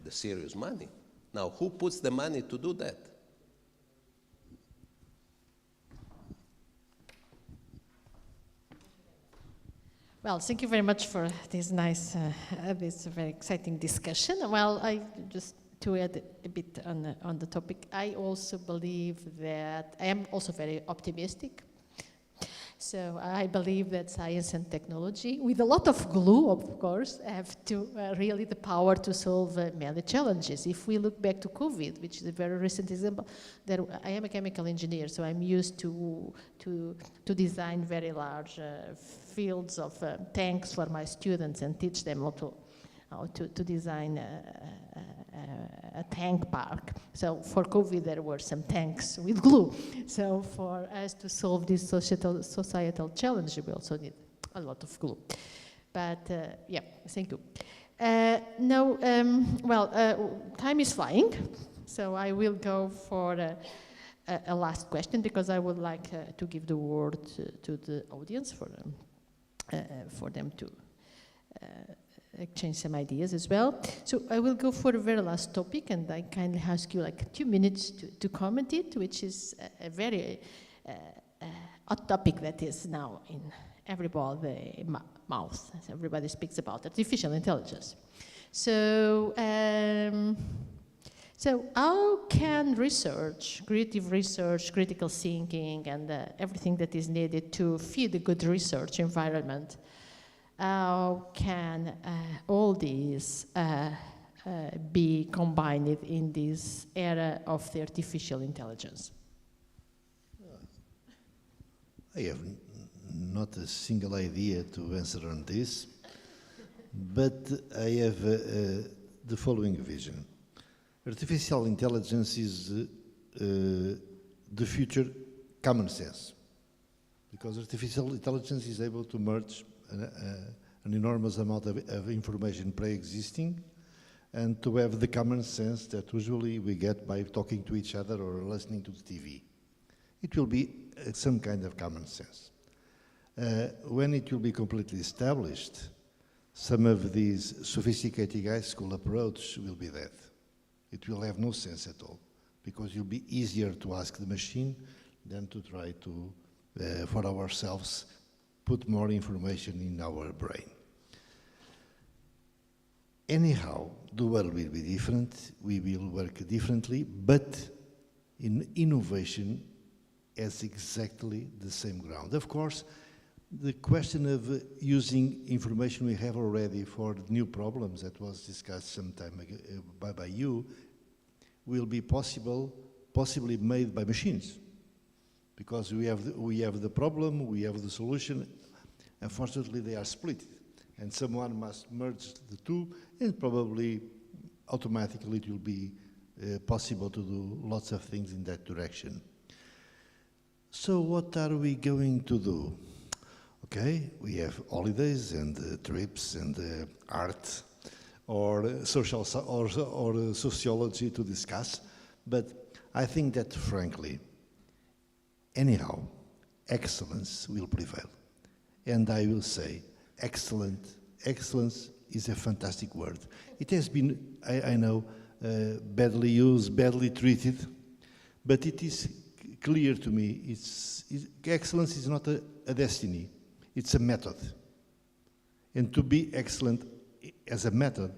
the serious money. Now, who puts the money to do that? Well, thank you very much for this nice, this very exciting discussion. Well, I just to add a bit on the topic, I also believe that I am also very optimistic. So I believe that science and technology, with a lot of glue, of course, have to really the power to solve many challenges. If we look back to COVID, which is a very recent example, that I am a chemical engineer, so I'm used to design very large fields of tanks for my students and teach them how to design a tank park. So for COVID, there were some tanks with glue. So for us to solve this societal challenge, we also need a lot of glue. But yeah, thank you. Now, time is flying, so I will go for a last question because I would like to give the word to the audience for them to exchange some ideas as well. So I will go for the very last topic, and I kindly ask you like 2 minutes to comment it, which is a very hot topic that is now in everybody's mouth. Everybody speaks about artificial intelligence. So, so how can research, creative research, critical thinking, and everything that is needed to feed a good research environment, how can all these be combined in this era of the artificial intelligence? I have not a single idea to answer on this, but I have the following vision. Artificial intelligence is the future common sense, because artificial intelligence is able to merge an enormous amount of information pre-existing and to have the common sense that usually we get by talking to each other or listening to the TV. It will be some kind of common sense. When it will be completely established, some of these sophisticated high school approach will be dead. It will have no sense at all, because it will be easier to ask the machine than to try to, for ourselves, put more information in our brain. Anyhow, the world will be different, we will work differently, but in innovation has exactly the same ground. Of course, the question of using information we have already for new problems that was discussed some time ago by you will be possibly made by machines. Because we have the problem, we have the solution. Unfortunately, they are split, and someone must merge the two, and probably automatically it will be possible to do lots of things in that direction. So what are we going to do? Okay, we have holidays and trips and art or social or sociology to discuss, but I think that frankly, anyhow, excellence will prevail. And I will say, excellence is a fantastic word. It has been, I know, badly used, badly treated, but it is clear to me, excellence is not a destiny, it's a method. And to be excellent as a method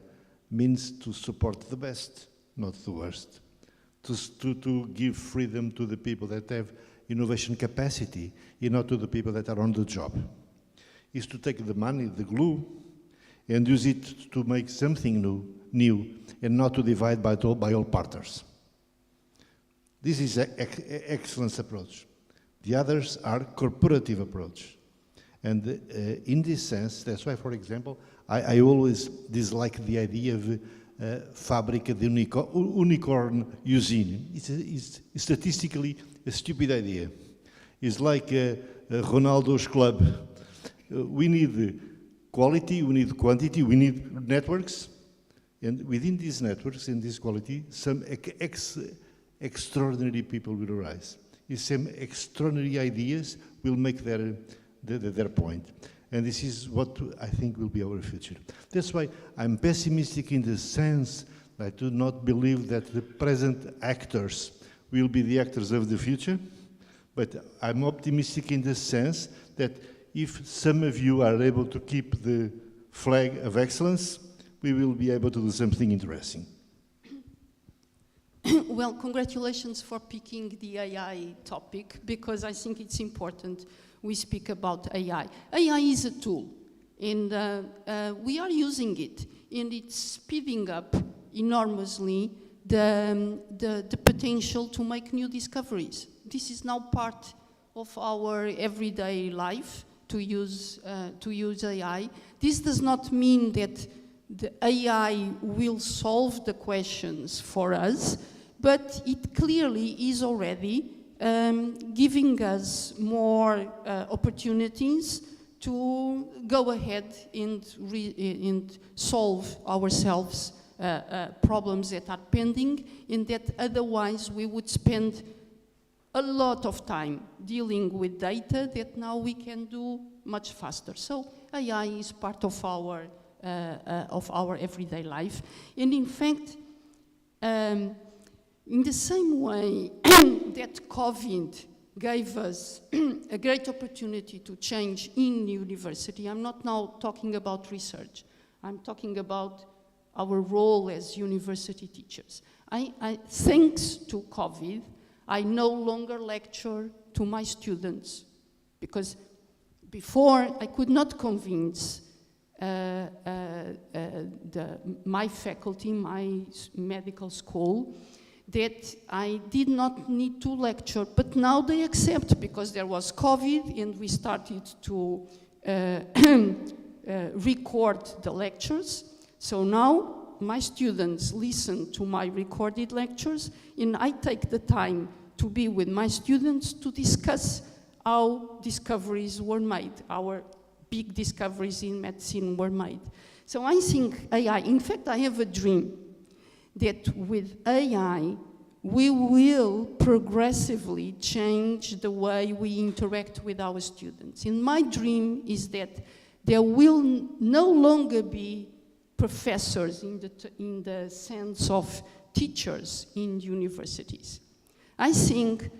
means to support the best, not the worst. To give freedom to the people that have innovation capacity, and not to the people that are on the job. Is to take the money, the glue, and use it to make something new, and not to divide by all partners. This is an excellent approach. The others are corporative approach. And in this sense, that's why, for example, I always dislike the idea of Fábrica de Unicorn usine. It's statistically a stupid idea. It's like Ronaldo's club. We need quality, we need quantity, we need networks, and within these networks and this quality, some extraordinary people will arise. Some extraordinary ideas will make their point. And this is what I think will be our future. That's why I'm pessimistic in the sense that I do not believe that the present actors will be the actors of the future, but I'm optimistic in the sense that if some of you are able to keep the flag of excellence, we will be able to do something interesting. Well, congratulations for picking the AI topic, because I think it's important we speak about AI. AI is a tool, and we are using it, and it's speeding up enormously the potential to make new discoveries. This is now part of our everyday life to use AI. This does not mean that the AI will solve the questions for us, but it clearly is already giving us more opportunities to go ahead and solve ourselves problems that are pending, and that otherwise we would spend a lot of time dealing with data that now we can do much faster. So AI is part of our everyday life. And in fact, in the same way that COVID gave us a great opportunity to change in university, I'm not now talking about research, I'm talking about our role as university teachers. Thanks to COVID, I no longer lecture to my students, because before I could not convince my faculty, my medical school, that I did not need to lecture, but now they accept, because there was COVID and we started to record the lectures. So now my students listen to my recorded lectures, and I take the time to be with my students to discuss how discoveries were made, our big discoveries in medicine were made. So I think AI, in fact, I have a dream that with AI, we will progressively change the way we interact with our students. And my dream is that there will no longer be professors in the sense of teachers in universities. I think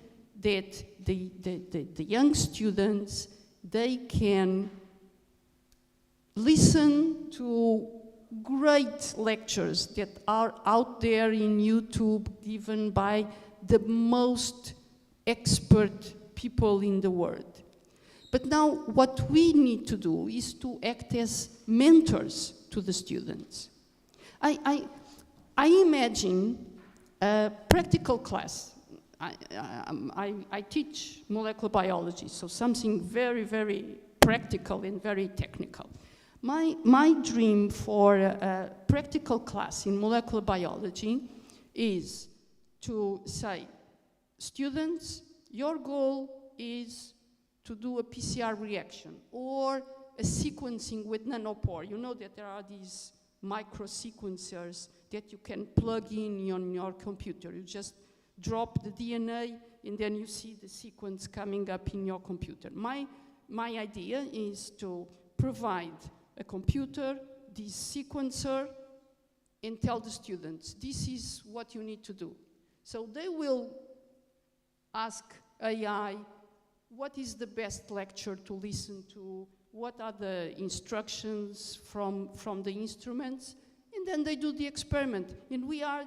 that the young students, they can listen to great lectures that are out there in YouTube given by the most expert people in the world. But now what we need to do is to act as mentors to the students. I imagine a practical class. I teach molecular biology, so something very, very practical and very technical. My dream for a practical class in molecular biology is to say, students, your goal is to do a PCR reaction or a sequencing with nanopore. You know that there are these microsequencers that you can plug in on your computer. You just drop the DNA and then you see the sequence coming up in your computer. My idea is to provide a computer, this sequencer, and tell the students, this is what you need to do. So they will ask AI, what is the best lecture to listen to? What are the instructions from the instruments? And then they do the experiment. And we are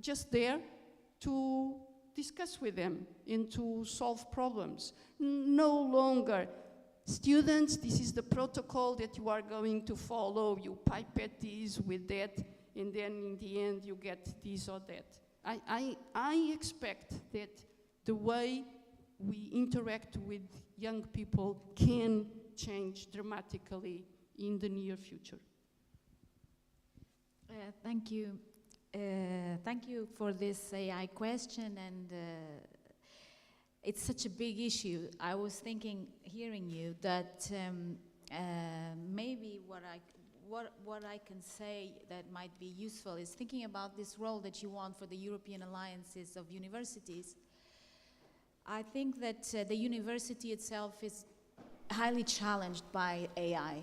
just there to discuss with them and to solve problems. No longer, students, this is the protocol that you are going to follow. You pipette this with that, and then in the end you get this or that. I expect that the way we interact with young people can change dramatically in the near future. Thank you. Thank you for this AI question, and it's such a big issue. I was thinking, hearing you, that maybe what I can say that might be useful is thinking about this role that you want for the European Alliances of Universities. I think that the university itself is highly challenged by AI.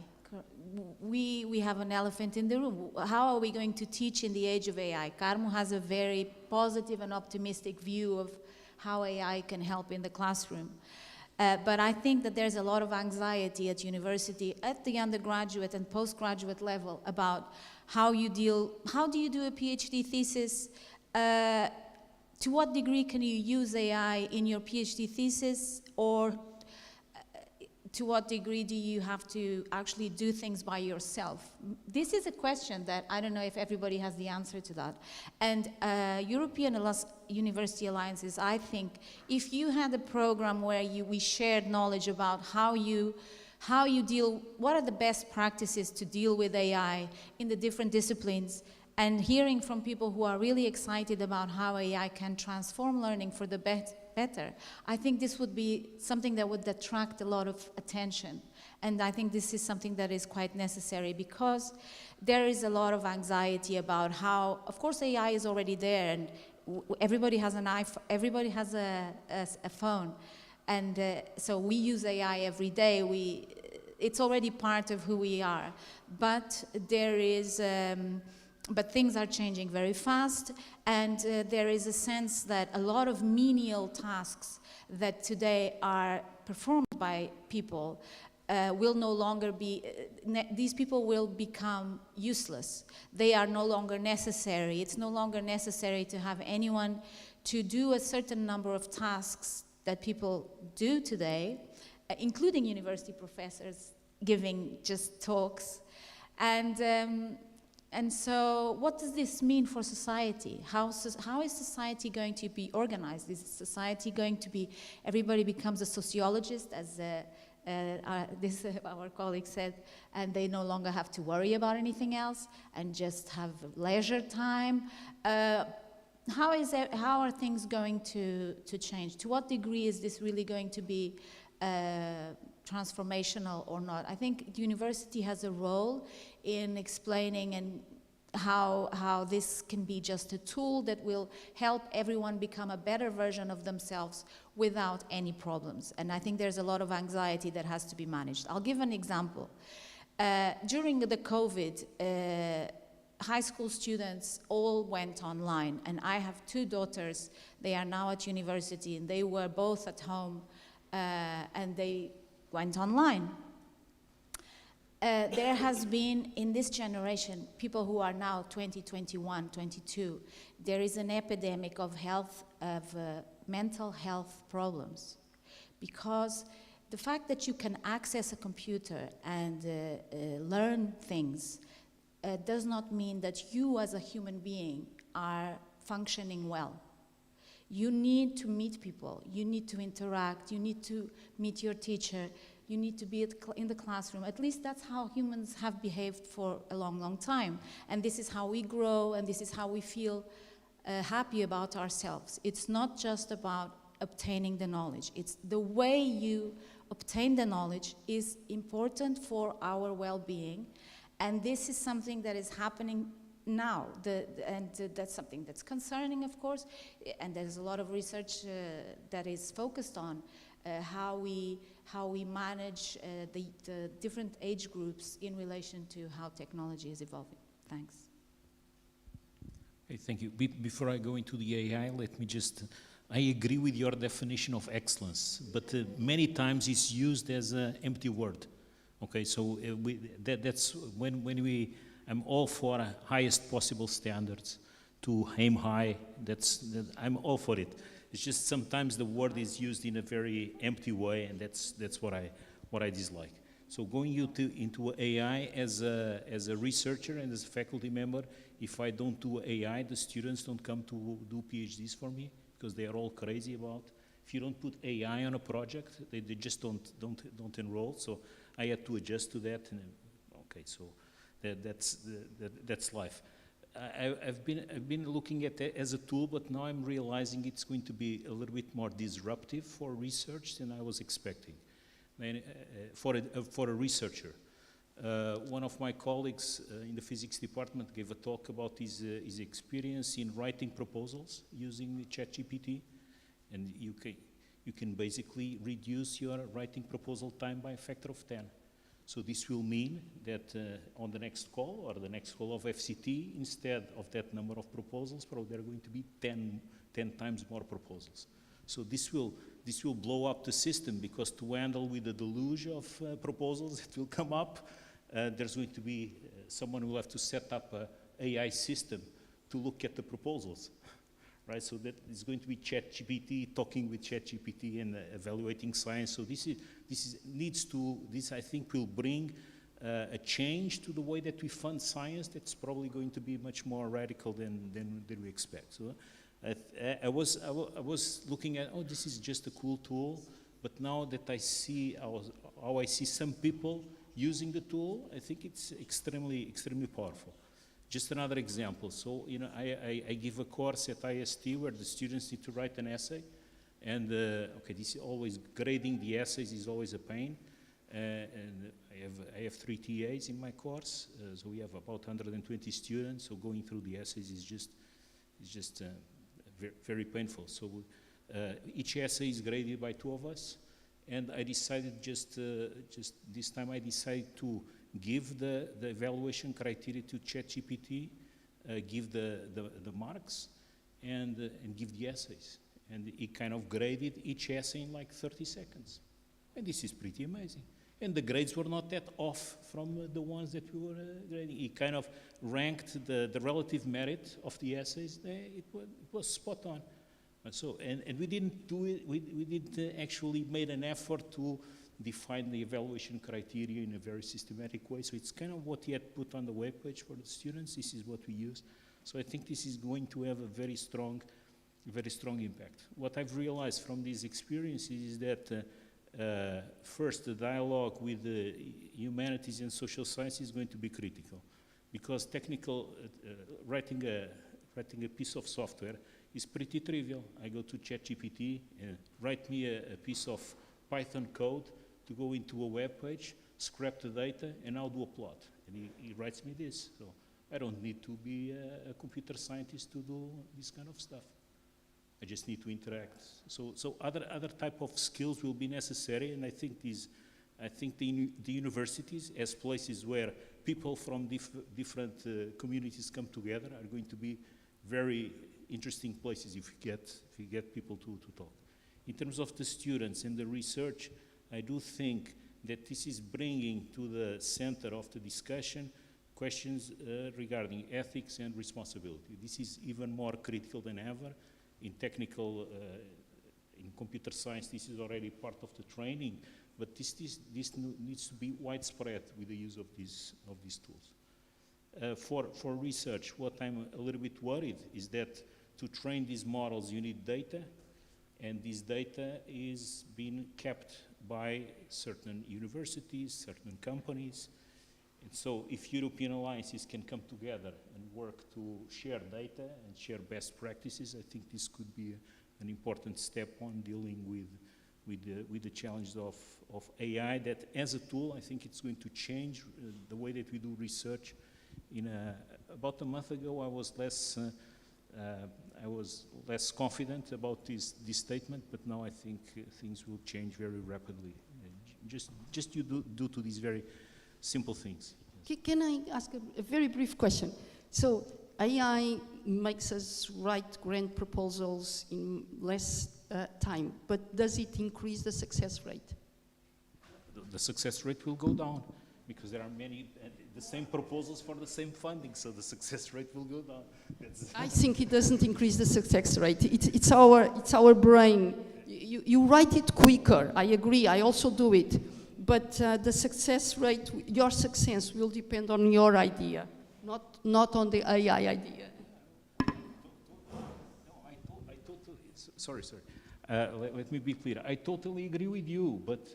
We have an elephant in the room. How are we going to teach in the age of AI? Carmo has a very positive and optimistic view of how AI can help in the classroom. But I think that there's a lot of anxiety at university, at the undergraduate and postgraduate level, about how do you do a PhD thesis? To what degree can you use AI in your PhD thesis, or to what degree do you have to actually do things by yourself? This is a question that I don't know if everybody has the answer to that. And European University Alliances, I think, if you had a program where we shared knowledge about how you deal, what are the best practices to deal with AI in the different disciplines, and hearing from people who are really excited about how AI can transform learning for the better, I think this would be something that would attract a lot of attention. And I think this is something that is quite necessary, because there is a lot of anxiety about how, of course, AI is already there, and everybody has an iPhone, everybody has a phone. And so we use AI every day. It's already part of who we are. But there is... but things are changing very fast, and there is a sense that a lot of menial tasks that today are performed by people will no longer be, these people will become useless. They are no longer necessary. It's no longer necessary to have anyone to do a certain number of tasks that people do today, including university professors giving just talks. And so what does this mean for society? How is society going to be organized? Is society going to be, everybody becomes a sociologist, as our colleague said, and they no longer have to worry about anything else and just have leisure time? How are things going to change? To what degree is this really going to be transformational or not? I think the university has a role in explaining and how this can be just a tool that will help everyone become a better version of themselves without any problems. And I think there's a lot of anxiety that has to be managed. I'll give an example. During the COVID, high school students all went online, and I have two daughters. They are now at university, and they were both at home, and they went online. There has been, in this generation, people who are now 20, 21, 22, there is an epidemic of mental health problems. Because the fact that you can access a computer and learn things does not mean that you as a human being are functioning well. You need to meet people, you need to interact, you need to meet your teacher, you need to be in the classroom. At least that's how humans have behaved for a long, long time. And this is how we grow, and this is how we feel happy about ourselves. It's not just about obtaining the knowledge. It's the way you obtain the knowledge is important for our well-being. And this is something that is happening now, and that's something that's concerning, of course, and there's a lot of research that is focused on how we manage the different age groups in relation to how technology is evolving. Thanks. Hey, thank you. Before I go into the AI, let me just, I agree with your definition of excellence, but many times it's used as an empty word. Okay, so that's when I'm all for highest possible standards, to aim high. I'm all for it. It's just sometimes the word is used in a very empty way, and that's what I dislike. So going into AI as a researcher and as a faculty member, if I don't do AI, the students don't come to do PhDs for me because they are all crazy about. If you don't put AI on a project, they just don't enroll. So I had to adjust to that. And, okay, so that's life. I've been looking at it as a tool, but now I'm realizing it's going to be a little bit more disruptive for research than I was expecting. For a researcher, one of my colleagues in the physics department gave a talk about his experience in writing proposals using ChatGPT, and you can basically reduce your writing proposal time by a factor of 10. So this will mean that on the next call or the next call of FCT, instead of that number of proposals, probably there are going to be 10 times more proposals. So this will blow up the system, because to handle with the deluge of proposals that will come up, there's going to be someone who will have to set up an AI system to look at the proposals, right? So that is going to be ChatGPT talking with ChatGPT and evaluating science. So this I think will bring a change to the way that we fund science. That's probably going to be much more radical than we expect. So I was looking at, oh, this is just a cool tool, but now that I see how I see some people using the tool, I think it's extremely powerful. Just another example. So, you know, I give a course at IST where the students need to write an essay, and okay, this is always grading the essays is always a pain, and I have 3 TAs in my course, so we have about 120 students. So going through the essays is just very painful. So each essay is graded by 2 of us, and I decided just this time I decided to give the evaluation criteria to ChatGPT, give the marks, and give the essays. And it kind of graded each essay in like 30 seconds. And this is pretty amazing. And the grades were not that off from the ones that we were grading. It kind of ranked the relative merit of the essays. It was spot on. So, and we didn't do it, we didn't actually made an effort to define the evaluation criteria in a very systematic way. So it's kind of what he had put on the webpage for the students. This is what we use. So I think this is going to have a very strong impact. What I've realized from these experiences is that first, the dialogue with the humanities and social science is going to be critical, because technical writing a piece of software is pretty trivial. I go to ChatGPT and write me a piece of Python code to go into a web page, scrap the data, and now do a plot. And he writes me this. So I don't need to be a computer scientist to do this kind of stuff. I just need to interact. So other type of skills will be necessary, and I think the universities, as places where people from different communities come together, are going to be very interesting places if you get people to talk. In terms of the students and the research, I do think that this is bringing to the center of the discussion questions regarding ethics and responsibility. This is even more critical than ever. In technical, in computer science, this is already part of the training, but this needs to be widespread with the use of these tools. For research, what I'm a little bit worried is that to train these models, you need data, and this data is being kept by certain universities, certain companies. And so if European alliances can come together and work to share data and share best practices, I think this could be an important step on dealing with the challenges of AI, that as a tool, I think it's going to change the way that we do research. About a month ago, I was less confident about this statement, but now I think things will change very rapidly, just due to these very simple things. Can I ask a very brief question? So AI makes us write grant proposals in less time, but does it increase the success rate? The success rate will go down, because there are many the same proposals for the same funding, so the success rate will go down. I think it doesn't increase the success rate. It's our brain. You write it quicker. I agree. I also do it. But the success rate, your success will depend on your idea, not on the AI idea. Sorry. Let me be clear. I totally agree with you, but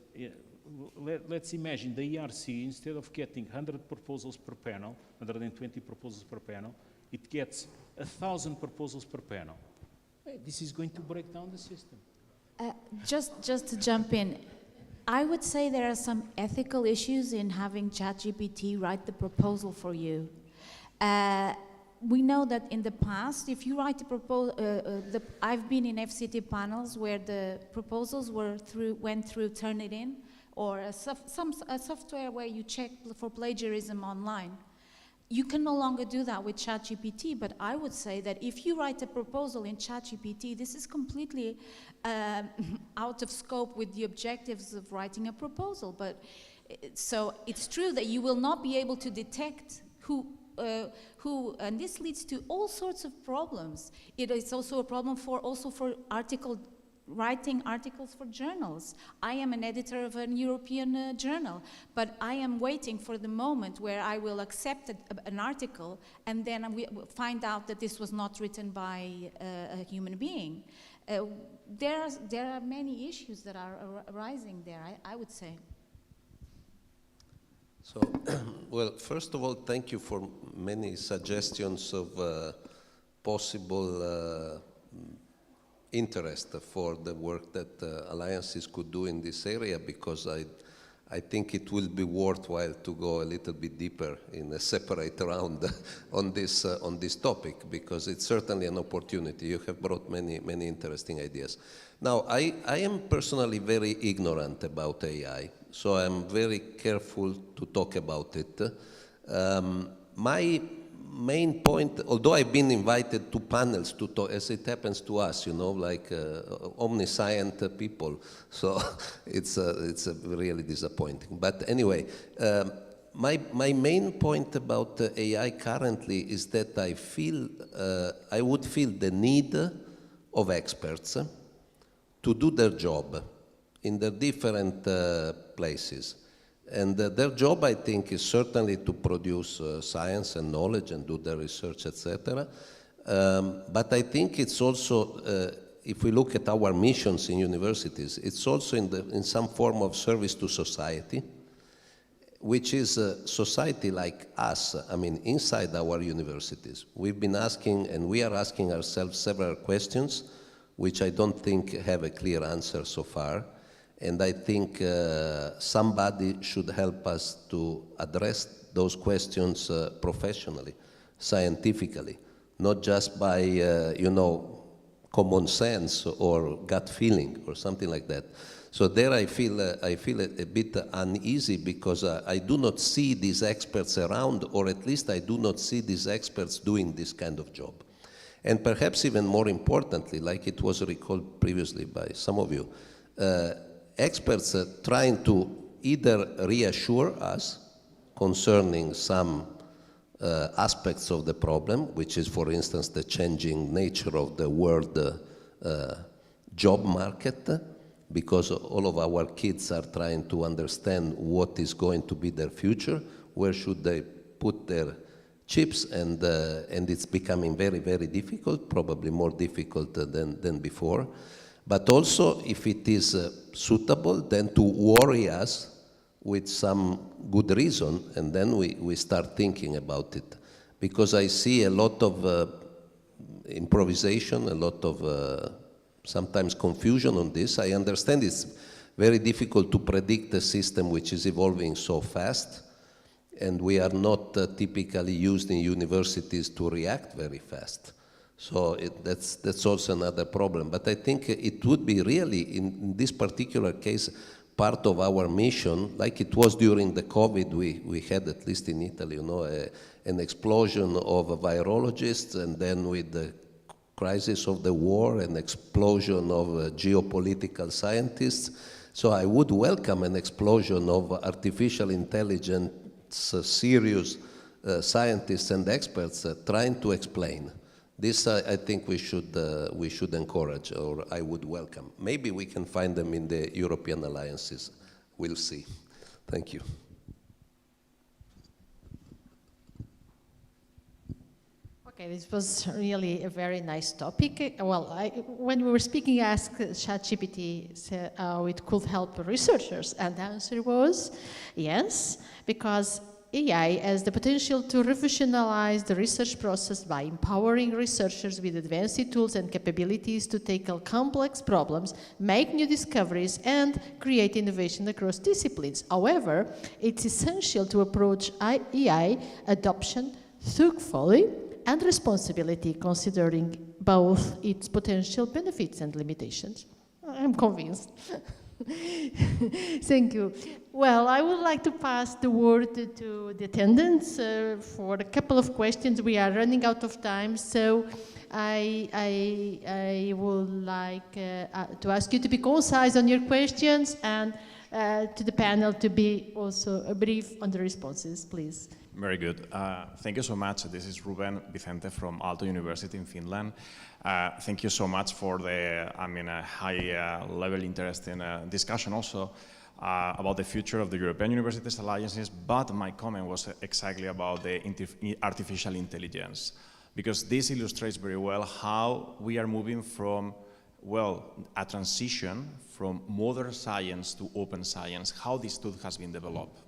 let's imagine the ERC, instead of getting 100 proposals per panel, 120 proposals per panel, it gets 1,000 proposals per panel. This is going to break down the system. Just to jump in, I would say there are some ethical issues in having ChatGPT write the proposal for you. we know that in the past, if you write a proposal, I've been in FCT panels where the proposals went through Turnitin, or a software where you check for plagiarism online. You can no longer do that with ChatGPT, but I would say that if you write a proposal in ChatGPT, this is completely out of scope with the objectives of writing a proposal. But so it's true that you will not be able to detect who, and this leads to all sorts of problems. It is also a problem for writing articles for journals. I am an editor of an European journal, but I am waiting for the moment where I will accept an article and then we find out that this was not written by a human being. There are many issues that are arising there, I would say. So, well, first of all, thank you for many suggestions of possible interest for the work that alliances could do in this area, because I think it will be worthwhile to go a little bit deeper in a separate round on this topic, because it's certainly an opportunity. You have brought many interesting ideas. Now, I am personally very ignorant about AI, so I'm very careful to talk about it. My main point, although I've been invited to panels to talk, as it happens to us, you know, like omniscient people, so it's really disappointing. But anyway, my main point about AI currently is that I would feel the need of experts to do their job in the different places. And their job, I think, is certainly to produce science and knowledge and do the research, etc. But I think it's also, if we look at our missions in universities, it's also in some form of service to society, which is a society like us, I mean, inside our universities. We've been asking, and we are asking ourselves several questions, which I don't think have a clear answer so far. And I think somebody should help us to address those questions professionally, scientifically, not just by, you know, common sense or gut feeling or something like that. So there I feel a bit uneasy, because I do not see these experts around, or at least I do not see these experts doing this kind of job. And perhaps even more importantly, like it was recalled previously by some of you, experts trying to either reassure us concerning some aspects of the problem, which is, for instance, the changing nature of the world job market, because all of our kids are trying to understand what is going to be their future, where should they put their chips, and it's becoming very, very difficult, probably more difficult than before. But also, if it is suitable, then to worry us with some good reason, and then we start thinking about it. Because I see a lot of improvisation, a lot of sometimes confusion on this. I understand it's very difficult to predict a system which is evolving so fast, and we are not typically used in universities to react very fast. So that's also another problem. But I think it would be really, in this particular case, part of our mission, like it was during the COVID, we had, at least in Italy, you know, an explosion of virologists, and then with the crisis of the war, an explosion of geopolitical scientists. So I would welcome an explosion of artificial intelligence, serious scientists and experts trying to explain. This I think we should encourage, or I would welcome. Maybe we can find them in the European alliances. We'll see. Thank you. Okay, this was really a very nice topic. Well, when we were speaking, I asked ChatGPT how it could help researchers, and the answer was yes, because AI has the potential to revolutionize the research process by empowering researchers with advanced tools and capabilities to tackle complex problems, make new discoveries, and create innovation across disciplines. However, it's essential to approach AI adoption thoughtfully and responsibility, considering both its potential benefits and limitations. I'm convinced. Thank you. Well, I would like to pass the word to the attendants for a couple of questions. We are running out of time, so I would like to ask you to be concise on your questions, and to the panel to be also brief on the responses, please. Very good. Thank you so much. This is Ruben Vicente from Aalto University in Finland. Thank you so much for the, high-level interest in discussion also about the future of the European Universities Alliances, but my comment was exactly about the artificial intelligence, because this illustrates very well how we are moving from, well, a transition from modern science to open science, how this tool has been developed.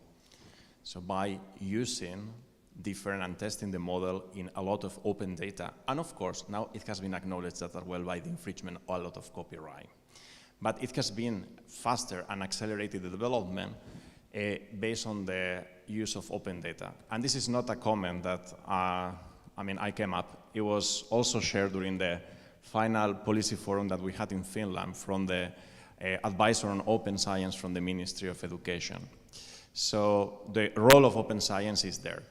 So by using different and testing the model in a lot of open data, and of course, now it has been acknowledged that as well by the infringement of a lot of copyright. But it has been faster and accelerated the development based on the use of open data. And this is not a comment that, I came up. It was also shared during the final policy forum that we had in Finland from the advisor on open science from the Ministry of Education. So the role of open science is there.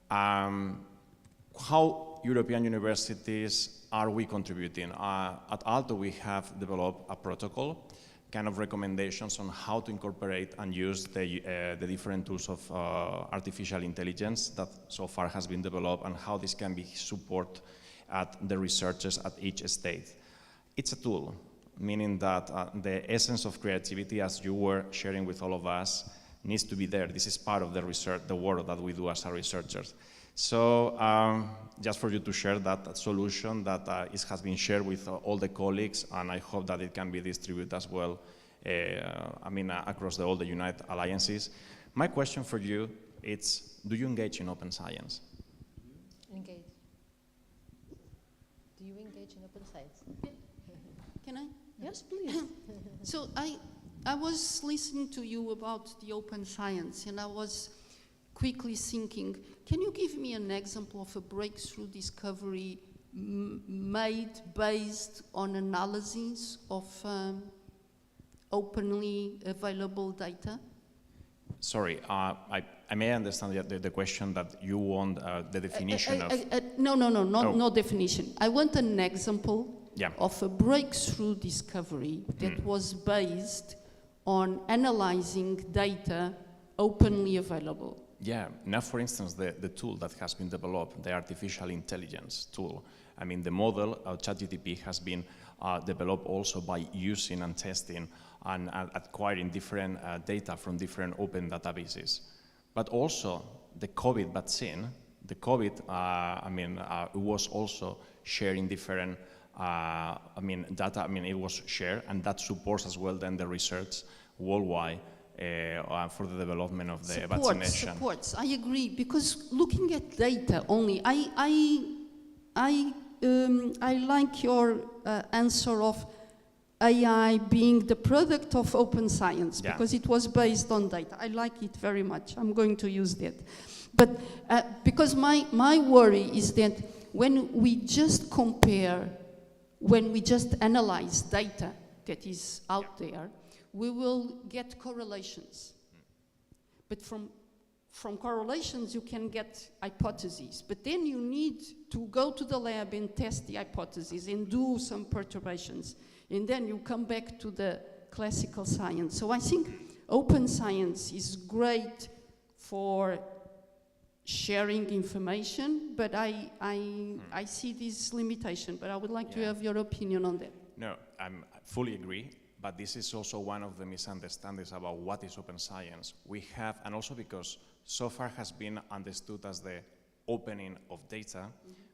How European universities are we contributing? At Aalto we have developed a protocol, kind of recommendations on how to incorporate and use the different tools of artificial intelligence that so far has been developed, and how this can be support at the researchers at each stage. It's a tool, meaning that the essence of creativity, as you were sharing with all of us, needs to be there. This is part of the research, the work that we do as researchers. So just for you to share that solution that has been shared with all the colleagues, and I hope that it can be distributed as well, across all the UNITE alliances. My question for you is, do you engage in open science? Engage. Do you engage in open science? Can I? Yes, please. So I was listening to you about the open science, and I was quickly thinking, can you give me an example of a breakthrough discovery made based on analysis of openly available data? Sorry, I may understand the question that you want the definition of... No definition. I want an example of a breakthrough discovery that was based on analyzing data openly available. Yeah, now for instance, the tool that has been developed, the artificial intelligence tool, the model, ChatGPT, has been developed also by using and testing and acquiring different data from different open databases. But also the COVID vaccine, it was also sharing different data. It was shared, and that supports as well then the research worldwide for the development of the vaccination. Supports, I agree, because looking at data only, I like your answer of AI being the product of open science, because it was based on data. I like it very much. I'm going to use that. But because my worry is that when we just compare, when we just analyze data that is out there, we will get correlations. But from correlations you can get hypotheses, but then you need to go to the lab and test the hypotheses and do some perturbations, and then you come back to the classical science. So I think open science is great for sharing information, but I see this limitation, but I would like to have your opinion on that. No, I fully agree. But this is also one of the misunderstandings about what is open science. We have, and also because so far has been understood as the opening of data,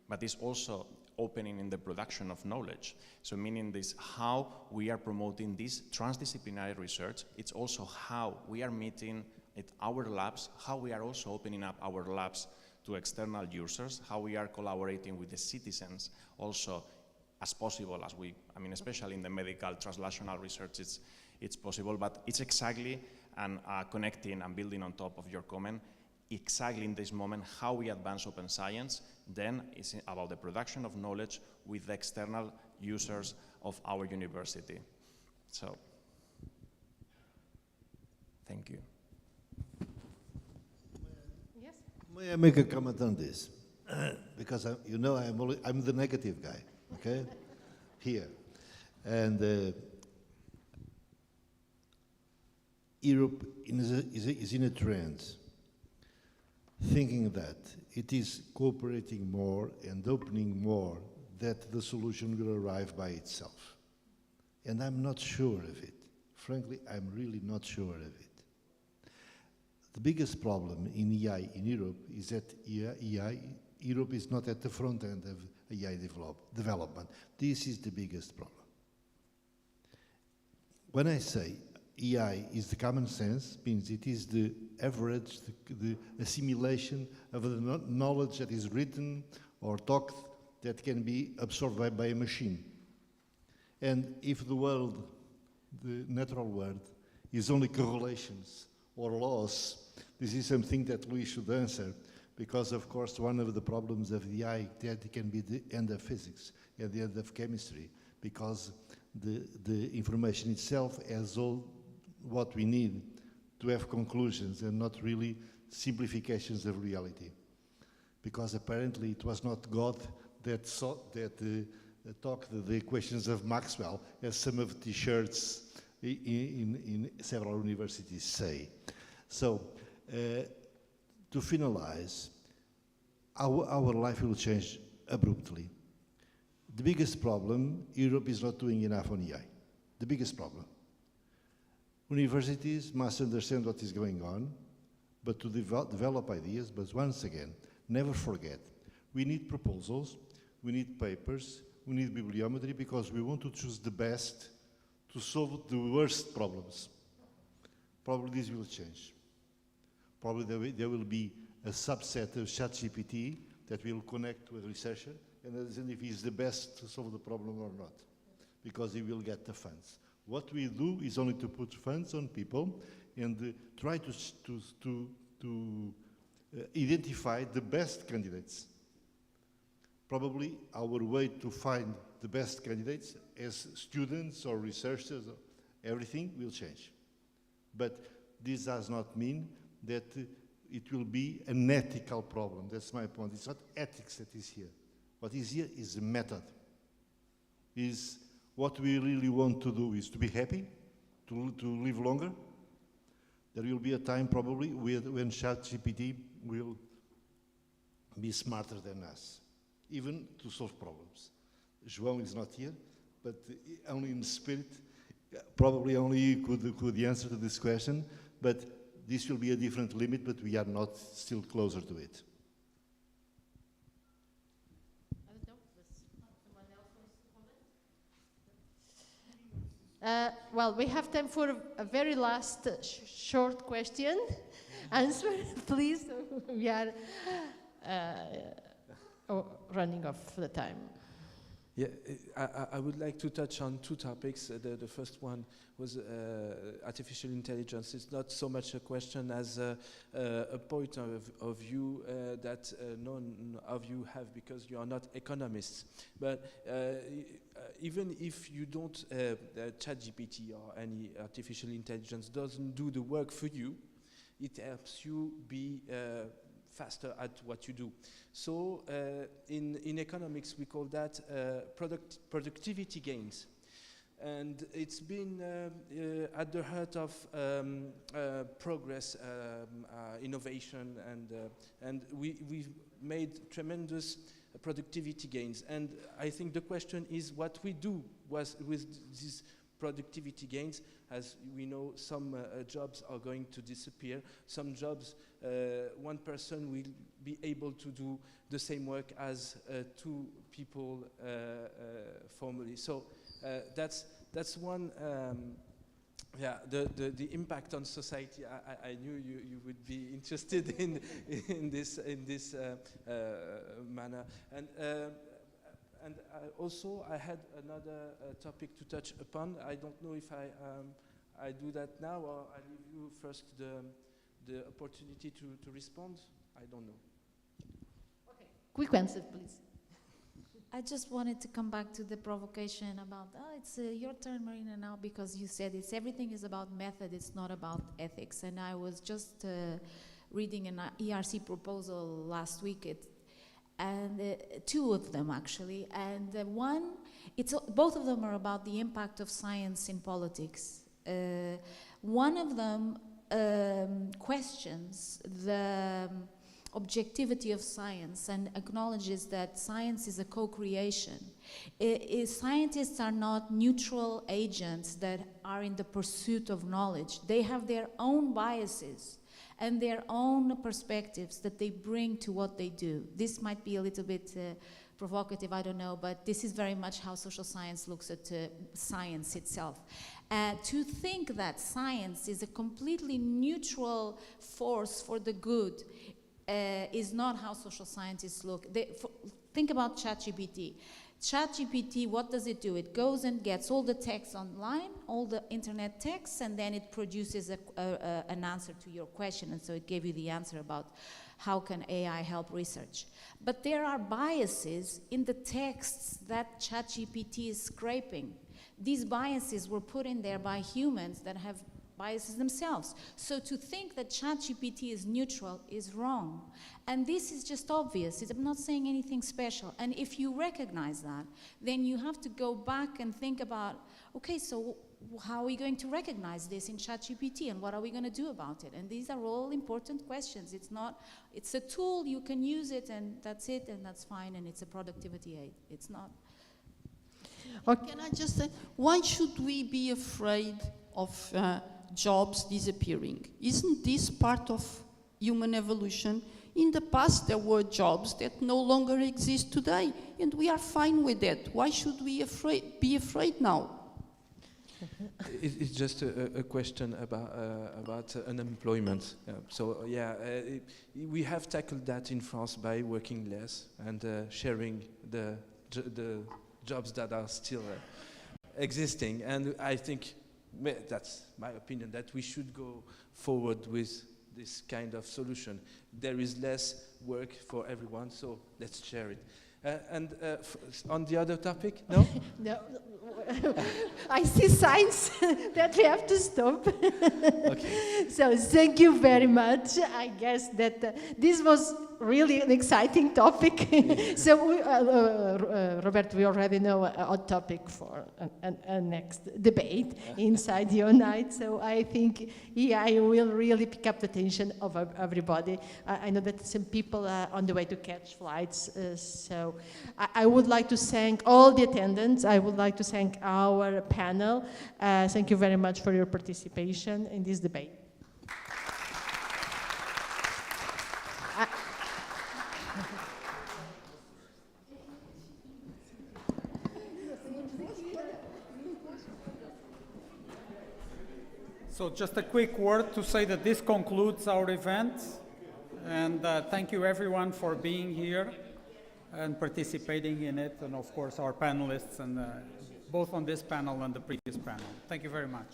but it's also opening in the production of knowledge. So meaning this, how we are promoting this transdisciplinary research, it's also how we are meeting at our labs, how we are also opening up our labs to external users, how we are collaborating with the citizens also as possible as we, especially in the medical translational research, it's possible, but it's exactly, and connecting and building on top of your comment, exactly in this moment, how we advance open science Then it's about the production of knowledge with the external users of our university. So, thank you. Yes? May I make a comment on this? Because you know I'm the negative guy, okay? Here. And Europe is in a trend, thinking that it is cooperating more and opening more, that the solution will arrive by itself. And I'm not sure of it. Frankly, I'm really not sure of it. The biggest problem in AI in Europe is that Europe is not at the front end of AI development. This is the biggest problem. When I say AI is the common sense, means it is the average, the assimilation of the knowledge that is written or talked that can be absorbed by a machine. And if the world, the natural world, is only correlations or laws, this is something that we should answer, because of course one of the problems of the AI that can be the end of physics and the end of chemistry, because the information itself has all what we need to have conclusions and not really simplifications of reality. Because apparently it was not God that talked the equations of Maxwell, as some of the t-shirts in several universities say. So, to finalize, our life will change abruptly. The biggest problem, Europe is not doing enough on AI. The biggest problem. Universities must understand what is going on, but to develop ideas, but once again, never forget, we need proposals, we need papers, we need bibliometry, because we want to choose the best to solve the worst problems. Probably this will change. Probably there will be a subset of ChatGPT that will connect to a researcher and understand if he's the best to solve the problem or not, because he will get the funds. What we do is only to put funds on people and try to identify the best candidates. Probably our way to find the best candidates as students or researchers, everything will change. But this does not mean that it will be an ethical problem. That's my point. It's not ethics that is here. What is here is a method. Is what we really want to do is to be happy, to live longer. There will be a time probably when ChatGPT will be smarter than us, even to solve problems. João is not here, but only in spirit, probably only he could answer to this question, but this will be a different limit, but we are not still closer to it. Well, we have time for a very last short question. Answer, please. We are running off the time. Yeah, I would like to touch on two topics. The first one was artificial intelligence. It's not so much a question as a point of view that none of you have, because you are not economists. But even if you don't, ChatGPT or any artificial intelligence doesn't do the work for you, it helps you be faster at what you do. So in economics, we call that productivity gains. And it's been at the heart of progress, innovation, and we've made tremendous productivity gains. And I think the question is what we do with these productivity gains. As we know, some jobs are going to disappear. Some jobs, one person will be able to do the same work as two people formerly. So that's one. Yeah, the impact on society. I knew you would be interested in this manner. And also, I had another topic to touch upon. I don't know if I do that now, or I leave you first the opportunity to respond. I don't know. Okay. Quick answer, please. I just wanted to come back to the provocation about, it's your turn, Marina, now, because you said everything is about method, it's not about ethics. And I was just reading an ERC proposal last week, and two of them actually, and one, both of them are about the impact of science in politics. One of them questions the objectivity of science and acknowledges that science is a co-creation. Scientists are not neutral agents that are in the pursuit of knowledge. They have their own biases and their own perspectives that they bring to what they do. This might be a little bit provocative, I don't know, but this is very much how social science looks at science itself. To think that science is a completely neutral force for the good is not how social scientists look. Think about ChatGPT. ChatGPT, what does it do? It goes and gets all the text online, all the internet texts, and then it produces an answer to your question. And so it gave you the answer about how can AI help research. But there are biases in the texts that ChatGPT is scraping. These biases were put in there by humans that have biases themselves. So to think that ChatGPT is neutral is wrong. And this is just obvious. I'm not saying anything special. And if you recognize that, then you have to go back and think about, okay, so how are we going to recognize this in ChatGPT, and what are we going to do about it? And these are all important questions. It's a tool, you can use it, and that's it, and that's fine, and it's a productivity aid. It's not. Okay. Can I just say, why should we be afraid of jobs disappearing? Isn't this part of human evolution? In the past, there were jobs that no longer exist today, and we are fine with that. Why should we be afraid now? It's just a question about unemployment. We have tackled that in France by working less and sharing the jobs that are still existing. And I think that's my opinion, that we should go forward with this kind of solution. There is less work for everyone, so let's share it. On the other topic, no? No. I see signs that we have to stop. Okay. So thank you very much. I guess that this was really an exciting topic. So Roberto, we already know a topic for a next debate inside UNITE. So I think I will really pick up the attention of everybody. I know that some people are on the way to catch flights. So I would like to thank all the attendants. I would like to thank our panel. Thank you very much for your participation in this debate. So just a quick word to say that this concludes our event, and thank you everyone for being here and participating in it, and of course our panelists, and both on this panel and the previous panel. Thank you very much.